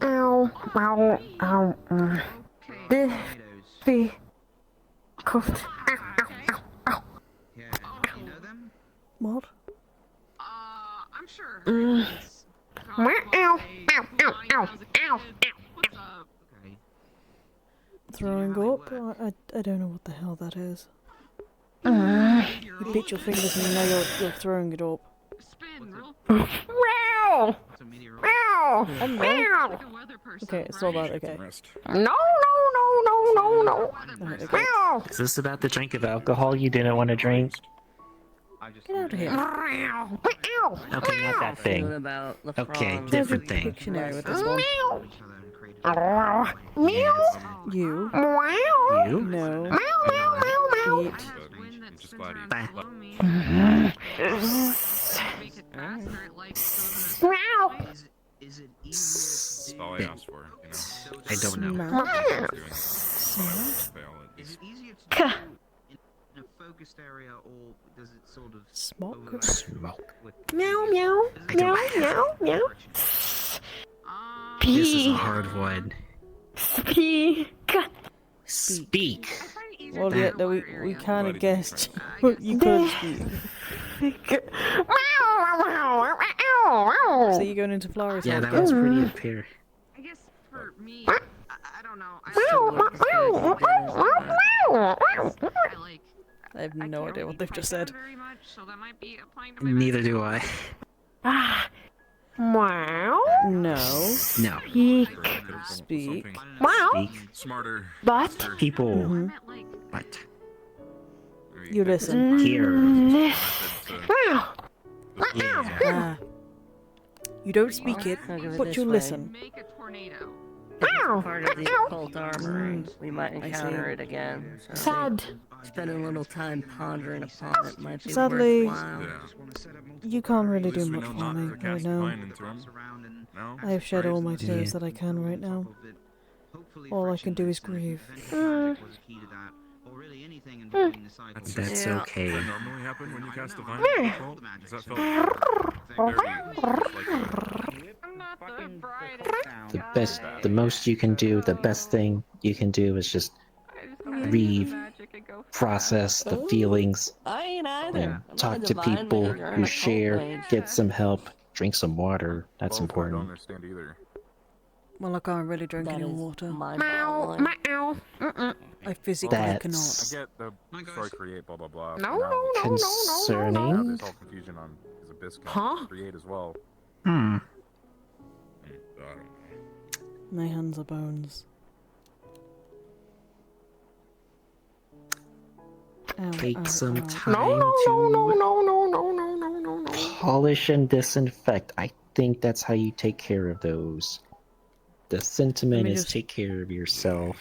Ow. Ow. Ow. Difficult. What? I'm sure. Ow. Ow. Ow. Ow. Ow. Throwing up? I don't know what the hell that is. You bit your fingers and now you're throwing it up. Meow. Meow. Meow. Okay, it's all that, okay. No. Alright, okay. Meow. Is this about the drink of alcohol you didn't want to drink? Get out of here. Meow. Okay, not that thing. Okay, different thing. Dictionary with this one. Meow. You. Meow. You? No. Meow. Eat. I'm just glad he Meow. That's all I asked for, you know. I don't know. Is it easier to do in a focused area, or does it sort of smoke? Smoke. Meow. Meow. Meow. Meow. Meow. This is a hard one. Speak. Speak. Well, yeah, no, we kind of guessed you couldn't speak. So you're going into Flowers? Yeah, that was pretty up here. I guess for me, I don't know. I have no idea what they've just said. Very much, so that might be applying to my Neither do I. Meow. No. No. Speak. Meow. Speak. Smarter. But People. What? You listen. Here. Meow. Ah. You don't speak it, but you listen. Make a tornado. It's part of the occult armory. We might encounter it again. So Sad. spending a little time pondering upon it might be Sadly, worthwhile. you can't really do At least we much know for not me to right cast now. mine into him. No? I have shed all my tears that I can right now. All I can do is grieve. really anything involving the cycle. That's okay. Does that normally happen when you cast divine control? Does that feel The most you can do, the best thing you can do is just process the feelings I ain't either. and I'm not talk a to divine people mage or who an share, occult mage. get some help, drink some water. That's I don't important. understand either. Well, I can't really drink any water. Mind-boggling. I physically That's- cannot. I get the story create blah blah blah. No, but now, Concerning. Now there's all confusion on his abyss can create as well. Hmm. I don't know. My hands are bones. Take some time No, to polish and disinfect. I think that's how you take care of those. The sentiment is take care of yourself.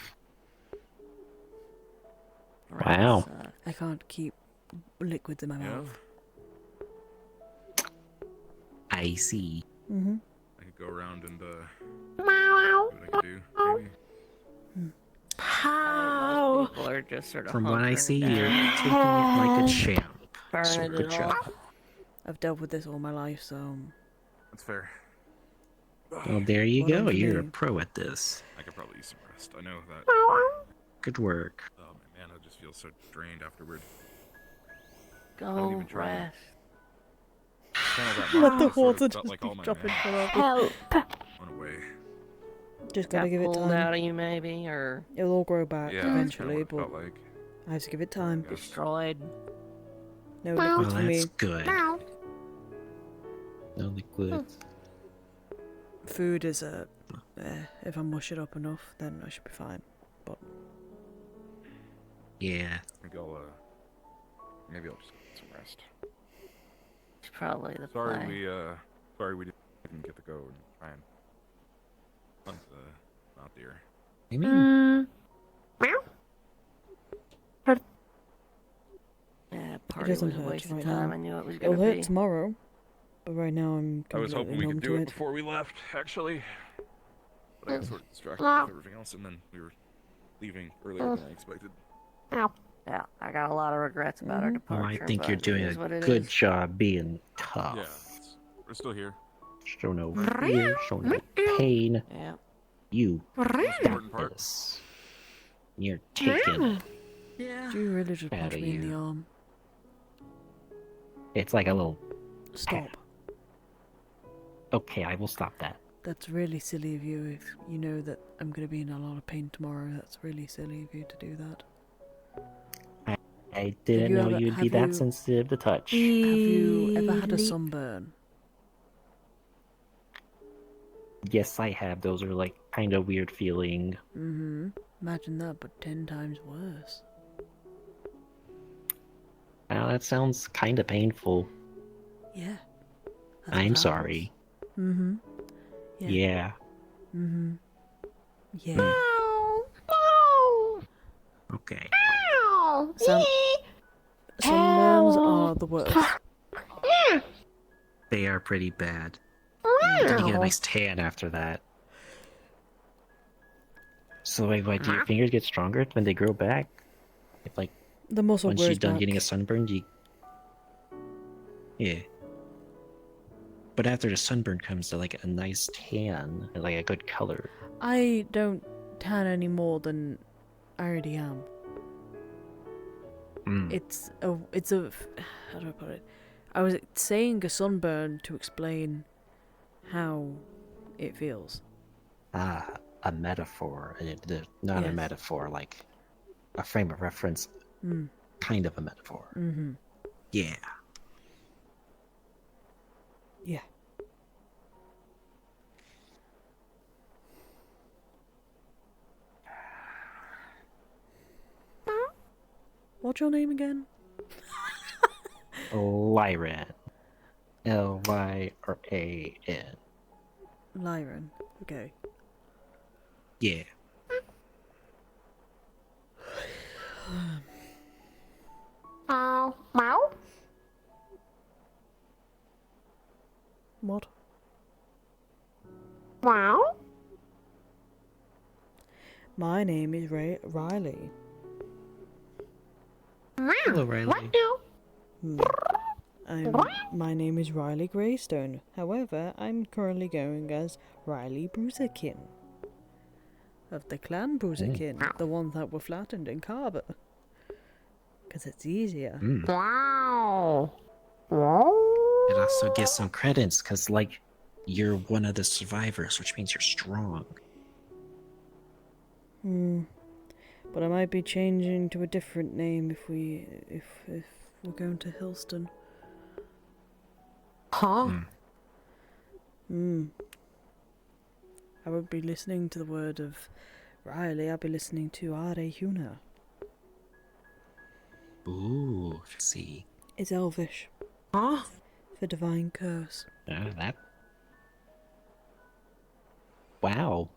Wow. I can't keep liquids in my mouth. I see. Mm-hmm. I could go around and what I could do, maybe. How? People are just sort of From what I hunkering see, down, you're taking it like a champ. So burning good it job. off. I've dealt with this all my life, so... That's fair. Well, there you Well done go. for You're a me. pro at this. I could probably use some rest. I know that. Good work. Oh my mana just feels so drained afterward. Go rest. Let the water just like keep all my dropping mana below. went away. Just gotta Got give it pulled time. out of you, maybe, or It'll all grow back Yeah, that's kinda eventually, what it but felt like. I have to give it time. destroyed. No Well, liquids for me. that's good. No liquid. Food is if I mush it up enough, then I should be fine. But Yeah. I think I'll maybe I'll just get some rest. It's probably the Sorry play. we didn't get to go and try and hunt the out deer. I mean, Yeah, it party doesn't was a hurt waste right of time. now. I knew it was It'll gonna hurt be. tomorrow, but right now I'm I was hoping completely we numb could to do it it. before we left, actually. But I got sort of distracted with everything else, and then we were leaving earlier than I expected. Yeah, I got a lot of regrets about our well, departure. I think but you're it doing is a what it good is. job being tough. Yeah, we're still here. Show no fear, show no pain. Yeah. You Most got important part. this. You're taking Yeah. Do you really just Out punch of me in you. the arm? It's like a little. Stop. Okay, I will stop that. That's really silly of you if you know that I'm going to be in a lot of pain tomorrow. That's really silly of you to do that. I didn't you know ever- you'd be have that you- sensitive to touch. Have you ever had a sunburn? Yes, I have. Those are like kind of weird feeling. Mm-hmm. Imagine that, but 10 times worse. Now that sounds kind of painful. Yeah. I'm sorry. Mm-hmm. Yeah. Mm-hmm. Yeah. Okay. Sunburns are the worst. They are pretty bad. You get a nice tan after that. So wait, do your fingers get stronger when they grow back? If like The muscle once grows you're done back. getting a sunburn, yeah. But after the sunburn comes to like a nice tan, and like a good color. I don't tan any more than I already am. It's a how do I put it? I was saying a sunburn to explain how it feels. Ah, a metaphor. Not a Yes. metaphor, like a frame of reference. Mm. Kind of a metaphor. Mm-hmm. Yeah. Yeah. What's your name again? Lyran. Lyran. Lyran. Okay. Yeah. Meow. What? Meow. My name is Ryllae. Hello, Ryllae. What now? My name is Ryllae Greystone. However, I'm currently going as Ryllae Bruiserkin. Of the clan Bruiserkin, the ones that were flattened in Carver. Because it's easier. Wow. It also gives some credits, because, like, you're one of the survivors, which means you're strong. But I might be changing to a different name if we're going to Hillston. Huh? I won't be listening to the word of Ryllae, I'll be listening to Are Huna. Ooh, see. It's Elvish. Huh? For divine curse. That. Wow.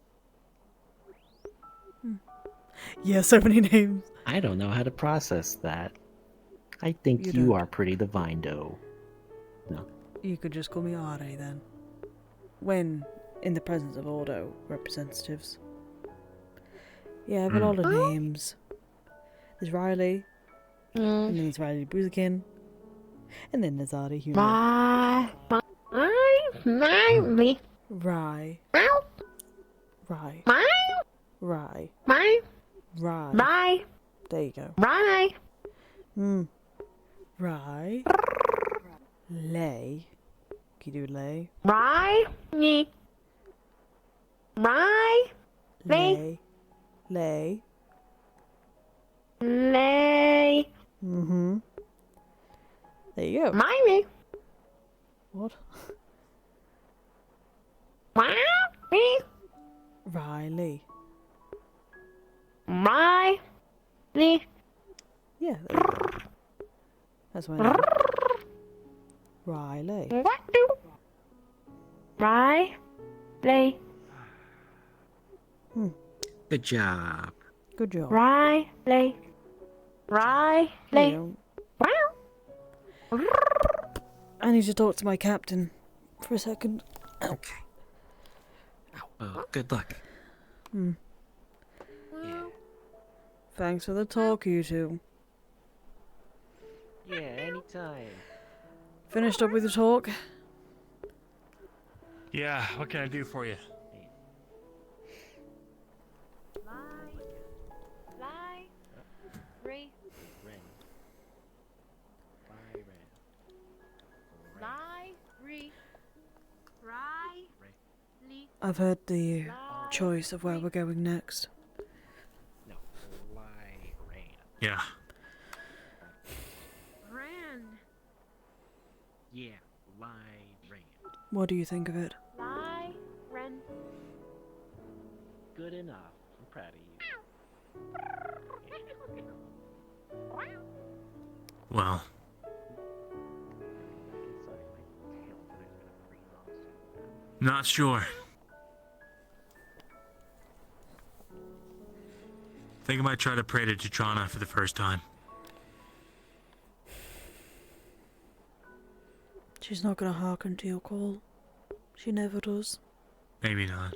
Yeah, so many names. I don't know how to process that. I think You you don't. are pretty divine, though. No. You could just call me Are then. When in the presence of Ordo representatives. Yeah, I have a lot of names. There's Ryllae, and then there's Ryllae Bruiserkin, and then there's Are Huna. Riley. Rye. Meow. Rye. Meow. Rye. Meow. Rye. Rye. There you go. Rye. Rye. Lay. Can you do lay? Rye. Rye. Lay. Lay. Lay. There you go. Miley. What? Miley. Ryllae. Riley. Yeah, there you go. That's my name. Ryllae. What do? Riley. Good job. Good job. Riley. Riley. I need to talk to my captain for a second. Okay. Good luck. Yeah. Thanks for the talk, you two. Yeah, anytime. Finished up with the talk? Yeah, what can I do for you? I've heard the choice of where we're going next. No, Yeah. Ran. Yeah, Ran. What do you think of it? Ren. Good enough. I'm proud of you. Well. Not sure. Think I might try to pray to Chitrana for the first time. She's not gonna hearken to your call. She never does. Maybe not.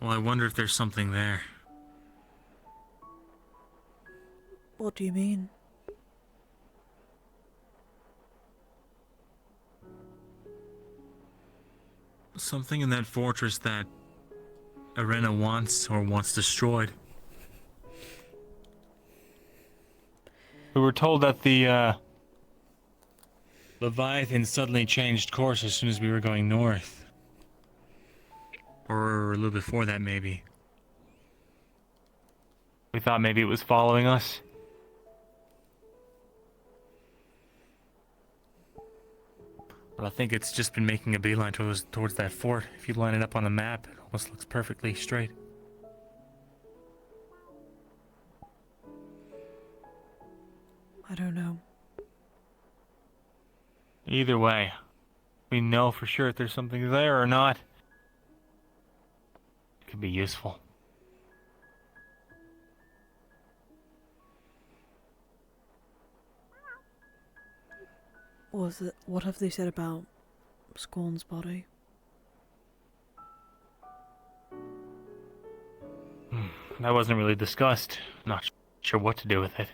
Well, I wonder if there's something there. What do you mean? Something in that fortress that Arena wants or wants destroyed. We were told that the Leviathan suddenly changed course as soon as we were going north. Or a little before that, maybe. We thought maybe it was following us. But I think it's just been making a beeline towards that fort. If you line it up on the map, it almost looks perfectly straight. I don't know. Either way, we know for sure if there's something there or not. could be useful. What have they said about Scorned's body? That wasn't really discussed. Not sure what to do with it.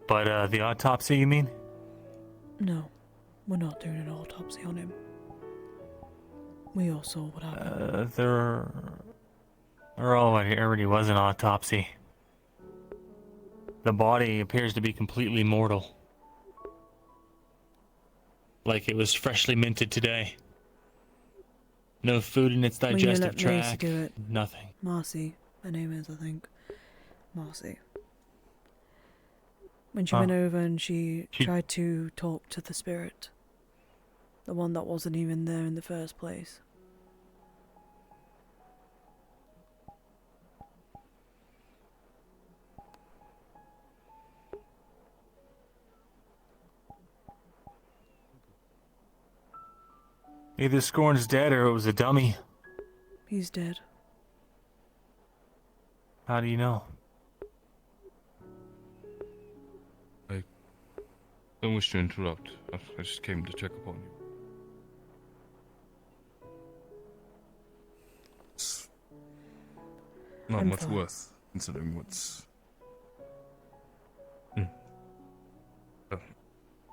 But, the autopsy, you mean? No, we're not doing an autopsy on him. We all saw what happened. There already was an autopsy. The body appears to be completely mortal. Like it was freshly minted today. No food in its digestive tract. Do it. Nothing. Marcy, her name is, I think. Marcy. When she went over and she tried to talk to the spirit. The one that wasn't even there in the first place. Either Scorned's dead or it was a dummy. He's dead. How do you know? I don't wish to interrupt. I just came to check upon you. It's not I'm much fine. worth, considering what's...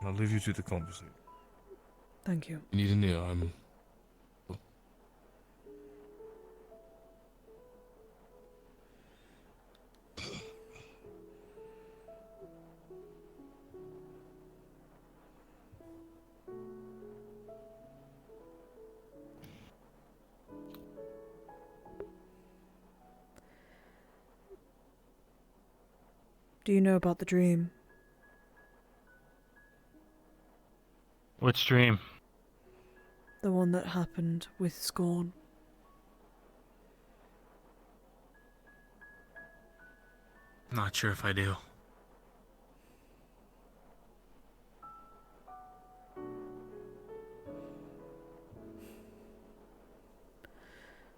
I'll leave you to the conversation. Thank you. You need an ear, I'm... Do you know about the dream? Which dream? The one that happened with Scorn. Not sure if I do.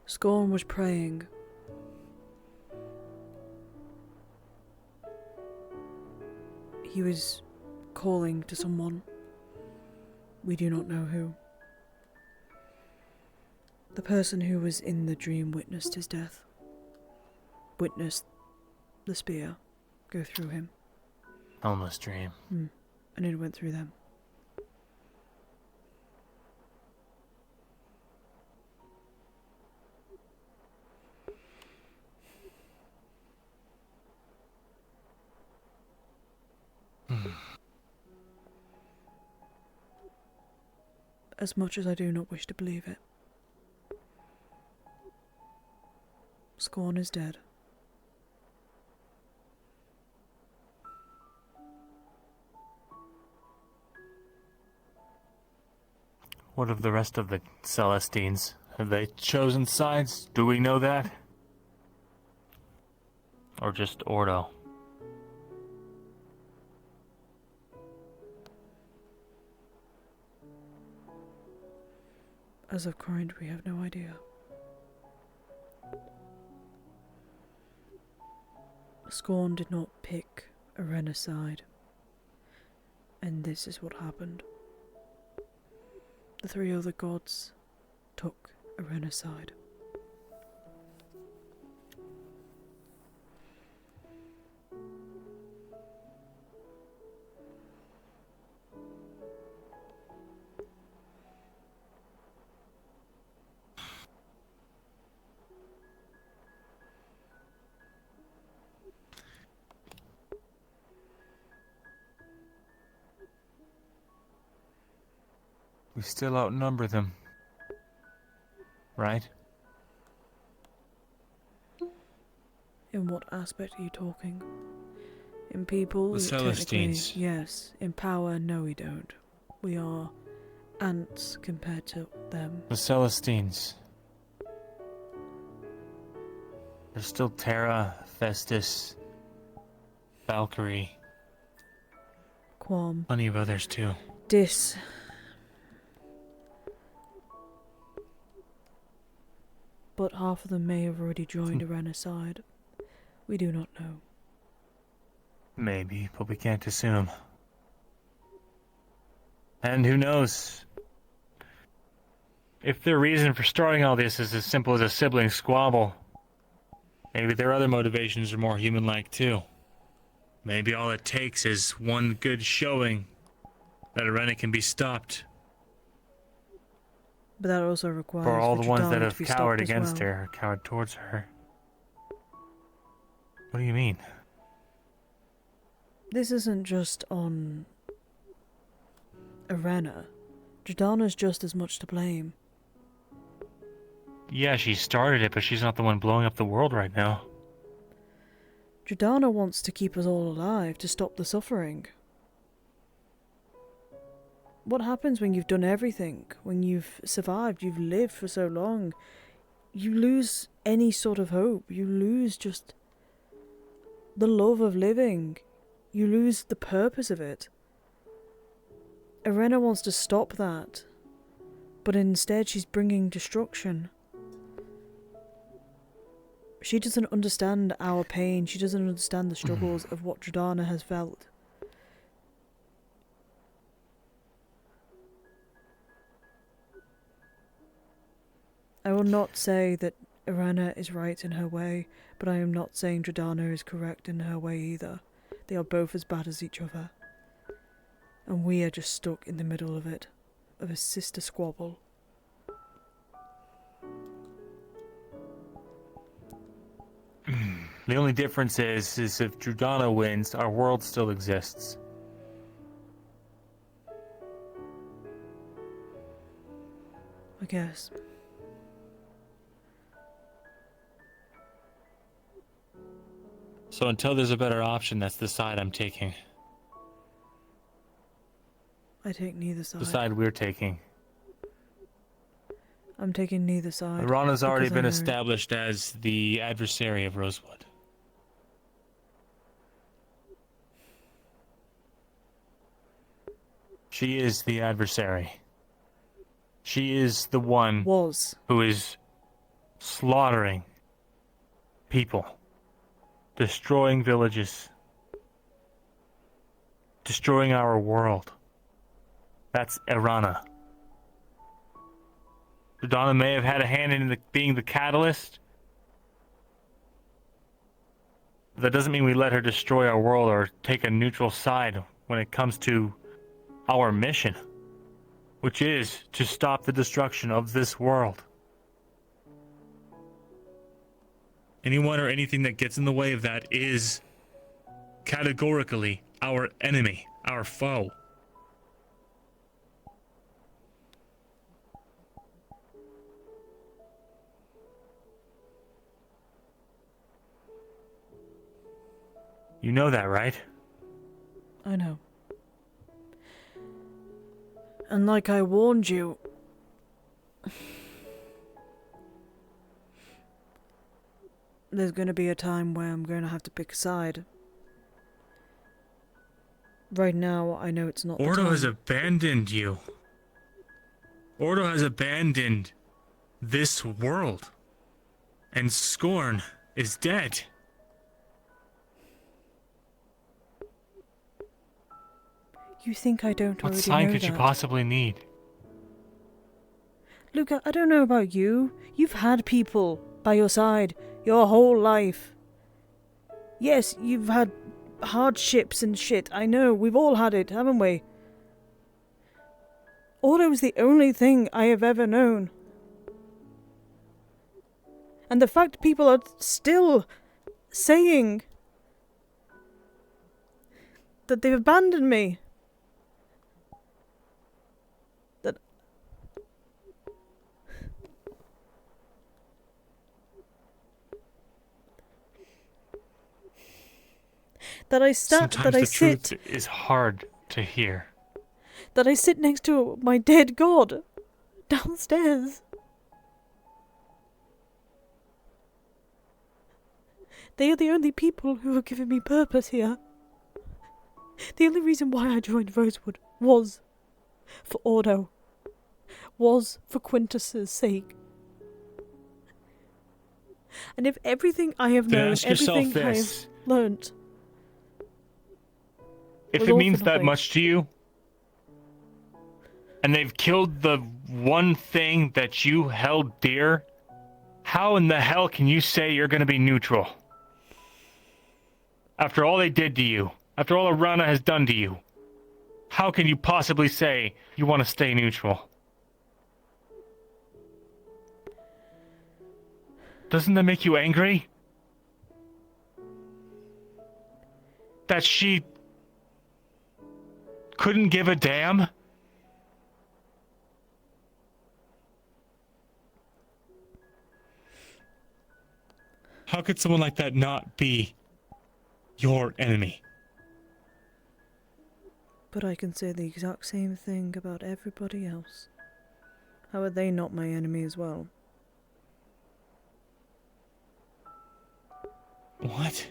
Scorn was praying. He was calling to someone. We do not know who. The person who was in the dream witnessed his death. Witnessed the spear go through him. Almost dream. And it went through them. As much as I do not wish to believe it. Scorn is dead. What of the rest of the Celestines? Have they chosen sides? Do we know that? Or just Ordo? As of current, we have no idea. Scorn did not pick Arena's side. And this is what happened. The three other gods took Arena's side. We still outnumber them. Right? In what aspect are you talking? In people? The technically, Celestines. yes. In power, no we don't. We are ants compared to them. The Celestines. There's still Terra, Festus, Valkyrie. Quam. Plenty of others too. but half of them may have already joined Irena's side. We do not know. Maybe, but we can't assume. And who knows? If their reason for starting all this is as simple as a sibling squabble, maybe their other motivations are more human-like too. Maybe all it takes is one good showing that Irena can be stopped. But that also requires For all the ones that Jordana have to be cowered stopped as against well. her, cowered towards her. What do you mean? This isn't just on Irena. Jordana's just as much to blame. Yeah, she started it, but she's not the one blowing up the world right now. Jordana wants to keep us all alive, to stop the suffering. What happens when you've done everything? When you've survived, you've lived for so long? You lose any sort of hope. You lose just the love of living. You lose the purpose of it. Irena wants to stop that, but instead she's bringing destruction. She doesn't understand our pain. She doesn't understand the struggles of what Jordana has felt. I will not say that Irena is right in her way, but I am not saying Jordana is correct in her way either. They are both as bad as each other. And we are just stuck in the middle of it, of a sister squabble. The only difference is if Jordana wins, our world still exists. I guess. So until there's a better option, that's the side I'm taking. I take neither side. The side we're taking. I'm taking neither side. Irena's already because I been know- established as the adversary of Rosewood. She is the adversary. She is the one who is slaughtering people, destroying villages, destroying our world. That's Irena. Jordana may have had a hand in being the catalyst. That doesn't mean we let her destroy our world or take a neutral side when it comes to our mission, which is to stop the destruction of this world. Anyone or anything that gets in the way of that is categorically our enemy, our foe. You know that, right? I know. And like I warned you, there's going to be a time where I'm going to have to pick a side. Right now, I know it's not the Ordo time. has abandoned you. Ordo has abandoned this world. And Scorn is dead. You think I don't What already sign know could that? you possibly need? Luca, I don't know about you. You've had people by your side your whole life. Yes, you've had hardships and shit. I know, we've all had it, haven't we? Ordo's the only thing I have ever known. And the fact people are still saying that they've abandoned me. That I Sometimes that I the sit truth is hard to hear. that I sit next to my dead god downstairs. They are the only people who have given me purpose here. The only reason why I joined Rosewood was for Ordo, was for Quintus's sake. And if everything I have Then known, ask yourself everything I have this. learnt. If was it all means for that nothing. much to you, and they've killed the one thing that you held dear, how in the hell can you say you're going to be neutral? After all they did to you, after all Arana has done to you, how can you possibly say you want to stay neutral? Doesn't that make you angry? That she couldn't give a damn? How could someone like that not be your enemy? But I can say the exact same thing about everybody else. How are they not my enemy as well? What?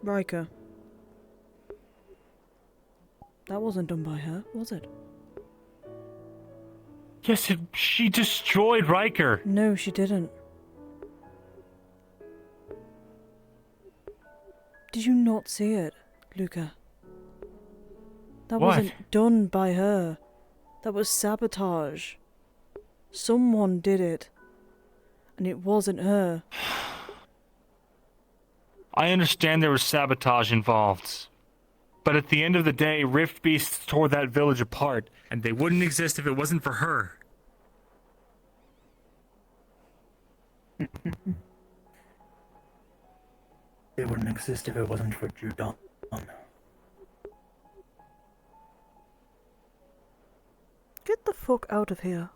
Riker. That wasn't done by her, was it? Yes, she destroyed Riker. No, she didn't. Did you not see it, Luca? That What? wasn't done by her. That was sabotage. Someone did it. And it wasn't her. I understand there was sabotage involved. But at the end of the day, Rift Beasts tore that village apart, and they wouldn't exist if it wasn't for her. They wouldn't exist if it wasn't for Judon. Get the fuck out of here.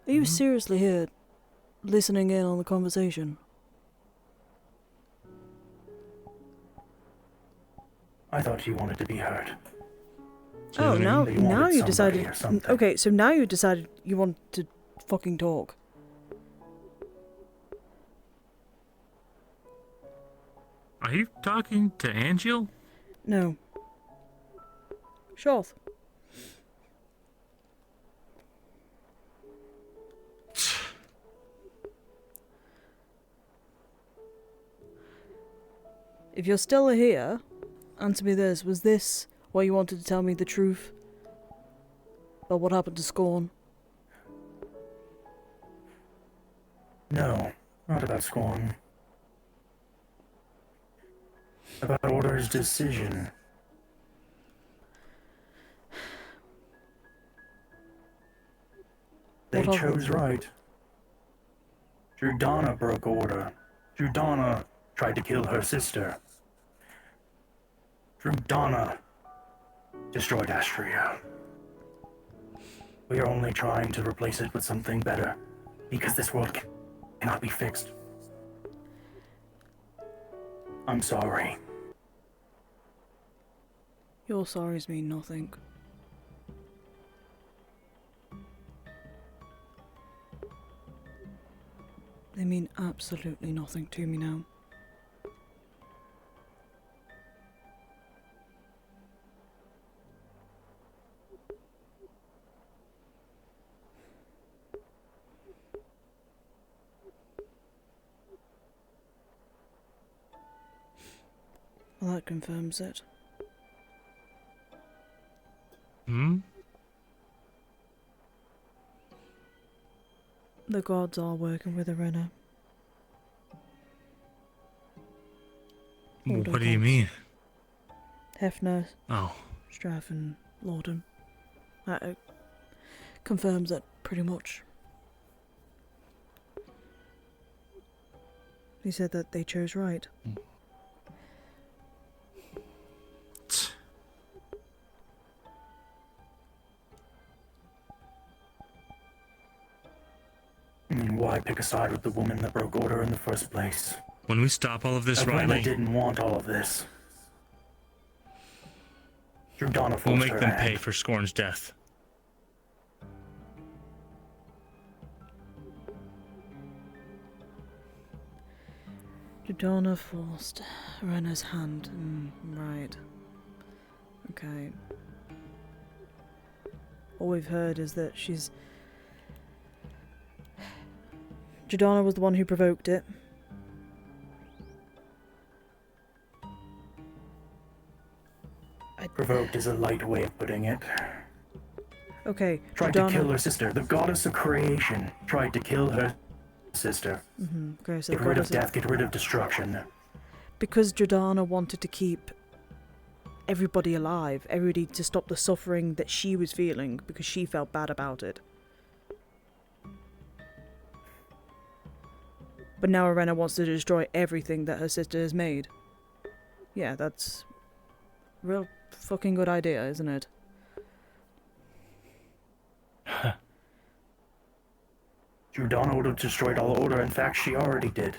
Are you seriously here, listening in on the conversation? I thought you wanted to be heard. Oh, now That you you wanted somebody decided. or something. Okay, so now you decided you want to fucking talk. Are you talking to Angel? No. Shoth. If you're still here, answer me this. Was this why you wanted to tell me the truth about what happened to Scorn? No, not about Scorn. About Order's decision. They What of chose it? right. Judana broke Order. Judana tried to kill her sister. Judana destroyed Astria. We are only trying to replace it with something better, because this world cannot be fixed. I'm sorry. Your sorries mean nothing. They mean absolutely nothing to me now. Well, that confirms it. Hmm? The gods are working with Arena. Order What do you gods. mean? Hefner, Oh. Straff and Lorden. That confirms it pretty much. He said that they chose right. Why pick a side with the woman that broke Order in the first place? When we stop all of this, Ryllae Ryllae, didn't want all of this. Judana forced we'll make her them hand. pay for Scorn's death. Judana forced Rena's hand. Right. Okay. All we've heard is that she's Jordana was the one who provoked it. Provoked is a light way of putting it. Okay, Tried Jordana... to kill her sister. The goddess of creation tried to kill her sister. Okay, so get rid of death, get rid of destruction. Because Jordana wanted to keep everybody alive, everybody to stop the suffering that she was feeling because she felt bad about it. But now Arena wants to destroy everything that her sister has made. Yeah, that's a real fucking good idea, isn't it? Jordana would have destroyed all order. In fact, she already did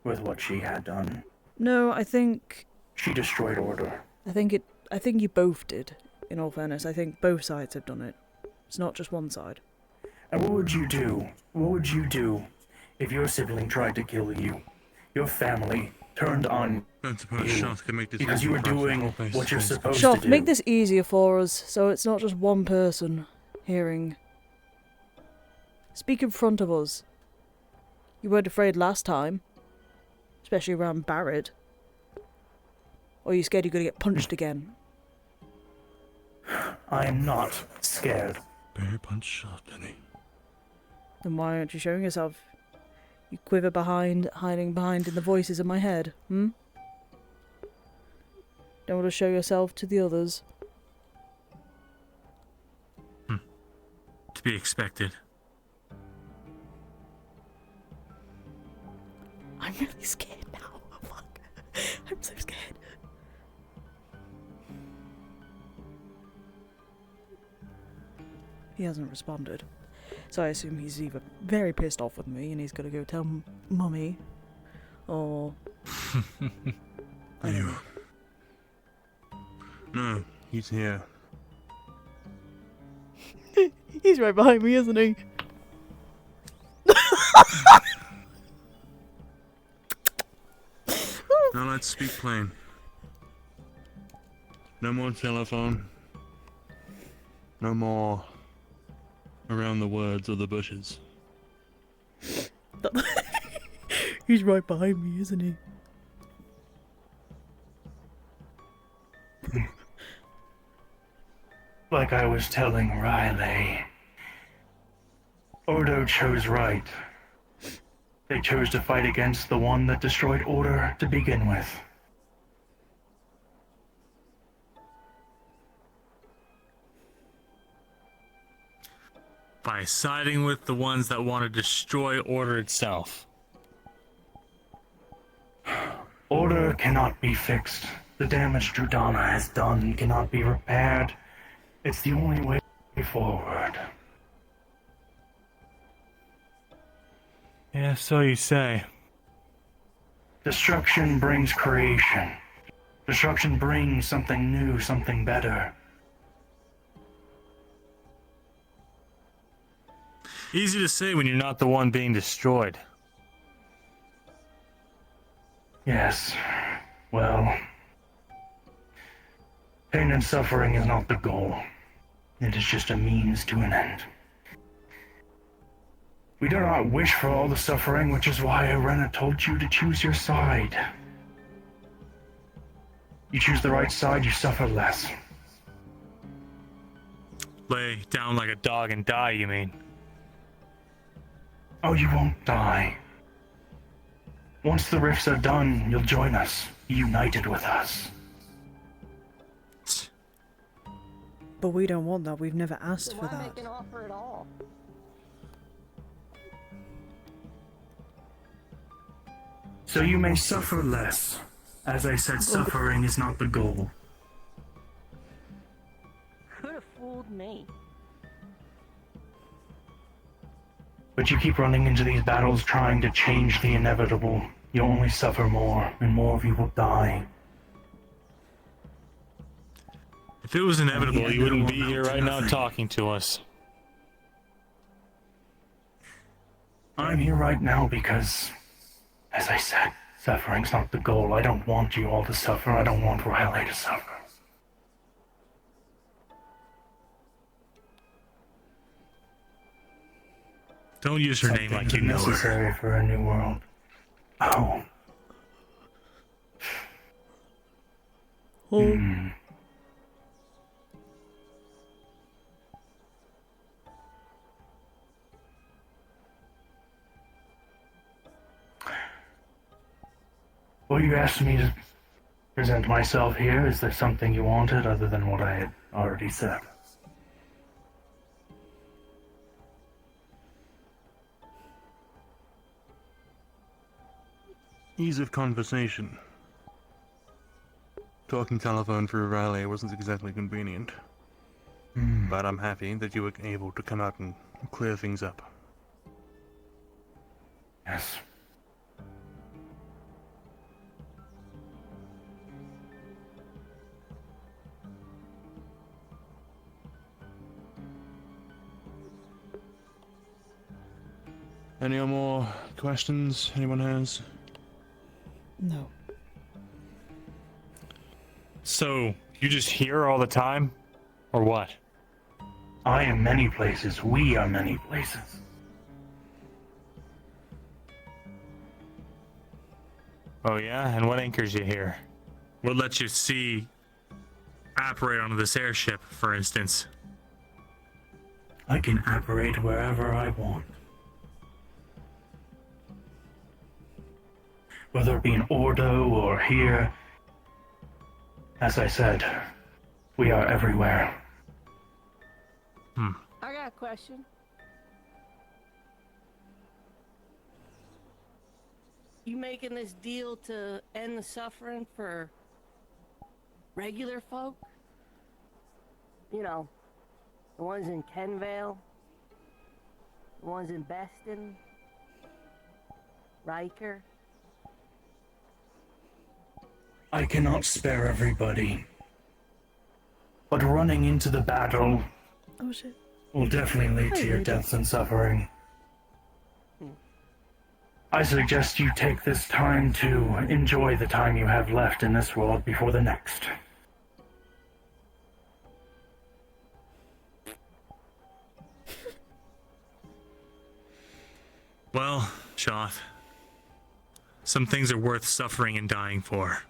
with what she had done. No, I think... She destroyed order. I think you both did, in all fairness. I think both sides have done it. It's not just one side. And what would you do? What would you do if your sibling tried to kill you? Your family turned on you because you were doing what you're supposed to Shoff, do. make this easier for us, so it's not just one person hearing. Speak in front of us. You weren't afraid last time, especially around Barrett. Or are you scared you're going to get punched again? I am not scared. Bear punch shot, Benny. Then why aren't you showing yourself? You quiver behind, hiding behind in the voices in my head, Don't want to show yourself to the others? To be expected. I'm really scared now. Fuck. I'm so scared. He hasn't responded. So I assume he's either very pissed off with me and he's gonna go tell Mummy, or... Anyway. No, he's here. He's right behind me, isn't he? Now let's speak plain. No more telephone. No more around the woods or the bushes. He's right behind me, isn't he? Like I was telling Ryllae, Ordo chose right. They chose to fight against the one that destroyed order to begin with. By siding with the ones that want to destroy order itself. Order cannot be fixed. The damage Jordana has done cannot be repaired. It's the only way forward. Yeah, so you say. Destruction brings creation. Destruction brings something new, something better. Easy to say when you're not the one being destroyed. Yes. Well, pain and suffering is not the goal. It is just a means to an end. We do not wish for all the suffering, which is why Arena told you to choose your side. You choose the right side, you suffer less. Lay down like a dog and die, you mean? Oh, you won't die. Once the rifts are done, you'll join us, united with us. But we don't want that. We've never asked for that. Why make an offer at all? So you may suffer less. As I said, suffering is not the goal. Could have fooled me. But you keep running into these battles trying to change the inevitable. You'll only suffer more, and more of you will die. If it was inevitable, you wouldn't be here right now talking to us. I'm here right now because, as I said, suffering's not the goal. I don't want you all to suffer. I don't want Ryllae to suffer. Don't use her name like you know her. Necessary for a new world. Oh. Hmm. Well, you asked me to present myself here. Is there something you wanted other than what I had already said? Ease of conversation. Talking telephone through Ryllae wasn't exactly convenient. But I'm happy that you were able to come out and clear things up. Yes. Any more questions anyone has? No. So, you just here all the time? Or what? I am many places. We are many places. Oh yeah? And what anchors you here? What lets you see operate onto this airship, for instance? I can operate wherever I want. Whether it be in Ordo or here, as I said, we are everywhere. I got a question. You making this deal to end the suffering for regular folk? You know, the ones in Kenvale, the ones in Beston, Riker. I cannot spare everybody. But running into the battle Oh shit. will definitely lead to your deaths and suffering. I suggest you take this time to enjoy the time you have left in this world before the next. Well, Shoth, some things are worth suffering and dying for.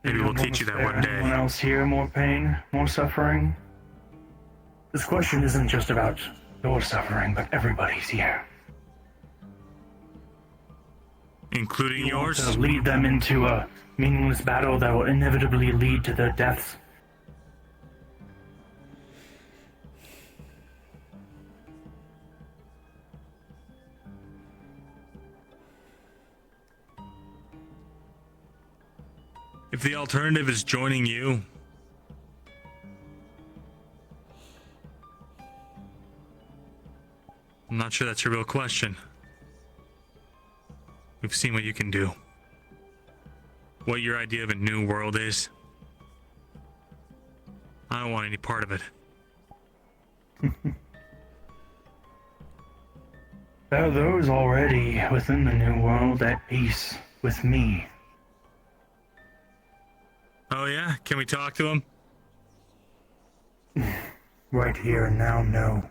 Maybe we'll teach you that one day. Anyone else here more pain, more suffering? This question isn't just about your suffering, but everybody's here. Including yours? To lead them into a meaningless battle that will inevitably lead to their deaths. If the alternative is joining you, I'm not sure that's a real question. We've seen what you can do. What your idea of a new world is. I don't want any part of it. There are those already within the new world at peace with me. Oh yeah? Can we talk to him? Right here and now, no.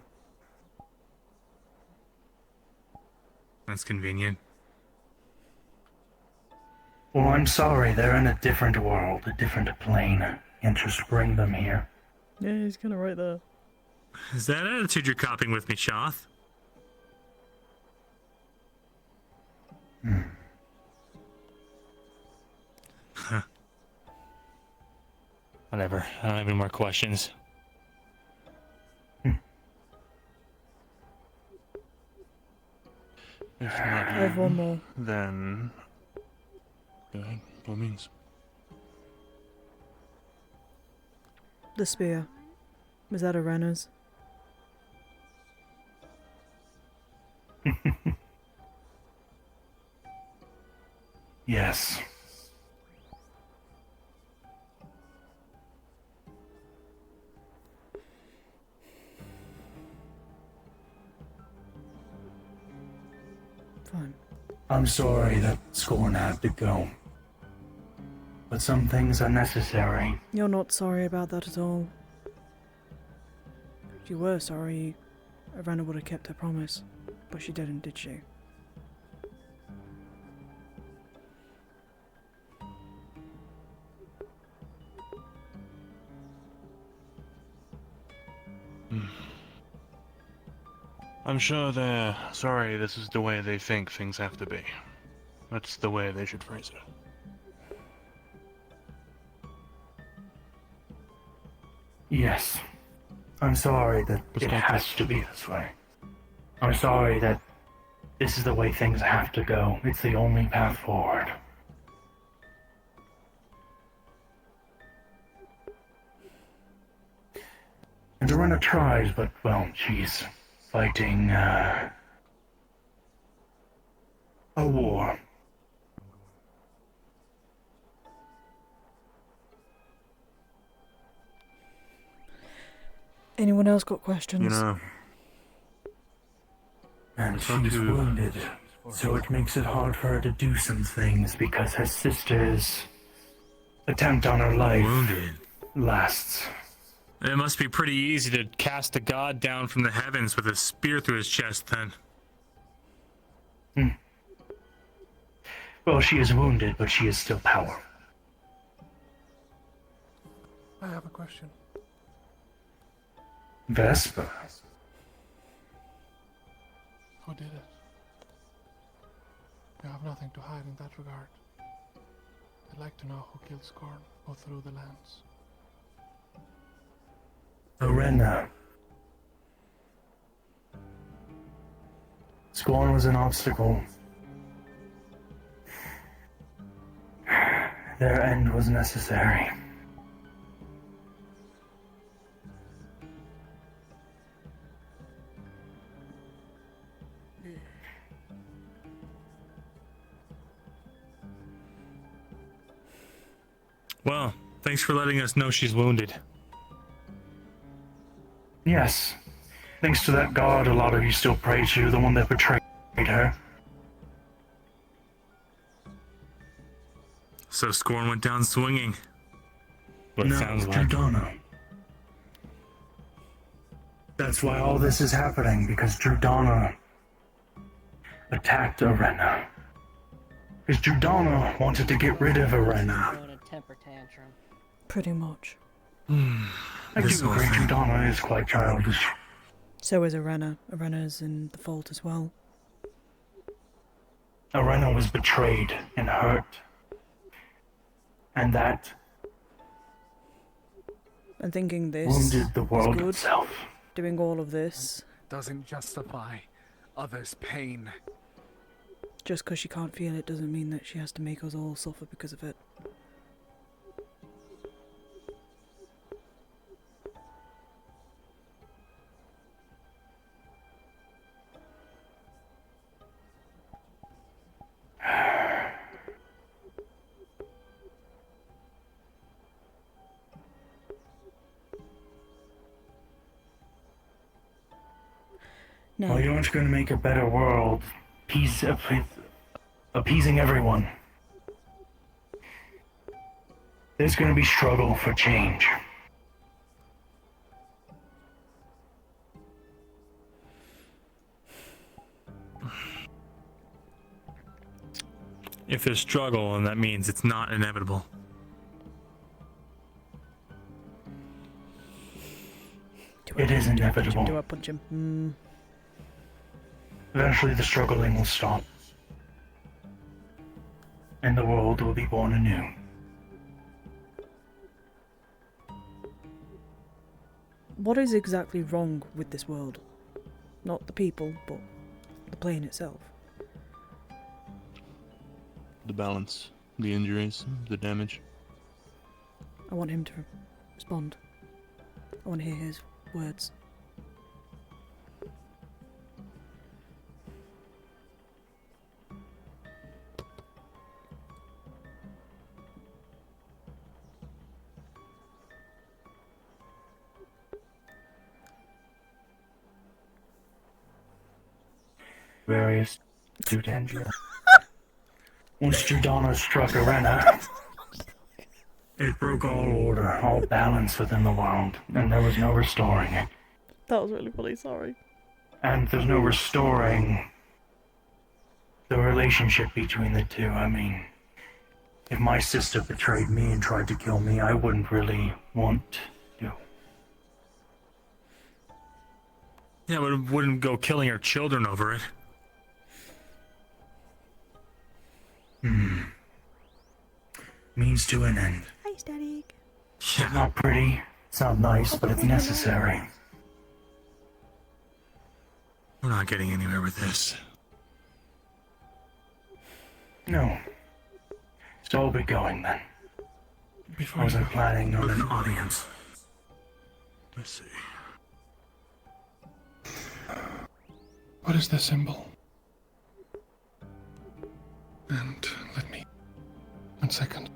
That's convenient. Well, I'm sorry, they're in a different world, a different plane. Can't just bring them here. Yeah, he's kind of right there. Is that attitude you're copying with me, Shoth? Huh. Whatever. I don't have any more questions. If not, I have one more. then... Go ahead, by all means. The spear. Was that a Renner's? Yes. Fine. I'm sorry that Scorned had to go. but some things are necessary. You're not sorry about that at all. If you were sorry, Arena would have kept her promise. But she didn't, did she? I'm sure they're sorry this is the way they think things have to be. That's the way they should phrase it. Yes. I'm sorry that it has to be this way. I'm sorry that this is the way things have to go. It's the only path forward. And Arena tries, but, well, she's fighting, a war. Anyone else got questions? You know, And she's wounded, so it makes it hard for her to do some things because her sister's attempt on her life lasts. It must be pretty easy to cast a god down from the heavens with a spear through his chest, then. Well, she is wounded, but she is still powerful. I have a question. Vesper. Who did it? You have nothing to hide in that regard. I'd like to know who killed Scorn, or through the lands. Arena. Scorn was an obstacle. Their end was necessary. Well, thanks for letting us know she's wounded. Yes. Thanks to that god a lot of you still pray to, the one that betrayed her. So Scorn went down swinging. What No, it sounds like. Drudana. That's why all this is happening, because Drudana attacked Arena. Because Drudana wanted to get rid of Arena. Throwing a temper tantrum. Pretty much. I do agree Drudana is quite childish. So is Arena. Arena's in the fault as well. Arena was betrayed and hurt. And that And thinking this wounded the world is good, itself. doing all of this, Doesn't justify others' pain. just because she can't feel it doesn't mean that she has to make us all suffer because of it. No. Well, you aren't going to make a better world appeasing everyone. There's going to be struggle for change. If there's struggle, then that means it's not inevitable. It is inevitable. Do I punch him? Eventually the struggling will stop. And the world will be born anew. What is exactly wrong with this world? Not the people, but the plane itself. The balance, the injuries, the damage. I want him to respond. I want to hear his words. Various too dangerous. Once Drudana struck Arena, It broke all order, all balance within the world, and there was no restoring it. That was really funny, sorry. And there's no restoring the relationship between the two. I mean, if my sister betrayed me and tried to kill me, I wouldn't really want to. Yeah, but it wouldn't go killing her children over it. Means to an end. Hi, Static. It's not pretty, it's not nice, but it's necessary. We're not getting anywhere with this. No. So I'll be going then. I wasn't planning on an audience. Let's see. What is the symbol? And let me... 1 second.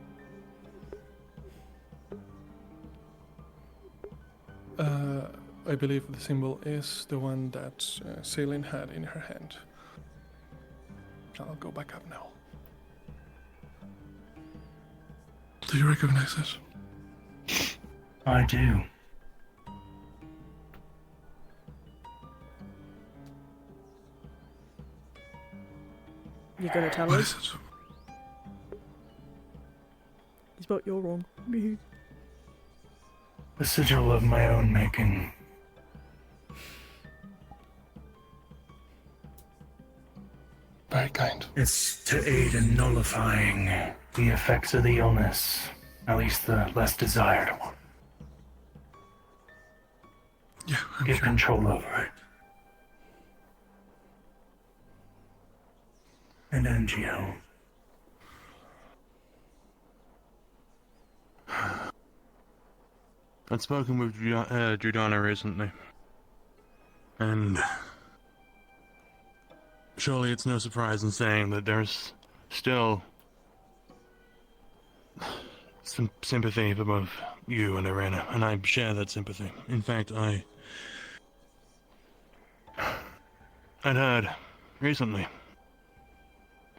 I believe the symbol is the one that Celine had in her hand. I'll go back up now. Do you recognize it? I do. You gonna tell What us? is it? It's about you're wrong. The sigil of my own making. Very kind. It's to aid in nullifying the effects of the illness, at least the less desired one. Yeah, I'm Get sure. control over it. And NGO. I'd spoken with Judana recently, and surely it's no surprise in saying that there's still some sympathy for both you and Irena, and I share that sympathy. In fact, I'd heard recently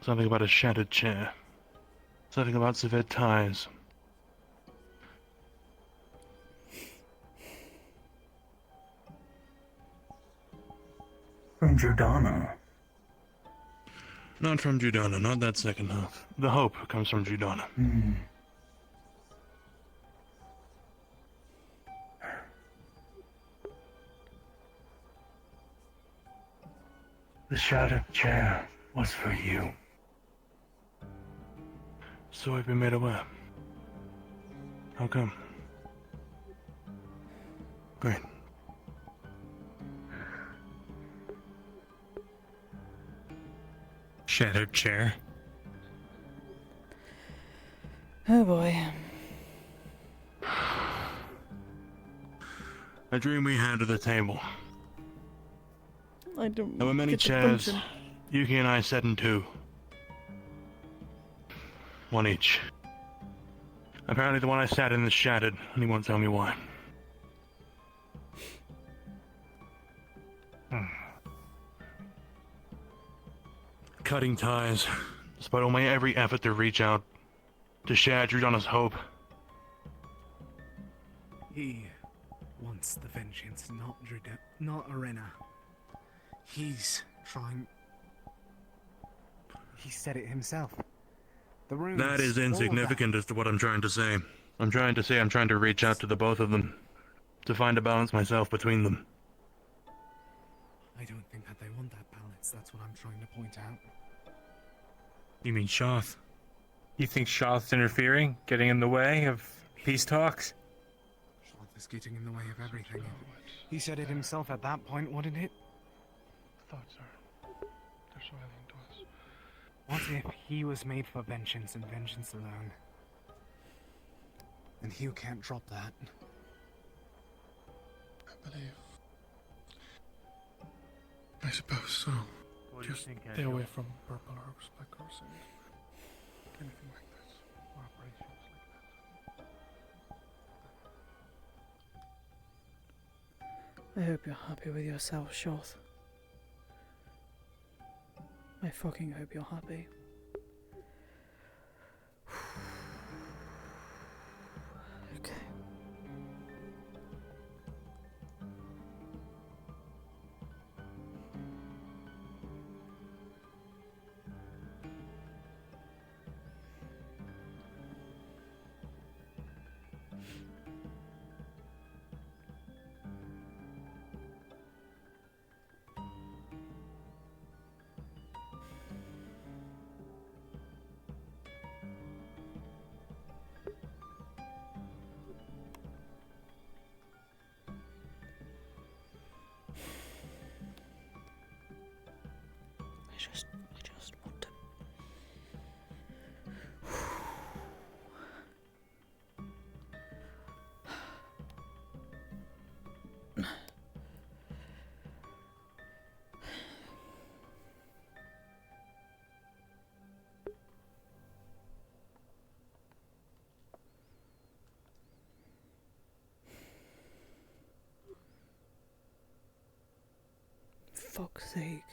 something about a shattered chair, something about severed ties. From Judana. Not from Judana, not that second half. The hope comes from Judana. The shattered chair was for you. So I've been made aware. How come? Great. Shattered chair. Oh boy. A dream we had at the table. I don't There were many get the chairs. function. Yuki and I sat in two. One each. Apparently the one I sat in is shattered, and he won't tell me why. Cutting ties, despite all my every effort to reach out, to share Judana's hope. He wants the vengeance, not Irena. He's trying... He said it himself. The runes, That is all of insignificant as to what I'm trying to say. I'm trying to reach out to the both of them, to find a balance myself between them. I don't think that they want that balance, that's what I'm trying to point out. You mean Shoth? You think Shoth's interfering? Getting in the way of peace talks? Shoth is getting in the way of everything. He said it himself at that point, wouldn't it? Thoughts they're so alien to us. What if he was made for vengeance and vengeance alone? And Hugh can't drop that. I suppose so. What do you Just think, stay Agile? away from purple herbs like Crusade. Anything like this. Or operations like that. I hope you're happy with yourself, Shoth. I fucking hope you're happy. fuck's sake.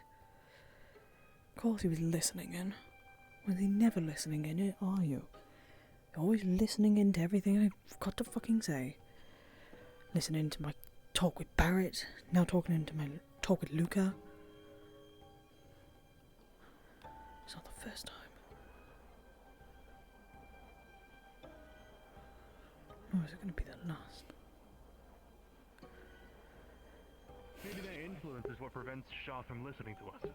Of course he was listening in. Was he never listening in it, are you? You're always listening in to everything I've got to fucking say. Listening to my talk with Barrett, now talking into my talk with Luca. It's not the first time. Or is it going to be the last? Maybe their influence is what prevents Shaw from listening to us.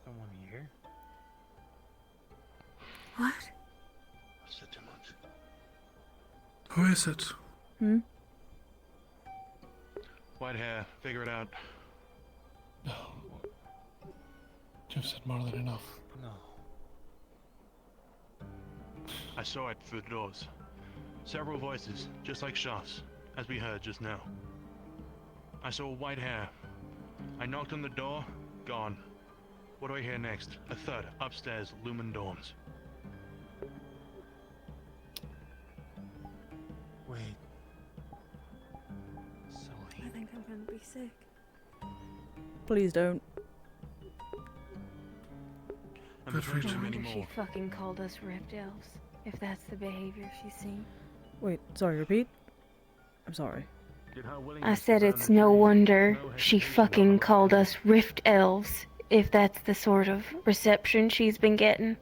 Someone here? What? I said too much. Who is it? Hmm? White hair, figure it out. No. You've said more than enough. No. I saw it through the doors. Several voices, just like Shaw's, as we heard just now. I saw white hair. I knocked on the door, gone. What do I hear next? A thud, upstairs, Lumen dorms. Wait. I think I'm gonna be sick. Please don't. And there's too many She more. fucking called us rift elves, if that's the behavior she's seen. Wait, sorry, repeat? I'm sorry. I said it's no wonder she fucking called us rift elves, if that's the sort of reception she's been getting.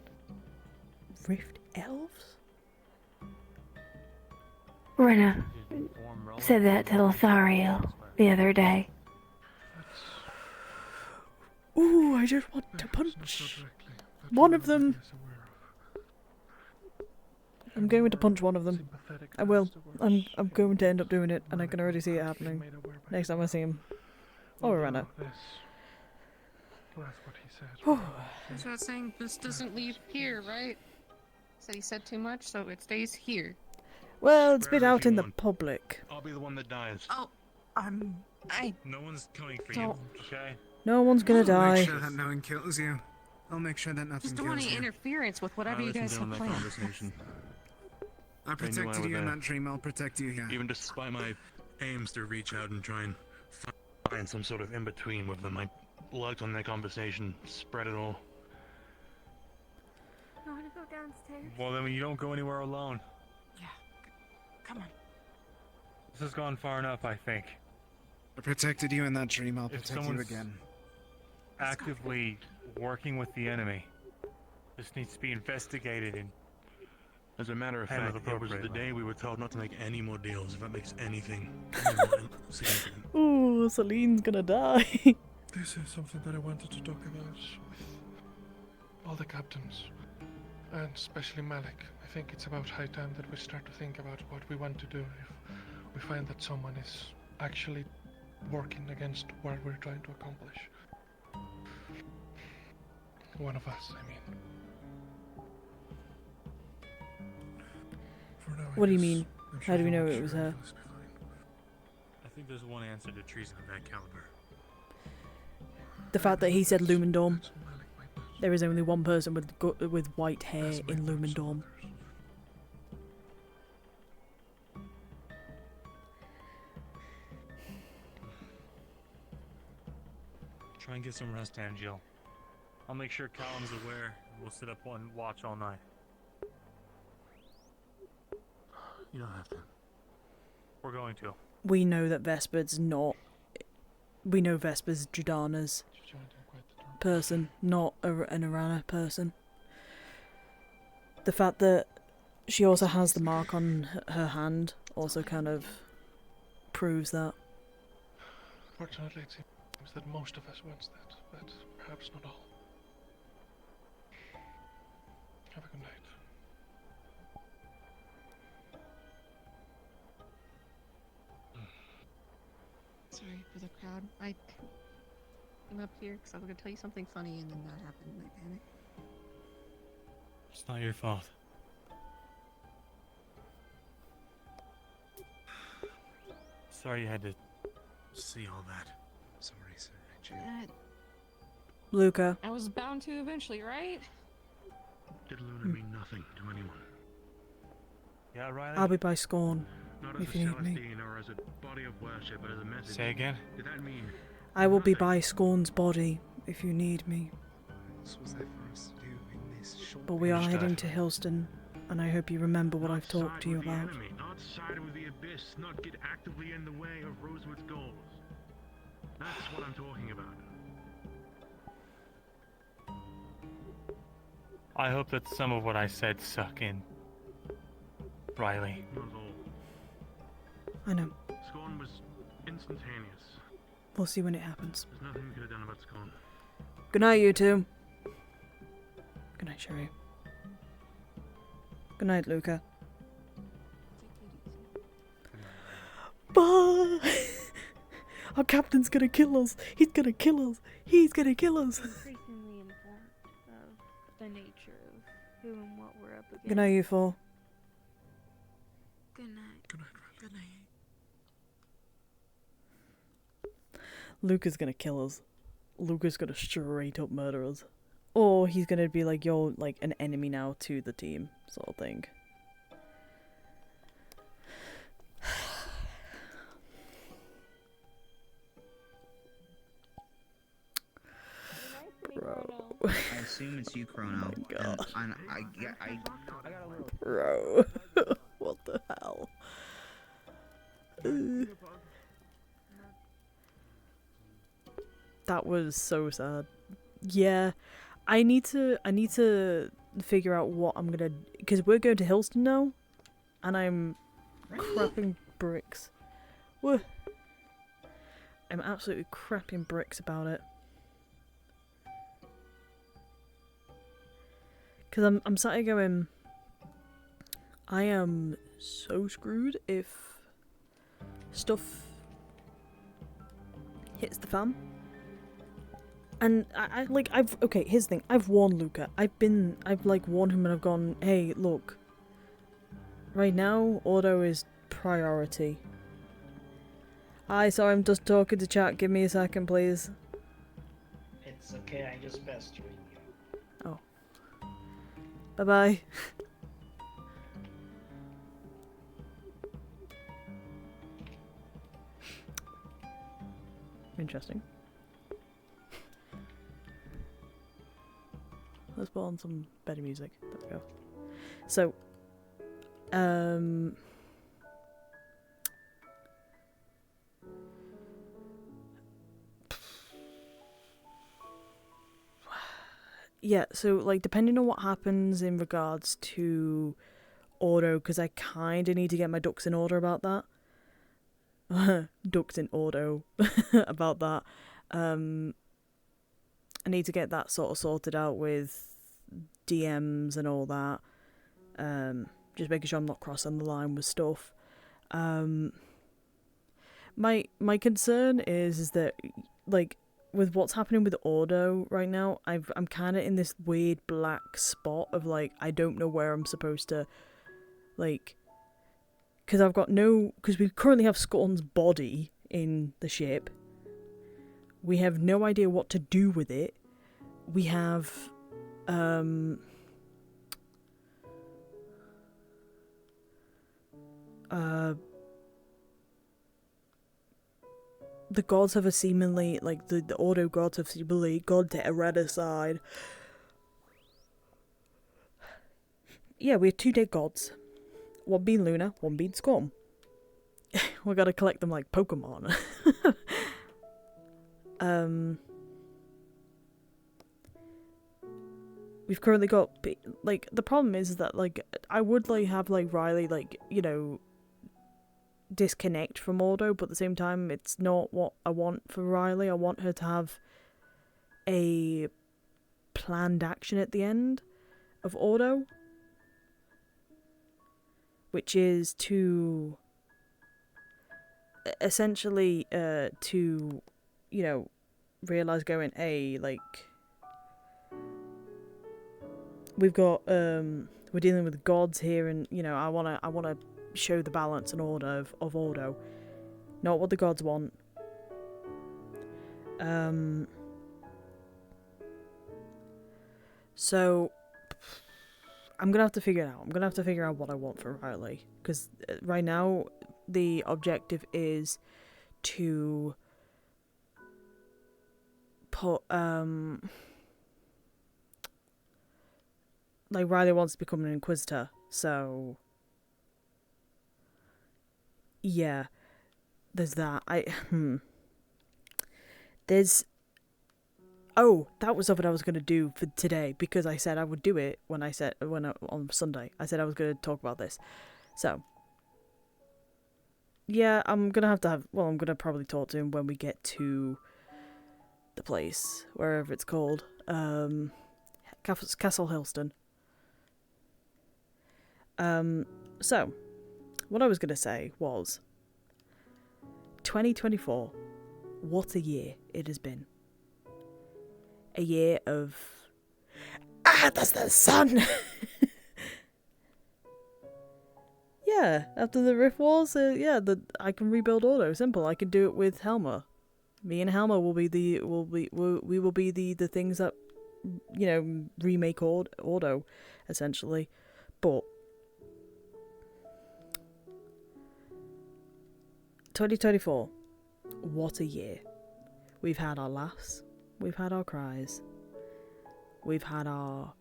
Rift elves? Rena said that to Lothario the other day. Ooh, I just want to punch one of them. I'm going to punch one of them. I will. I'm going to end up doing it, and I can already see it happening next time I see him. Or Rena. That's what I was saying. This doesn't leave here, right? Said he said too much, so it stays here. Well, it's been out in the public. I'll be the one that dies. Oh, No one's coming for Don't- you, okay? No one's gonna I'll die. make sure that no one kills you. I'll make sure that nothing just don't want kills any you. interference with whatever I you guys listened have in on that planned. conversation. I They knew protected was you in there. that dream, I'll protect you here. Even despite my aims to reach out and try and find some sort of in-between with them, I lugged on their conversation, spread it all. You wanna go downstairs? Well, then you don't go anywhere alone. Yeah. Come on. This has gone far enough, I think. I protected you in that dream, I'll If protect you someone's again. actively working with the enemy, this needs to be investigated and As a matter of handled fact, it was the appropriately. day we were told not to make any more deals, if that makes anything significant. Ooh, Celine's gonna die. This is something that I wanted to talk about with all the captains, and especially Malik. I think it's about high time that we start to think about what we want to do if we find that someone is actually working against what we're trying to accomplish. One of us, I mean. For now, I What do you guess mean? I'm How do we sure know you'll it was sure her? everything's be fine. I think there's one answer to treason of that caliber. The fact that he said Lumendorm. There is only one person with white hair in Lumendorm. Try and get some rest, Angel. I'll make sure Callum's aware. We'll sit up and watch all night. You don't have to. We're going to. We know that Vesper's not. We know Vesper's Judana's person, not an Arana person. The fact that she also has the mark on her hand also kind of proves that. Fortunately, it seems that most of us wants that, but perhaps not all. Have a good night. Sorry for the crowd. I came up here because I was going to tell you something funny and then that happened and I panicked. It's not your fault. Sorry you had to see all that. Sorry, sir. Angel. Luca. I was bound to eventually, right? Did Luna mean nothing to anyone? Yeah, Ryllae? I'll be by Scorn. Not as if a you need me. Celestine or as a body of worship, but as a message. Say again? Did that mean I will be by Scorned's body if you need me. What was there for us to do in this short But we are Understood. heading to Hillston, and I hope you remember what I've talked to you with the about. enemy, not side with the abyss, not get actively in the way of Rosewood's goals? That's what I'm talking about. I hope that some of what I said suck in. Ryllae. Not at all. I know. Scorn was instantaneous. We'll see when it happens. There's nothing we could have done about Scorn. Good night, you two. Good night, Sherry. Good night, Luca. Bye! Our captain's gonna kill us. He's gonna kill us. He's gonna kill us. Increasingly informed of the nature of who and what we're up against. Good night, you four. Good night. Good night, Good night. Luca's gonna kill us. Luca's gonna straight up murder us. Or he's gonna be like, you're like an enemy now to the team, sort of thing. Bro. I assume it's you, Chrono. Oh my God. And I got a little. Bro. What the hell? That was so sad. Yeah, I need to figure out what I'm gonna, because we're going to Hillston now, and I'm crapping bricks. Whoa. I'm absolutely crapping bricks about it. Because I'm sat here going, I am so screwed if stuff hits the fan. And okay, here's the thing, I've warned Luca. I've like warned him and I've gone, hey, look. Right now, auto is priority. Hi, sorry, I'm just talking to chat. Give me a second, please. It's okay, I just pestering you. Oh. Bye-bye. Interesting. Let's put on some better music. There we go. So, yeah, so like depending on what happens in regards to auto, because I kind of need to get my ducks in order about that. Ducks in auto about that. I need to get that sort of sorted out with DMs and all that. Just making sure I'm not crossing the line with stuff. My concern is that like with what's happening with auto right now, I'm kind of in this weird black spot of like I don't know where I'm supposed to like, because we currently have Scorned's body in the ship. We have no idea what to do with it. We have the gods have seemingly, like, the auto gods have seemingly gone to a red side. Yeah, we have 2 dead gods. One being Luna, one being Scorn. We gotta collect them like Pokemon. We've currently got, like, the problem is that, like, I would, like, have, like, Ryllae, like, you know, disconnect from Auto, but at the same time, it's not what I want for Ryllae. I want her to have a planned action at the end of Auto, which is to essentially to, you know, realize going, hey, like, we've got we're dealing with gods here, and you know, I wanna show the balance and order of Auto, not what the gods want. So I'm gonna have to figure it out. I'm gonna have to figure out what I want for Ryllae, because right now the objective is to put like Ryllae wants to become an Inquisitor, so yeah, there's that. There's that was something I was gonna do for today, because I said I would do it on Sunday. I said I was gonna talk about this, so yeah, I'm gonna I'm gonna probably talk to him when we get to the place, wherever it's called, Castle Hillston. So what I was gonna say was 2024. What a year it has been. A year of that's the sun. Yeah, after the Rift Wars, I can rebuild Ordo. Simple. I can do it with Helma. Me and Helma will be the things that, you know, remake Ordo, essentially. But 2024, what a year. We've had our laughs, we've had our cries, we've had our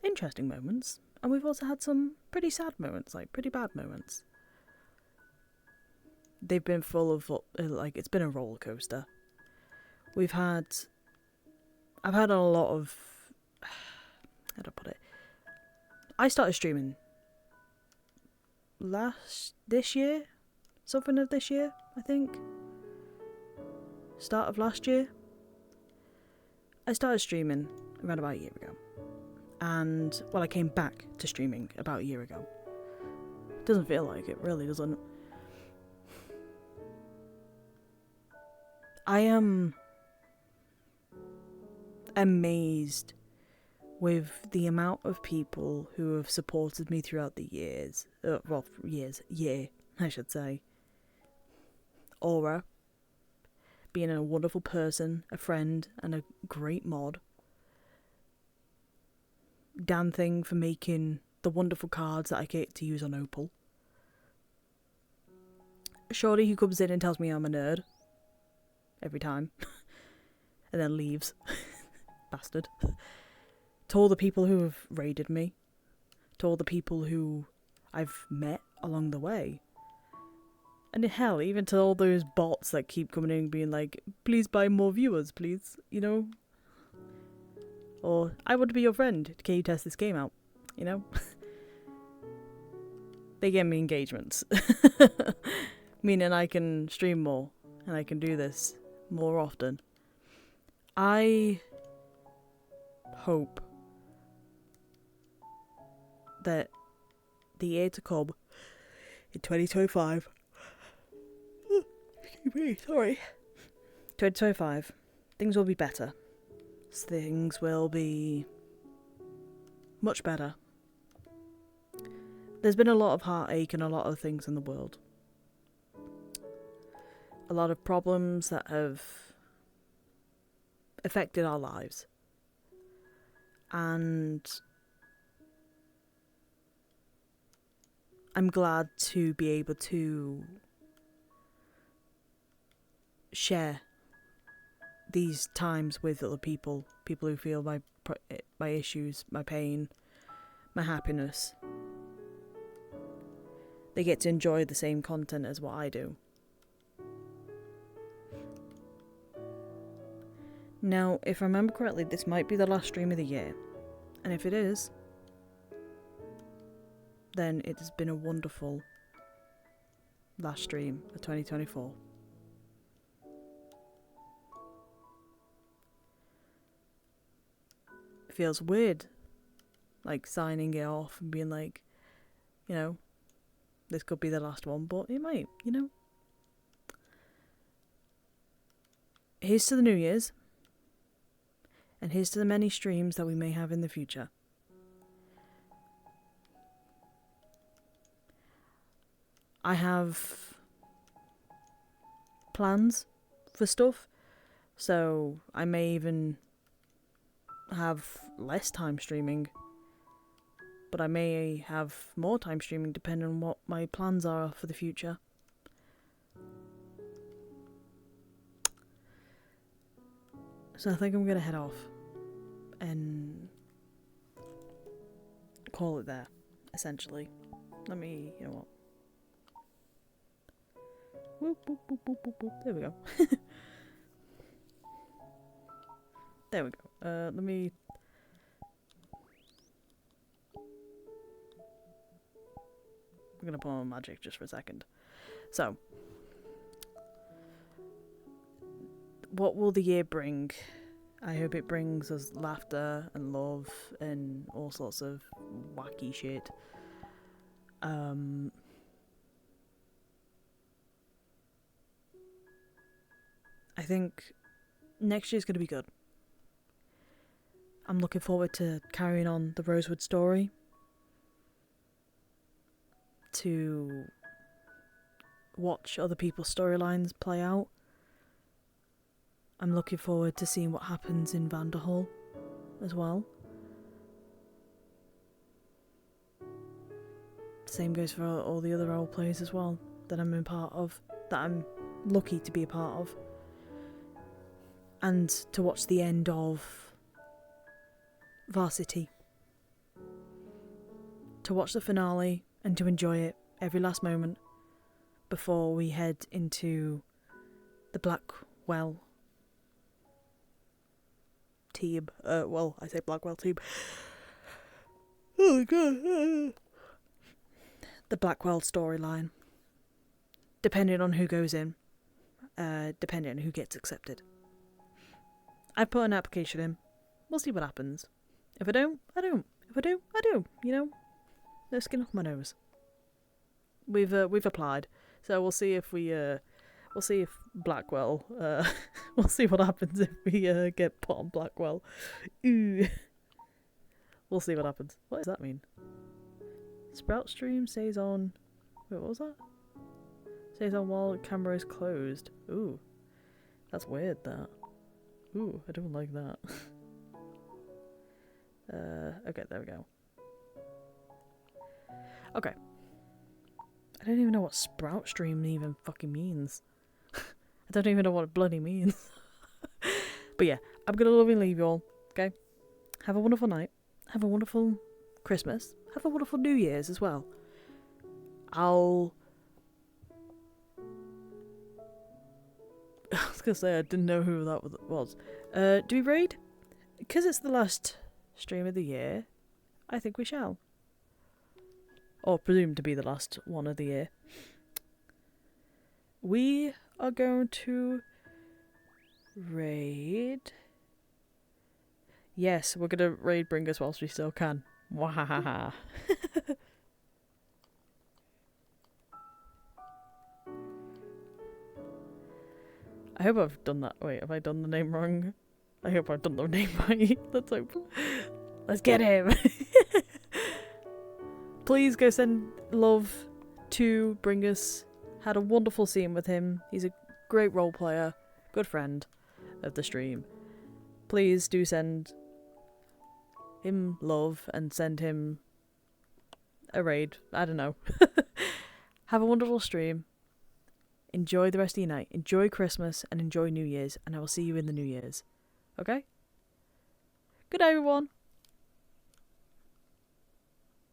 interesting moments, and we've also had some pretty sad moments, like pretty bad moments. They've been full of, like, it's been a roller coaster. I've had a lot of, how do I put it? I started streaming this year, something of this year, I think. Start of last year. I started streaming around about a year ago. And, well, I came back to streaming about a year ago. Doesn't feel like it, really doesn't. I am amazed with the amount of people who have supported me throughout the years. Year, I should say. Aura, being a wonderful person, a friend, and a great mod. Dan Thing for making the wonderful cards that I get to use on Opal. Shorty who comes in and tells me I'm a nerd. Every time. And then leaves. Bastard. To all the people who have raided me. To all the people who I've met along the way. And hell, even to all those bots that keep coming in and being like, please buy more viewers, please, you know? Or, I want to be your friend, can you test this game out? You know? They get me engagements. Meaning I can stream more, and I can do this more often. I hope that the year to come, in 2025, excuse me, sorry, 2025, things will be better. Things will be much better. There's been a lot of heartache and a lot of things in the world. A lot of problems that have affected our lives. And I'm glad to be able to share these times with other people who feel my issues, my pain, my happiness. They get to enjoy the same content as what I do. Now, if I remember correctly, this might be the last stream of the year. And if it is, then it has been a wonderful last stream of 2024. It feels weird, like signing it off and being like, you know, this could be the last one, but it might, you know. Here's to the New Year's. And here's to the many streams that we may have in the future. I have plans for stuff, so I may even have less time streaming but I may have more time streaming depending on what my plans are for the future. So I think I'm going to head off and call it there, essentially. Let me, you know what? Whoop, whoop, whoop, whoop, whoop, whoop. There we go. There we go. Let me... I'm gonna put on magic just for a second. So, what will the year bring? I hope it brings us laughter and love and all sorts of wacky shit. I think next year's gonna be good. I'm looking forward to carrying on the Rosewood story. To watch other people's storylines play out. I'm looking forward to seeing what happens in Vanderhall as well. Same goes for all the other role plays as well that I'm a part of, that I'm lucky to be a part of. And to watch the end of Varsity. To watch the finale and to enjoy it every last moment before we head into the Blackwell team. Well, I say Blackwell team. Oh my god. The Blackwell storyline. Depending on who goes in. Depending on who gets accepted. I put an application in. We'll see what happens. If I don't, I don't. If I do, I do. You know? No skin off my nose. We've applied, so we'll see if we'll see if Blackwell. We'll see what happens if we get put on Blackwell. Ooh. We'll see what happens. What does that mean? Sprout stream stays on. Wait, what was that? Stays on while camera is closed. Ooh, that's weird. That. Ooh, I don't like that. Okay, there we go. Okay. I don't even know what sprout stream even fucking means. I don't even know what it bloody means. But yeah, I'm gonna love and leave you all. Okay? Have a wonderful night. Have a wonderful Christmas. Have a wonderful New Year's as well. I was gonna say I didn't know who that was. Do we raid? Because it's the last stream of the year, I think we shall. Or presumed to be the last one of the year. We are going to raid. Yes, we're gonna raid Bring Us whilst we still can. Wahahaha. I hope I've done that. Wait, have I done the name wrong? I hope I've done the name right. Let's hope. Let's get him. Please go send love to Bring Us. Had a wonderful scene with him. He's a great role player, good friend of the stream. Please do send him love and send him a raid. I don't know. Have a wonderful stream. Enjoy the rest of your night. Enjoy Christmas and enjoy New Year's. And I will see you in the New Year's. Okay? Good night, everyone.